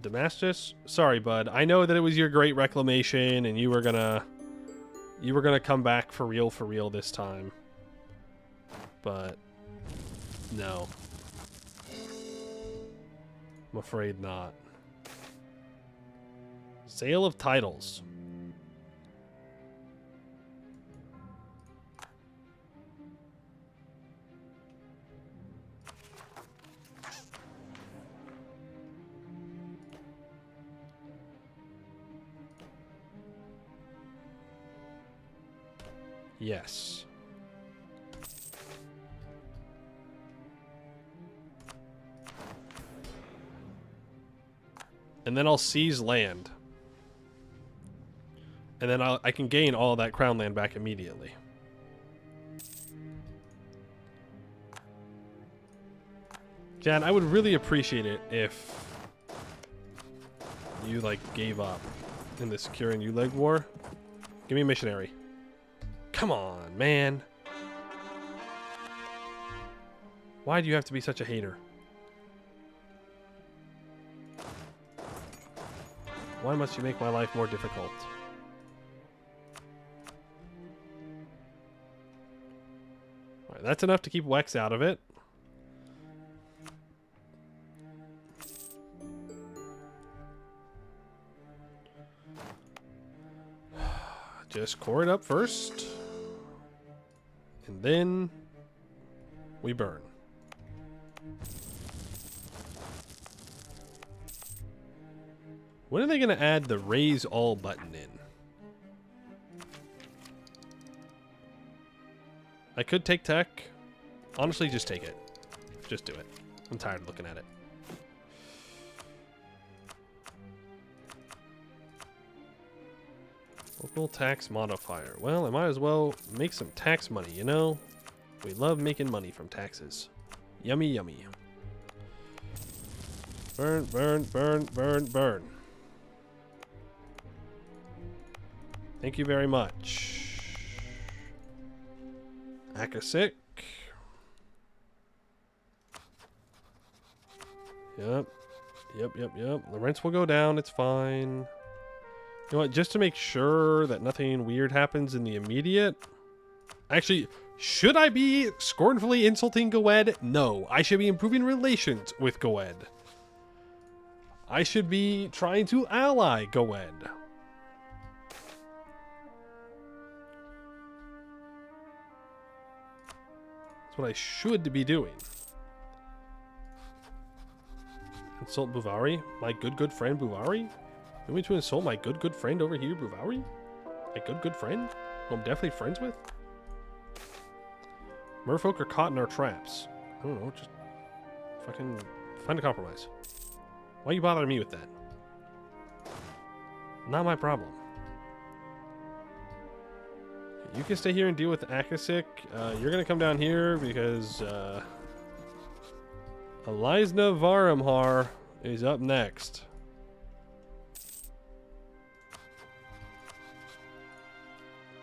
[SPEAKER 1] Damascus? Sorry, bud. I know that it was your great reclamation and you were gonna come back for real this time. But no. I'm afraid not. Sale of titles. Yes. And then I'll seize land. And then I can gain all that crown land back immediately. Jan, I would really appreciate it if you, like, gave up in the securing Uleg war. Give me a missionary. Come on, man. Why do you have to be such a hater? Why must you make my life more difficult? Alright, that's enough to keep Wex out of it. Just core it up first. And then we burn. When are they going to add the raise all button in? I could take tech. Honestly, just take it. Just do it. I'm tired of looking at it. Local tax modifier. Well, I might as well make some tax money, you know? We love making money from taxes. Yummy, yummy. Burn, burn, burn, burn, burn. Thank you very much. Akasik. Yep. Yep, yep, yep. The rents will go down. It's fine. You know what? Just to make sure that nothing weird happens in the immediate. Actually, should I be scornfully insulting Goed? No. I should be improving relations with Goed. I should be trying to ally Goed. That's what I should be doing. Insult Buvari? My good friend Buvari? You want me to insult my good friend over here, Buvari? My good friend? Who I'm definitely friends with? Merfolk are caught in our traps. I don't know, just fucking find a compromise. Why are you bothering me with that? Not my problem. You can stay here and deal with Akasik. You're gonna come down here because Elisna Varamhar is up next.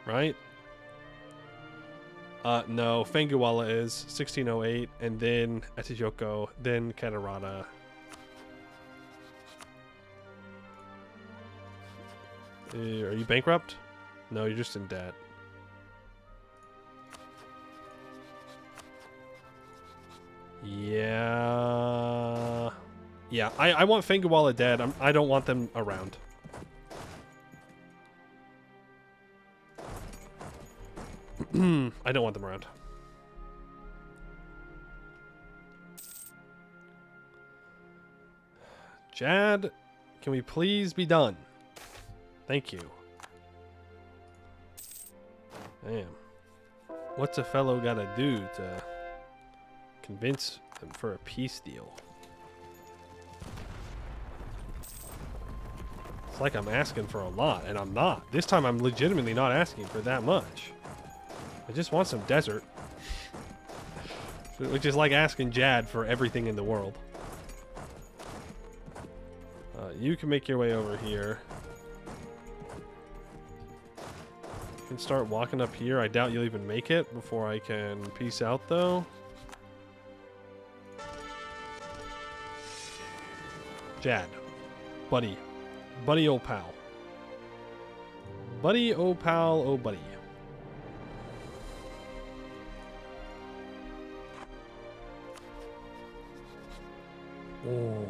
[SPEAKER 1] Right? No, Fenguala is 1608, and then Etijoko, then Katarata. Are you bankrupt? No, you're just in debt. Yeah. Yeah, I want Fenguala dead. I don't want them around. I don't want them around. Jad, can we please be done? Thank you. Damn. What's a fellow gotta do to convince them for a peace deal? It's like I'm asking for a lot, and I'm not. This time I'm legitimately not asking for that much. I just want some desert. Which is like asking Jad for everything in the world. You can make your way over here. You can start walking up here. I doubt you'll even make it before I can peace out, though. Jad. Buddy. Buddy, old pal. Buddy, oh pal, oh buddy. Oh.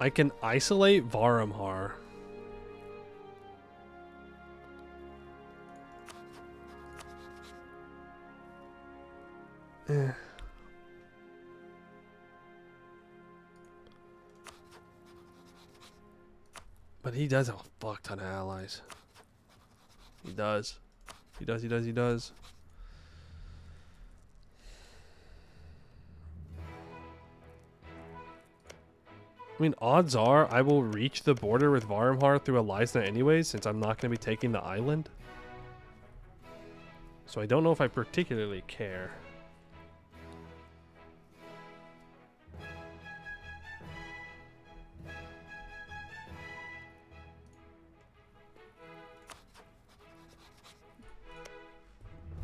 [SPEAKER 1] I can isolate Varamhar. Eh. But he does have a fuck ton of allies. He does. He does, he does, he does. I mean, odds are I will reach the border with Varumhar through Alizna anyways, since I'm not going to be taking the island. So I don't know if I particularly care.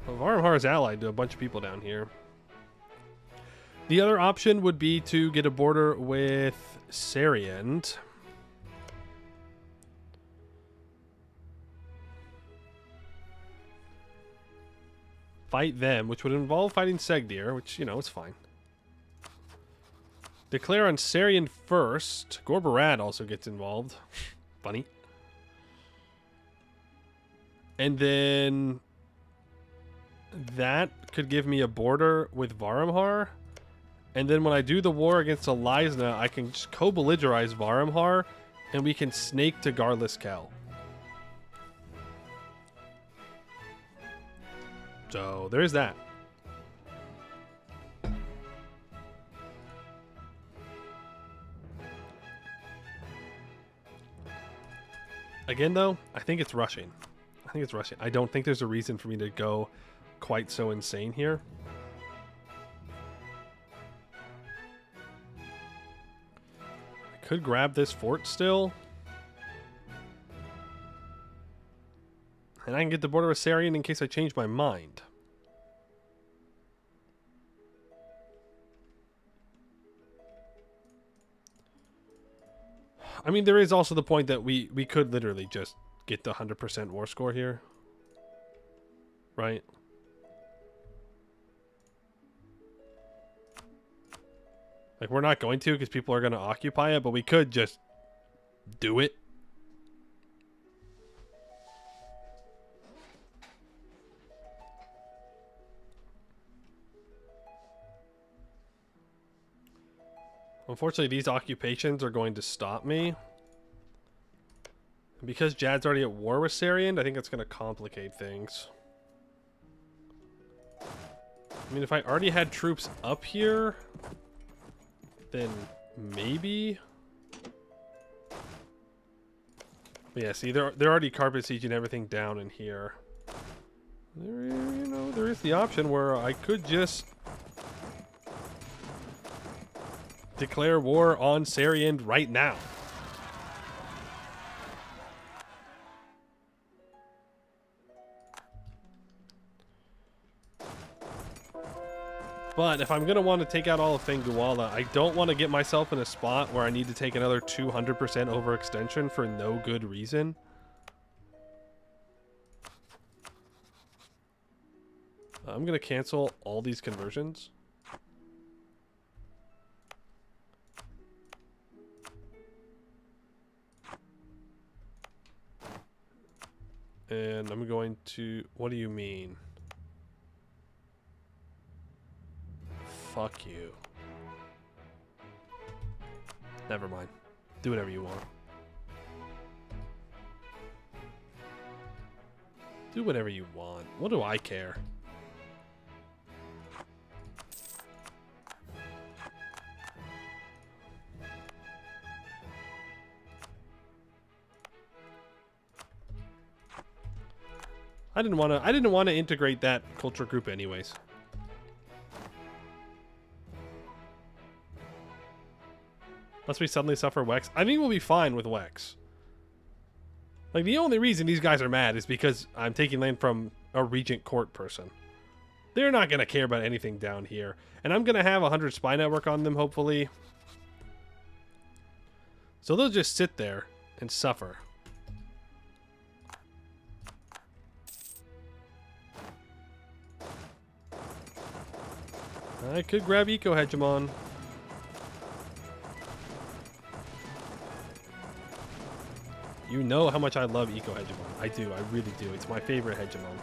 [SPEAKER 1] Well, Varumhar is allied to a bunch of people down here. The other option would be to get a border with Sariend. Fight them, which would involve fighting Segdir, which, you know, is fine. Declare on Sariend first. Gorbarad also gets involved. Funny. And then that could give me a border with Varumhar. And then when I do the war against Alizna, I can just co-belligerize Varumhar, and we can snake to Garlus Kel. So there's that. Again, though, I think it's rushing. I think it's rushing. I don't think there's a reason for me to go quite so insane here. I could grab this fort still. And I can get the border with Sarian in case I change my mind. I mean, there is also the point that we could literally just get the 100% war score here. Right? Like, we're not going to because people are going to occupy it, but we could just do it. Unfortunately, these occupations are going to stop me. And because Jad's already at war with Sarian, I think it's going to complicate things. I mean, if I already had troops up here, then maybe. But yeah, see, they're already carpet sieging everything down in here. There, you know, there is the option where I could just declare war on Sarian right now. But if I'm going to want to take out all of Fenguala, I don't want to get myself in a spot where I need to take another 200% overextension for no good reason. I'm going to cancel all these conversions. And I'm going to... What do you mean? Fuck you. Never mind. Do whatever you want. Do whatever you want. What do I care? I didn't want to integrate that culture group anyways. Unless we suddenly suffer Wex. I think we'll be fine with Wex. Like, the only reason these guys are mad is because I'm taking land from a regent court person. They're not going to care about anything down here. And I'm going to have 100 spy network on them, hopefully. So they'll just sit there and suffer. I could grab Eco Hegemon. You know how much I love Eco Hegemon. I do. I really do. It's my favorite Hegemon.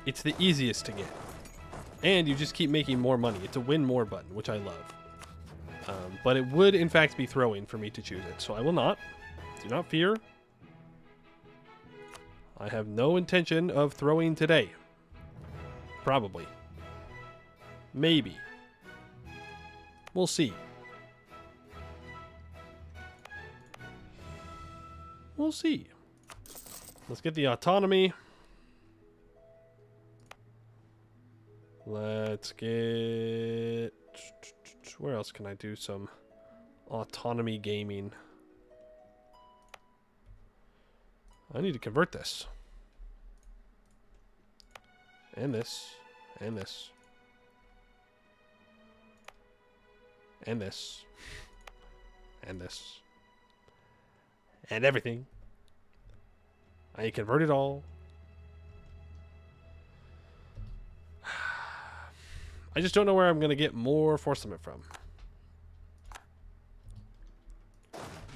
[SPEAKER 1] It's the easiest to get. And you just keep making more money. It's a win more button, which I love. But it would, in fact, be throwing for me to choose it. So I will not. Do not fear. I have no intention of throwing today. Probably. Maybe. We'll see. We'll see. Let's get the autonomy. Let's get... Where else can I do some autonomy gaming? I need to convert this. And this. And this. And this. And this. And everything. I need to convert it all. I just don't know where I'm going to get more force limit from.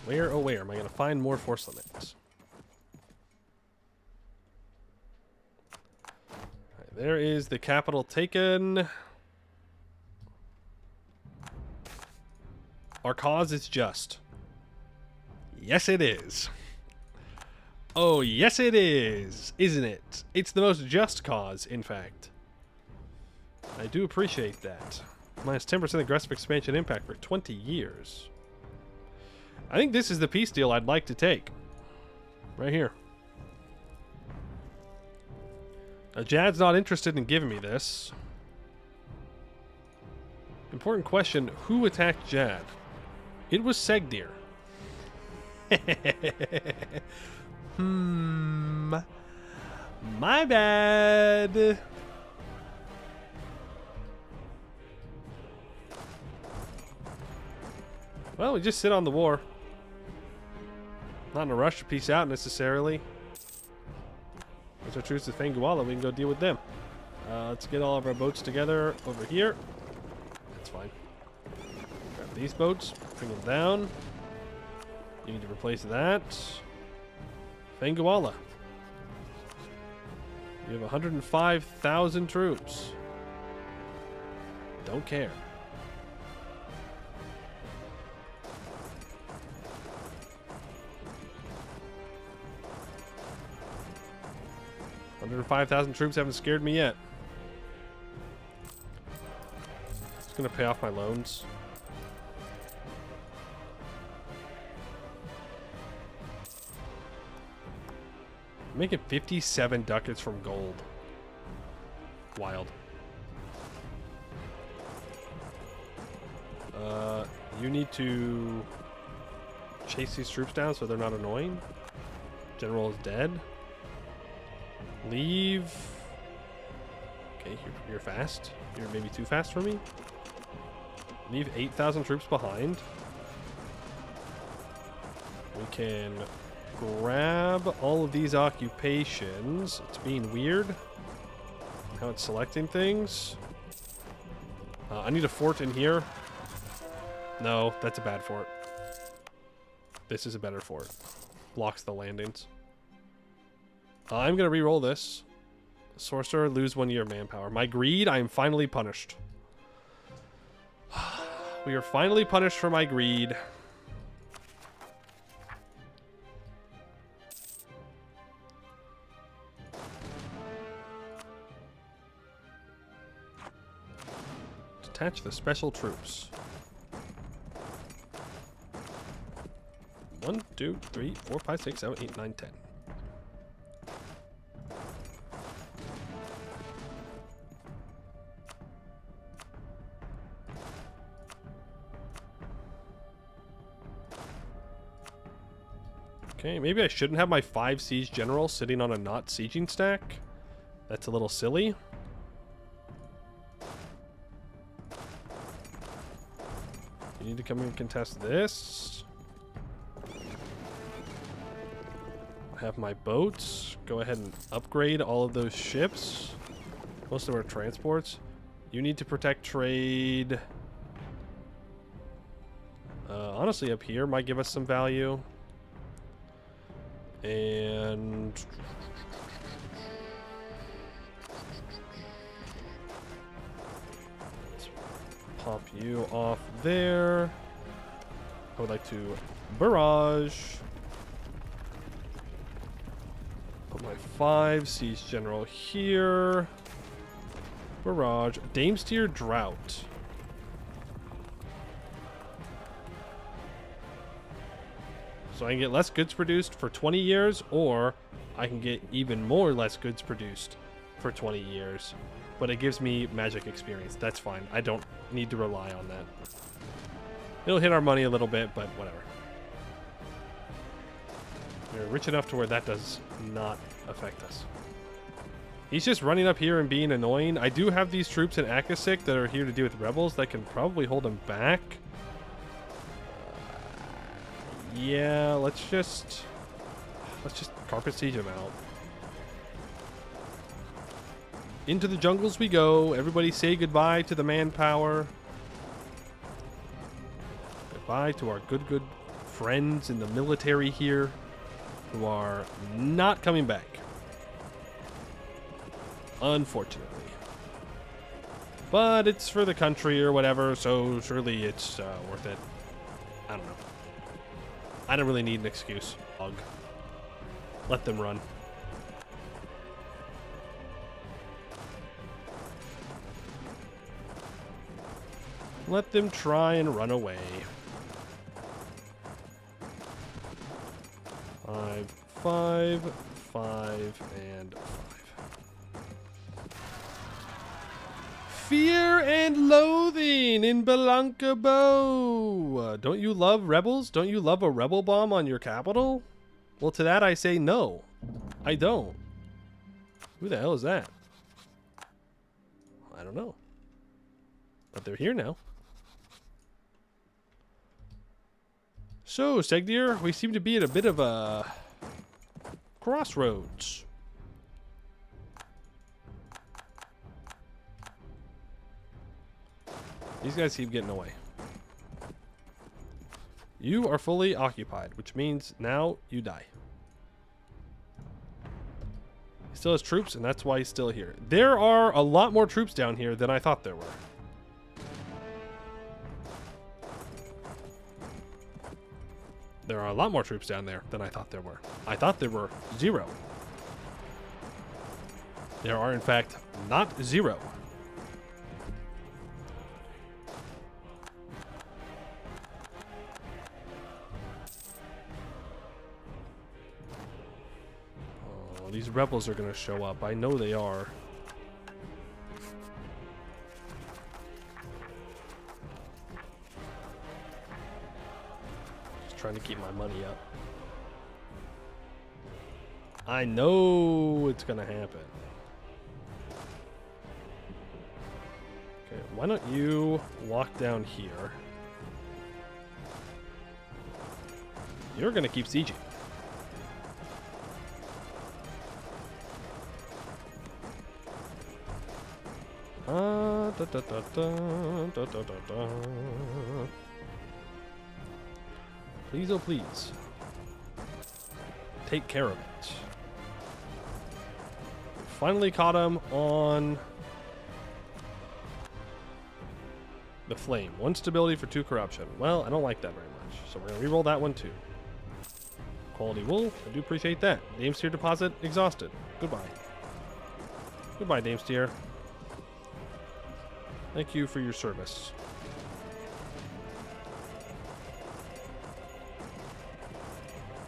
[SPEAKER 1] Where, oh where am I going to find more force limits? Right, there is the capital taken. Our cause is just. Yes, it is. Oh, yes, it is, isn't it? It's the most just cause, in fact. I do appreciate that. Minus 10% aggressive expansion impact for 20 years. I think this is the peace deal I'd like to take. Right here. Now, Jad's not interested in giving me this. Important question, who attacked Jad? It was Segdir. My bad. Well, we just sit on the war. Not in a rush to peace out necessarily. Once our truce with Fenguala, we can go deal with them. Let's get all of our boats together over here. That's fine. Grab these boats, bring them down. You need to replace that. Fenguala. You have 105,000 troops. Don't care. Under 5,000 troops haven't scared me yet. Just gonna pay off my loans. I'm making 57 ducats from gold. Wild. You need to chase these troops down so they're not annoying. General is dead. Leave. Okay, you're fast. You're maybe too fast for me. Leave 8,000 troops behind. We can grab all of these occupations. It's being weird how it's selecting things. I need a fort in here. No, that's a bad fort. This is a better fort. Blocks the landings. I'm going to re-roll this. Sorcerer, lose 1 year of manpower. My greed, I am finally punished. We are finally punished for my greed. Detach the special troops. 1, 2, 3, 4, 5, 6, 7, 8, 9, 10. Okay, maybe I shouldn't have my 5 siege generals sitting on a not sieging stack. That's a little silly. You need to come in and contest this. Have my boats. Go ahead and upgrade all of those ships. Most of our transports. You need to protect trade. Honestly, up here might give us some value. And pop you off there. I would like to barrage. Put my 5 siege general here. Barrage. Damestier Drought. So I can get less goods produced for 20 years, or I can get even more less goods produced for 20 years. But it gives me magic experience. That's fine. I don't need to rely on that. It'll hit our money a little bit, but whatever. We're rich enough to where that does not affect us. He's just running up here and being annoying. I do have these troops in Akasik that are here to deal with rebels that can probably hold him back. Yeah, let's just carpet siege him out. Into the jungles we go. Everybody say goodbye to the manpower. Goodbye to our good friends in the military here who are not coming back. Unfortunately. But it's for the country or whatever, so surely it's worth it. I don't know. I don't really need an excuse. Let them run. Let them try and run away. 5, 5, 5, and 5. Fear and loathing in Belankabo. Don't you love rebels? Don't you love a rebel bomb on your capital? Well, to that I say no. I don't. Who the hell is that? I don't know. But they're here now. So, Segdir, we seem to be at a bit of a crossroads. These guys keep getting away. You are fully occupied, which means now you die. He still has troops, and that's why he's still here. There are a lot more troops down here than I thought there were. There are a lot more troops down there than I thought there were. I thought there were 0. There are, in fact, not 0. Oh, these rebels are going to show up. I know they are. Trying to keep my money up. I know it's gonna happen. Okay, why don't you walk down here? You're gonna keep sieging. Da, da, da, da, da, da, da, da. Please, oh please. Take care of it. Finally caught him on the flame. 1 stability for 2 corruption. Well, I don't like that very much. So we're going to reroll that one too. Quality wool. I do appreciate that. Damestier deposit exhausted. Goodbye. Goodbye, Damestier. Thank you for your service.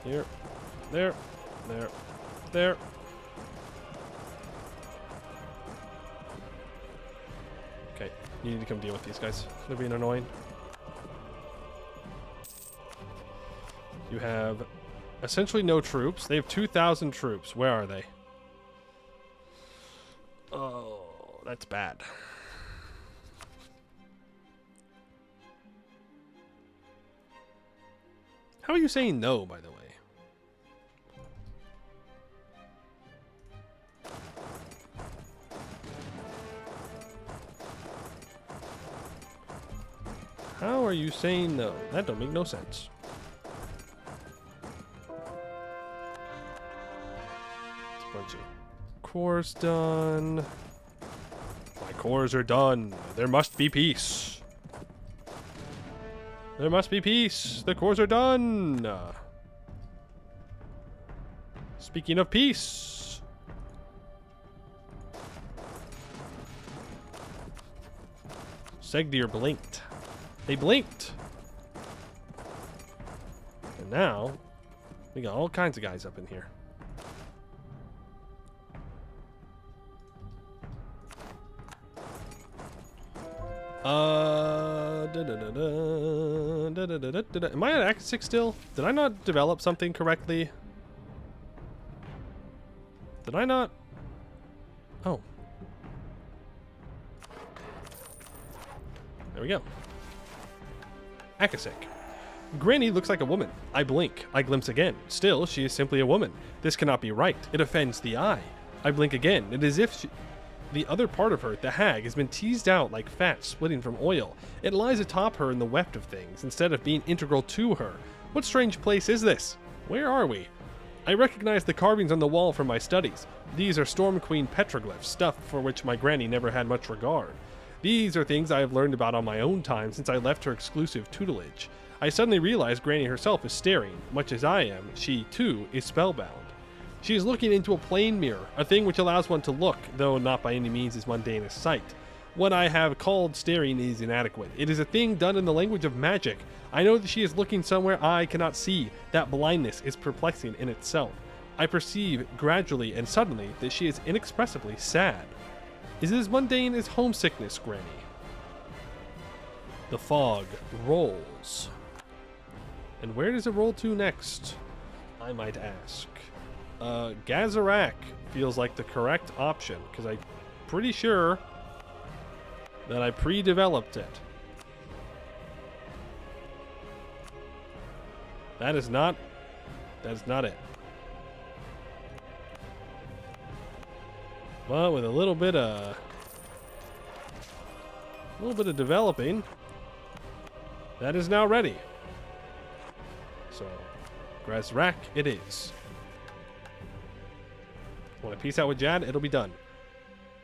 [SPEAKER 1] Here, there, there, there. Okay, you need to come deal with these guys. They're being annoying. You have essentially no troops. They have 2,000 troops. Where are they? Oh, that's bad. How are you saying no, by the way? How are you saying no? That don't make no sense. It's a bunch of cores done. My cores are done. There must be peace. There must be peace. The cores are done. Speaking of peace. Segdir blinked. They blinked. And now, we got all kinds of guys up in here. Am I at Act 6 still? Did I not develop something correctly? Did I not? Oh. There we go. Akasek. Granny looks like a woman. I blink. I glimpse again. Still, she is simply a woman. This cannot be right. It offends the eye. I blink again. It is if the other part of her, the hag, has been teased out like fat splitting from oil. It lies atop her in the weft of things, instead of being integral to her. What strange place is this? Where are we? I recognize the carvings on the wall from my studies. These are Storm Queen petroglyphs, stuff for which my granny never had much regard. These are things I have learned about on my own time since I left her exclusive tutelage. I suddenly realize Granny herself is staring. Much as I am, she, too, is spellbound. She is looking into a plane mirror, a thing which allows one to look, though not by any means as mundane as sight. What I have called staring is inadequate. It is a thing done in the language of magic. I know that she is looking somewhere I cannot see. That blindness is perplexing in itself. I perceive gradually and suddenly that she is inexpressibly sad. Is it as mundane as homesickness, Granny? The fog rolls. And where does it roll to next? I might ask. Gazarak feels like the correct option, because I'm pretty sure that I pre-developed it. That is not it. But with a little bit of developing, that is now ready. So, Gazrak it is. When I peace out with Jad, it'll be done.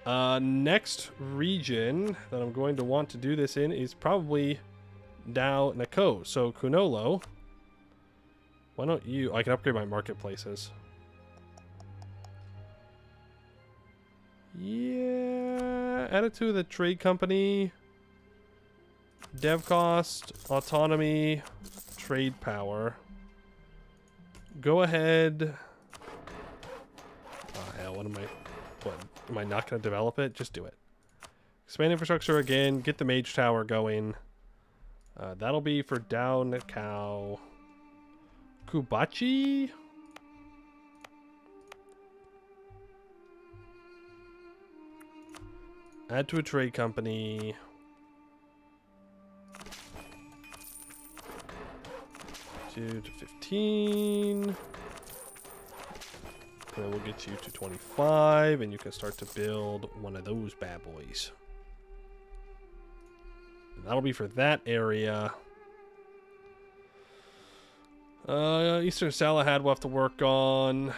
[SPEAKER 1] Next region that I'm going to want to do this in is probably Dao Nako. So Kunolo, why don't you? I can upgrade my marketplaces. Yeah, add it to the trade company. Dev cost, autonomy, trade power. Go ahead. Oh hell, what? Am I not going to develop it? Just do it. Expand infrastructure again. Get the mage tower going. That'll be for Dao Nakao. Kubachi? Add to a trade company. To 15. And then we'll get you to 25, and you can start to build one of those bad boys. And that'll be for that area. Eastern Salahad we'll have to work on.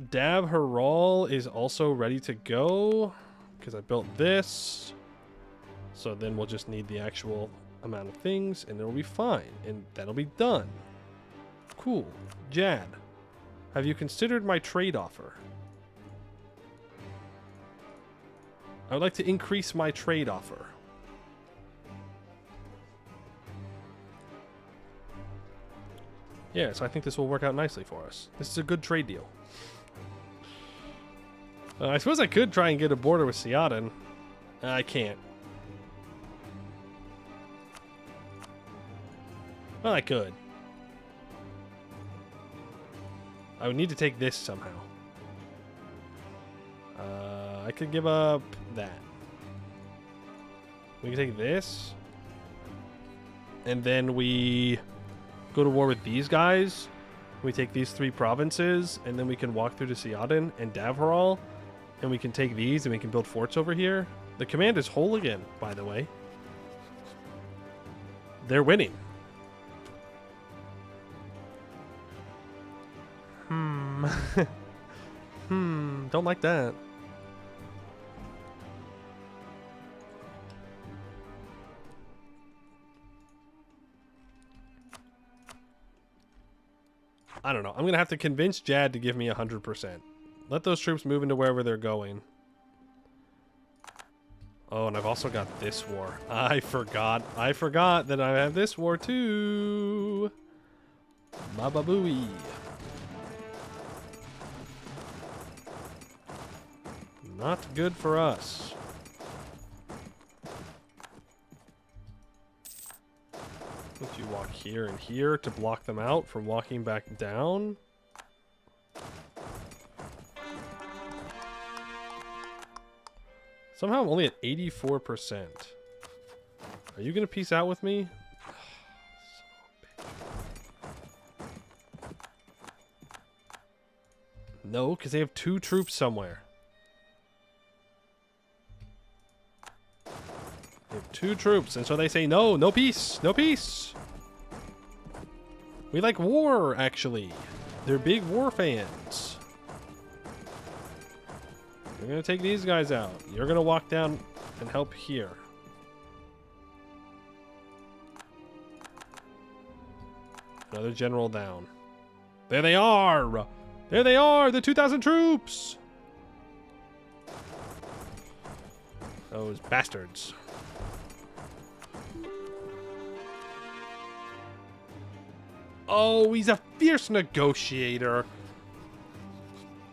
[SPEAKER 1] Dav Haral is also ready to go, because I built this. So then we'll just need the actual amount of things, and it'll be fine. And that'll be done. Cool. Jad. Have you considered my trade offer? I would like to increase my trade offer. Yeah, so I think this will work out nicely for us. This is a good trade deal. I suppose I could try and get a border with Siadan. I can't. Well, I could. I would need to take this somehow. I could give up that. We can take this. And then we go to war with these guys. We take these 3 provinces. And then we can walk through to Siadan and Davharal. And we can take these and we can build forts over here. The command is whole again, by the way. They're winning. Don't like that. I don't know. I'm going to have to convince Jad to give me 100%. Let those troops move into wherever they're going. Oh, and I've also got this war. I forgot that I have this war too. Baba Booey. Not good for us. If you walk here and here to block them out from walking back down. Somehow I'm only at 84%. Are you going to peace out with me? No, because they have 2 troops somewhere. They have 2 troops, and so they say, no, no peace, no peace. We like war, actually. They're big war fans. We're going to take these guys out. You're going to walk down and help here. Another general down. There they are! There they are! The 2,000 troops! Those bastards. Oh, he's a fierce negotiator.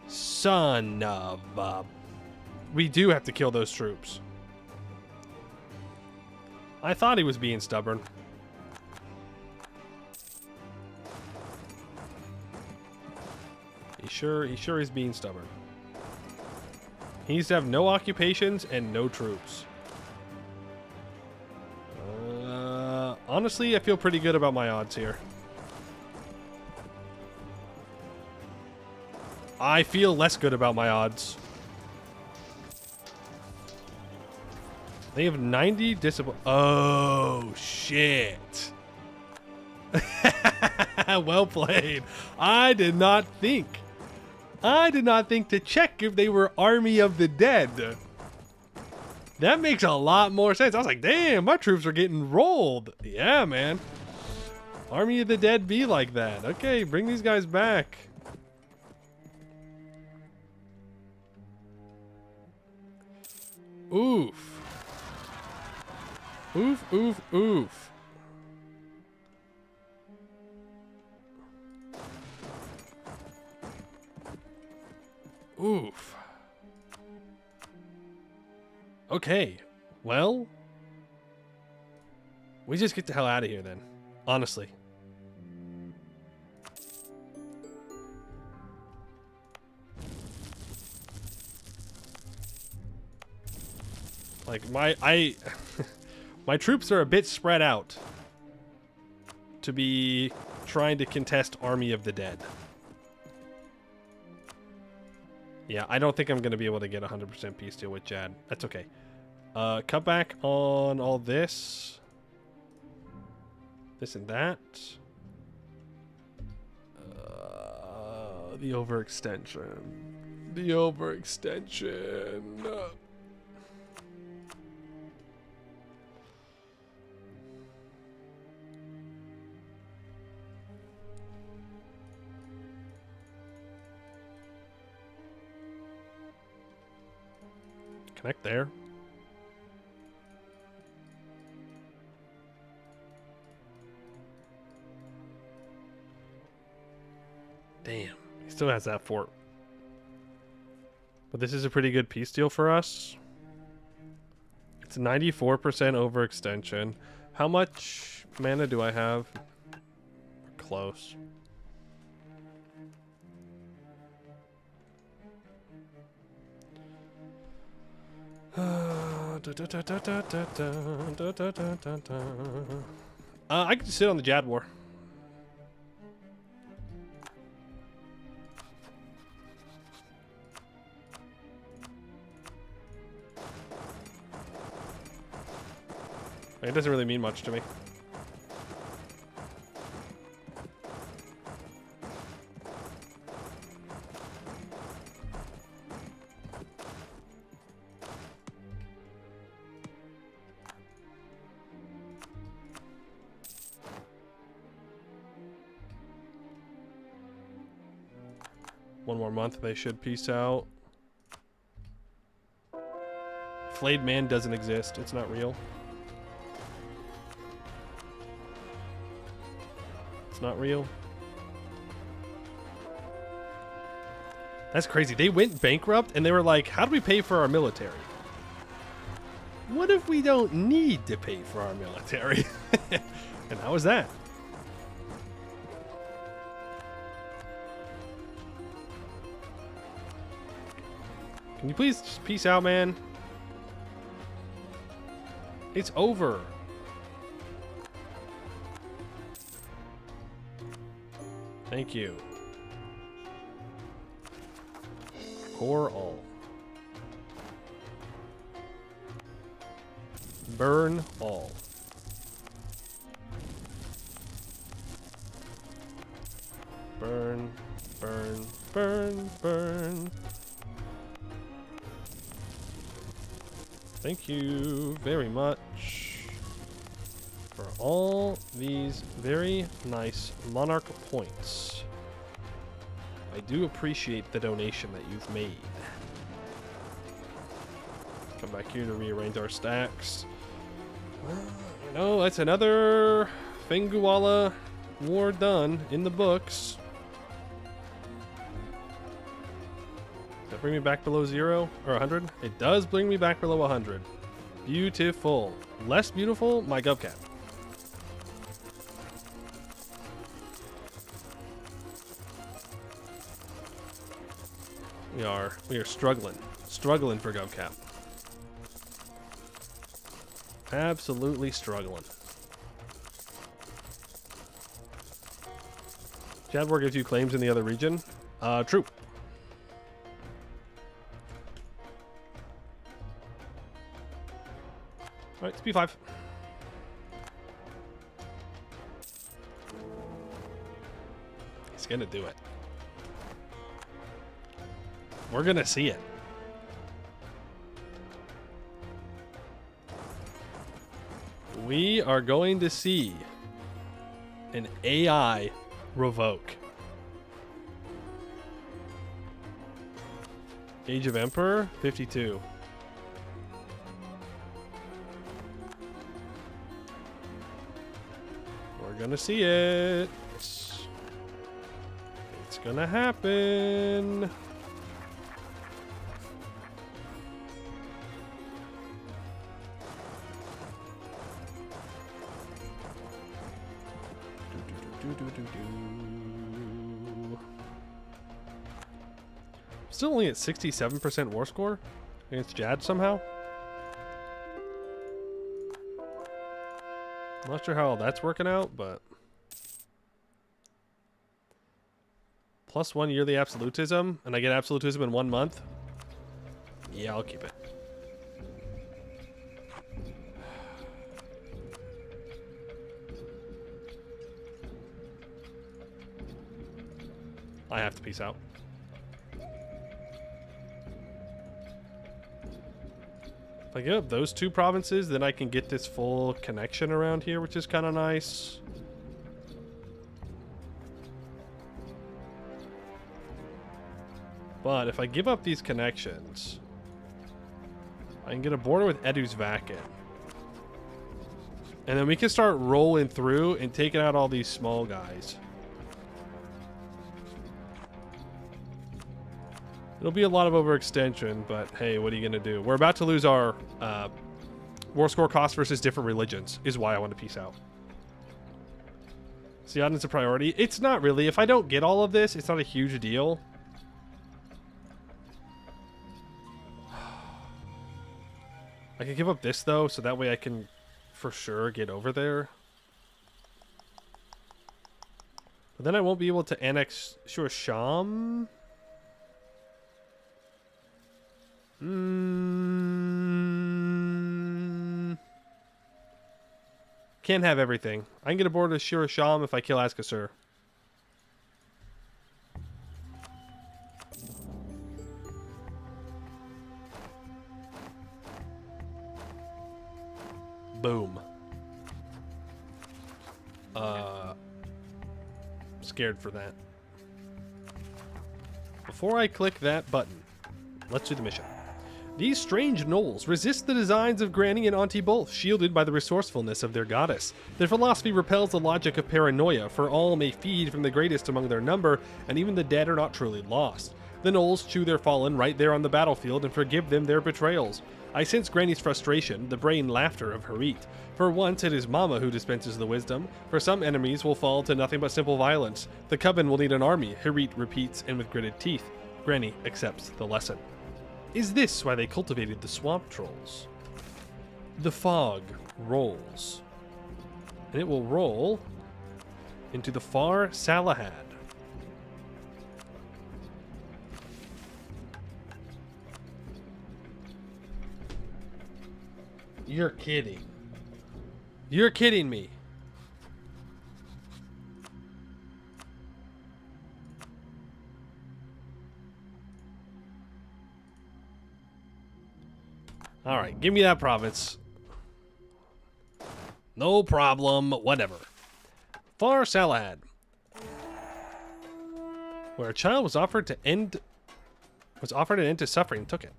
[SPEAKER 1] Son of a... We do have to kill those troops. I thought he was being stubborn. He sure is being stubborn. He needs to have no occupations and no troops. Honestly, I feel pretty good about my odds here. I feel less good about my odds. They have 90 discipline. Oh, shit. Well played. I did not think to check if they were Army of the Dead. That makes a lot more sense. I was like, damn, my troops are getting rolled. Yeah, man. Army of the Dead be like that. Okay, bring these guys back. Oof. Oof, oof, oof. Oof. Okay. Well, we just get the hell out of here then. Honestly. Like my troops are a bit spread out to be trying to contest Army of the Dead. Yeah, I don't think I'm going to be able to get 100% peace deal with Jad. That's okay. Cut back on all this. This and that. The overextension. The overextension. Connect there. Damn, he still has that fort. But this is a pretty good peace deal for us. It's 94% overextension. How much mana do I have? Close. I can sit on the Jad War. It doesn't really mean much to me. 1 more month, they should peace out. Flayed Man doesn't exist. It's not real. It's not real. That's crazy. They went bankrupt and they were like, how do we pay for our military? What if we don't need to pay for our military? And how was that? Can you please just peace out, man? It's over. Thank you. Core all. Burn all. Burn, burn, burn, burn. Thank you very much for all these very nice Monarch points. I do appreciate the donation that you've made. Come back here to rearrange our stacks. You know, that's another Fenguala war done in the books. Does that bring me back below 0 or 100? It does bring me back below 100. Beautiful. Less beautiful, my GovCap. We are struggling for GovCap. Absolutely struggling. Chadwar gives you claims in the other region. True. All right, it's P5. He's gonna do it. We're gonna see it. We are going to see an AI revoke. Age of Emperor, 52. We're gonna see it. It's gonna happen. Still only at 67% war score against Jad somehow. I'm not sure how that's working out, but +1 yearly absolutism, and I get absolutism in 1 month. Yeah, I'll keep it. I have to peace out. If I give up those 2 provinces, then I can get this full connection around here, which is kind of nice. But if I give up these connections, I can get a border with Edusvakin. And then we can start rolling through and taking out all these small guys. It'll be a lot of overextension, but hey, what are you going to do? We're about to lose our war score cost versus different religions, is why I want to peace out. Siadan's a priority. It's not really. If I don't get all of this, it's not a huge deal. I can give up this, though, so that way I can for sure get over there. But then I won't be able to annex Sham. Can't have everything. I can get aboard with Sham if I kill Askasur. Boom. Scared for that. before I click that button, let's do the mission. These strange gnolls resist the designs of Granny and Auntie both, shielded by the resourcefulness of their goddess. Their philosophy repels the logic of paranoia, for all may feed from the greatest among their number, and even the dead are not truly lost. The gnolls chew their fallen right there on the battlefield and forgive them their betrayals. I sense Granny's frustration, the brain laughter of Harit. For once, it is Mama who dispenses the wisdom. For some enemies will fall to nothing but simple violence. The Coven will need an army, Harit repeats, and with gritted teeth. Granny accepts the lesson. Is this why they cultivated the swamp trolls? The fog rolls. And it will roll into the far Salahad. You're kidding. You're kidding me. All right, give me that province. No problem, whatever. Far Salahad, where a child was offered an end to suffering, took it.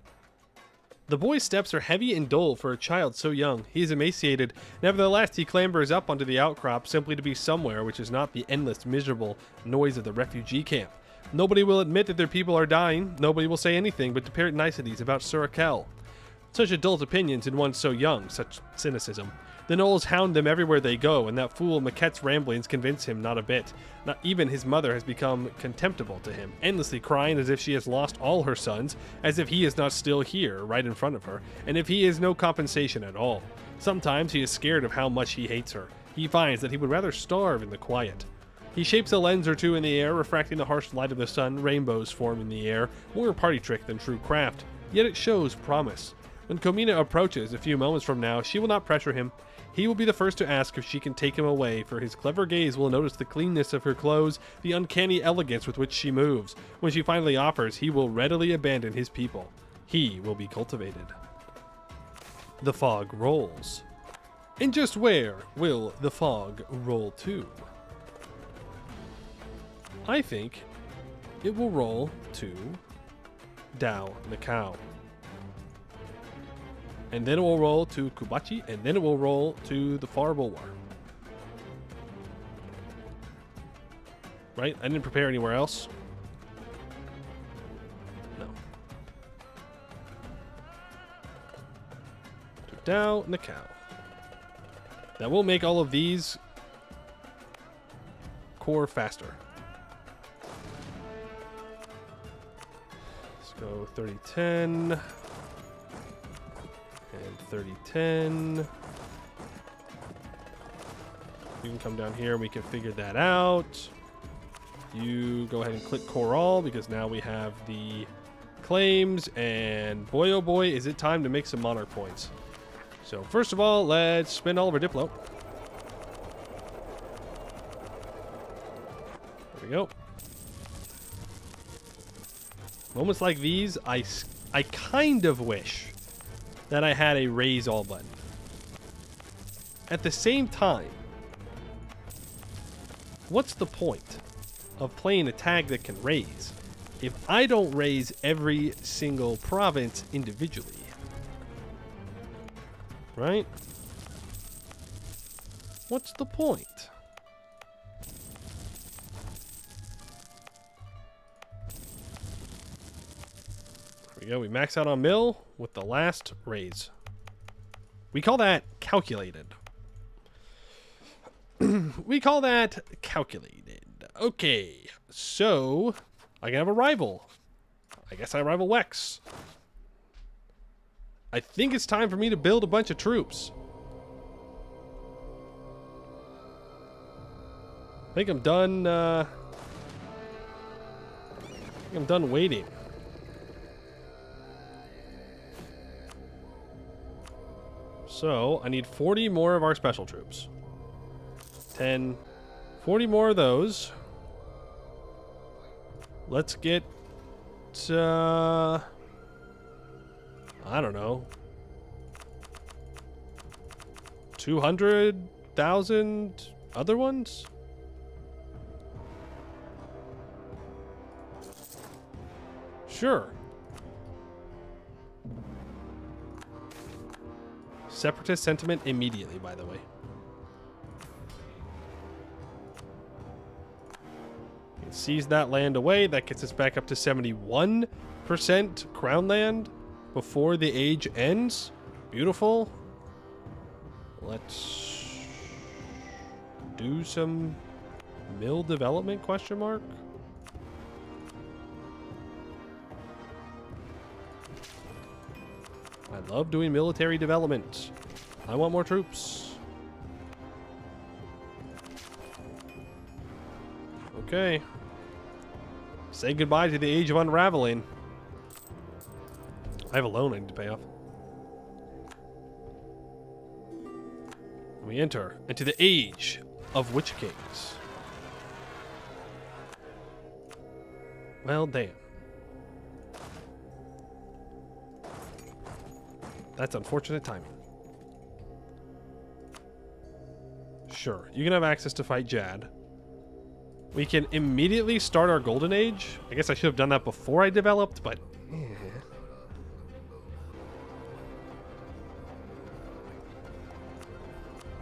[SPEAKER 1] The boy's steps are heavy and dull for a child so young. He is emaciated. Nevertheless, he clambers up onto the outcrop simply to be somewhere which is not the endless, miserable noise of the refugee camp. Nobody will admit that their people are dying. Nobody will say anything but to parrot niceties about Sarhal. Such adult opinions in one so young, such cynicism. The gnolls hound them everywhere they go, and that fool Maquette's ramblings convince him not a bit. Not even his mother has become contemptible to him, endlessly crying as if she has lost all her sons, as if he is not still here, right in front of her, and if he is no compensation at all. Sometimes he is scared of how much he hates her. He finds that he would rather starve in the quiet. He shapes a lens or two in the air, refracting the harsh light of the sun. Rainbows form in the air, more a party trick than true craft, yet it shows promise. When Comina approaches a few moments from now, she will not pressure him. He will be the first to ask if she can take him away, for his clever gaze will notice the cleanness of her clothes, the uncanny elegance with which she moves. When she finally offers, he will readily abandon his people. He will be cultivated. The fog rolls. And just where will the fog roll to? I think it will roll to Dao Nakao. And then it will roll to Kubachi, and then it will roll to the Far Bulwar. Right? I didn't prepare anywhere else. No. To Dao Nakao. That will make all of these core faster. Let's go 30-10. And 30-10. You can come down here and we can figure that out. You go ahead and click core all because now we have the claims, and boy oh boy is it time to make some monarch points. So first of all, let's spend all of our Diplo. There we go. Moments like these, I kind of wish that I had a raise all button. At the same time, what's the point of playing a tag that can raise if I don't raise every single province individually? Right? What's the point? There we go. We max out on mill with the last raise. We call that calculated. We call that calculated. Okay, so I can have a rival. I guess I rival Wex. I think it's time for me to build a bunch of troops. I think I'm done. I think I'm done waiting. So I need 40 more of our special troops. 40 more of those. Let's get, I don't know, 200,000 other ones? Sure. Separatist sentiment immediately, by the way. Seize that land away. That gets us back up to 71% crown land before the age ends. Beautiful. Let's do some mill development, question mark. I love doing military development. I want more troops. Okay. Say goodbye to the age of unraveling. I have a loan I need to pay off. We enter into the age of Witch Kings. Well, damn. That's unfortunate timing. Sure, you can have access to fight Jad. We can immediately start our Golden Age. I guess I should have done that before I developed, but...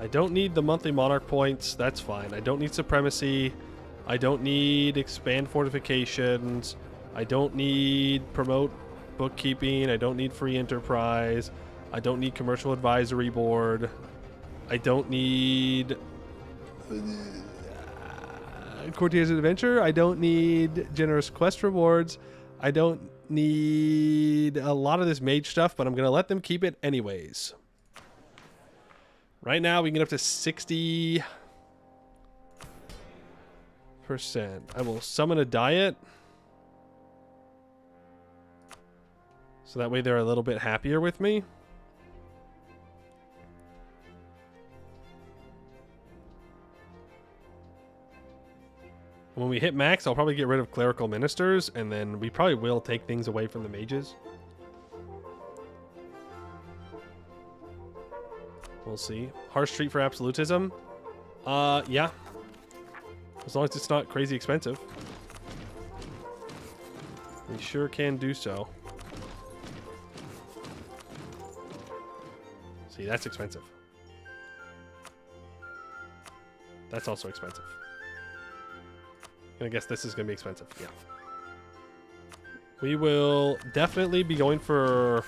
[SPEAKER 1] I don't need the monthly Monarch points. That's fine. I don't need Supremacy. I don't need Expand Fortifications. I don't need Promote Bookkeeping. I don't need Free Enterprise. I don't need Commercial Advisory Board. I don't need... Courtiers of Adventure. I don't need Generous Quest Rewards. I don't need a lot of this mage stuff, but I'm going to let them keep it anyways. Right now, we can get up to 60%. I will summon a diet. So that way they're a little bit happier with me. When we hit max, I'll probably get rid of clerical ministers, and then we probably will take things away from the mages. We'll see. Harsh treat for absolutism. Yeah. As long as it's not crazy expensive. We sure can do so. See, that's expensive. That's also expensive. I guess this is going to be expensive. Yeah. We will definitely be going for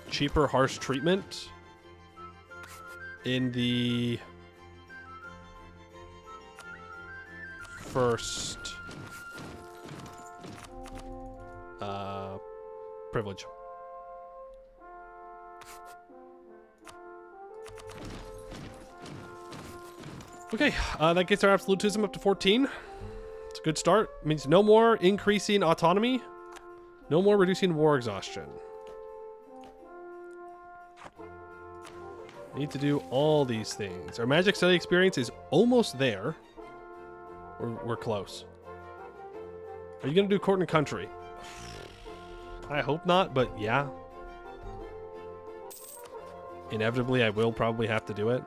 [SPEAKER 1] cheaper harsh treatment in the first privilege. Okay, that gets our absolutism up to 14. It's a good start. It means no more increasing autonomy, no more reducing war exhaustion. Need to do all these things. Our magic study experience is almost there. We're close. Are you going to do court and country? I hope not, but yeah. Inevitably, I will probably have to do it.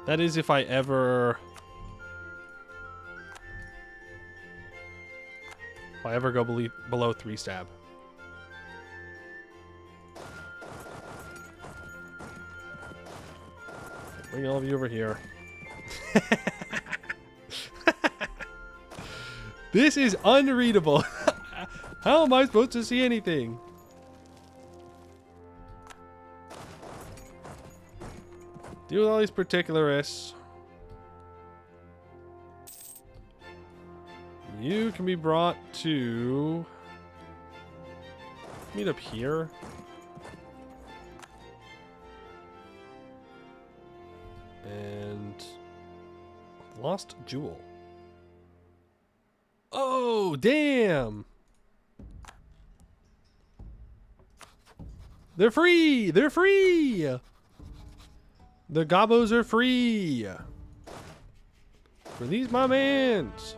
[SPEAKER 1] That is if I ever go below 3 stab. Bring all of you over here. This is unreadable. How am I supposed to see anything? Deal with all these particularists. You can be brought to meet up here. And lost jewel. Oh, damn. They're free. They're free. The gobos are free. Release my mans.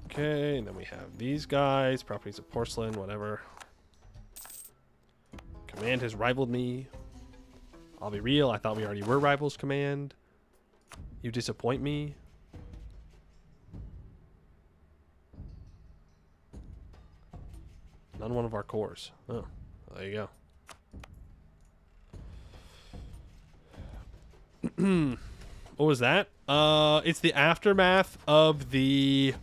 [SPEAKER 1] Okay, and then we have these guys. Properties of porcelain, whatever. Command has rivaled me. I'll be real, I thought we already were rivals, Command. You disappoint me. None one of our cores. Oh, there you go. What was that? It's the aftermath of the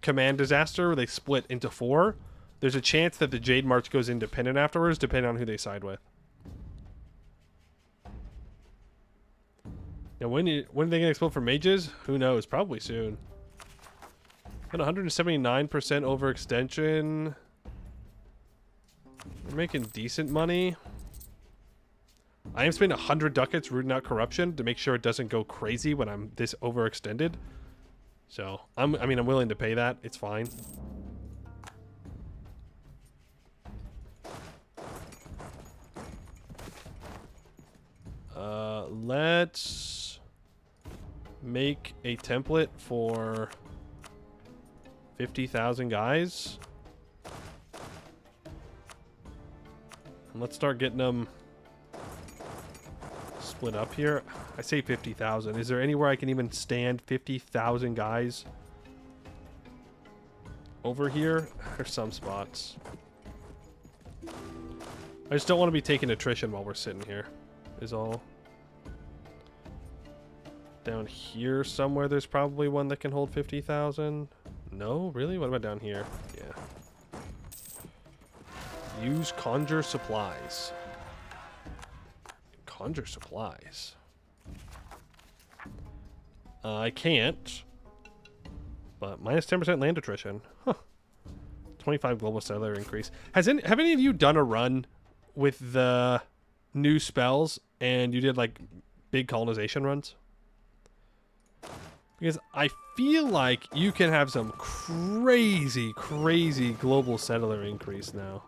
[SPEAKER 1] command disaster where they split into 4. There's a chance that the Jade March goes independent afterwards, depending on who they side with. Now, when are they going to explode for mages? Who knows? Probably soon. Got 179% overextension. We're making decent money. I am spending 100 ducats rooting out corruption to make sure it doesn't go crazy when I'm this overextended. So, I'm willing to pay that. It's fine. Let's make a template for 50,000 guys. And let's start getting them split up here. I say 50,000. Is there anywhere I can even stand 50,000 guys over here? There's some spots. I just don't want to be taking attrition while we're sitting here, is all. Down here somewhere, there's probably one that can hold 50,000. No? Really? What about down here? Yeah. Use conjure supplies. Conjure supplies. I can't. But minus 10% land attrition. Huh. 25 global settler increase. Have any of you done a run with the new spells and you did like big colonization runs? Because I feel like you can have some crazy, crazy global settler increase now.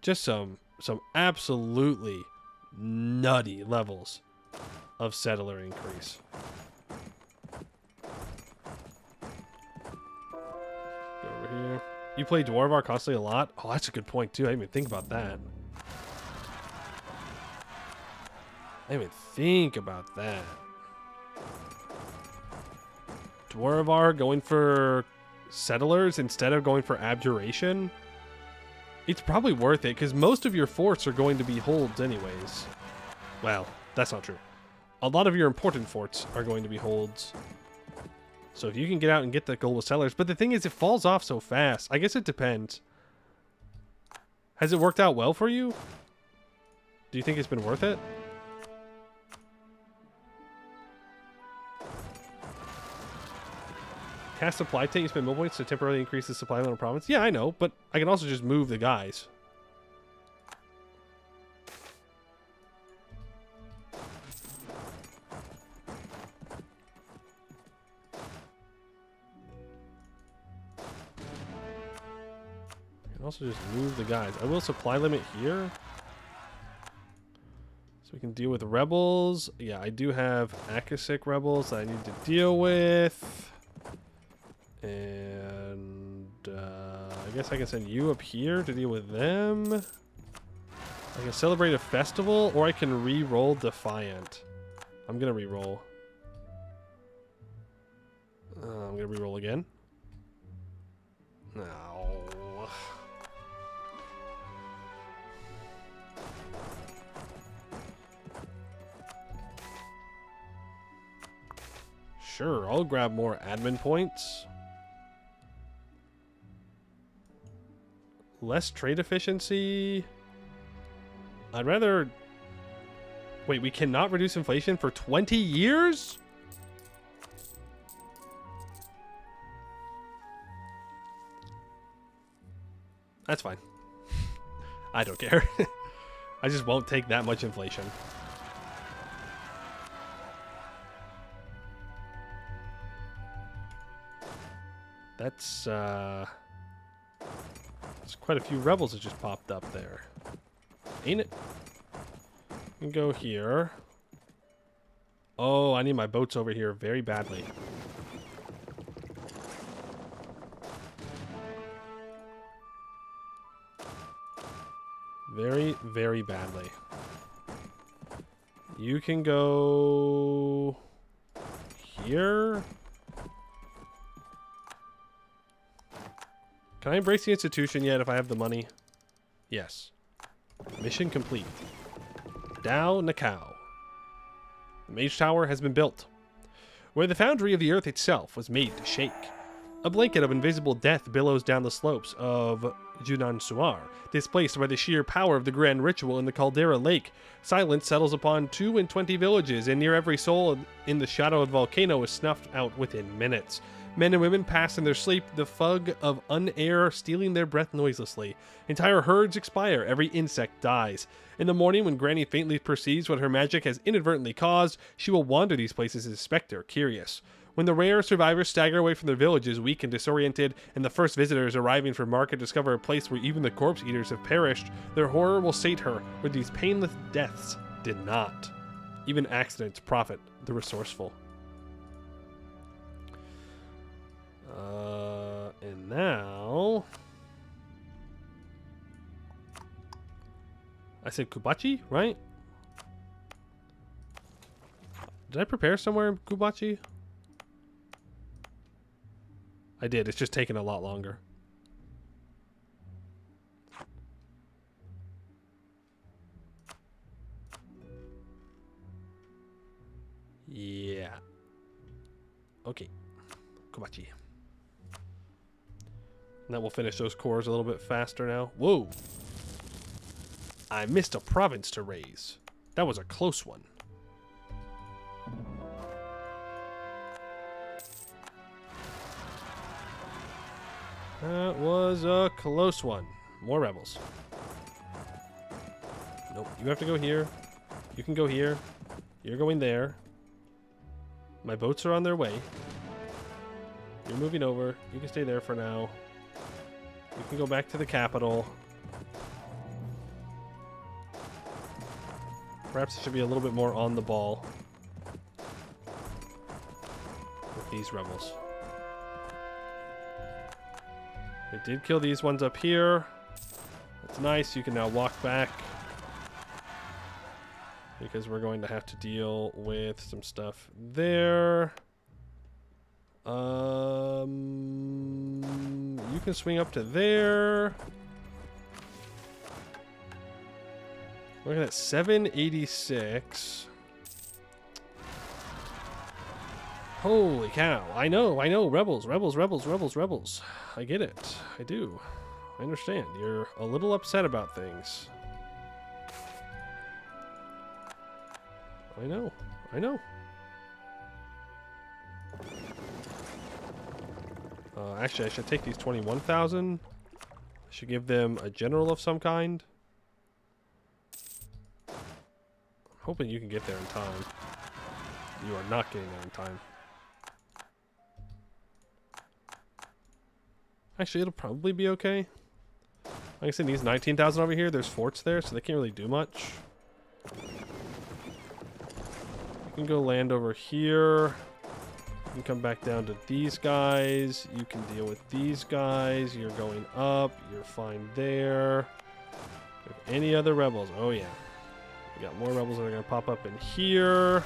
[SPEAKER 1] Just some absolutely nutty levels of settler increase. Go over here. You play Dwarvar constantly a lot? Oh, that's a good point too. I didn't even think about that. I didn't even think about that. Dwarvar going for settlers instead of going for abjuration? It's probably worth it, because most of your forts are going to be holds anyways. Well, that's not true. A lot of your important forts are going to be holds. So if you can get out and get the global settlers. But the thing is, it falls off so fast. I guess it depends. Has it worked out well for you? Do you think it's been worth it? Cast supply tank, you spend mobile points to temporarily increase the supply level of province. Yeah, I know, but I can also just move the guys. I can also just move the guys. I will supply limit here. So we can deal with rebels. Yeah, I do have Akasik rebels that I need to deal with. And I guess I can send you up here to deal with them. I can celebrate a festival, or I can re-roll Defiant. I'm going to re-roll. I'm going to re-roll again. No. Sure, I'll grab more admin points. Less trade efficiency. I'd rather... Wait, we cannot reduce inflation for 20 years? That's fine. I don't care. I just won't take that much inflation. That's, there's quite a few rebels that just popped up there. Ain't it? We can go here. Oh, I need my boats over here very badly. Very, very badly. You can go here. Can I embrace the institution yet if I have the money? Yes. Mission complete. Dao Nakao. The Mage Tower has been built, where the foundry of the earth itself was made to shake. A blanket of invisible death billows down the slopes of Junan Suar, displaced by the sheer power of the grand ritual in the Caldera Lake. Silence settles upon 22 villages, and near every soul in the shadow of the volcano is snuffed out within minutes. Men and women pass in their sleep, the fug of unair stealing their breath noiselessly. Entire herds expire, every insect dies. In the morning, when Granny faintly perceives what her magic has inadvertently caused, she will wander these places as a specter, curious. When the rare survivors stagger away from their villages, weak and disoriented, and the first visitors arriving from market discover a place where even the corpse eaters have perished, their horror will sate her, where these painless deaths did not. Even accidents profit the resourceful. And now... I said Kubachi, right? Did I prepare somewhere in Kubachi? I did. It's just taking a lot longer. Yeah. Okay. Kobachi. And that will finish those cores a little bit faster now. Whoa. I missed a province to raise. That was a close one. That was a close one. More rebels. Nope. You have to go here. You can go here. You're going there. My boats are on their way. You're moving over. You can stay there for now. You can go back to the capital. Perhaps it should be a little bit more on the ball with these rebels. We did kill these ones up here. That's nice. You can now walk back, because we're going to have to deal with some stuff there. You can swing up to there. Look at that, 786. Holy cow. I know. Rebels. I get it. I do. I understand. You're a little upset about things. I know. Actually, I should take these 21,000. I should give them a general of some kind. I'm hoping you can get there in time. You are not getting there in time. Actually, it'll probably be okay. Like I said, these 19,000 over here, there's forts there, so they can't really do much. You can go land over here. You can come back down to these guys. You can deal with these guys. You're going up. You're fine there. Any other rebels? Oh, yeah. We got more rebels that are going to pop up in here.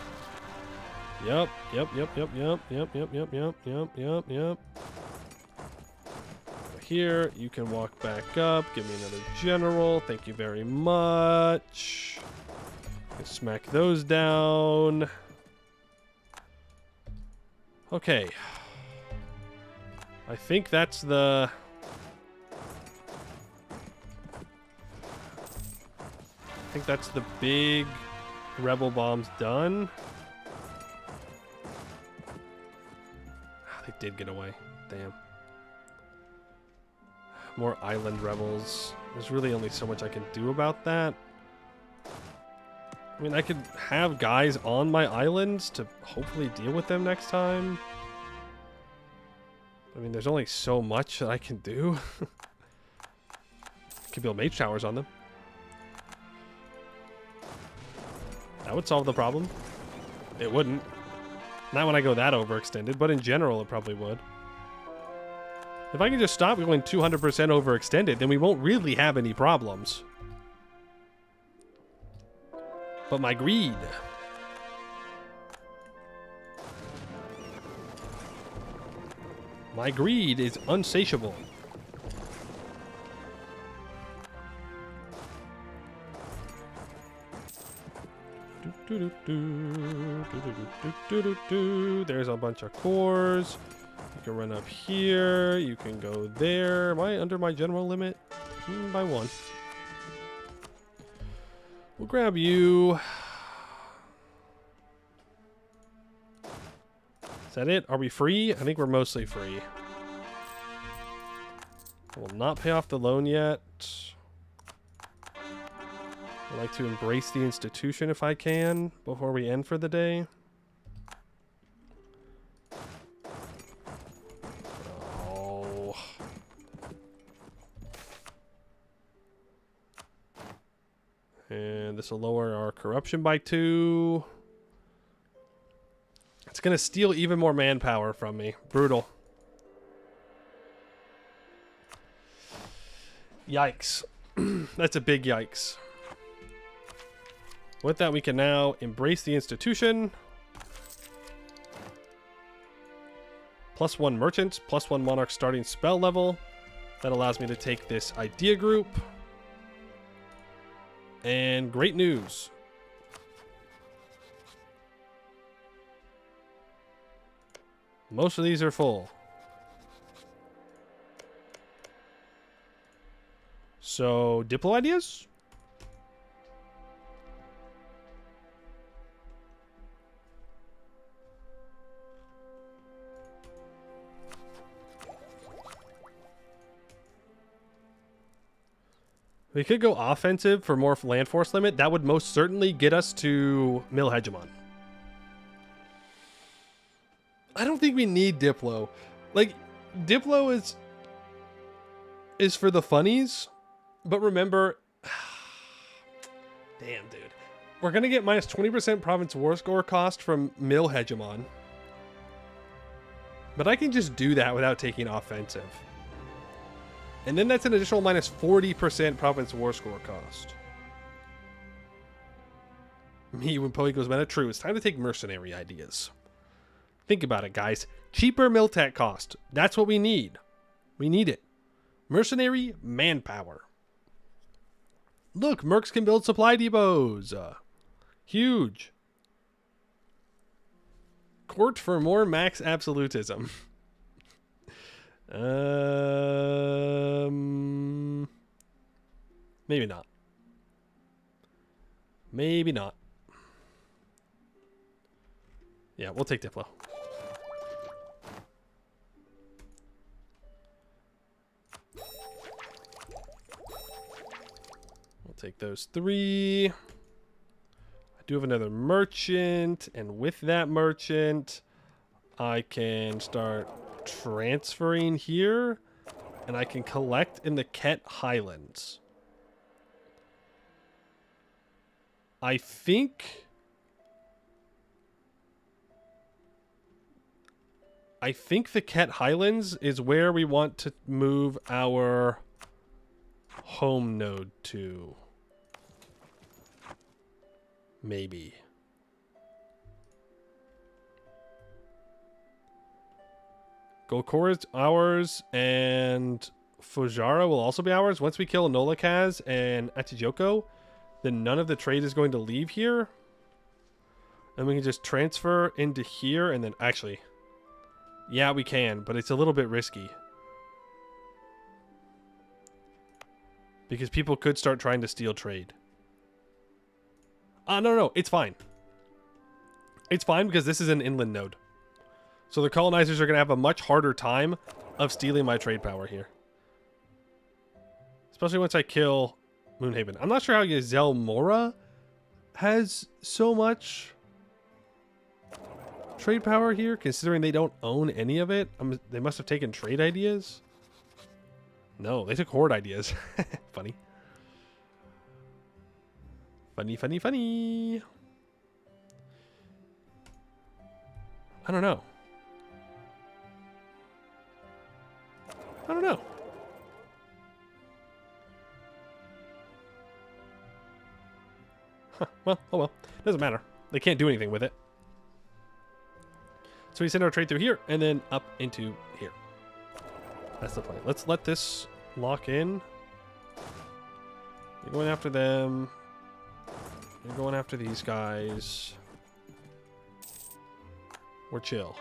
[SPEAKER 1] Yep. Here, you can walk back up. Give me another general. Thank you very much. Smack those down. Okay. I think that's the... big rebel bombs done. They did get away. Damn. More island rebels. There's really only so much I can do about that. I mean, I could have guys on my islands to hopefully deal with them next time. I mean, there's only so much that I can do. Could build mage towers on them. That would solve the problem. It wouldn't. Not when I go that overextended, but in general it probably would. If I can just stop going 200% overextended, then we won't really have any problems. But my greed. My greed is unsatiable. There's a bunch of cores. You can run up here. You can go there. Am I under my general limit? By one. We'll grab you. Is that it? Are we free? I think we're mostly free. I will not pay off the loan yet. I'd like to embrace the institution if I can before we end for the day. Oh. And this will lower our corruption by 2. It's going to steal even more manpower from me. Brutal. Yikes. That's a big yikes. With that, we can now embrace the institution. +1 merchant, +1 monarch starting spell level. That allows me to take this idea group. And great news. Most of these are full. So, Diplo ideas? We could go offensive for more land force limit. That would most certainly get us to Mill Hegemon. I don't think we need Diplo. Like, Diplo is for the funnies, but remember, damn, dude, we're gonna get minus 20% province war score cost from Mill Hegemon, but I can just do that without taking offensive, and then that's an additional minus 40% province war score cost. Me when Poe goes meta. True, it's time to take mercenary ideas. Think about it, guys. Cheaper Miltech cost. That's what we need. We need it. Mercenary manpower. Look, mercs can build supply depots. Huge. Court for more max absolutism. Maybe not. Maybe not. Yeah, we'll take Diplo. Take those 3. I do have another merchant, and with that merchant, I can start transferring here, and I can collect in the Ket Highlands. I think the Ket Highlands is where we want to move our home node to. Maybe. Golkor is ours, and Fujara will also be ours. Once we kill Nolakaz and Achijoko, then none of the trade is going to leave here. And we can just transfer into here, and then actually, yeah, we can, but it's a little bit risky. Because people could start trying to steal trade. No, it's fine. It's fine because this is an inland node. So the colonizers are going to have a much harder time of stealing my trade power here. Especially once I kill Moonhaven. I'm not sure how Zelmora has so much trade power here, considering they don't own any of it. They must have taken trade ideas. No, they took horde ideas. Funny. Funny. I don't know. Huh, well, oh well. Doesn't matter. They can't do anything with it. So we send our trade through here and then up into here. That's the plan. Let's let this lock in. You're going after them. You're going after these guys. We're chill.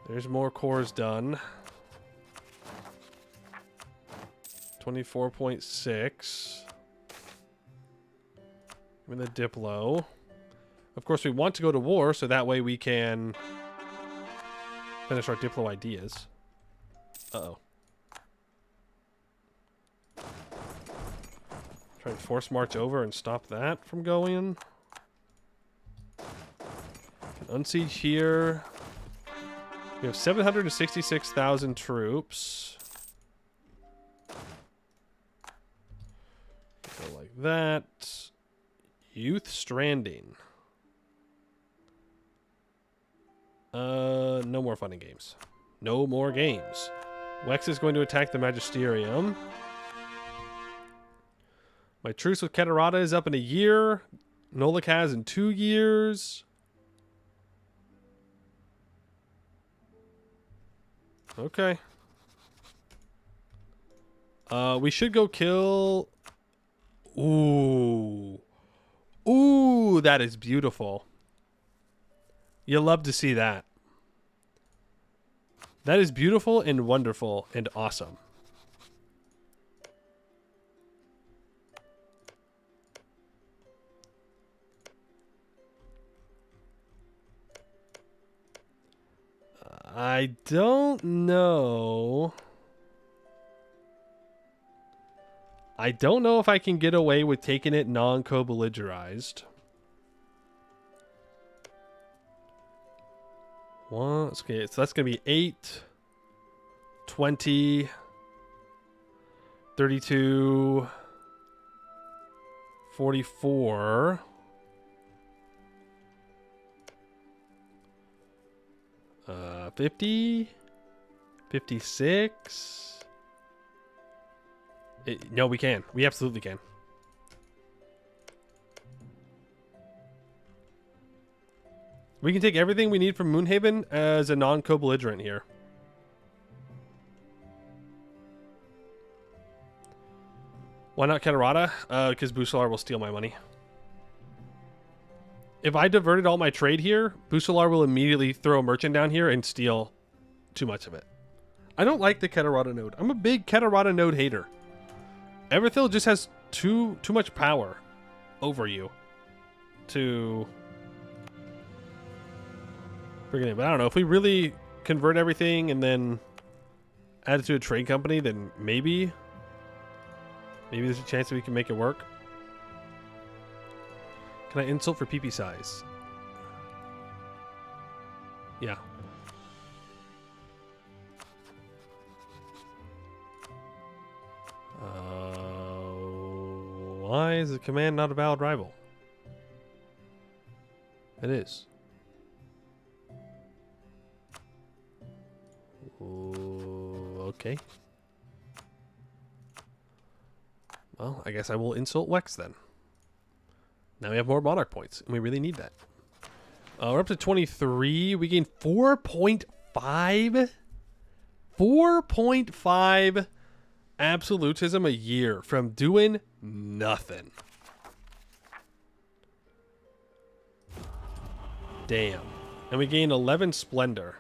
[SPEAKER 1] There's more cores done. 24.6. Give me the Diplo. Of course, we want to go to war, so that way we can finish our Diplo ideas. Uh-oh. Try and force march over and stop that from going. Unsiege here. We have 766,000 troops. Go like that. Youth Stranding. No more fun and games. No more games. Wex is going to attack the Magisterium. My truce with Keterata is up in a year. Nolik has in 2 years. Okay. We should go kill... Ooh. Ooh, that is beautiful. You'll love to see that. That is beautiful and wonderful and awesome. I don't know. I don't know if I can get away with taking it non-co-belligerized. Okay, so that's going to be 8, 20, 32, 44. Uh, 50, 56. No, we can. We absolutely can. We can take everything we need from Moonhaven as a non-co-belligerent here. Why not Keterata? Because Busalar will steal my money. If I diverted all my trade here, Busalar will immediately throw a merchant down here and steal too much of it. I don't like the Keterata node. I'm a big Keterata node hater. Everthil just has too much power over you to... Bring it in. But I don't know. If we really convert everything and then add it to a trade company, then maybe there's a chance that we can make it work. Can I insult for PP size? Yeah. Why is the command not a valid rival? It is. Okay. Well, I guess I will insult Wex then. Now we have more Monarch points, and we really need that. We're up to 23. We gain 4.5. 4.5 absolutism a year from doing nothing. Damn. And we gain 11 Splendor.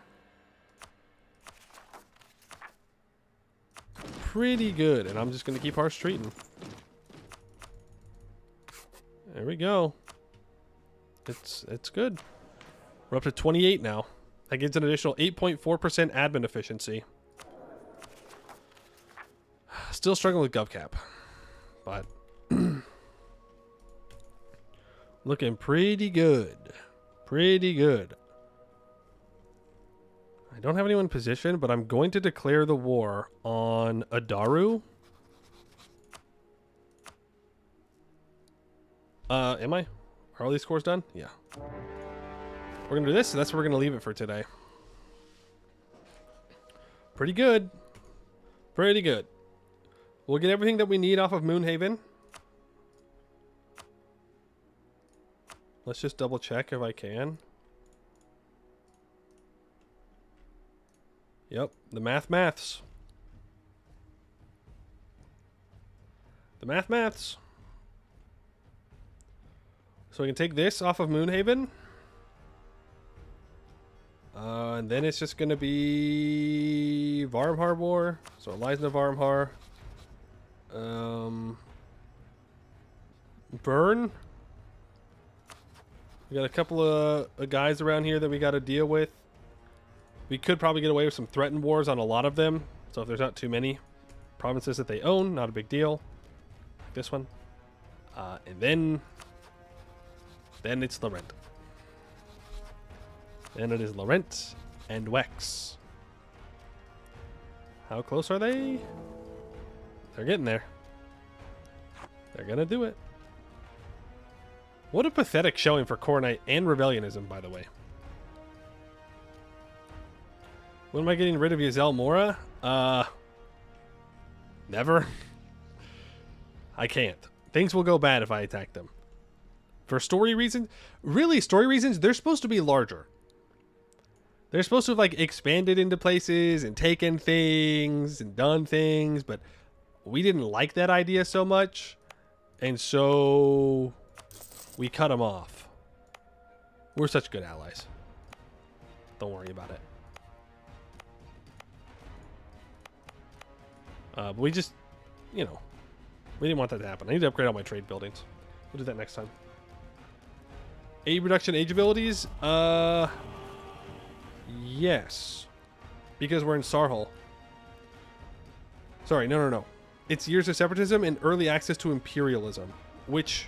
[SPEAKER 1] Pretty good, and I'm just going to keep harsh treating. There we go. It's good. We're up to 28 now. That gives an additional 8.4% admin efficiency. Still struggling with GovCap, but looking pretty good. Pretty good. I don't have anyone in position, but I'm going to declare the war on Adaru. Am I? Are all these scores done? Yeah. We're going to do this, and that's where we're going to leave it for today. Pretty good. Pretty good. We'll get everything that we need off of Moonhaven. Let's just double check if I can. Yep, the maths. The maths. So we can take this off of Moonhaven. And then it's just going to be Varmhar War. So Elisna Varmhar. Burn. We got a couple of guys around here that we got to deal with. We could probably get away with some threatened wars on a lot of them. So if there's not too many provinces that they own, not a big deal. Like this one. And then it's Laurent. Then it is Laurent and Wex. How close are they? They're getting there. They're gonna do it. What a pathetic showing for Cornite and Rebellionism, by the way. When am I getting rid of Yazel Mora? Never. I can't. Things will go bad if I attack them. For story reasons? Really, story reasons? They're supposed to be larger. They're supposed to have, like, expanded into places and taken things and done things, but we didn't like that idea so much, and so we cut them off. We're such good allies. Don't worry about it. But we just, you know, we didn't want that to happen. I need to upgrade all my trade buildings. We'll do that next time. Aid reduction age abilities? Yes. Because we're in Sarhal. Sorry, no. It's Years of Separatism and early access to Imperialism. Which,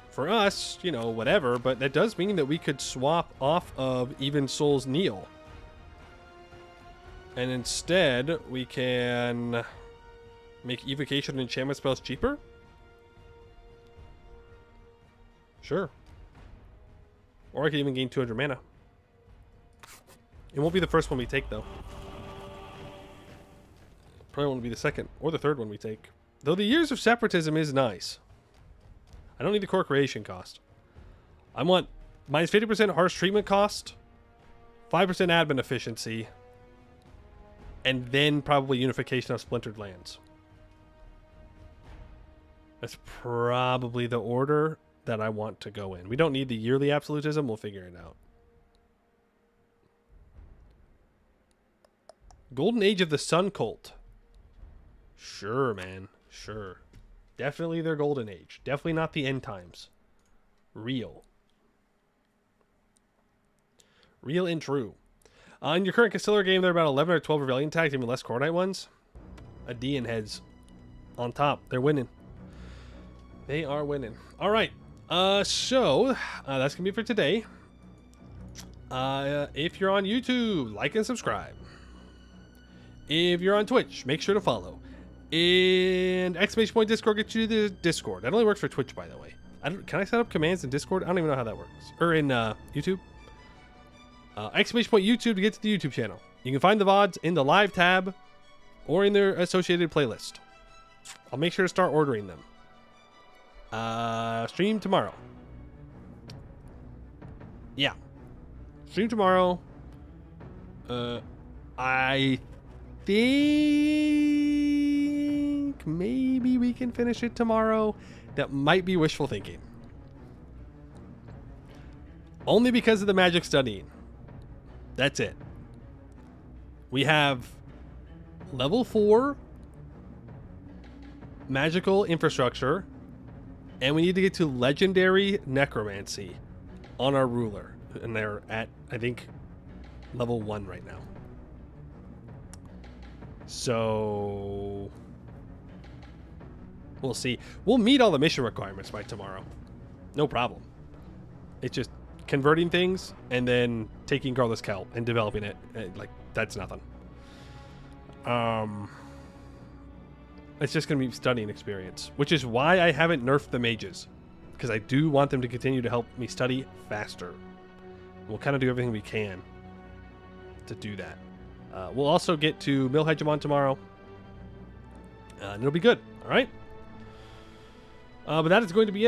[SPEAKER 1] for us, you know, whatever, but that does mean that we could swap off of Even Souls Kneel. And instead, we can make evocation and enchantment spells cheaper? Sure. Or I could even gain 200 mana. It won't be the first one we take, though. Probably won't be the second or the third one we take. Though the Years of Separatism is nice. I don't need the core creation cost. I want minus 50% harsh treatment cost, 5% admin efficiency, and then probably unification of splintered lands. That's probably the order that I want to go in. We don't need the yearly absolutism. We'll figure it out. Golden Age of the Sun Cult. Sure, man. Sure. Definitely their golden age. Definitely not the end times. Real. Real and true. In your current Castiller game, there are about 11 or 12 Rebellion tags, even less Cornite ones. Adean heads on top. They're winning. They are winning. All right. So that's going to be for today. If you're on YouTube, like and subscribe. If you're on Twitch, make sure to follow. And exclamation point Discord gets you to the Discord. That only works for Twitch, by the way. Can I set up commands in Discord? I don't even know how that works. Or in YouTube. Exclamation point YouTube to get to the YouTube channel. You can find the VODs in the live tab or in their associated playlist. I'll make sure to start ordering them. Stream tomorrow. Yeah. Stream tomorrow. I think maybe we can finish it tomorrow. That might be wishful thinking. Only because of the magic studying. That's it. We have level 4 magical infrastructure, and we need to get to legendary necromancy on our ruler. And they're at, I think, level 1 right now. So we'll see. We'll meet all the mission requirements by tomorrow. No problem. It's just converting things and then taking Garless Kelp and developing it. Like, that's nothing. It's just going to be studying experience, which is why I haven't nerfed the mages, because I do want them to continue to help me study faster. We'll kind of do everything we can to do that. We'll also get to Mill Hegemon tomorrow, and it'll be good. All right. But that is going to be it.